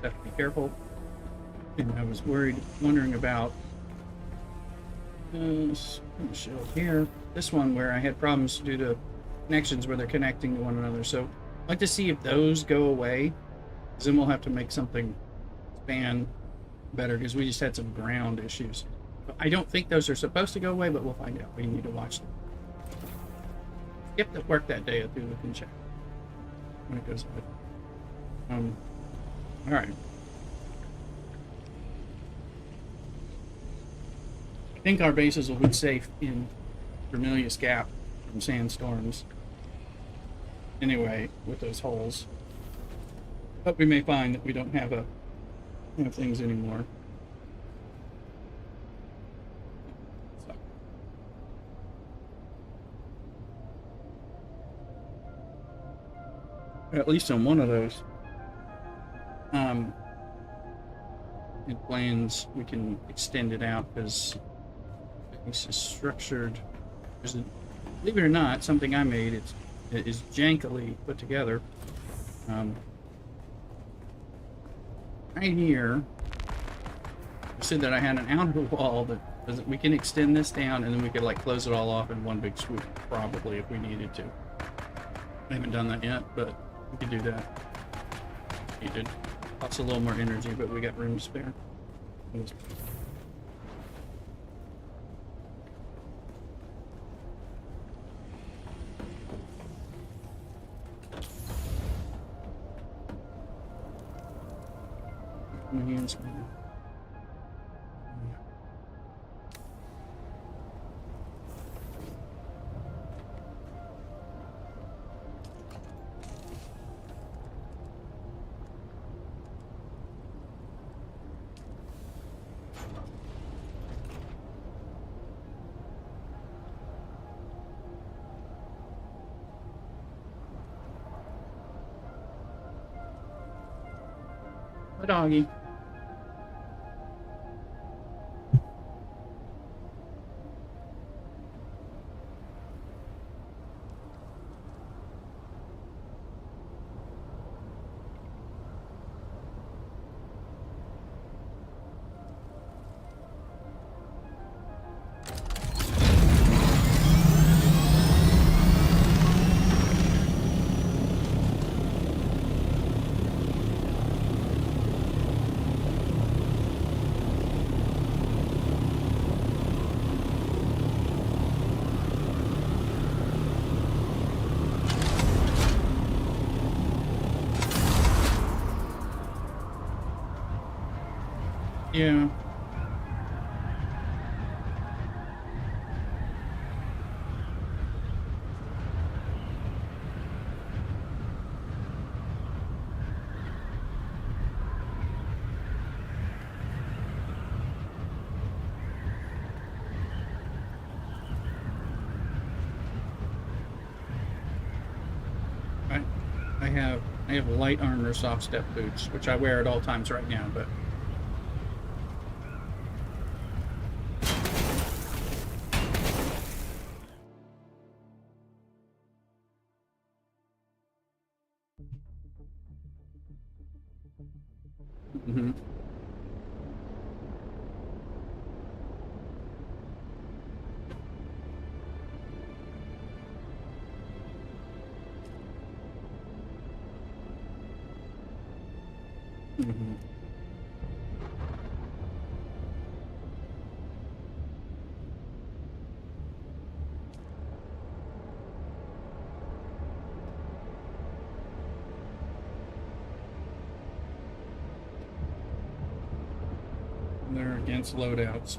Have to be careful. And I was wondering about this shield here. This one where I had problems due to connections where they're connecting to one another. So I'd like to see if those go away, because then we'll have to make something span better, because we just had some ground issues. I don't think those are supposed to go away, but we'll find out. We need to watch them. Skip the work that day. I'll do look and check when it goes live. All right. I think our bases will be safe in Vermilius Gap from sandstorms. Anyway, with those holes, but we may find that we don't have things anymore. At least on one of those in plans we can extend it out, because it's structured. Believe it or not, something I made, it is jankily put together. Right here I said that I had an outer wall that we can extend this down, and then we could like close it all off in one big swoop, probably, if we needed to. I haven't done that yet, but we could do that. Needed. Costs a little more energy, but we got room to spare. My hands, man. A doggy. Yeah. I have light armor soft step boots, which I wear at all times right now, but mm-hmm. Mm-hmm. They're against loadouts.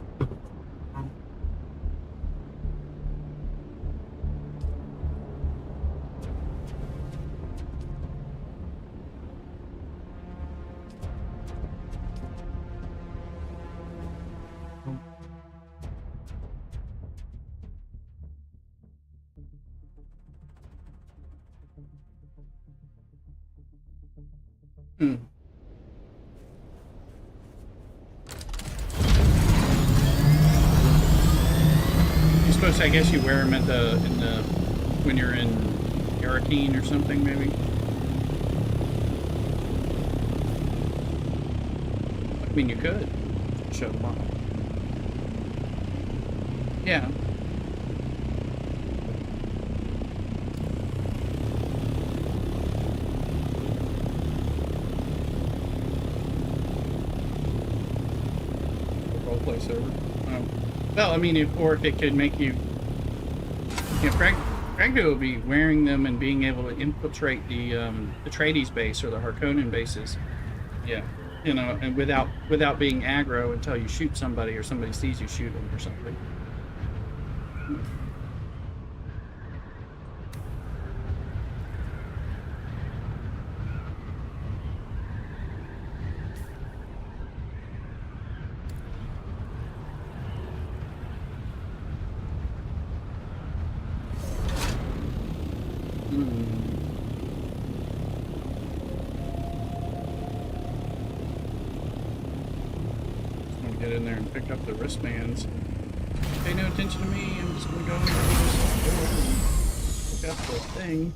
Hmm. You're supposed to, I guess you wear them at when you're in Hurricane or something, maybe? I mean, you could show them off. Yeah. Roleplay server. Well, I mean, or if it could make you, Fragdo will be wearing them and being able to infiltrate the Atreides base or the Harkonnen bases. Yeah, and without being aggro until you shoot somebody or somebody sees you shoot them or something. Get in there and pick up the wristbands. Pay no attention to me. I'm just gonna go and pick up the thing.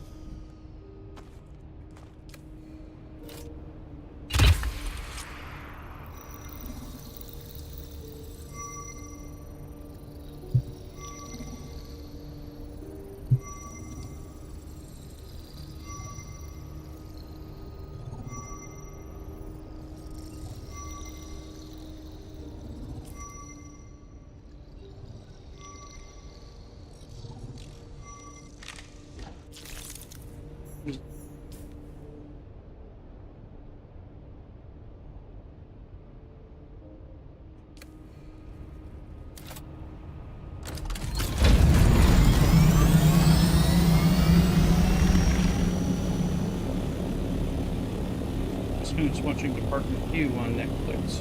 Finished watching Department Q on Netflix.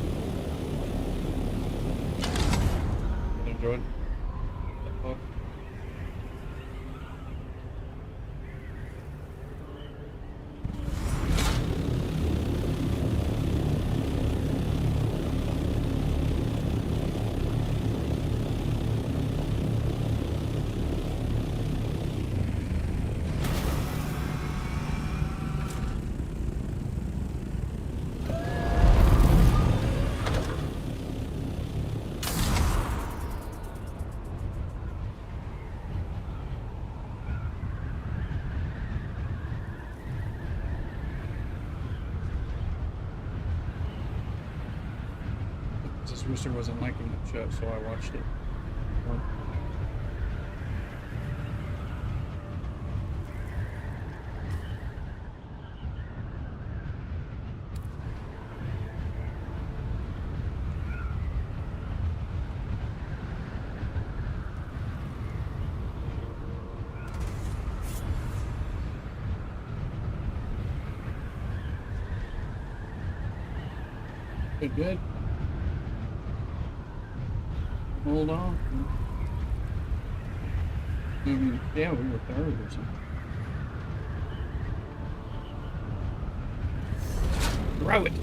Enjoyed that book. This rooster wasn't liking the show, so I watched it. Good, good. Hold on. Yeah, we were third or something. Throw it!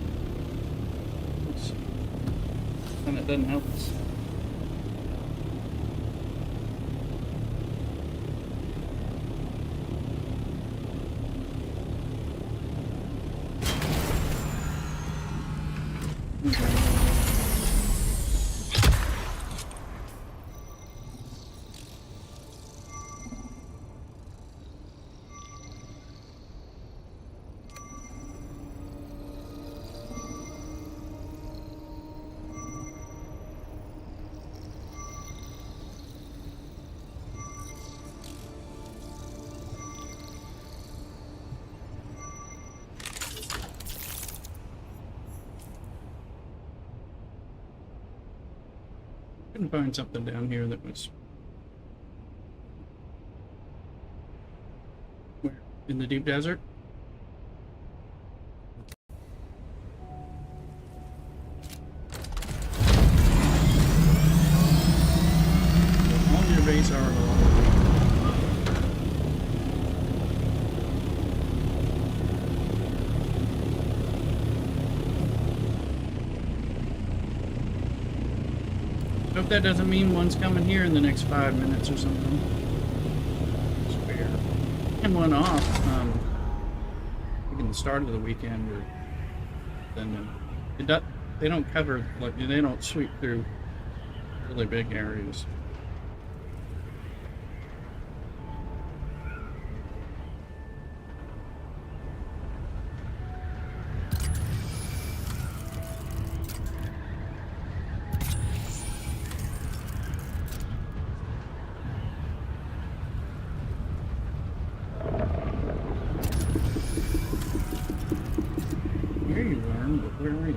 And it doesn't help us. Couldn't find something down here that was where in the deep desert. On your base are hope that doesn't mean one's coming here in the next 5 minutes or something. It's fair. And one off. Even the start of the weekend, or then they don't cover, like, they don't sweep through really big areas. Where are you?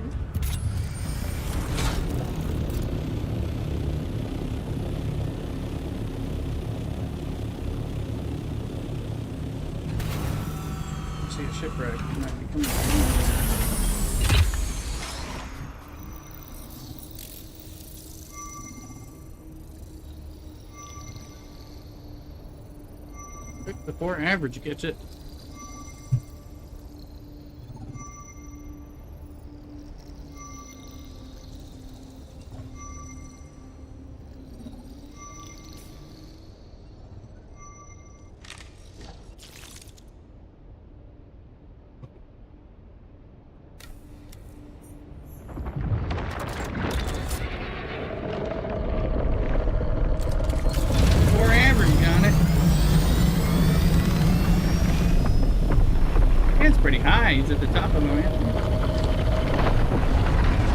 I see a shipwreck. It might be coming quick before average gets it. Pretty high. He's at the top of the mountain.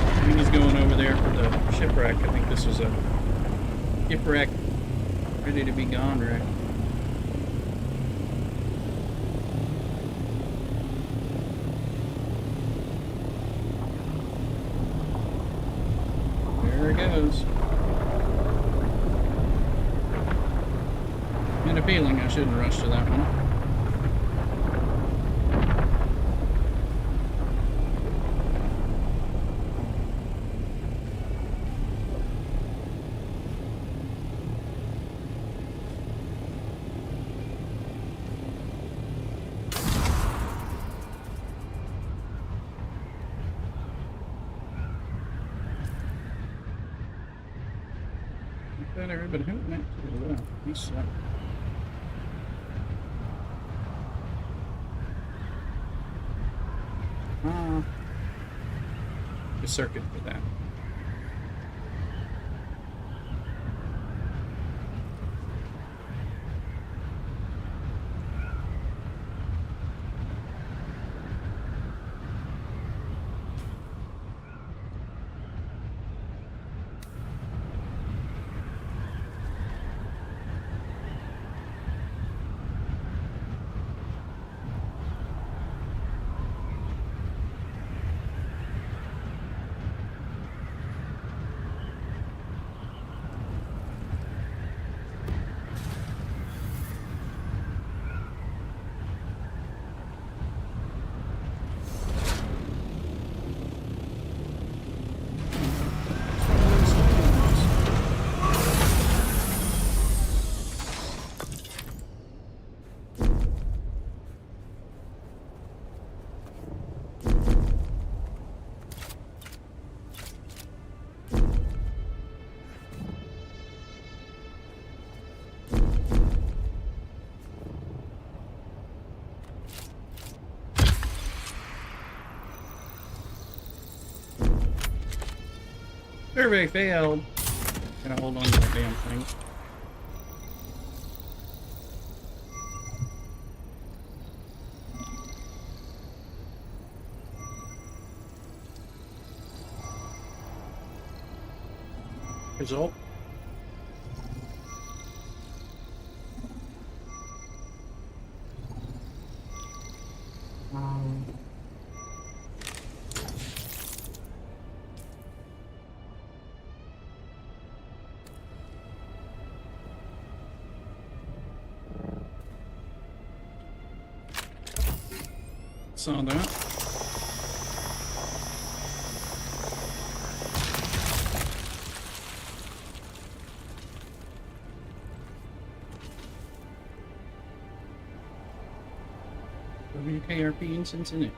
I think he's going over there for the shipwreck. I think this was a shipwreck ready to be gone wreck. There it goes. I had a feeling I shouldn't rush to that one. Better, but who went to the left? He sucked. The circuit for that. Survey failed. Gotta hold on to that damn thing. Result. Saw that. WKRP in Cincinnati.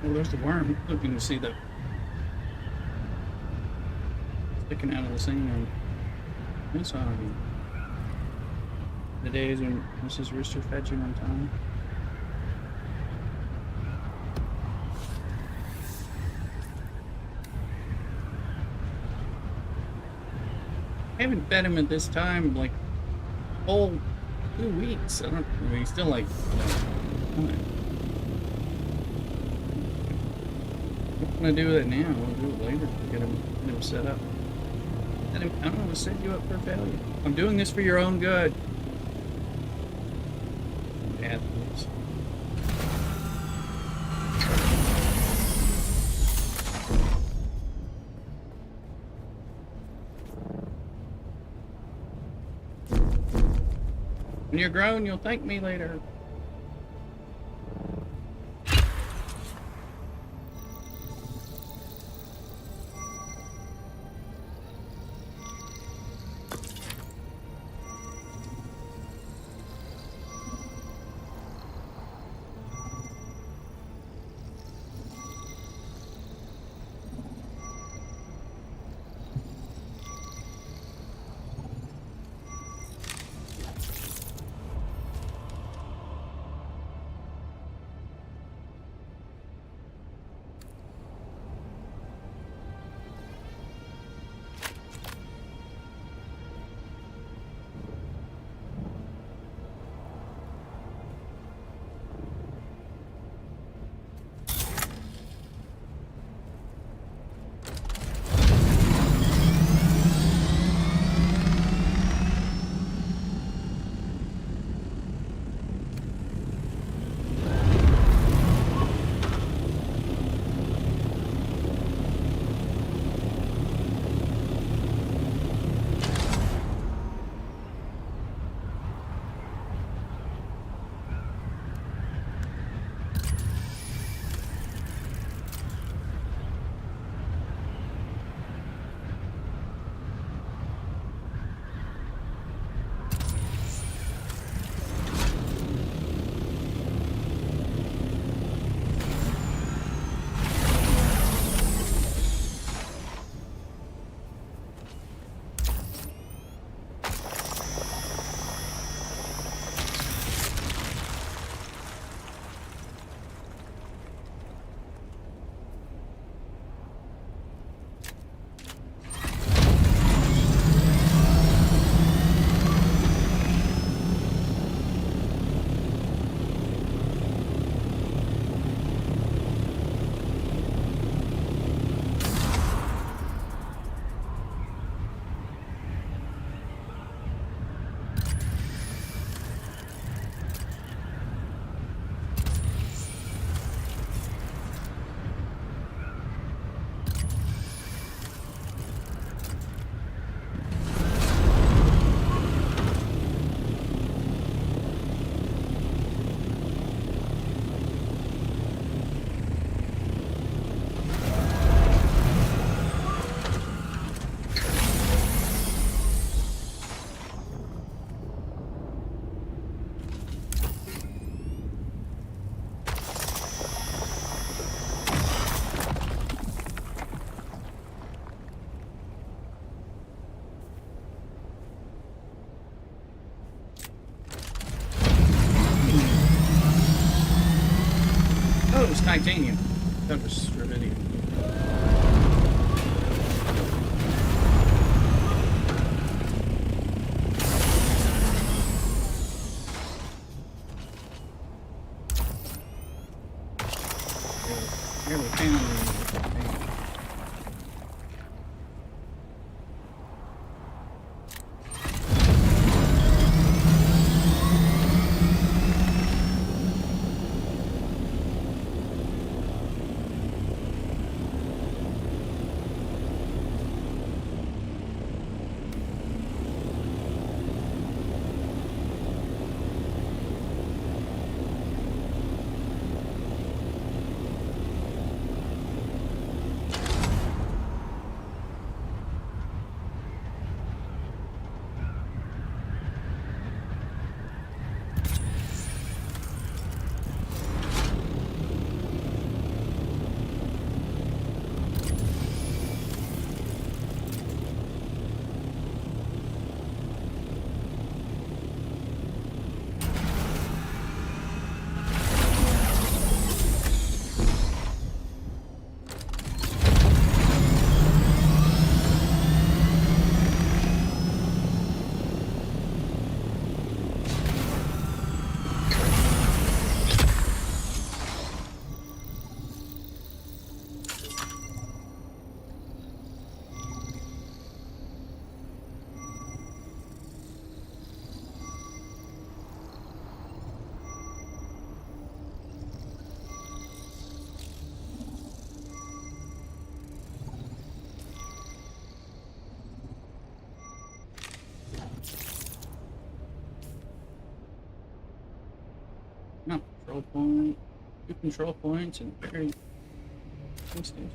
Oh, there's the worm. Looking to see the sticking out of the sand. That's all. The days when Mrs. Rooster fed you on time. I haven't fed him at this time like whole 2 weeks. I mean, he's still like. I'm gonna do it now. We'll do it later. Get him set up. I don't want to set you up for failure. I'm doing this for your own good. Athletes. When you're grown, you'll thank me later. was titanium. That was rubidium. Here we found titanium. No, control point. 2 control points and very station.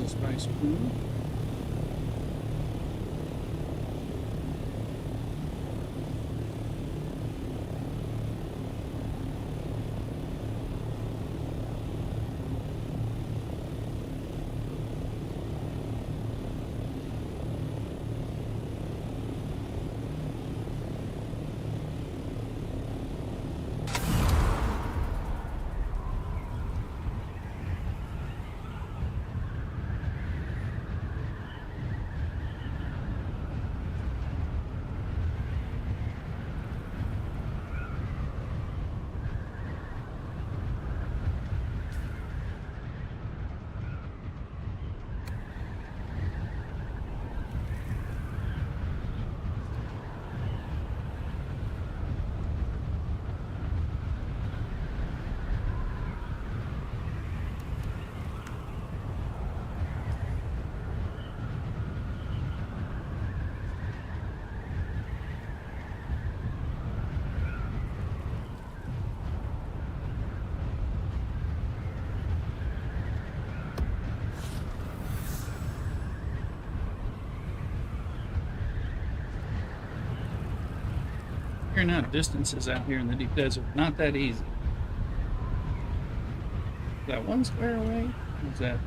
Spice spoon. Figuring out distances out here in the deep desert, not that easy. Is that 1 square away? Or is that...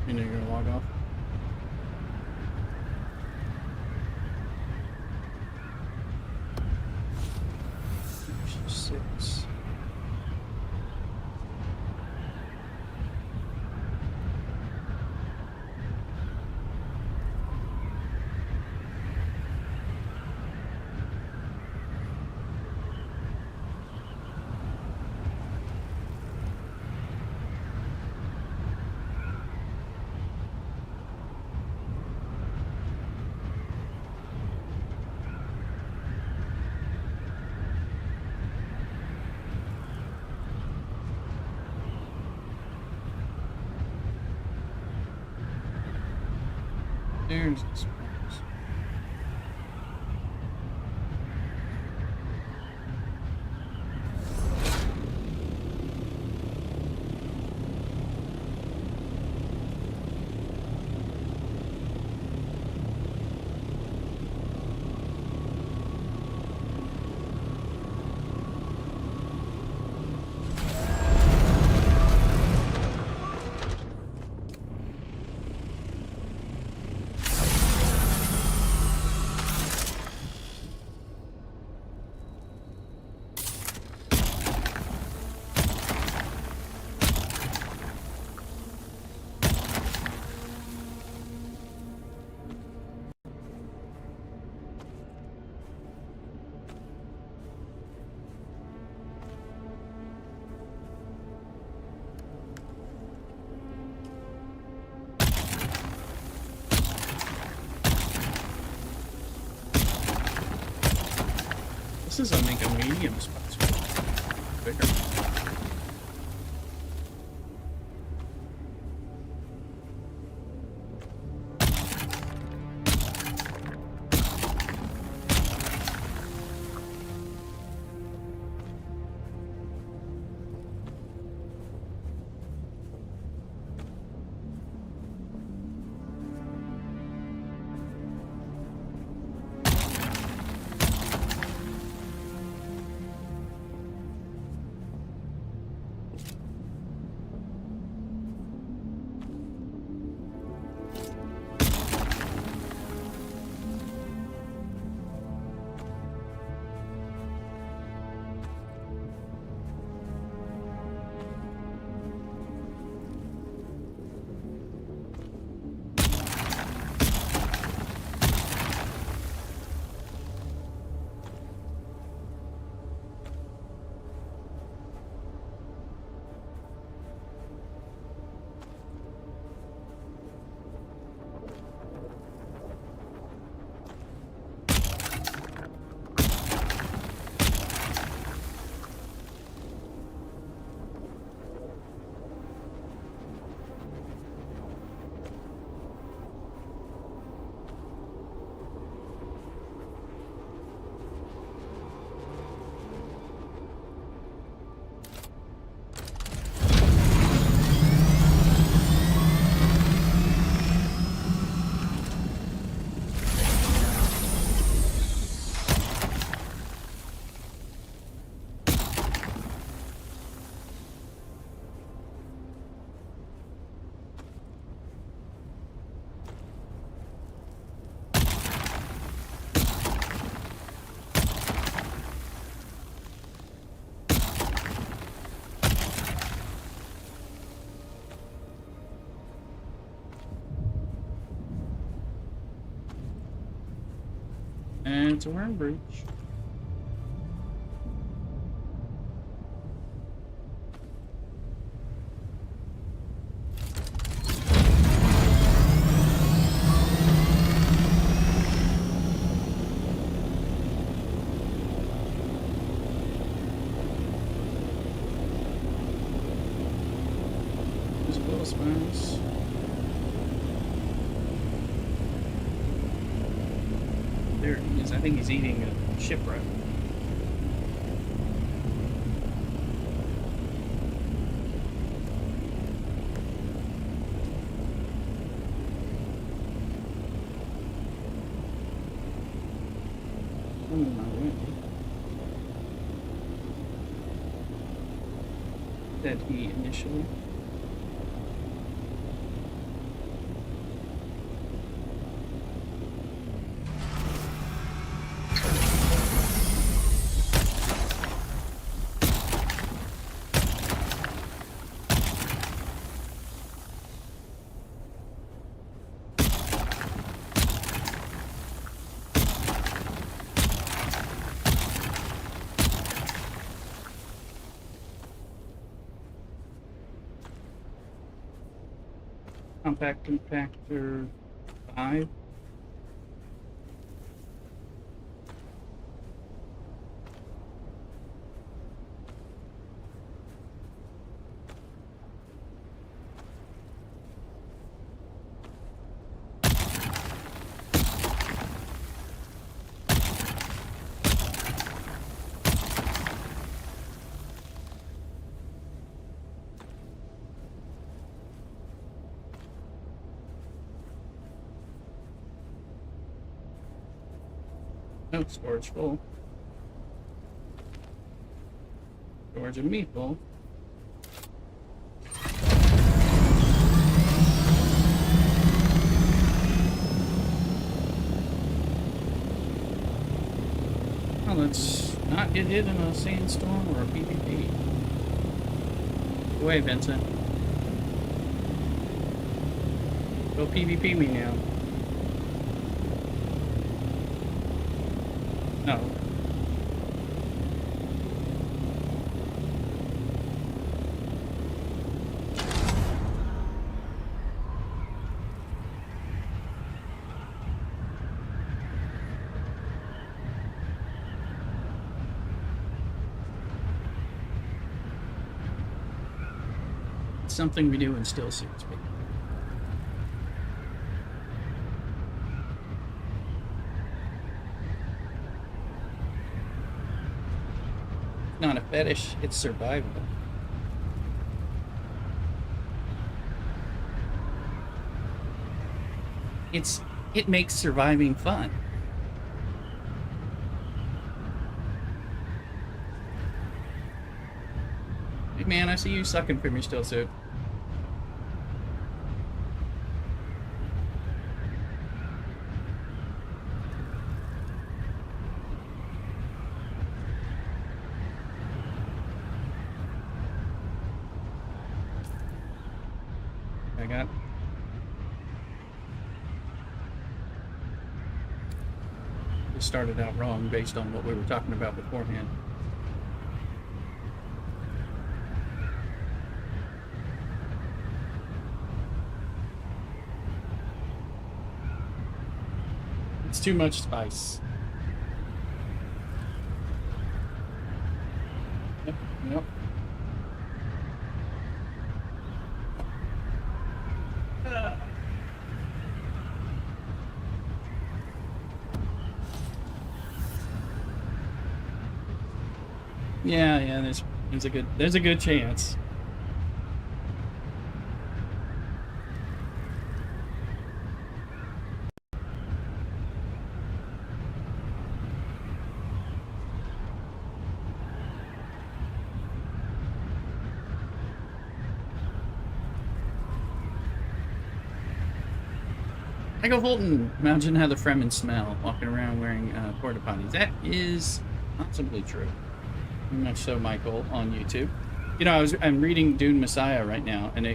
You know you're gonna log off. Six. There's the springs. This is, I think, a medium spice. Bigger. And it's a worm breach. Nice. There he is. I think he's eating a shipwreck. That he initially. Compact compactor 5. No, storage full. Storage of me full. Well, let's not get hit in a sandstorm or a PvP. Go away, Vincent. Go PvP me now. No. It's something we do in still suits, but not a fetish, it's survival. It makes surviving fun. Hey man, I see you sucking from your still suit. Started out wrong based on what we were talking about beforehand. It's too much spice. Yep, yep. Yeah, there's a good chance. Michael Holton, imagine how the Fremen smell walking around wearing porta potties. That is possibly true. Very much so, Michael, on YouTube. You know, I'm reading Dune Messiah right now, and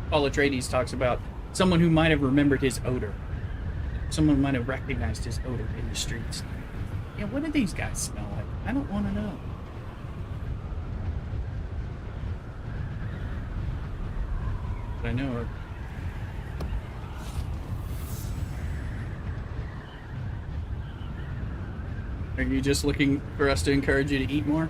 Paul Atreides talks about someone who might have remembered his odor. Someone might have recognized his odor in the streets. Yeah, what do these guys smell like? I don't want to know. But I know her. Are you just looking for us to encourage you to eat more?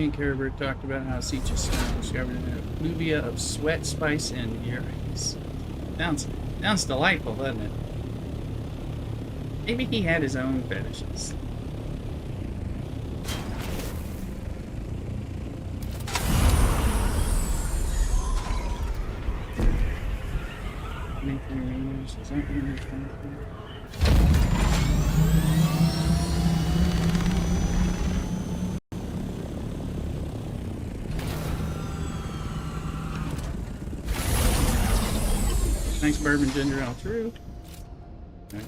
Me and Caribert talked about how Siege is discovered in a pluvia of sweat, spice, and urines. Sounds delightful, doesn't it? Maybe he had his own fetishes. Is that what you're trying to do? Thanks, Bourbon Ginger Ale. True. I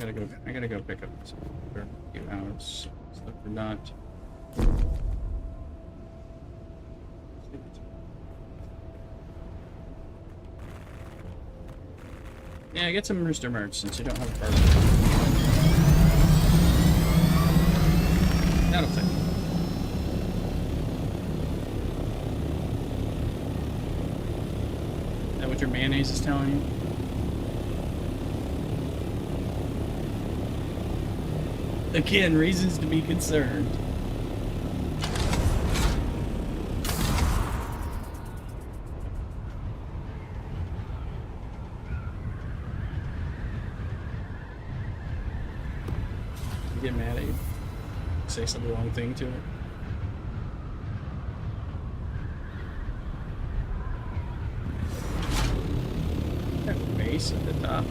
gotta go pick up some for a few hours. So if we're not. Yeah, get some Rooster merch since you don't have a bourbon. That'll take. Is that what your mayonnaise is telling you? Again, reasons to be concerned. Get mad at you. Say some wrong thing to it. That base at the top.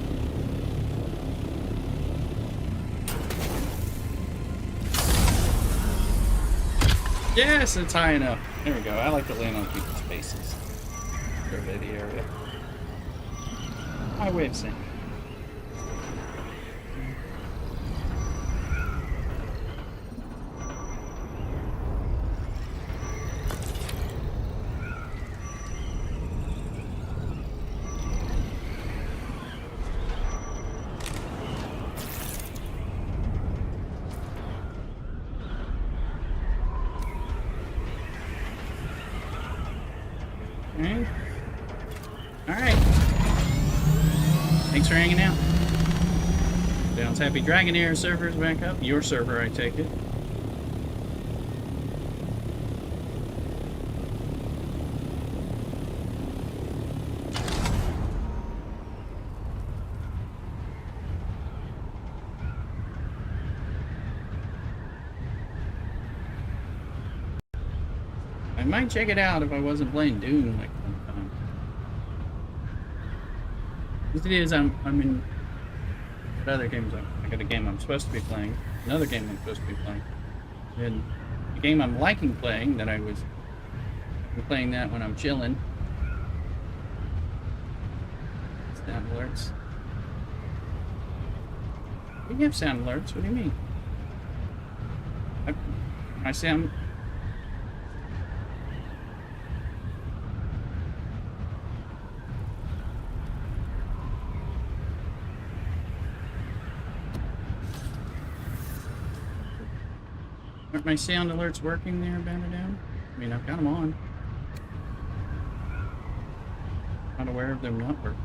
Yes, it's high enough. There we go. I like to land on people's faces. Survey the area. My way of saying. Alright. Thanks for hanging out. Sounds happy. Dragonair server is back up. Your server, I take it. I might check it out if I wasn't playing Dune like one time. As it is, I'm in what other games. I got a game I'm supposed to be playing, another game I'm supposed to be playing, and the game I'm liking playing that I'm playing that when I'm chilling. Sound alerts. We have sound alerts. What do you mean? I sound. Aren't my sound alerts working there, Bannerdown? I mean, I've got them on. Not aware of them not working.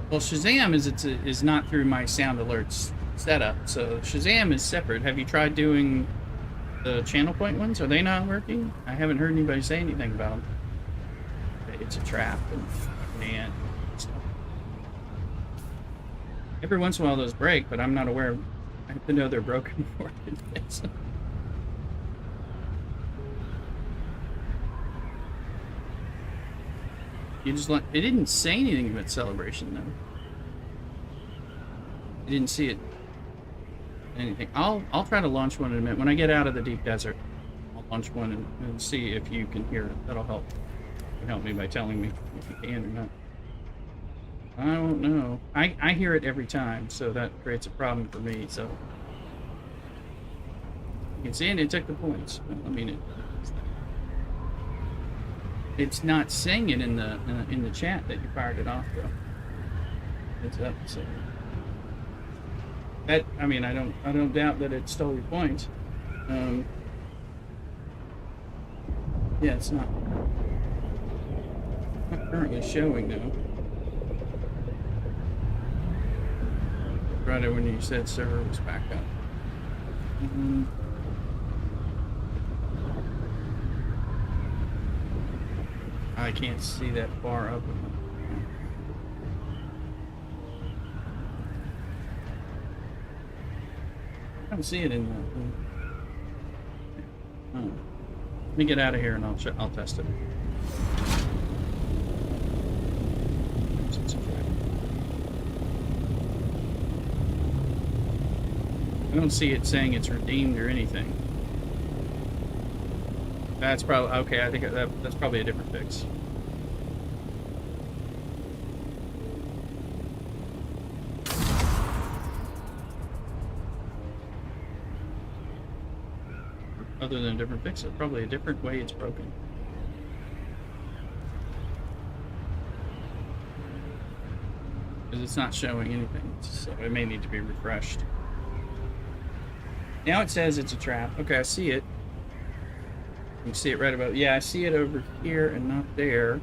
Well, Shazam is not through my sound alerts setup, so Shazam is separate. Have you tried doing the channel point ones? Are they not working? I haven't heard anybody say anything about them. It's a trap and man stuff. Every once in a while those break, but I'm not aware. I have to know they're broken before I can fix them. You just it didn't say anything about Celebration though. You didn't see it. Anything. I'll try to launch one in a minute. When I get out of the deep desert, I'll launch one and see if you can hear it. That'll help. You can help me by telling me if you can or not. I don't know. I hear it every time, so that creates a problem for me. So you can see it. It took the points. I mean it's not saying it in the chat that you fired it off though. It's up, so That, I mean, I don't doubt that it stole your point. Yeah, it's not currently showing though. Right when you said server was back up. I can't see that far up. I don't see it in the. Oh. Let me get out of here and I'll test it. I don't see it saying it's redeemed or anything. That's probably okay. I think that's probably a different fix. Other than a different fix, it's probably a different way it's broken. Because it's not showing anything, so it may need to be refreshed. Now it says it's a trap. Okay, I see it. You can see it right about. Yeah, I see it over here and not there.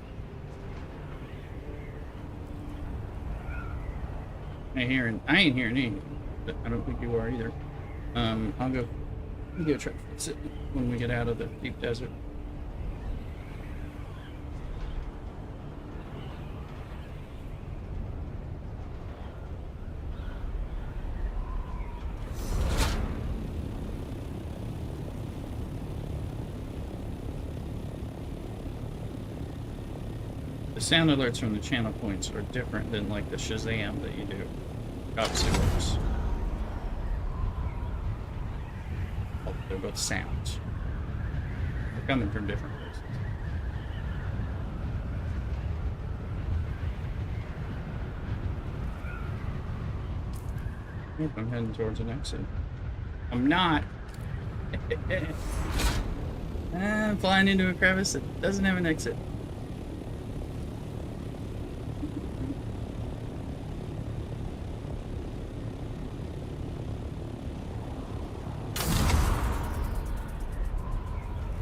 I ain't hearing anything, but I don't think you are either. I'll go try to fix it when we get out of the deep desert. The sound alerts from the channel points are different than like the Shazam that you do. Obviously works. Oh, they're both sounds. They're coming from different places. Yep, I'm heading towards an exit. I'm not. I'm flying into a crevice that doesn't have an exit.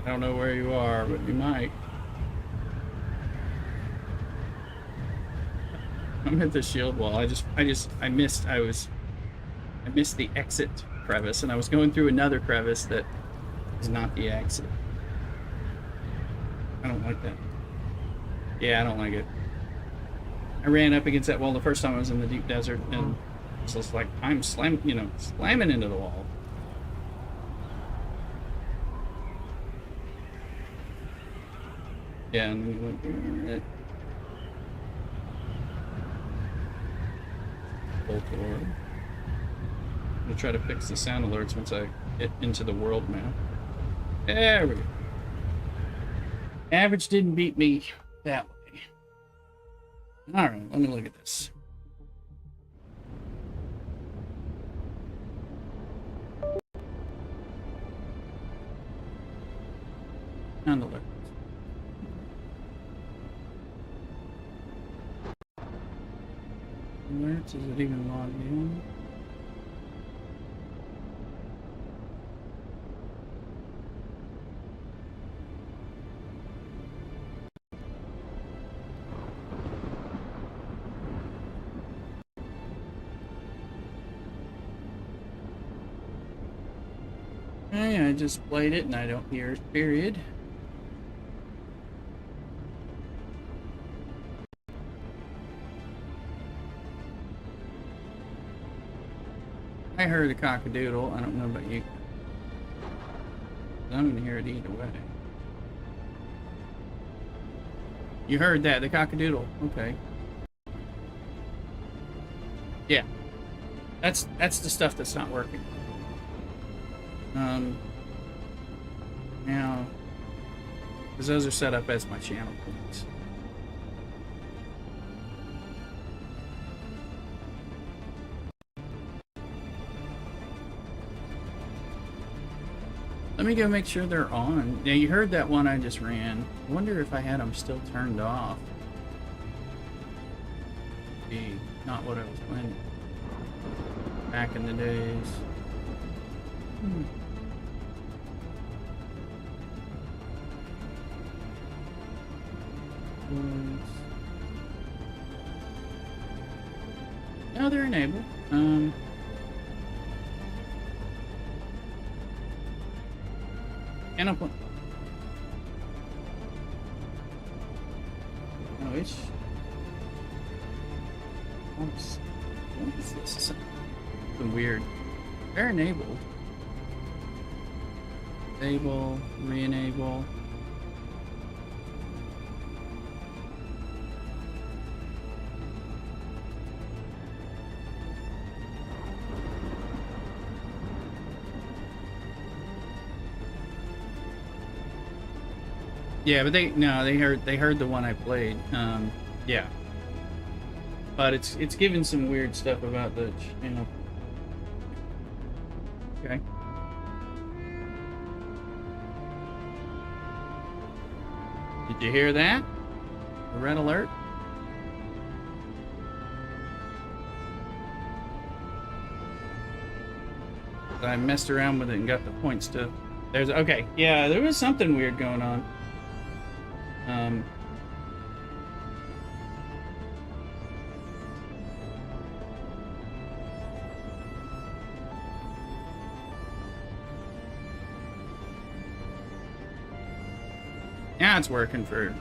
I don't know where you are, but you might. I'm at the shield wall. I missed the exit crevice, and I was going through another crevice that is not the exit. I don't like that. Yeah, I don't like it. I ran up against that wall the first time I was in the deep desert, and it's just like I'm slamming into the wall. Yeah, and then you went bolt forward. I'm gonna try to fix the sound alerts once I get into the world map. There we go. Average didn't beat me that way. Alright, let me look at this. Sound alert. Alerts, is it even logged in? I just played it and I don't hear it, period. I heard a cockadoodle. I don't know about you. I'm gonna hear it either way. You heard that, the cockadoodle. Okay. Yeah. That's the stuff that's not working. Now, because those are set up as my channel points. Let me go make sure they're on. Now, you heard that one I just ran. I wonder if I had them still turned off. Be not what I was planning. back in the days. No, they're enabled. And oh, it's what is this? Something weird. They're enabled. Enable, re-enable. Yeah, but they heard the one I played. Yeah. But it's given some weird stuff about the channel. Okay. Did you hear that? A red alert? I messed around with it and got the points to. There's okay. Yeah, there was something weird going on. Now it's working for.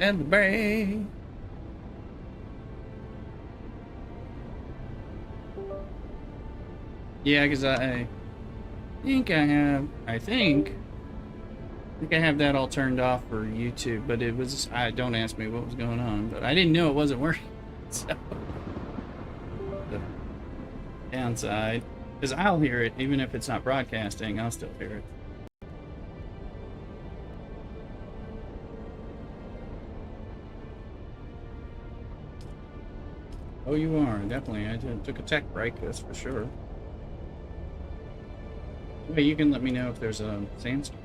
And the brake. Yeah, because I think I have that all turned off for YouTube, but it was, don't ask me what was going on, but I didn't know it wasn't working, so. The downside, because I'll hear it, even if it's not broadcasting, I'll still hear it. Oh, you are, definitely. I took a tech break, that's for sure. Hey, you can let me know if there's a sandstorm.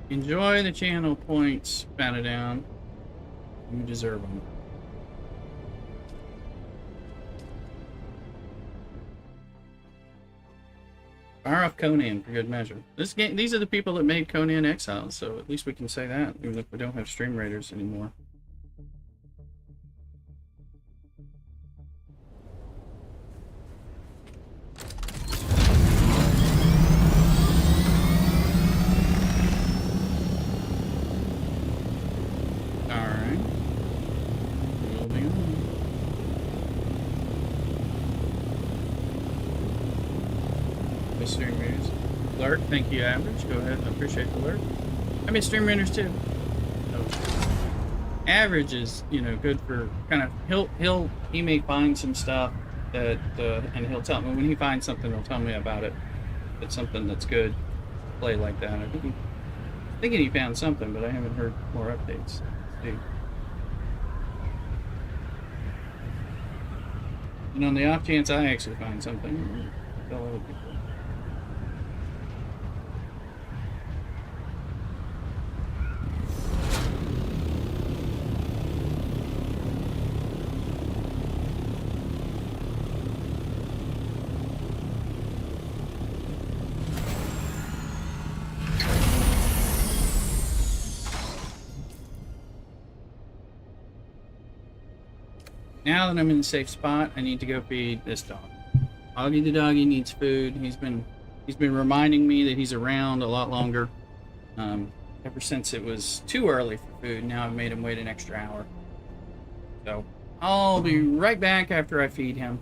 Enjoy the channel points, pat it down. You deserve them. Fire off Conan for good measure. This game, these are the people that made Conan Exiles, so at least we can say that, even if we don't have Stream Raiders anymore. Alright. Moving on. Stream Raiders. Alert, thank you, Average. Go ahead, I appreciate the alert. I mean, Stream Raiders too. So, Average is, you know, good for kind of, he may find some stuff that, and he'll tell me, when he finds something, he'll tell me about it. It's something that's good. Play like that. I think he found something, but I haven't heard more updates. Let's see. And on the off chance I actually find something, I'll tell other people. Now that I'm in a safe spot, I need to go feed this dog. Augie the doggy needs food. He's been reminding me that he's around a lot longer. Ever since it was too early for food, now I've made him wait an extra hour. So I'll be right back after I feed him.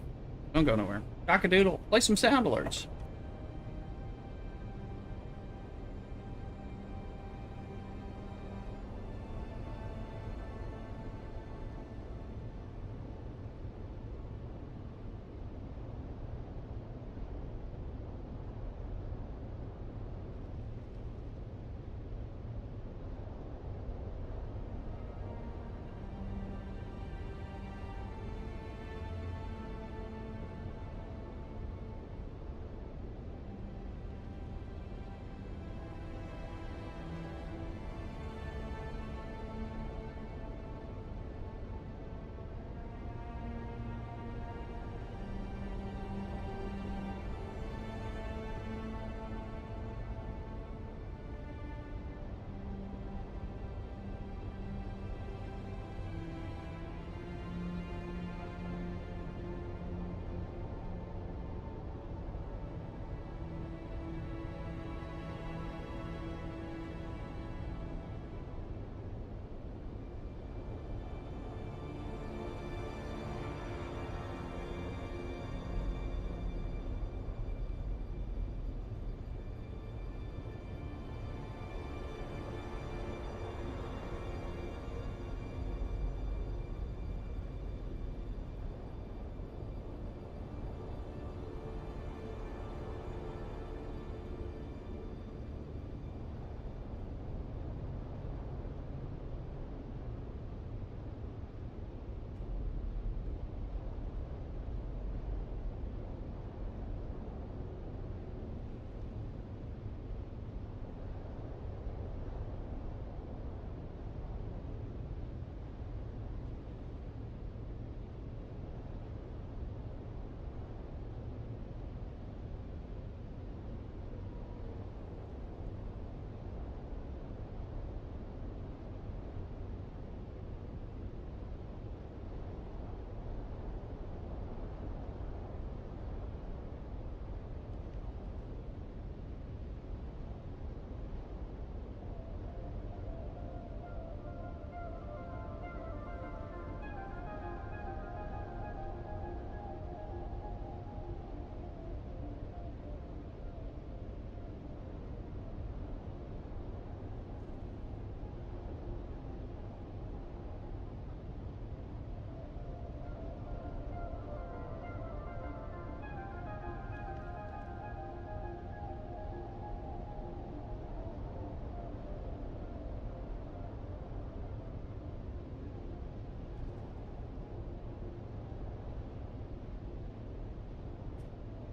Don't go nowhere. Cockadoodle, play some sound alerts.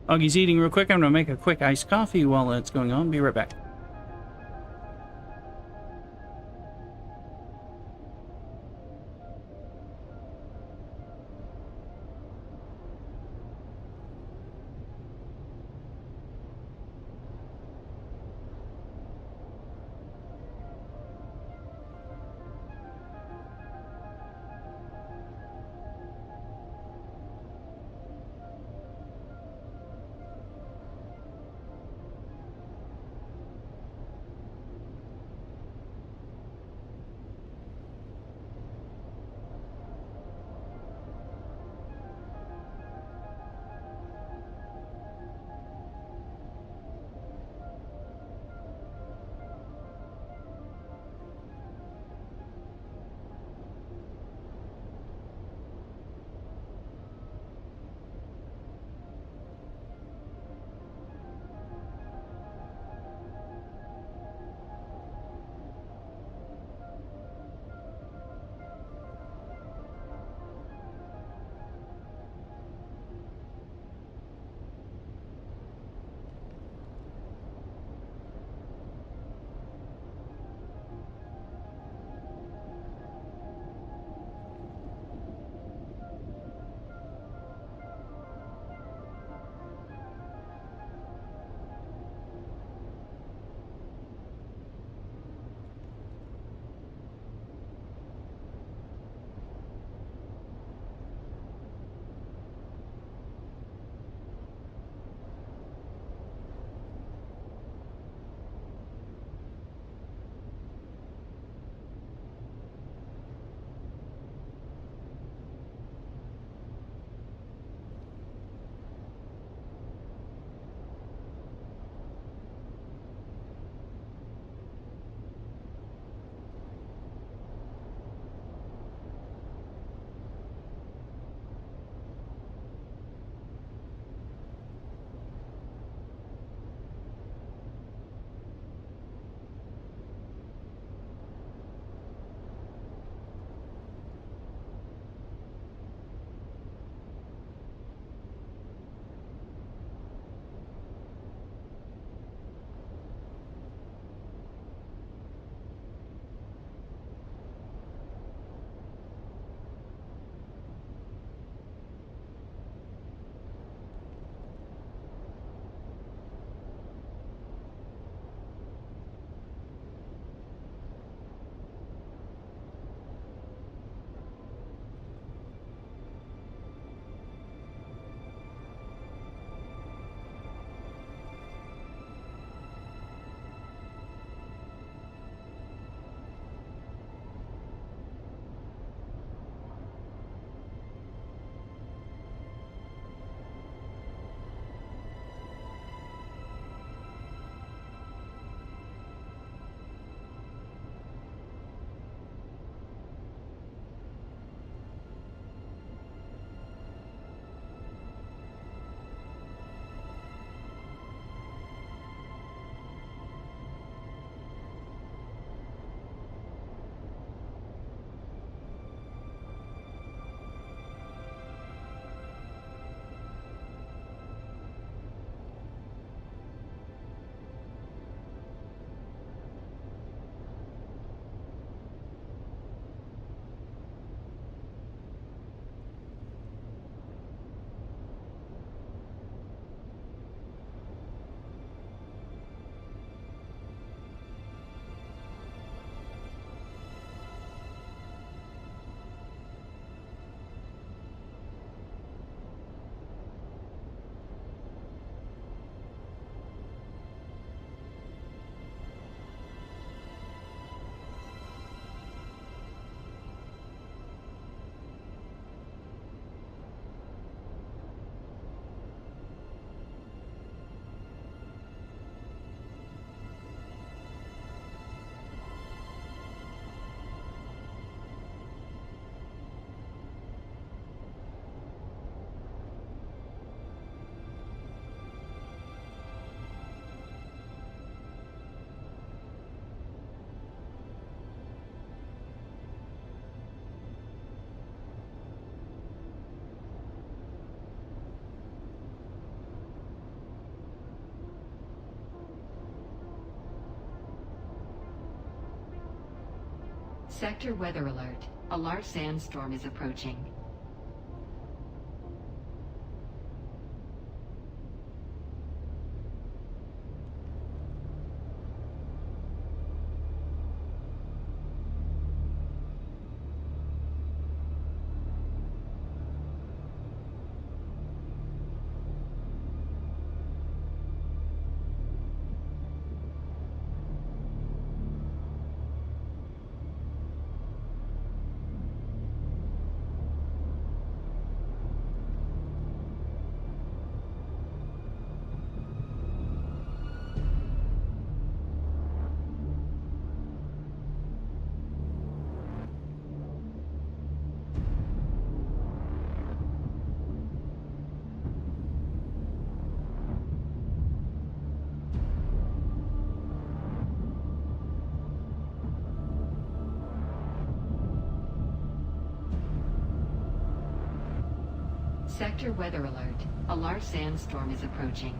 Augie's eating real quick. I'm gonna make a quick iced coffee while that's going on. Be right back. Sector weather alert. A large sandstorm is approaching. Sector weather alert. A large sandstorm is approaching.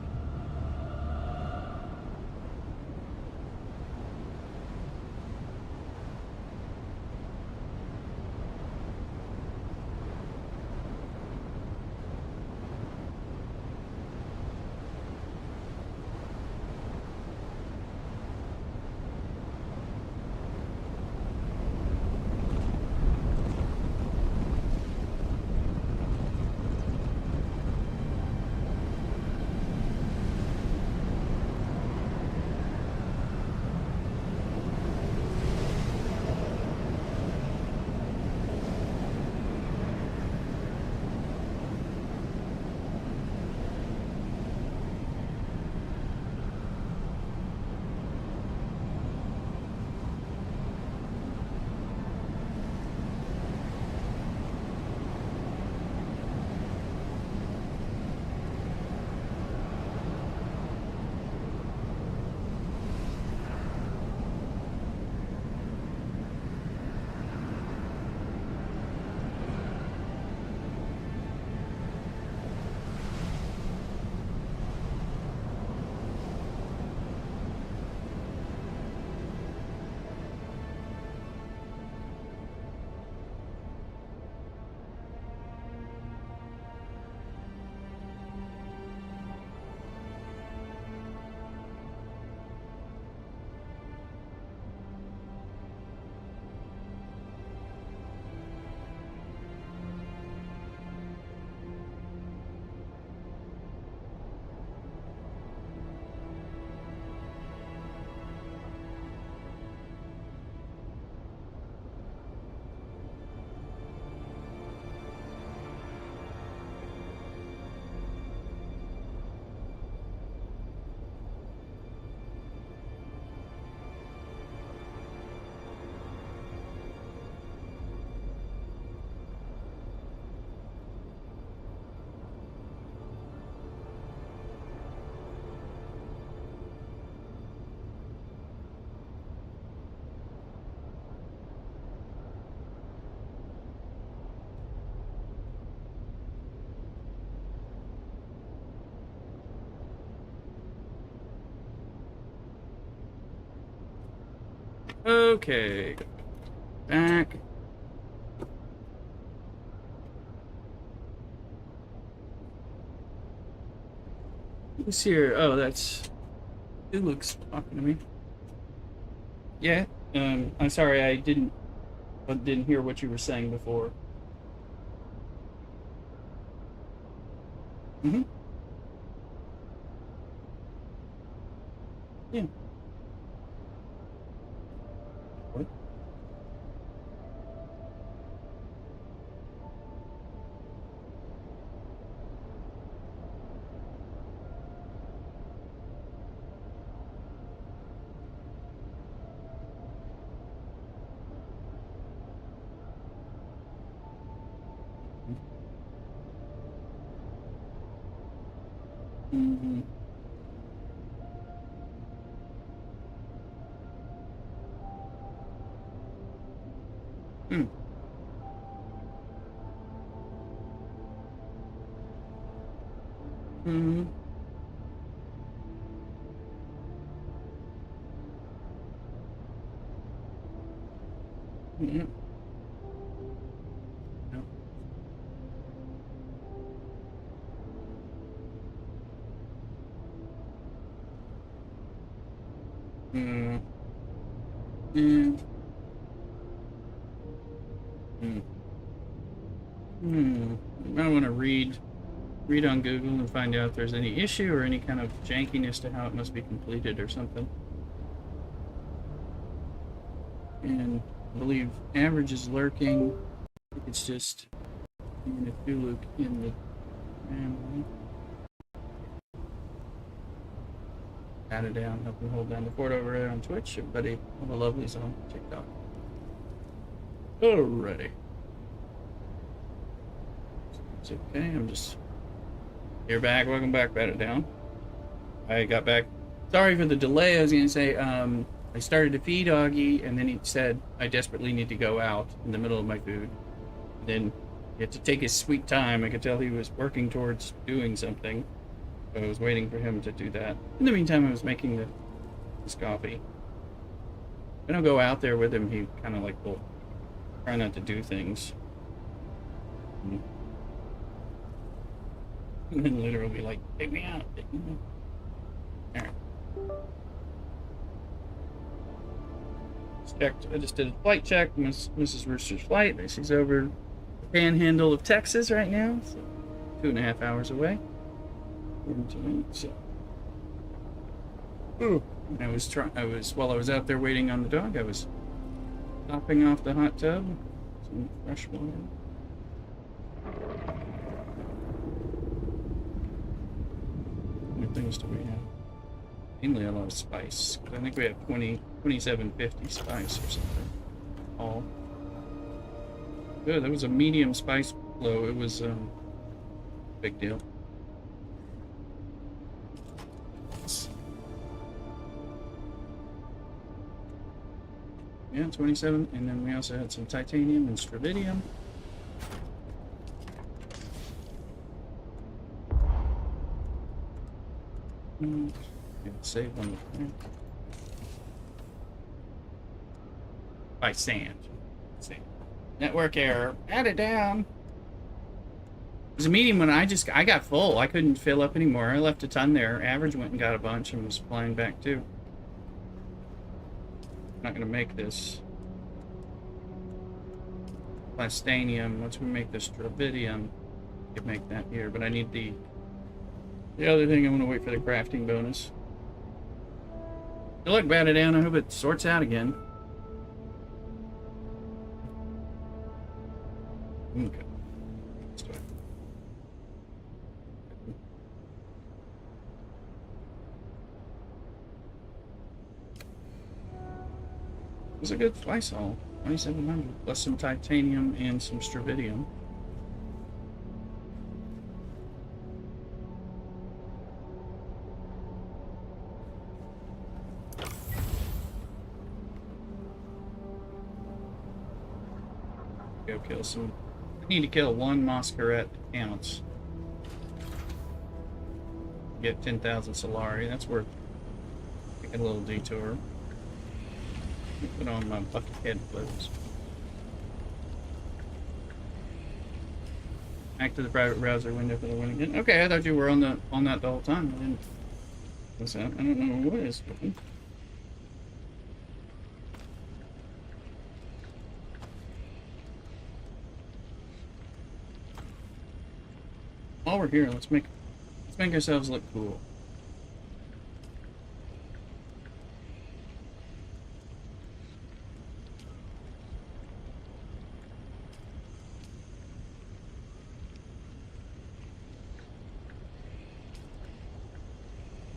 Okay. Back. Who's here? Oh, that's... It looks talking to me. Yeah. I'm sorry, I didn't hear what you were saying before. Mm-hmm. Yeah. What? Mm-hmm. Hmm. Mm-hmm. Yeah. Hmm. Hmm. Hmm. Hmm. I want to read on Google and find out if there's any issue or any kind of jankiness to how it must be completed or something. And I believe average is lurking. It's just in a Duluth in the family. Add it down, help me hold down the fort over there on Twitch. Everybody, all the lovelies on TikTok. Alrighty. It's okay, I'm just... You're back, welcome back, Bat It Down. I got back. Sorry for the delay, I was gonna say, I started to feed Augie, and then he said, I desperately need to go out in the middle of my food. And then he had to take his sweet time. I could tell he was working towards doing something. So I was waiting for him to do that. In the meantime, I was making his coffee. I don't go out there with him. He kind of like will try not to do things. And then literally be like, take me out. Take me out. Alright. I just did a flight check. Mrs. Rooster's flight. She's over the panhandle of Texas right now. So 2.5 hours away. So. Ooh. While I was out there waiting on the dog, I was topping off the hot tub. Some fresh water. What things do we have? Mainly a lot of spice. I think we have 2750 spice or something. All. Good, that was a medium spice blow. It was big deal. Yeah, 27, and then we also had some titanium and stravidium. Save one by sand. Network error. Add it down. It was a medium when I got full. I couldn't fill up anymore. I left a ton there. Average went and got a bunch and was flying back too. I'm not gonna make this plastanium. Once we make this stravidium, we can make that here. But I need the other thing. I'm gonna wait for the crafting bonus. Good luck, Bat It Down. I hope it sorts out again. Okay. Let's do it. It was a good flight haul. 2,700 plus some titanium and some stravidium. Go kill some. I need to kill one Masquerade counts. Get 10,000 Solari. That's worth taking a little detour. Put on my bucket head clothes. Back to the private browser window for the win again. Okay, I thought you were on that the whole time. I didn't. What's that? I don't know what is. While we're here, let's make ourselves look cool.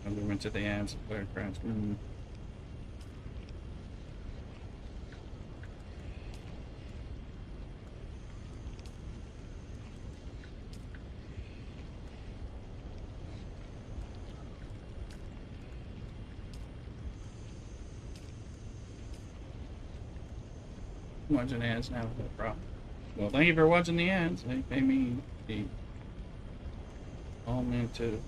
We went to the ads of Blair Craft. Watching ads now, no problem. Well, thank you for watching the ads. They pay me the all meant to.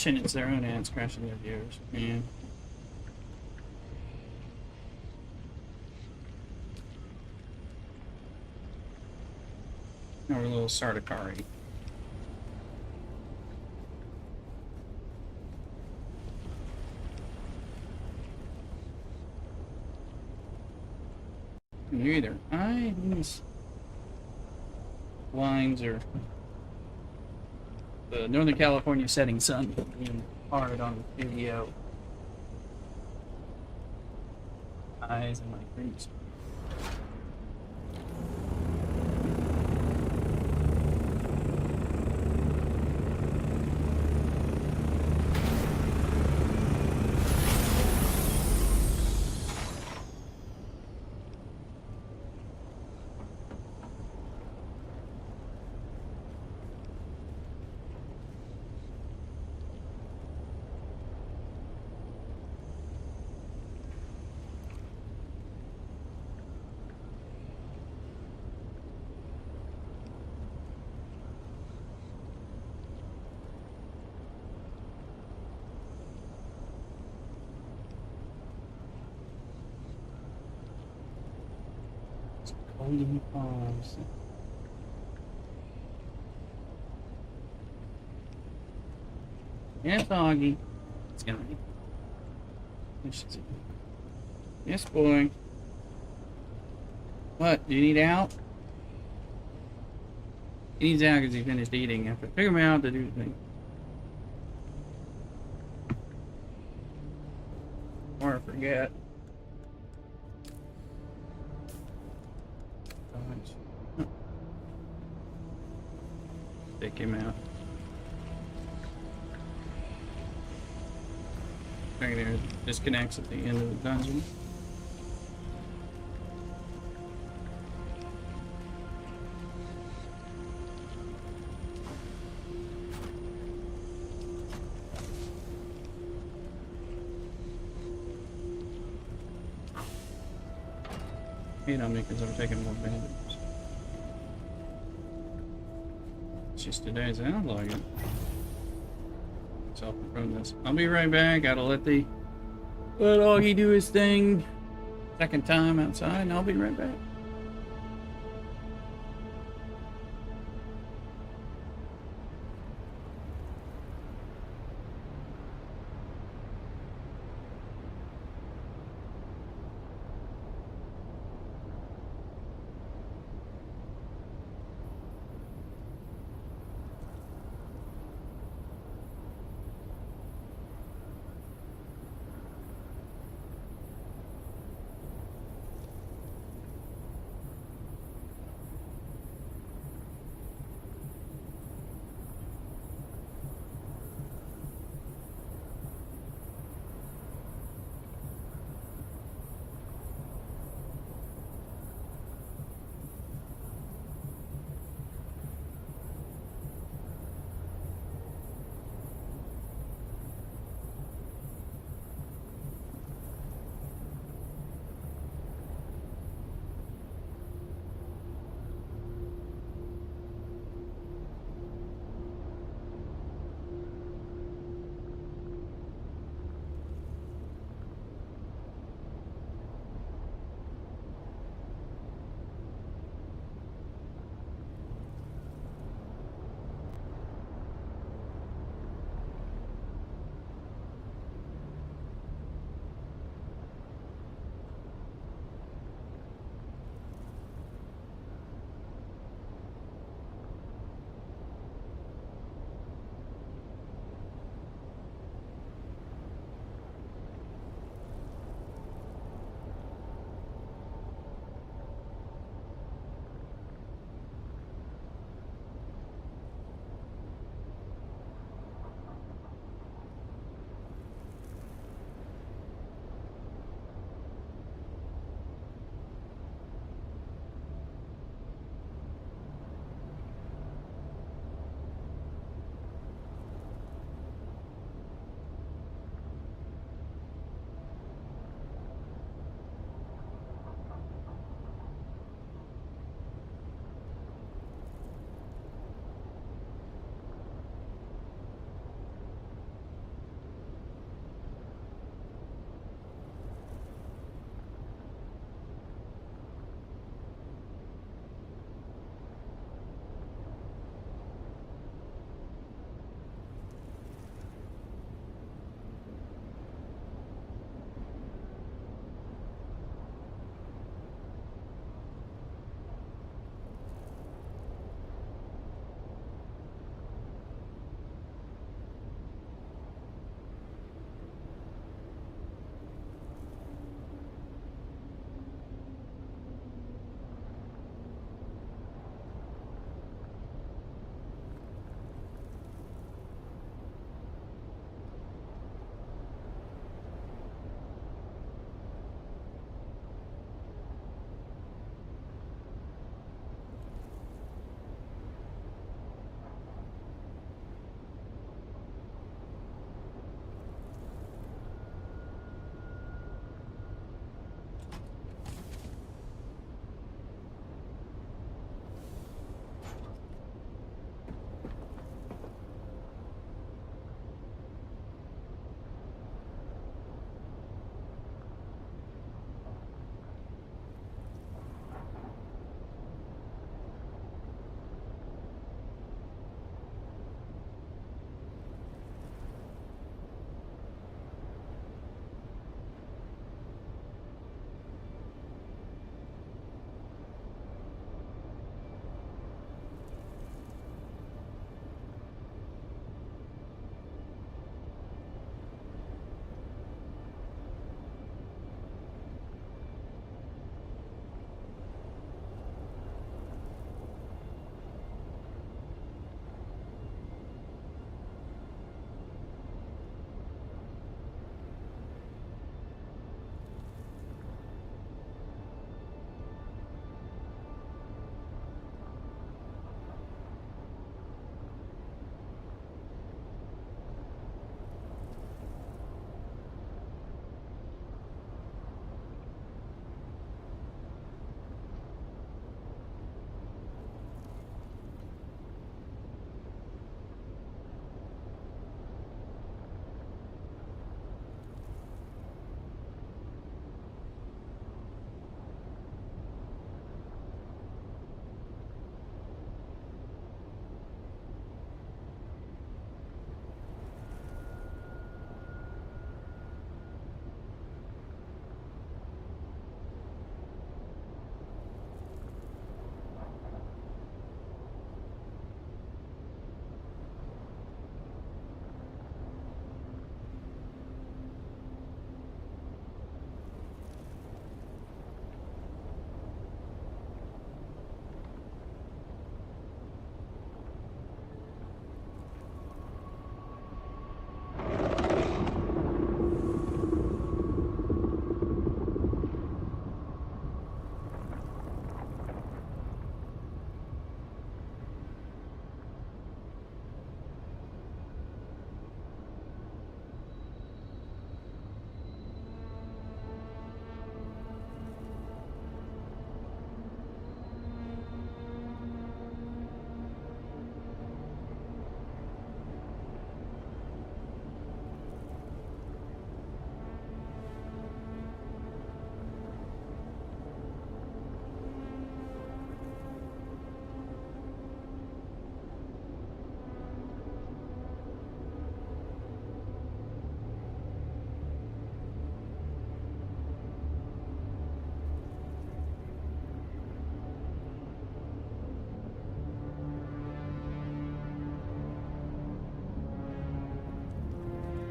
crashing. It's their own ads crashing their viewers. Man. Or a little Sardaukari. Neither. These lines are the Northern California setting sun being hard on the video. Eyes and my creeps. Golden Palms. Yes, Augie. It's gonna be. Yes, boy. What? Do you need out? He needs out because he finished eating. I have to figure him out to do the thing. Or I forget. Take him out. Right there, disconnects at the end of the dungeon. Hate on me because I'm taking more bandages. Just today sounds like it. Self from this. I'll be right back. Gotta let Augie do his thing. Second time outside, and I'll be right back.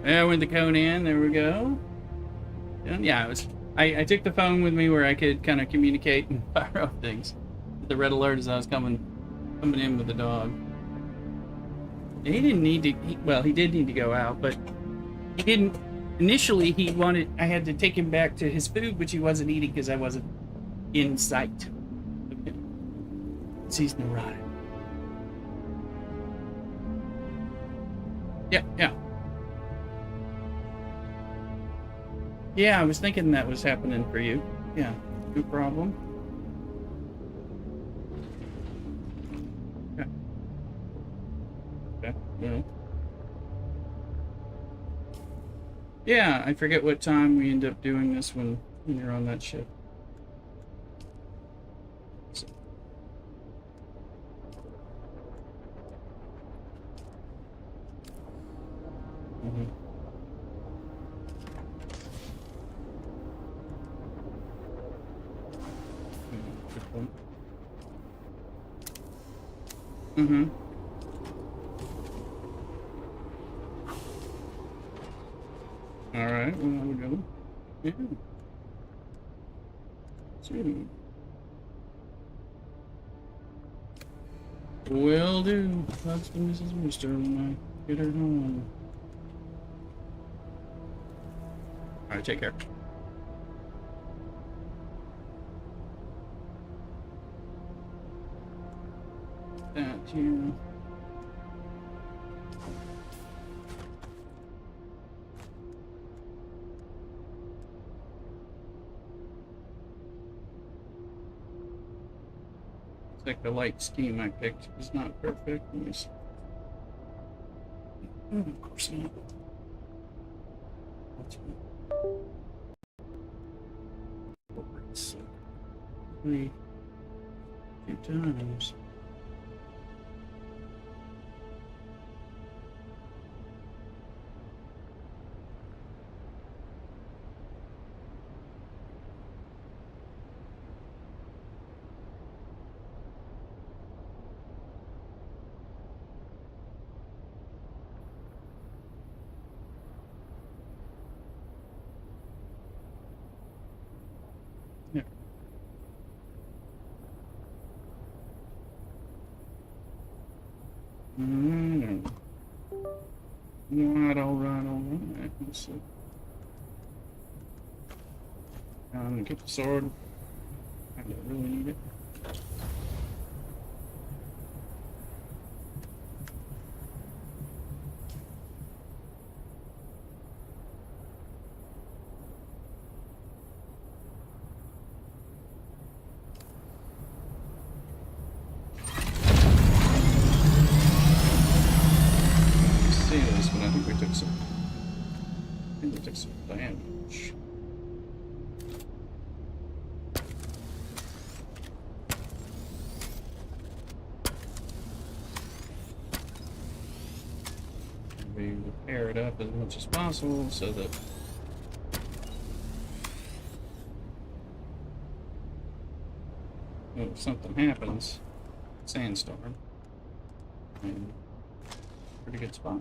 Yeah, I went to Conan. There we go. Yeah, I took the phone with me where I could kind of communicate and fire off things. The red alert as I was coming in with the dog. He didn't need to. Well, he did need to go out, but he didn't. Initially, he wanted. I had to take him back to his food, which he wasn't eating because I wasn't in sight. Okay. He's neurotic. Yeah. Yeah, I was thinking that was happening for you. Yeah, no problem. Okay. Yeah. Yeah, I forget what time we end up doing this when you're on that ship. So. All right, well, we go. Yeah. Sweet. Will do. That's for Mrs. Rooster when I get her home. All right, take care. That here. Like the light scheme I picked is not perfect. Let me see. Of course not. So, 3 times. Alright. Let's see. I'm gonna get the sword. I don't really need it. Damage. We repair it up as much as possible so that if something happens, sandstorm, and pretty good spot.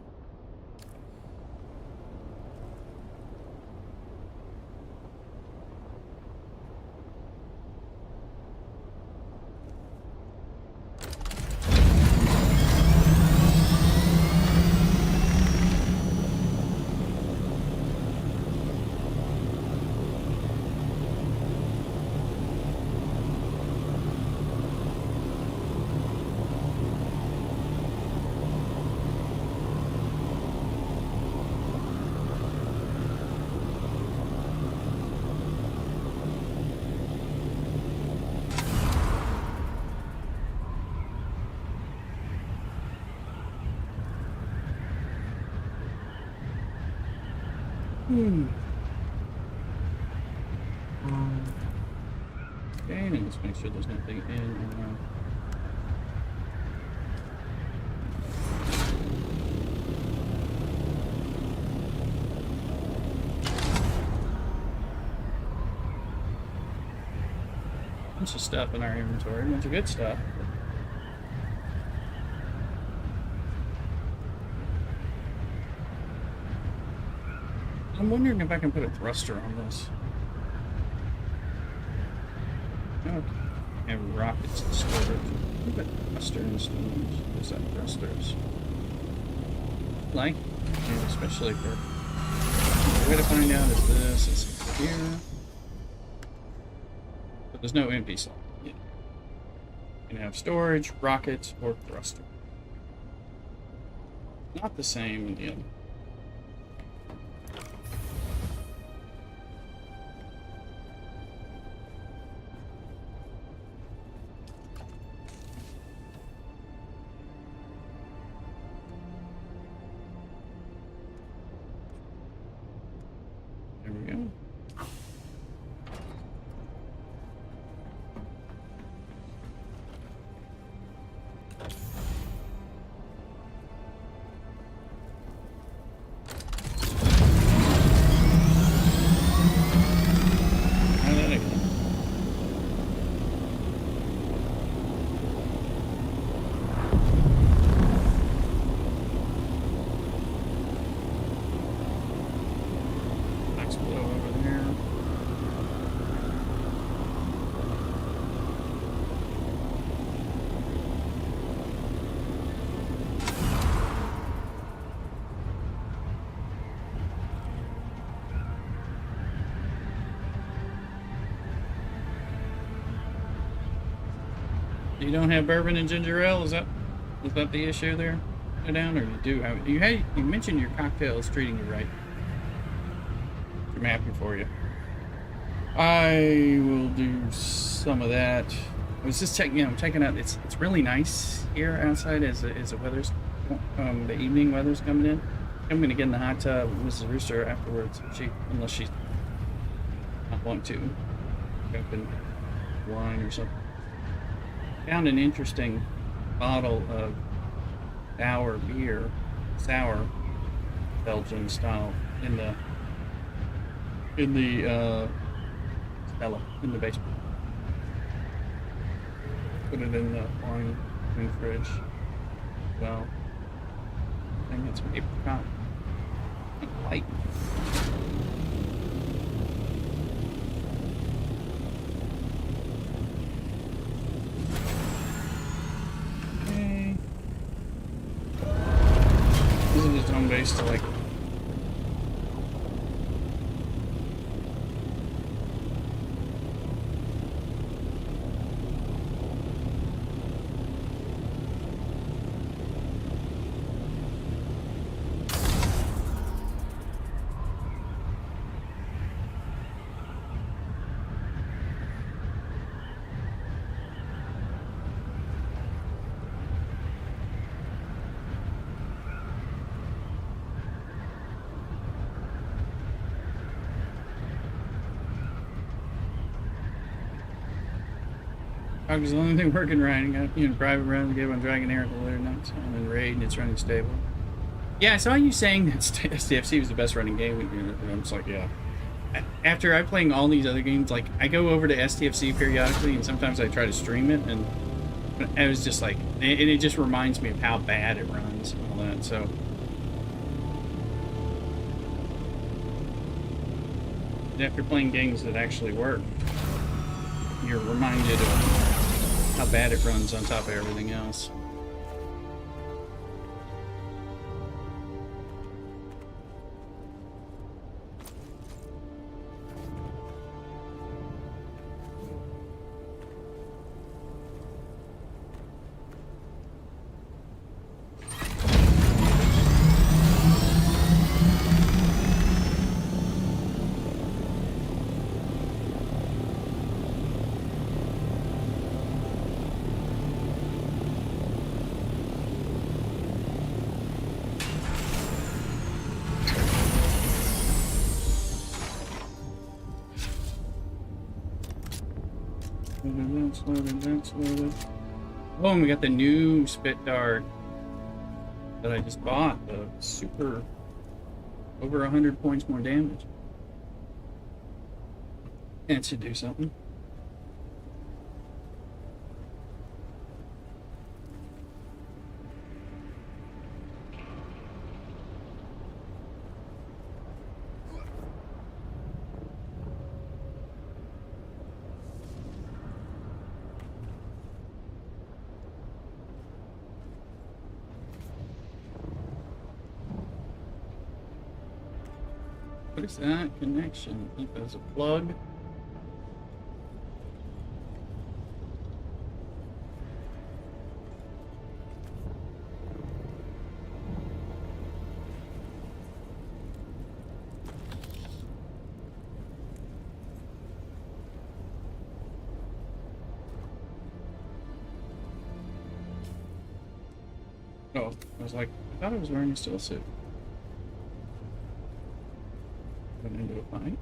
Okay, and let's make sure there's nothing in or around. Bunch of stuff in our inventory, a bunch of good stuff. I'm wondering if I can put a thruster on this. Okay. And rockets and storage. Put thruster and storage. What's that? Thrusters. Like, and especially for. The way to find out is this. It's here. But there's no empty slot. Yeah. You can have storage, rockets, or thruster. Not the same in the other. There we go. Try that again. Next blow over there. You don't have bourbon and ginger ale? Is that the issue there? Go down, or you do have it? You mentioned your cocktail is treating you right. I'm happy for you. I will do some of that. I was just checking. I'm checking out. It's really nice here outside as the weather's the evening weather's coming in. I'm gonna get in the hot tub with Mrs. Rooster afterwards. Unless she not want to open wine or something. Found an interesting bottle of sour Belgian style in the cellar, in the basement. Put it in the wine fridge. Well, I think it's apricot. Light. Okay. This is its own base to like. Is the only thing working right. I got private rounds to give on Dragon Air the later nights. I'm in raid and it's running stable. Yeah, I saw you saying that STFC was the best running game. And I'm just like, yeah. After I'm playing all these other games, like I go over to STFC periodically, and sometimes I try to stream it, and I was just like, it just reminds me of how bad it runs and all that. So. After playing games that actually work, you're reminded of how bad it runs on top of everything else. That's loaded. Oh, and we got the new spit dart that I just bought. The super over 100 points more damage. That should do something. What is that connection? I think there's a plug. Oh, I was like, I thought I was wearing a steel suit. Went into a fight.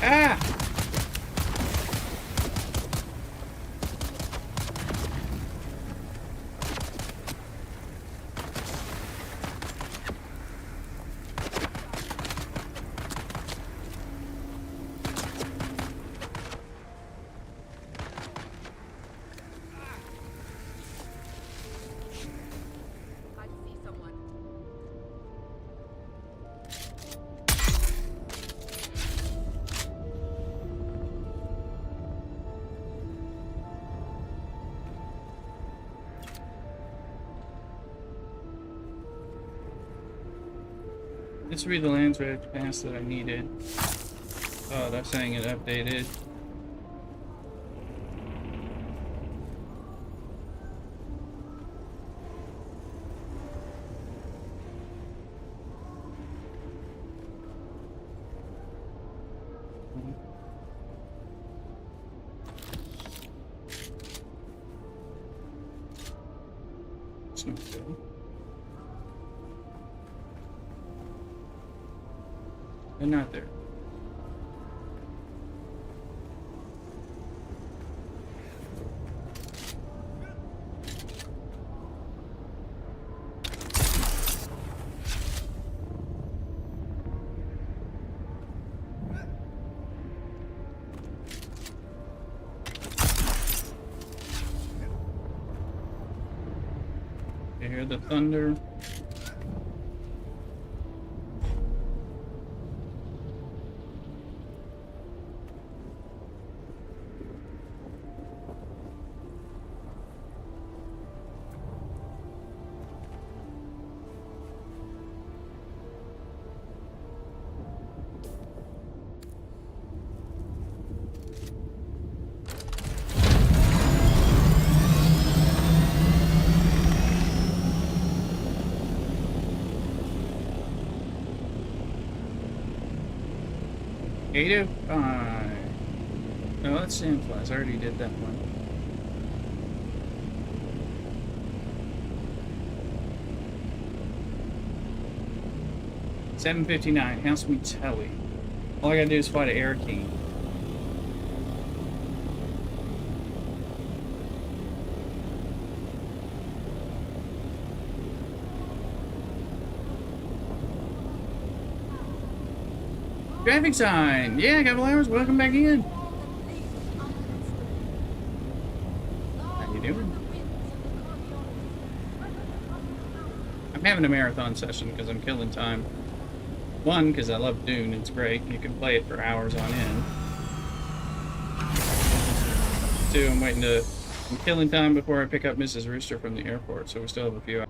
Ah! This would be the Landsraad pass that I needed. Oh, that's saying it updated. It's not good. They're not there. You hear the thunder? Eight oh five. No, that's Sandflies. I already did that one. $7.59. House meets Heli. All I gotta do is fight an air king. Traffic sign! Yeah, Cavalieros, welcome back in. How you doing? I'm having a marathon session because I'm killing time. One, because I love Dune, it's great. You can play it for hours on end. Two, I'm killing time before I pick up Mrs. Rooster from the airport, so we still have a few hours.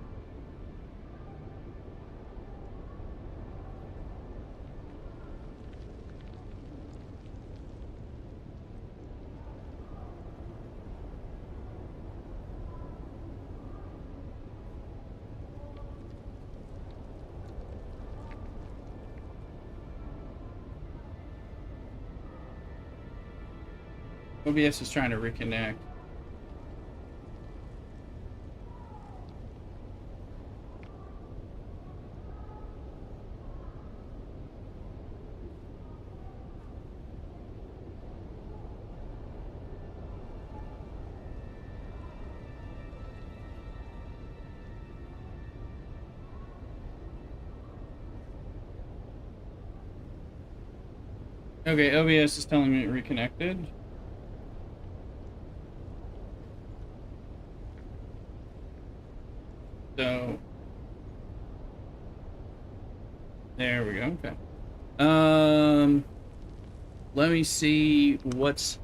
OBS is trying to reconnect. Okay, OBS is telling me it reconnected. So there we go. Okay. Let me see what's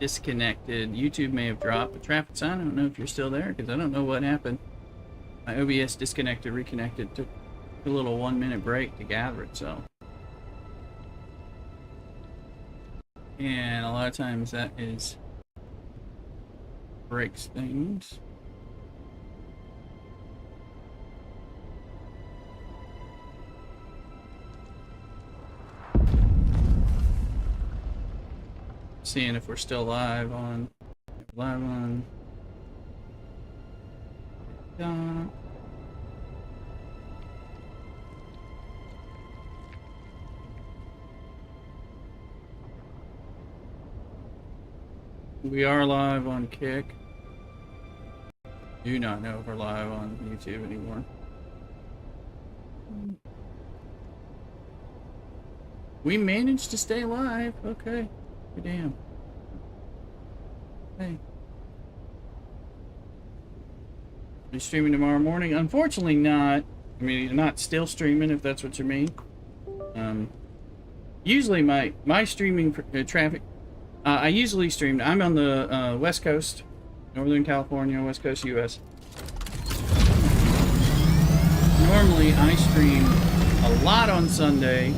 disconnected. YouTube may have dropped a traffic sign. I don't know if you're still there because I don't know what happened. My OBS disconnected, reconnected, took a little 1-minute break to gather itself. And a lot of times that is breaks things. Seeing if we're still live on we are live on Kick. Do not know if we're live on YouTube anymore. We managed to stay live. Okay. Damn. Hey. Are you streaming tomorrow morning? Unfortunately not. I mean, you're not still streaming if that's what you mean. Usually my streaming traffic, I usually stream. I'm on the West Coast, Northern California, West Coast, US. Normally I stream a lot on Sunday,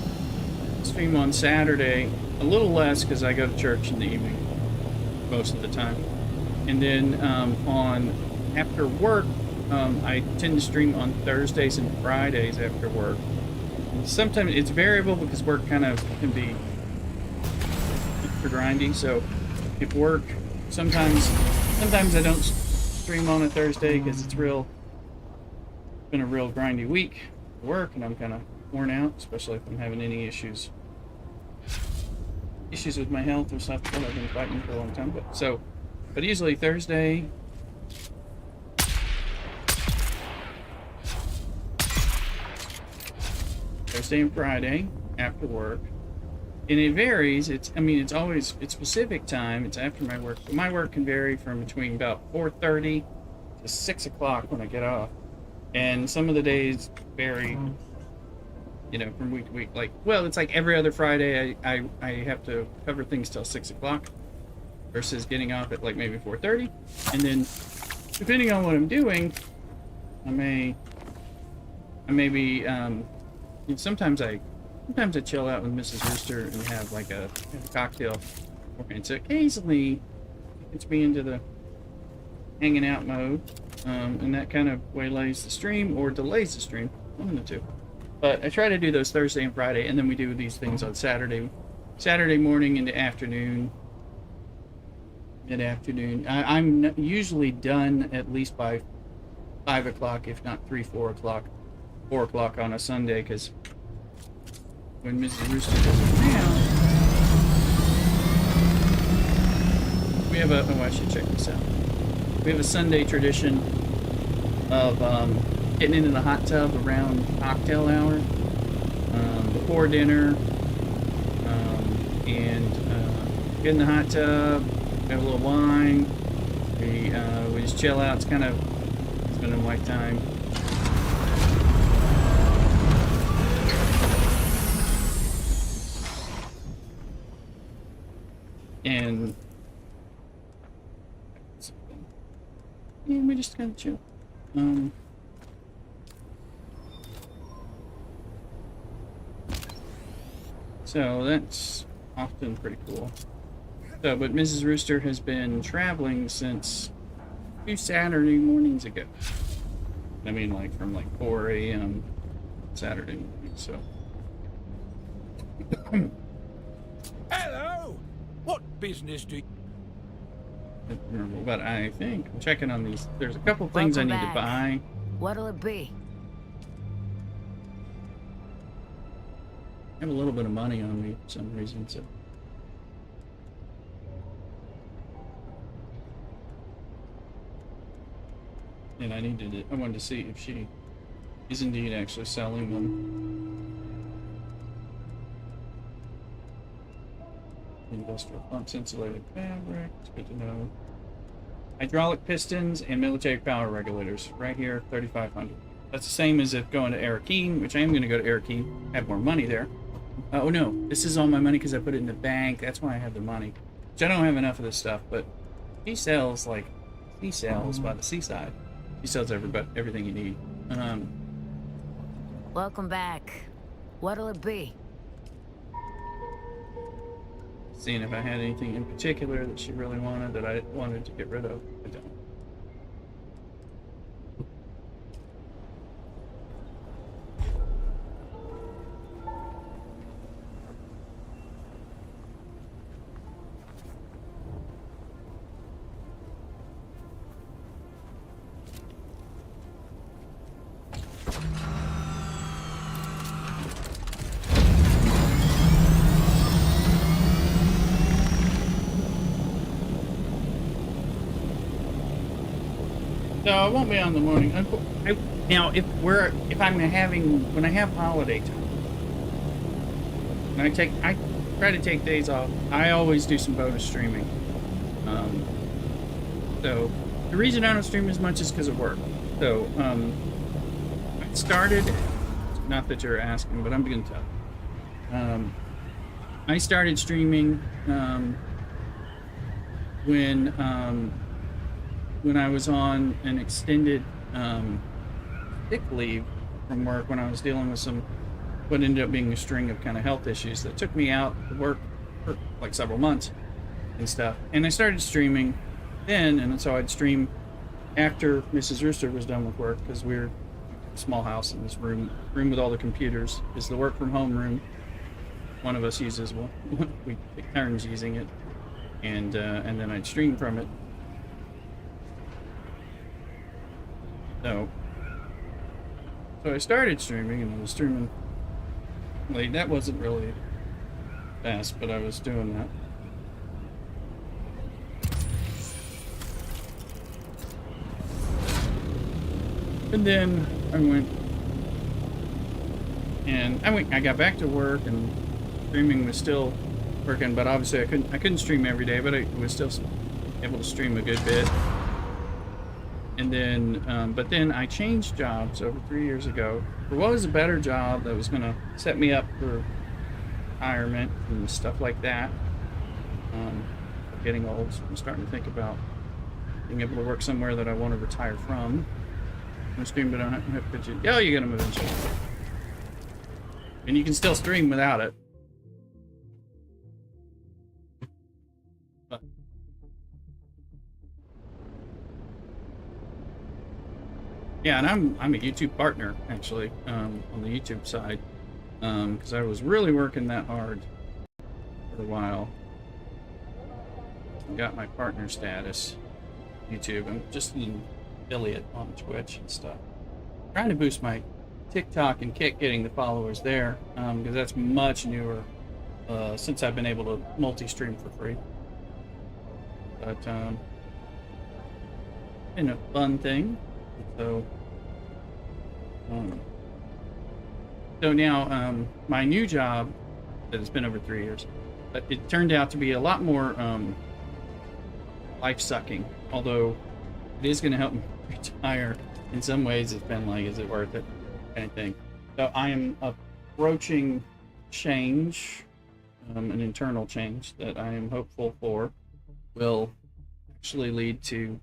stream on Saturday, a little less because I go to church in the evening most of the time. And then on after work, I tend to stream on Thursdays and Fridays after work. And sometimes it's variable because work kind of can be grindy. So if work, sometimes I don't stream on a Thursday because it's been a real grindy week at work and I'm kind of worn out, especially if I'm having any issues with my health or stuff that I've been fighting for a long time. But usually Thursday and Friday after work. And it varies. It's specific time. It's after my work. But my work can vary from between about 4:30 to 6 o'clock when I get off. And some of the days vary, you know, from week to week. Like, well, it's like every other Friday I have to cover things till 6 o'clock versus getting off at like maybe 4:30. And then depending on what I'm doing, I may be, sometimes I chill out with Mrs. Rooster and have like a cocktail. And so occasionally it gets me into the hanging out mode, and that kind of waylays the stream or delays the stream, one of the two. But I try to do those Thursday and Friday, and then we do these things on Saturday morning into afternoon, mid-afternoon. I'm usually done at least by 5 o'clock, if not 4 o'clock, 4 o'clock on a Sunday, because when Mrs. Rooster isn't around, we have I should check this out. We have a Sunday tradition of getting into the hot tub around cocktail hour, before dinner, and get in the hot tub, have a little wine, we just chill out. It's kind of spending white time. And yeah, we just kind of chill. So that's often pretty cool. So, but Mrs. Rooster has been traveling since 2 Saturday mornings ago. I mean, like from like 4 a.m. Saturday morning. So. Hello! What business do you... But I think I'm checking on these. There's a couple things Welcome I need back. to buy. What'll it be? I have a little bit of money on me for some reason, so. And I wanted to see if she is indeed actually selling them. industrial pumps, insulated fabric. It's good to know. Hydraulic pistons and military power regulators. Right here, 3,500. That's the same as if going to Arakeen, which I am going to go to Arakeen. Have more money there. Oh no, this is all my money because I put it in the bank. That's why I have the money. Which I don't have enough of this stuff, but he sells like seashells by the seaside. He sells everything you need. Welcome back. What'll it be? Seeing if I had anything in particular that she really wanted that I wanted to get rid of. I don't. So I won't be on the morning. Now, if I'm having when I have holiday time, and I try to take days off. I always do some bonus streaming. So the reason I don't stream as much is because of work. So I started. Not that you're asking, but I'm going to tell. I started streaming when I was on an extended sick leave from work, when I was dealing with what ended up being a string of kind of health issues that took me out of work for like several months and stuff. And I started streaming then, and so I'd stream after Mrs. Rooster was done with work, because we're a small house, in this room with all the computers is the work from home room. One of us uses one. We take turns using it, and then I'd stream from it. So I started streaming, and I was streaming late. That wasn't really fast, but I was doing that. And then I got back to work, and streaming was still working, but obviously I couldn't stream every day, but I was still able to stream a good bit. And then, but then I changed jobs over 3 years ago for what was a better job that was going to set me up for retirement and stuff like that. Getting old, so I'm starting to think about being able to work somewhere that I want to retire from. I'm streaming, but I don't have to put you. Yeah, you get them eventually. And you can still stream without it. But yeah, and I'm a YouTube partner, actually, on the YouTube side, because I was really working that hard for a while. I got my partner status, YouTube. I'm just an affiliate on Twitch and stuff. Trying to boost my TikTok and Kick, getting the followers there, because that's much newer since I've been able to multi-stream for free. But been a fun thing. So now my new job that has been over 3 years, but it turned out to be a lot more life-sucking, although it is going to help me retire. In some ways it's been like, is it worth it, kind of thing. So I am approaching change, an internal change that I am hopeful for will actually lead to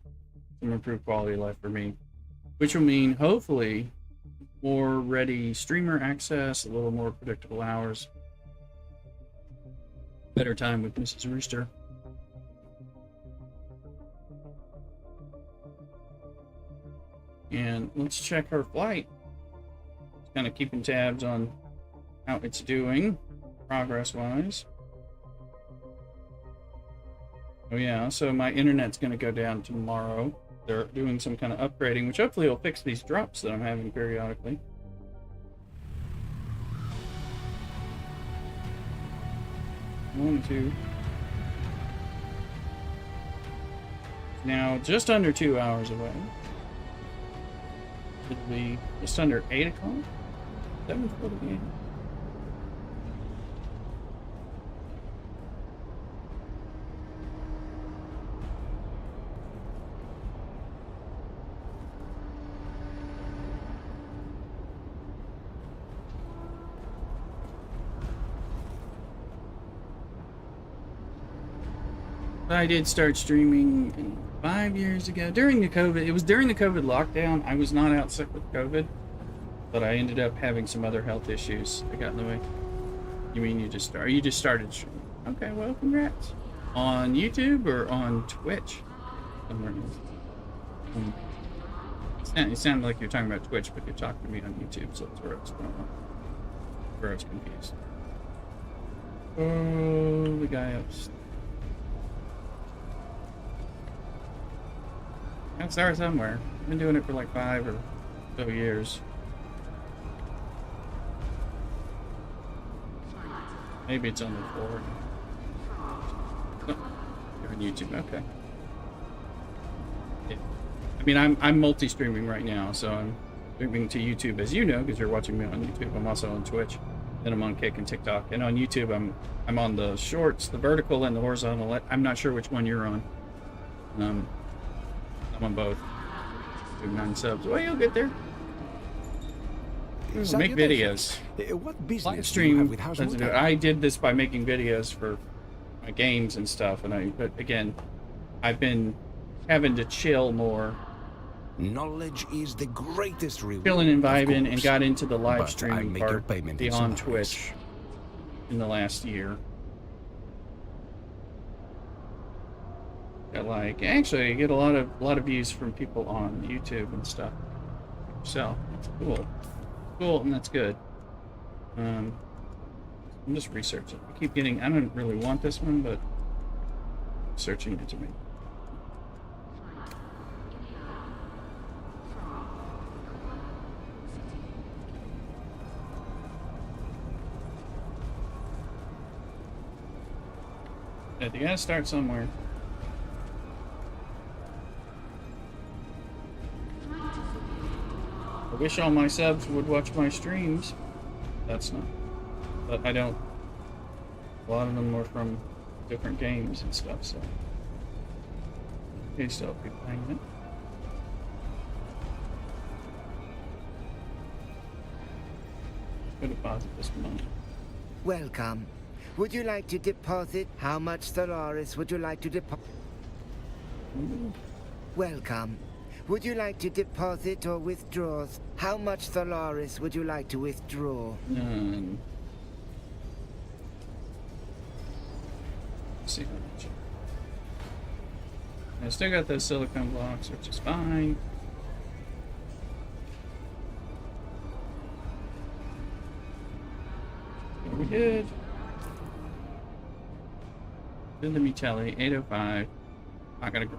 some improved quality of life for me, which will mean hopefully more ready streamer access, a little more predictable hours, better time with Mrs. Rooster. And let's check her flight. Just kind of keeping tabs on how it's doing, progress-wise. Oh yeah, so my internet's going to go down tomorrow. They're doing some kind of upgrading, which hopefully will fix these drops that I'm having periodically. One, two. Now just under 2 hours away. It'll be just under 8 o'clock? 7:48. I did start streaming 5 years ago during the COVID. It was during the COVID lockdown. I was not out sick with COVID, but I ended up having some other health issues that got in the way. You mean you just started streaming? Okay, well, congrats. On YouTube or on Twitch? It sounded like you're talking about Twitch, but you're talking to me on YouTube, so that's where I was confused. Oh, the guy upstairs. Gotta start somewhere. I've been doing it for like 5 or so years. Maybe it's on the floor. Oh, you're on YouTube, okay. Yeah. I mean, I'm multi-streaming right now, so I'm streaming to YouTube, as you know, because you're watching me on YouTube. I'm also on Twitch, then I'm on Kick and TikTok, and on YouTube, I'm on the shorts, the vertical and the horizontal. I'm not sure which one you're on. I'm on both. 9 subs. Well, you'll get there. Make videos. What business Live do you stream. have with House Haruta? I did this by making videos for my games and stuff, but again, I've been having to chill more. Knowledge is the greatest reward. Chilling and vibing, and got into the live But I streaming make your part payment in beyond some ways. Twitch in the last year. Actually, I get a lot of views from people on YouTube and stuff. So it's cool, and that's good. I'm just researching. I keep getting. I don't really want this one, but searching it to me. Yeah, you gotta start somewhere. I wish all my subs would watch my streams. That's not. But I don't. A lot of them are from different games and stuff, so. Okay, still people hanging it. Go deposit this money. Welcome. Would you like to deposit? How much Stellaris would you like to deposit? Welcome. Would you like to deposit or withdraw? How much Stellaris would you like to withdraw? None. Let's see how much. I still got those silicone blocks, which is fine. What we did. Then the Metelli, 805.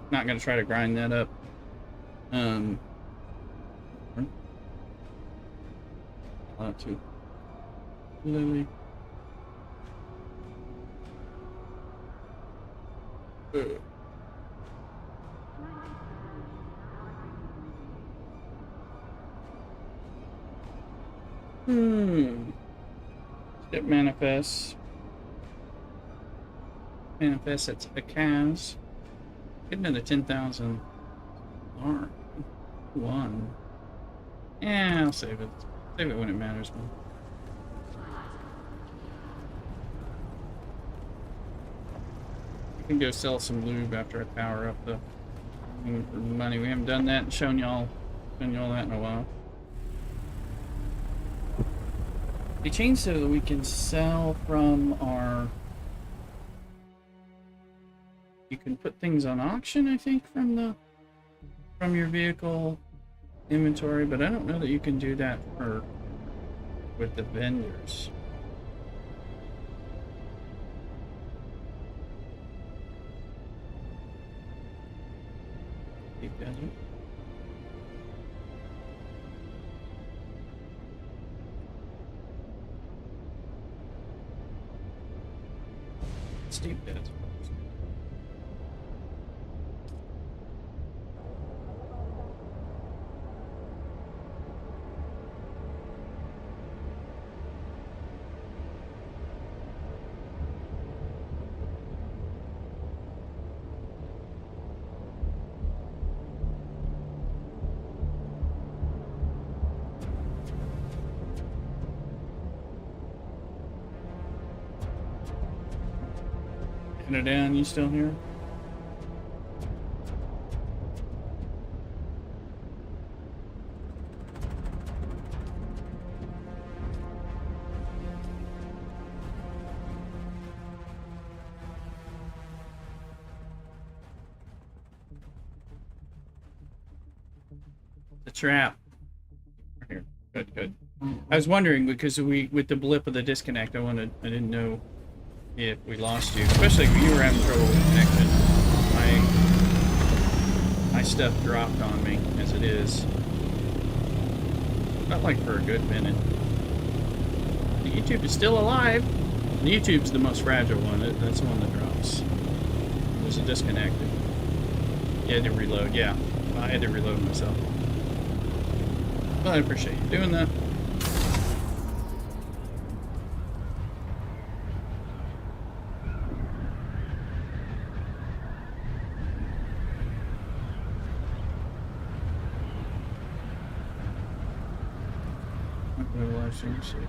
Not gonna try to grind that up. To Lily. It manifests. Manifests it's a Kaz. Get another 10,000. Alright. One. Yeah, I'll save it. Save it when it matters more. I can go sell some lube after I power up the thing for money. We haven't done that and shown y'all that in a while. They changed so that we can sell from our. You can put things on auction, I think, from your vehicle inventory, but I don't know that you can do that with the vendors. Deep desert. Steep desert. Down, you still here? trap. Here. Good, good. I was wondering because with the blip of the disconnect, I didn't know if we lost you, especially if you were having trouble with connection. My stuff dropped on me as it is. Not like for a good minute. The YouTube is still alive. The YouTube's the most fragile one. That's the one that drops. There's a disconnect. You had to reload. Yeah, I had to reload myself. Well, I appreciate you doing that.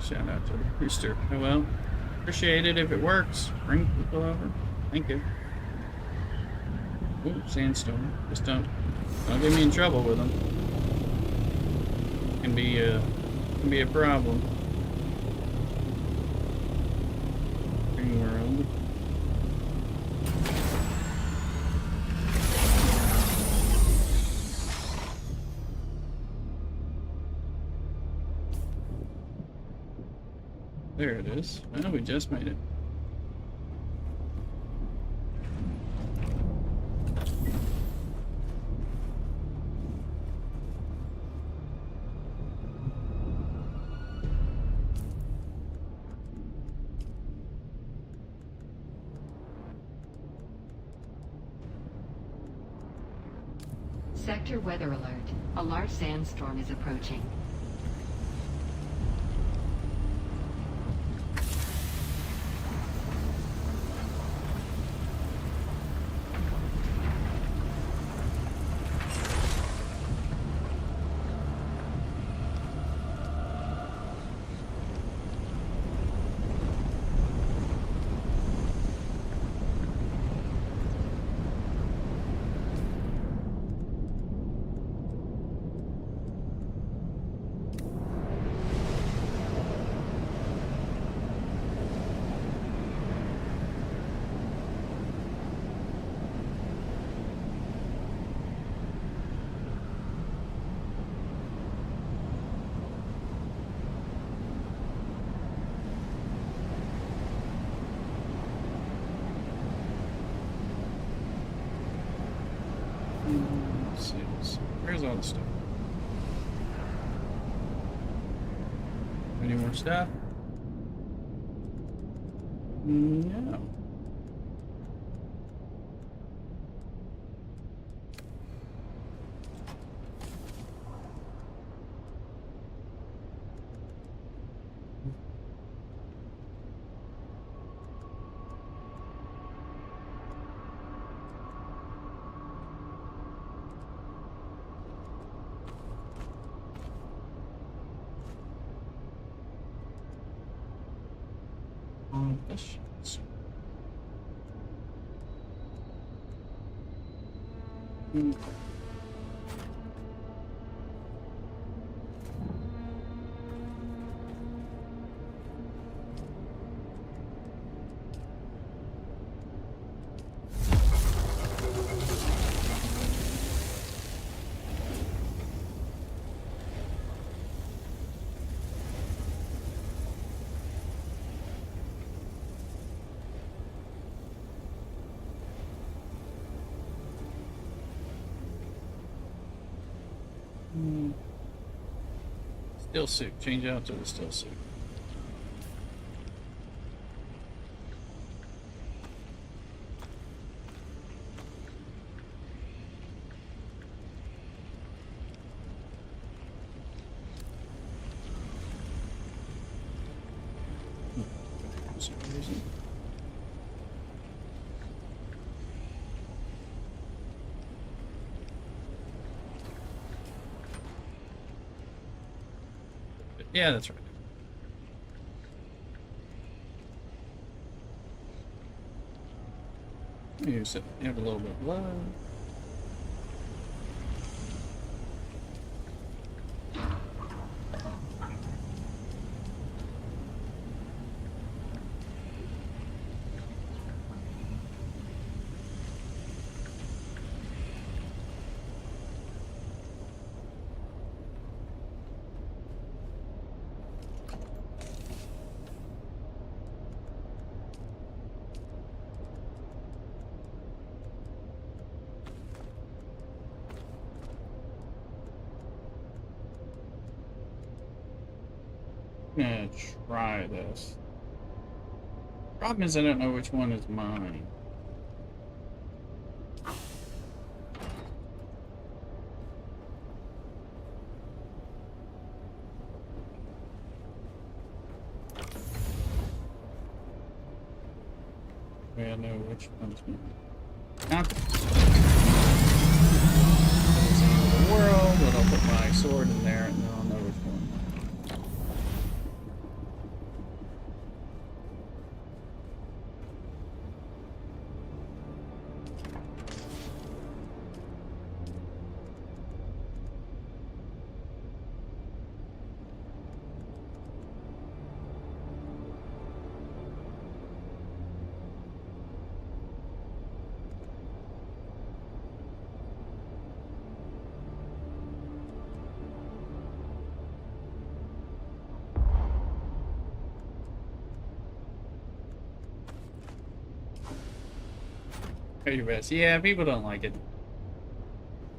Shout out to the Rooster. Oh well, appreciate it if it works. Bring people over. Thank you. Ooh, sandstorm. Just don't get me in trouble with them. Can be a problem. Bring world. There it is. Oh, we just made it. Sector weather alert. A large sandstorm is approaching. Where's all the stuff? Any more stuff? No. Questions. Still suit. Change out to the still suit. For some reason. Yeah, that's right. You have a little bit of blood. I'm gonna try this. Problem is I don't know which one is mine. I know which one's mine. Not the world, but I'll put my sword in there and then I'll know which one. Your best. Yeah, people don't like it.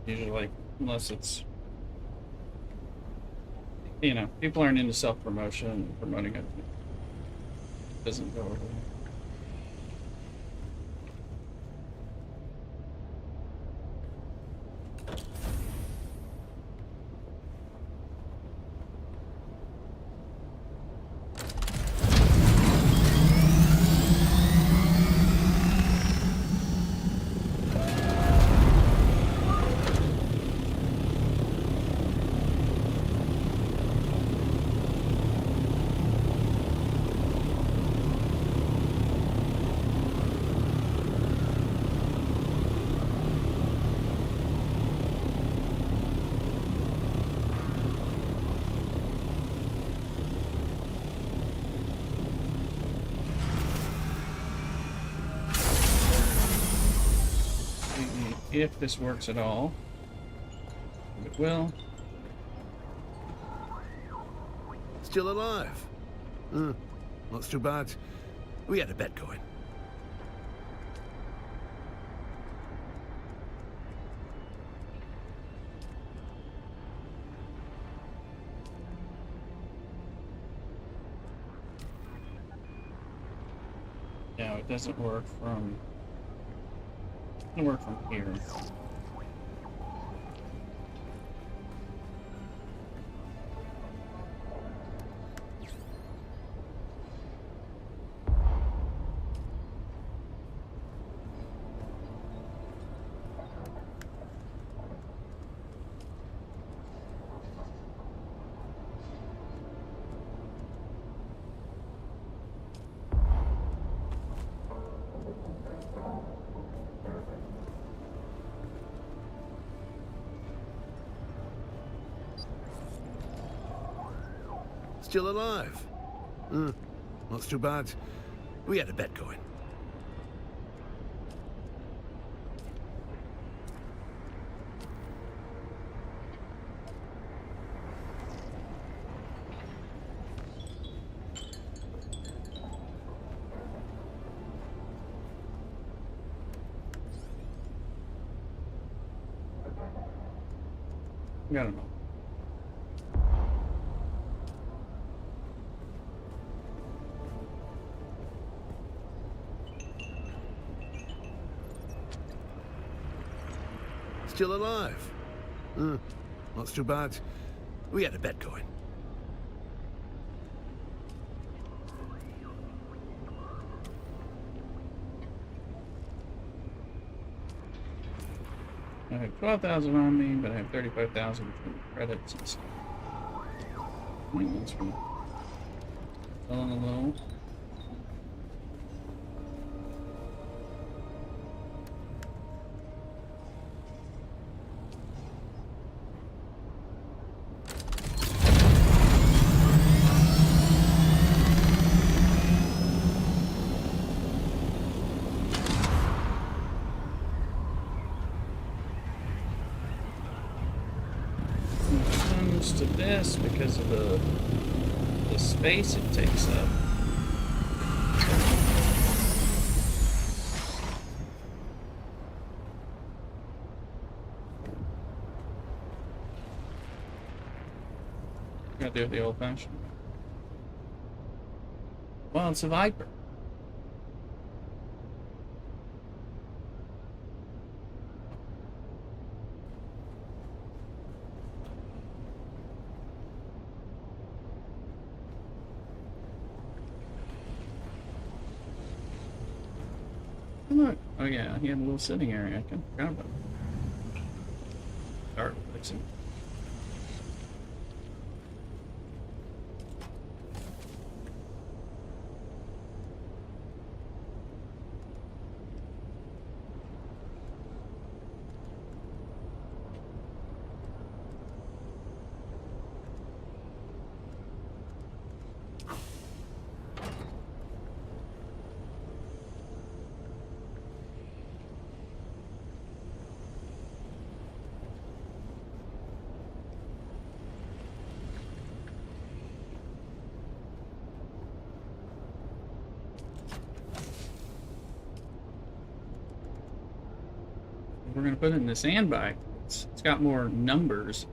Usually, unless it's, you know, people aren't into self-promotion and promoting it. It doesn't go over well. If this works at all, it will. Still alive? Not too bad. We had a bet going. No, it doesn't work from. It doesn't work from here. Still alive? Not too bad. We had a bet going. I don't know. Still alive? Not too bad. We had a bet going. I have 12,000 on me, but I have 35,000 from credits and stuff. Maintenance from fell on the low. To this because of the space it takes up. Gotta do it the old-fashioned way. Well, it's a viper. Look. Oh yeah, he had a little sitting area. I kind of forgot about it. Start fixing. We're gonna put it in the sandbag. It's got more numbers.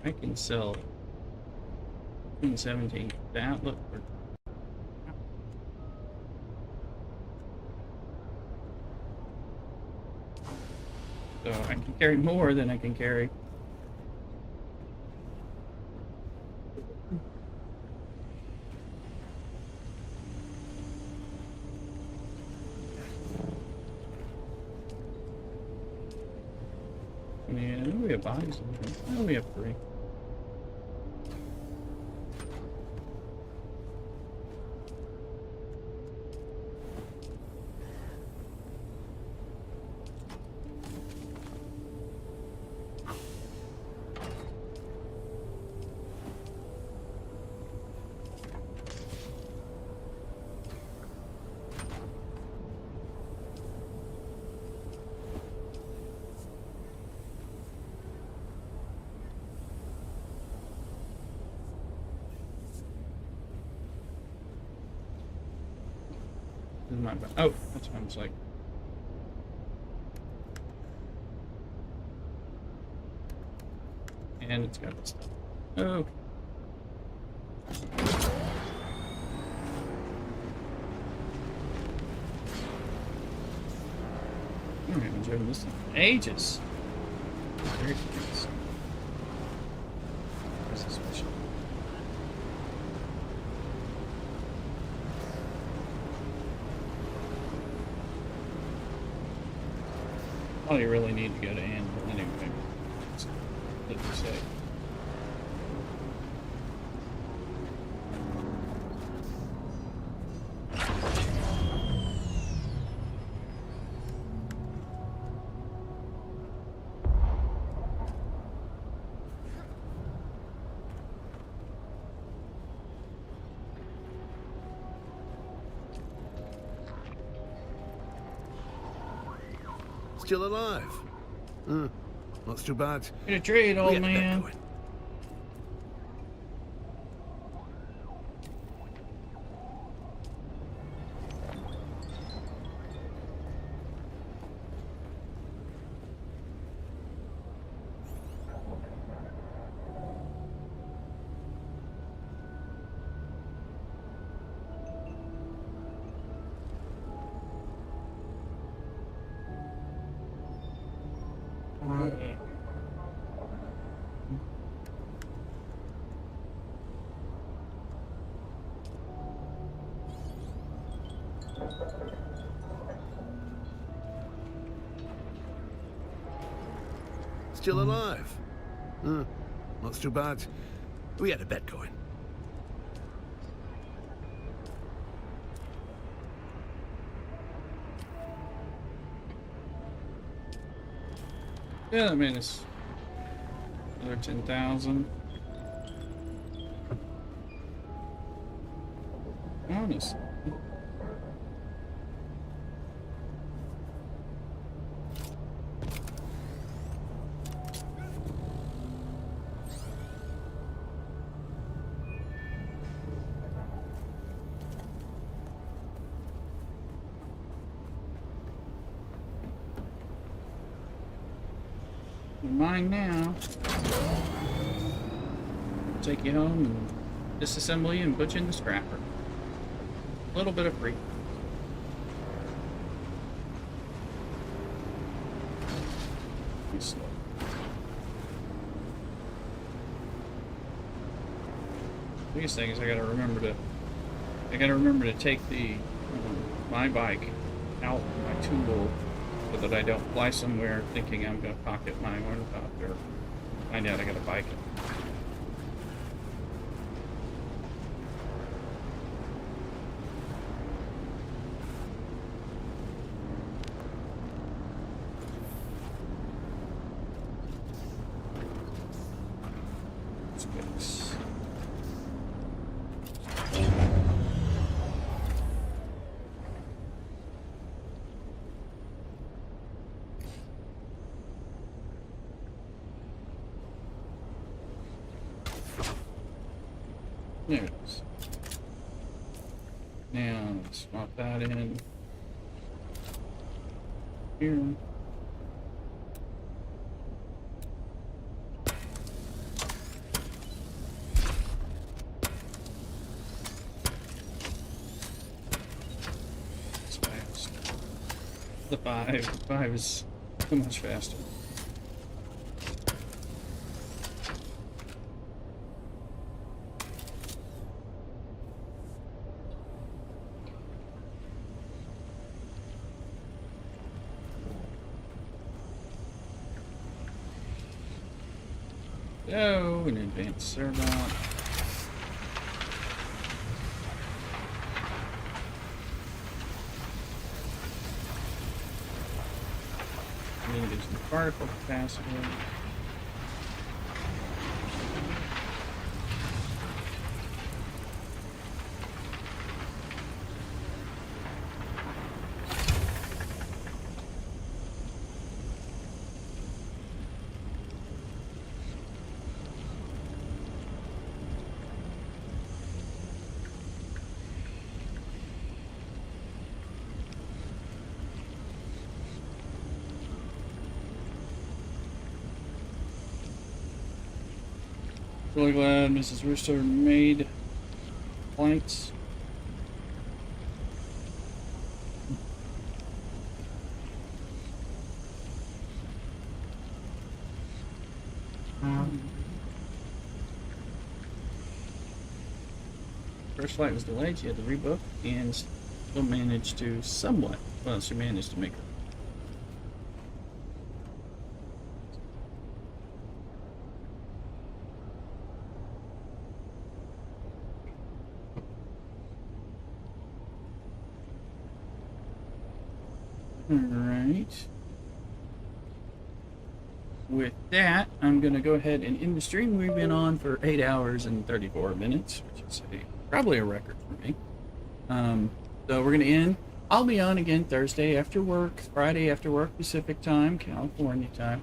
I can sell 17. That look. So I can carry more than I can carry. Yeah, we have bodies. Oh, we have 3. Oh, that's what I was like. And it's got this stuff. Oh. I haven't driven this thing for ages. Very curious. Where's the special? All you really need to go to Anvil anyway. What did you say? Still alive? Not too bad. Get a trade, old man. Still alive? Not too bad. We had a bet going. Yeah, I mean, it's another 10,000. Honest. You're mine now. Take you home and disassembly and butching the scrapper. A little bit of free. Be slow. Biggest thing is I gotta remember to take the my bike out my tool so that I don't fly somewhere thinking I'm gonna pocket my ornithopter. Find out I gotta bike it. There it is. Now, swap that in here. It's fast. The 5 is so much faster. So, an advanced servant. Need is the particle capacitor. Really glad Mrs. Rooster made planks. First flight was delayed. She had to rebook and still managed to somewhat. Well, she managed to make it. Alright. With that, I'm going to go ahead and end the stream. We've been on for 8 hours and 34 minutes, which is probably a record for me. So we're going to end. I'll be on again Thursday after work, Friday after work, Pacific time, California time.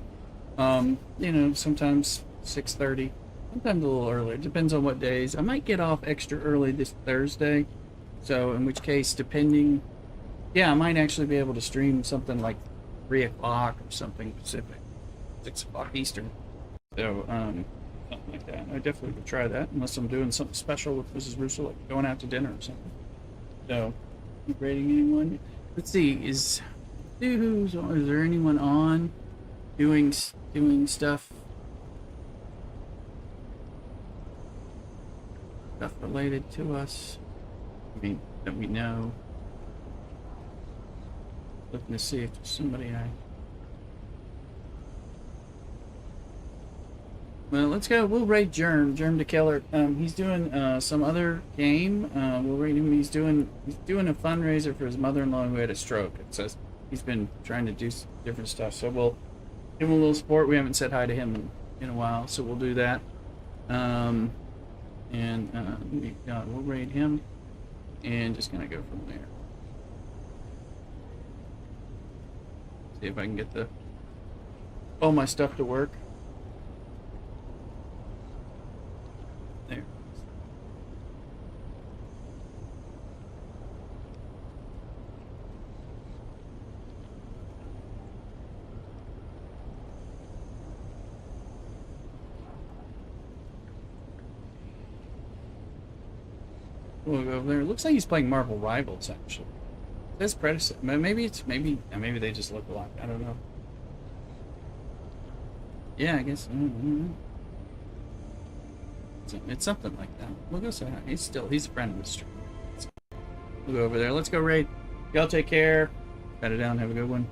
You know, sometimes 6:30, sometimes a little earlier. Depends on what days. I might get off extra early this Thursday. So in which case, depending... Yeah, I might actually be able to stream something like 3 o'clock or something Pacific, 6 o'clock Eastern. So, something like that. I definitely would try that, unless I'm doing something special with Mrs. Russo, like going out to dinner or something. So, rating anyone? Let's see, is there anyone on doing stuff related to us? I mean, that we know. Looking to see if there's somebody Well, let's go. We'll raid Germ the Killer. He's doing some other game. We'll raid him. He's doing a fundraiser for his mother-in-law who had a stroke. It says he's been trying to do different stuff. So we'll give him a little support. We haven't said hi to him in a while, so we'll do that. We'll raid him and just gonna go from there. See if I can get all my stuff to work. There. We'll go over there. It looks like he's playing Marvel Rivals, actually. This predecessor. Maybe they just look alike. I don't know. Yeah, I guess. It's something like that. We'll go say hi. He's a friend of the stream. We'll go over there. Let's go raid. Y'all take care. Cut it down. Have a good one.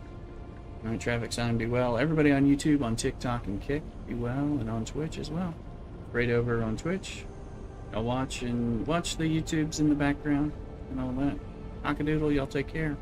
All right, traffic sign. Be well. Everybody on YouTube, on TikTok, and Kick. Be well, and on Twitch as well. Raid over on Twitch. Y'all watch the YouTubes in the background and all that. Cockadoodle. Y'all take care.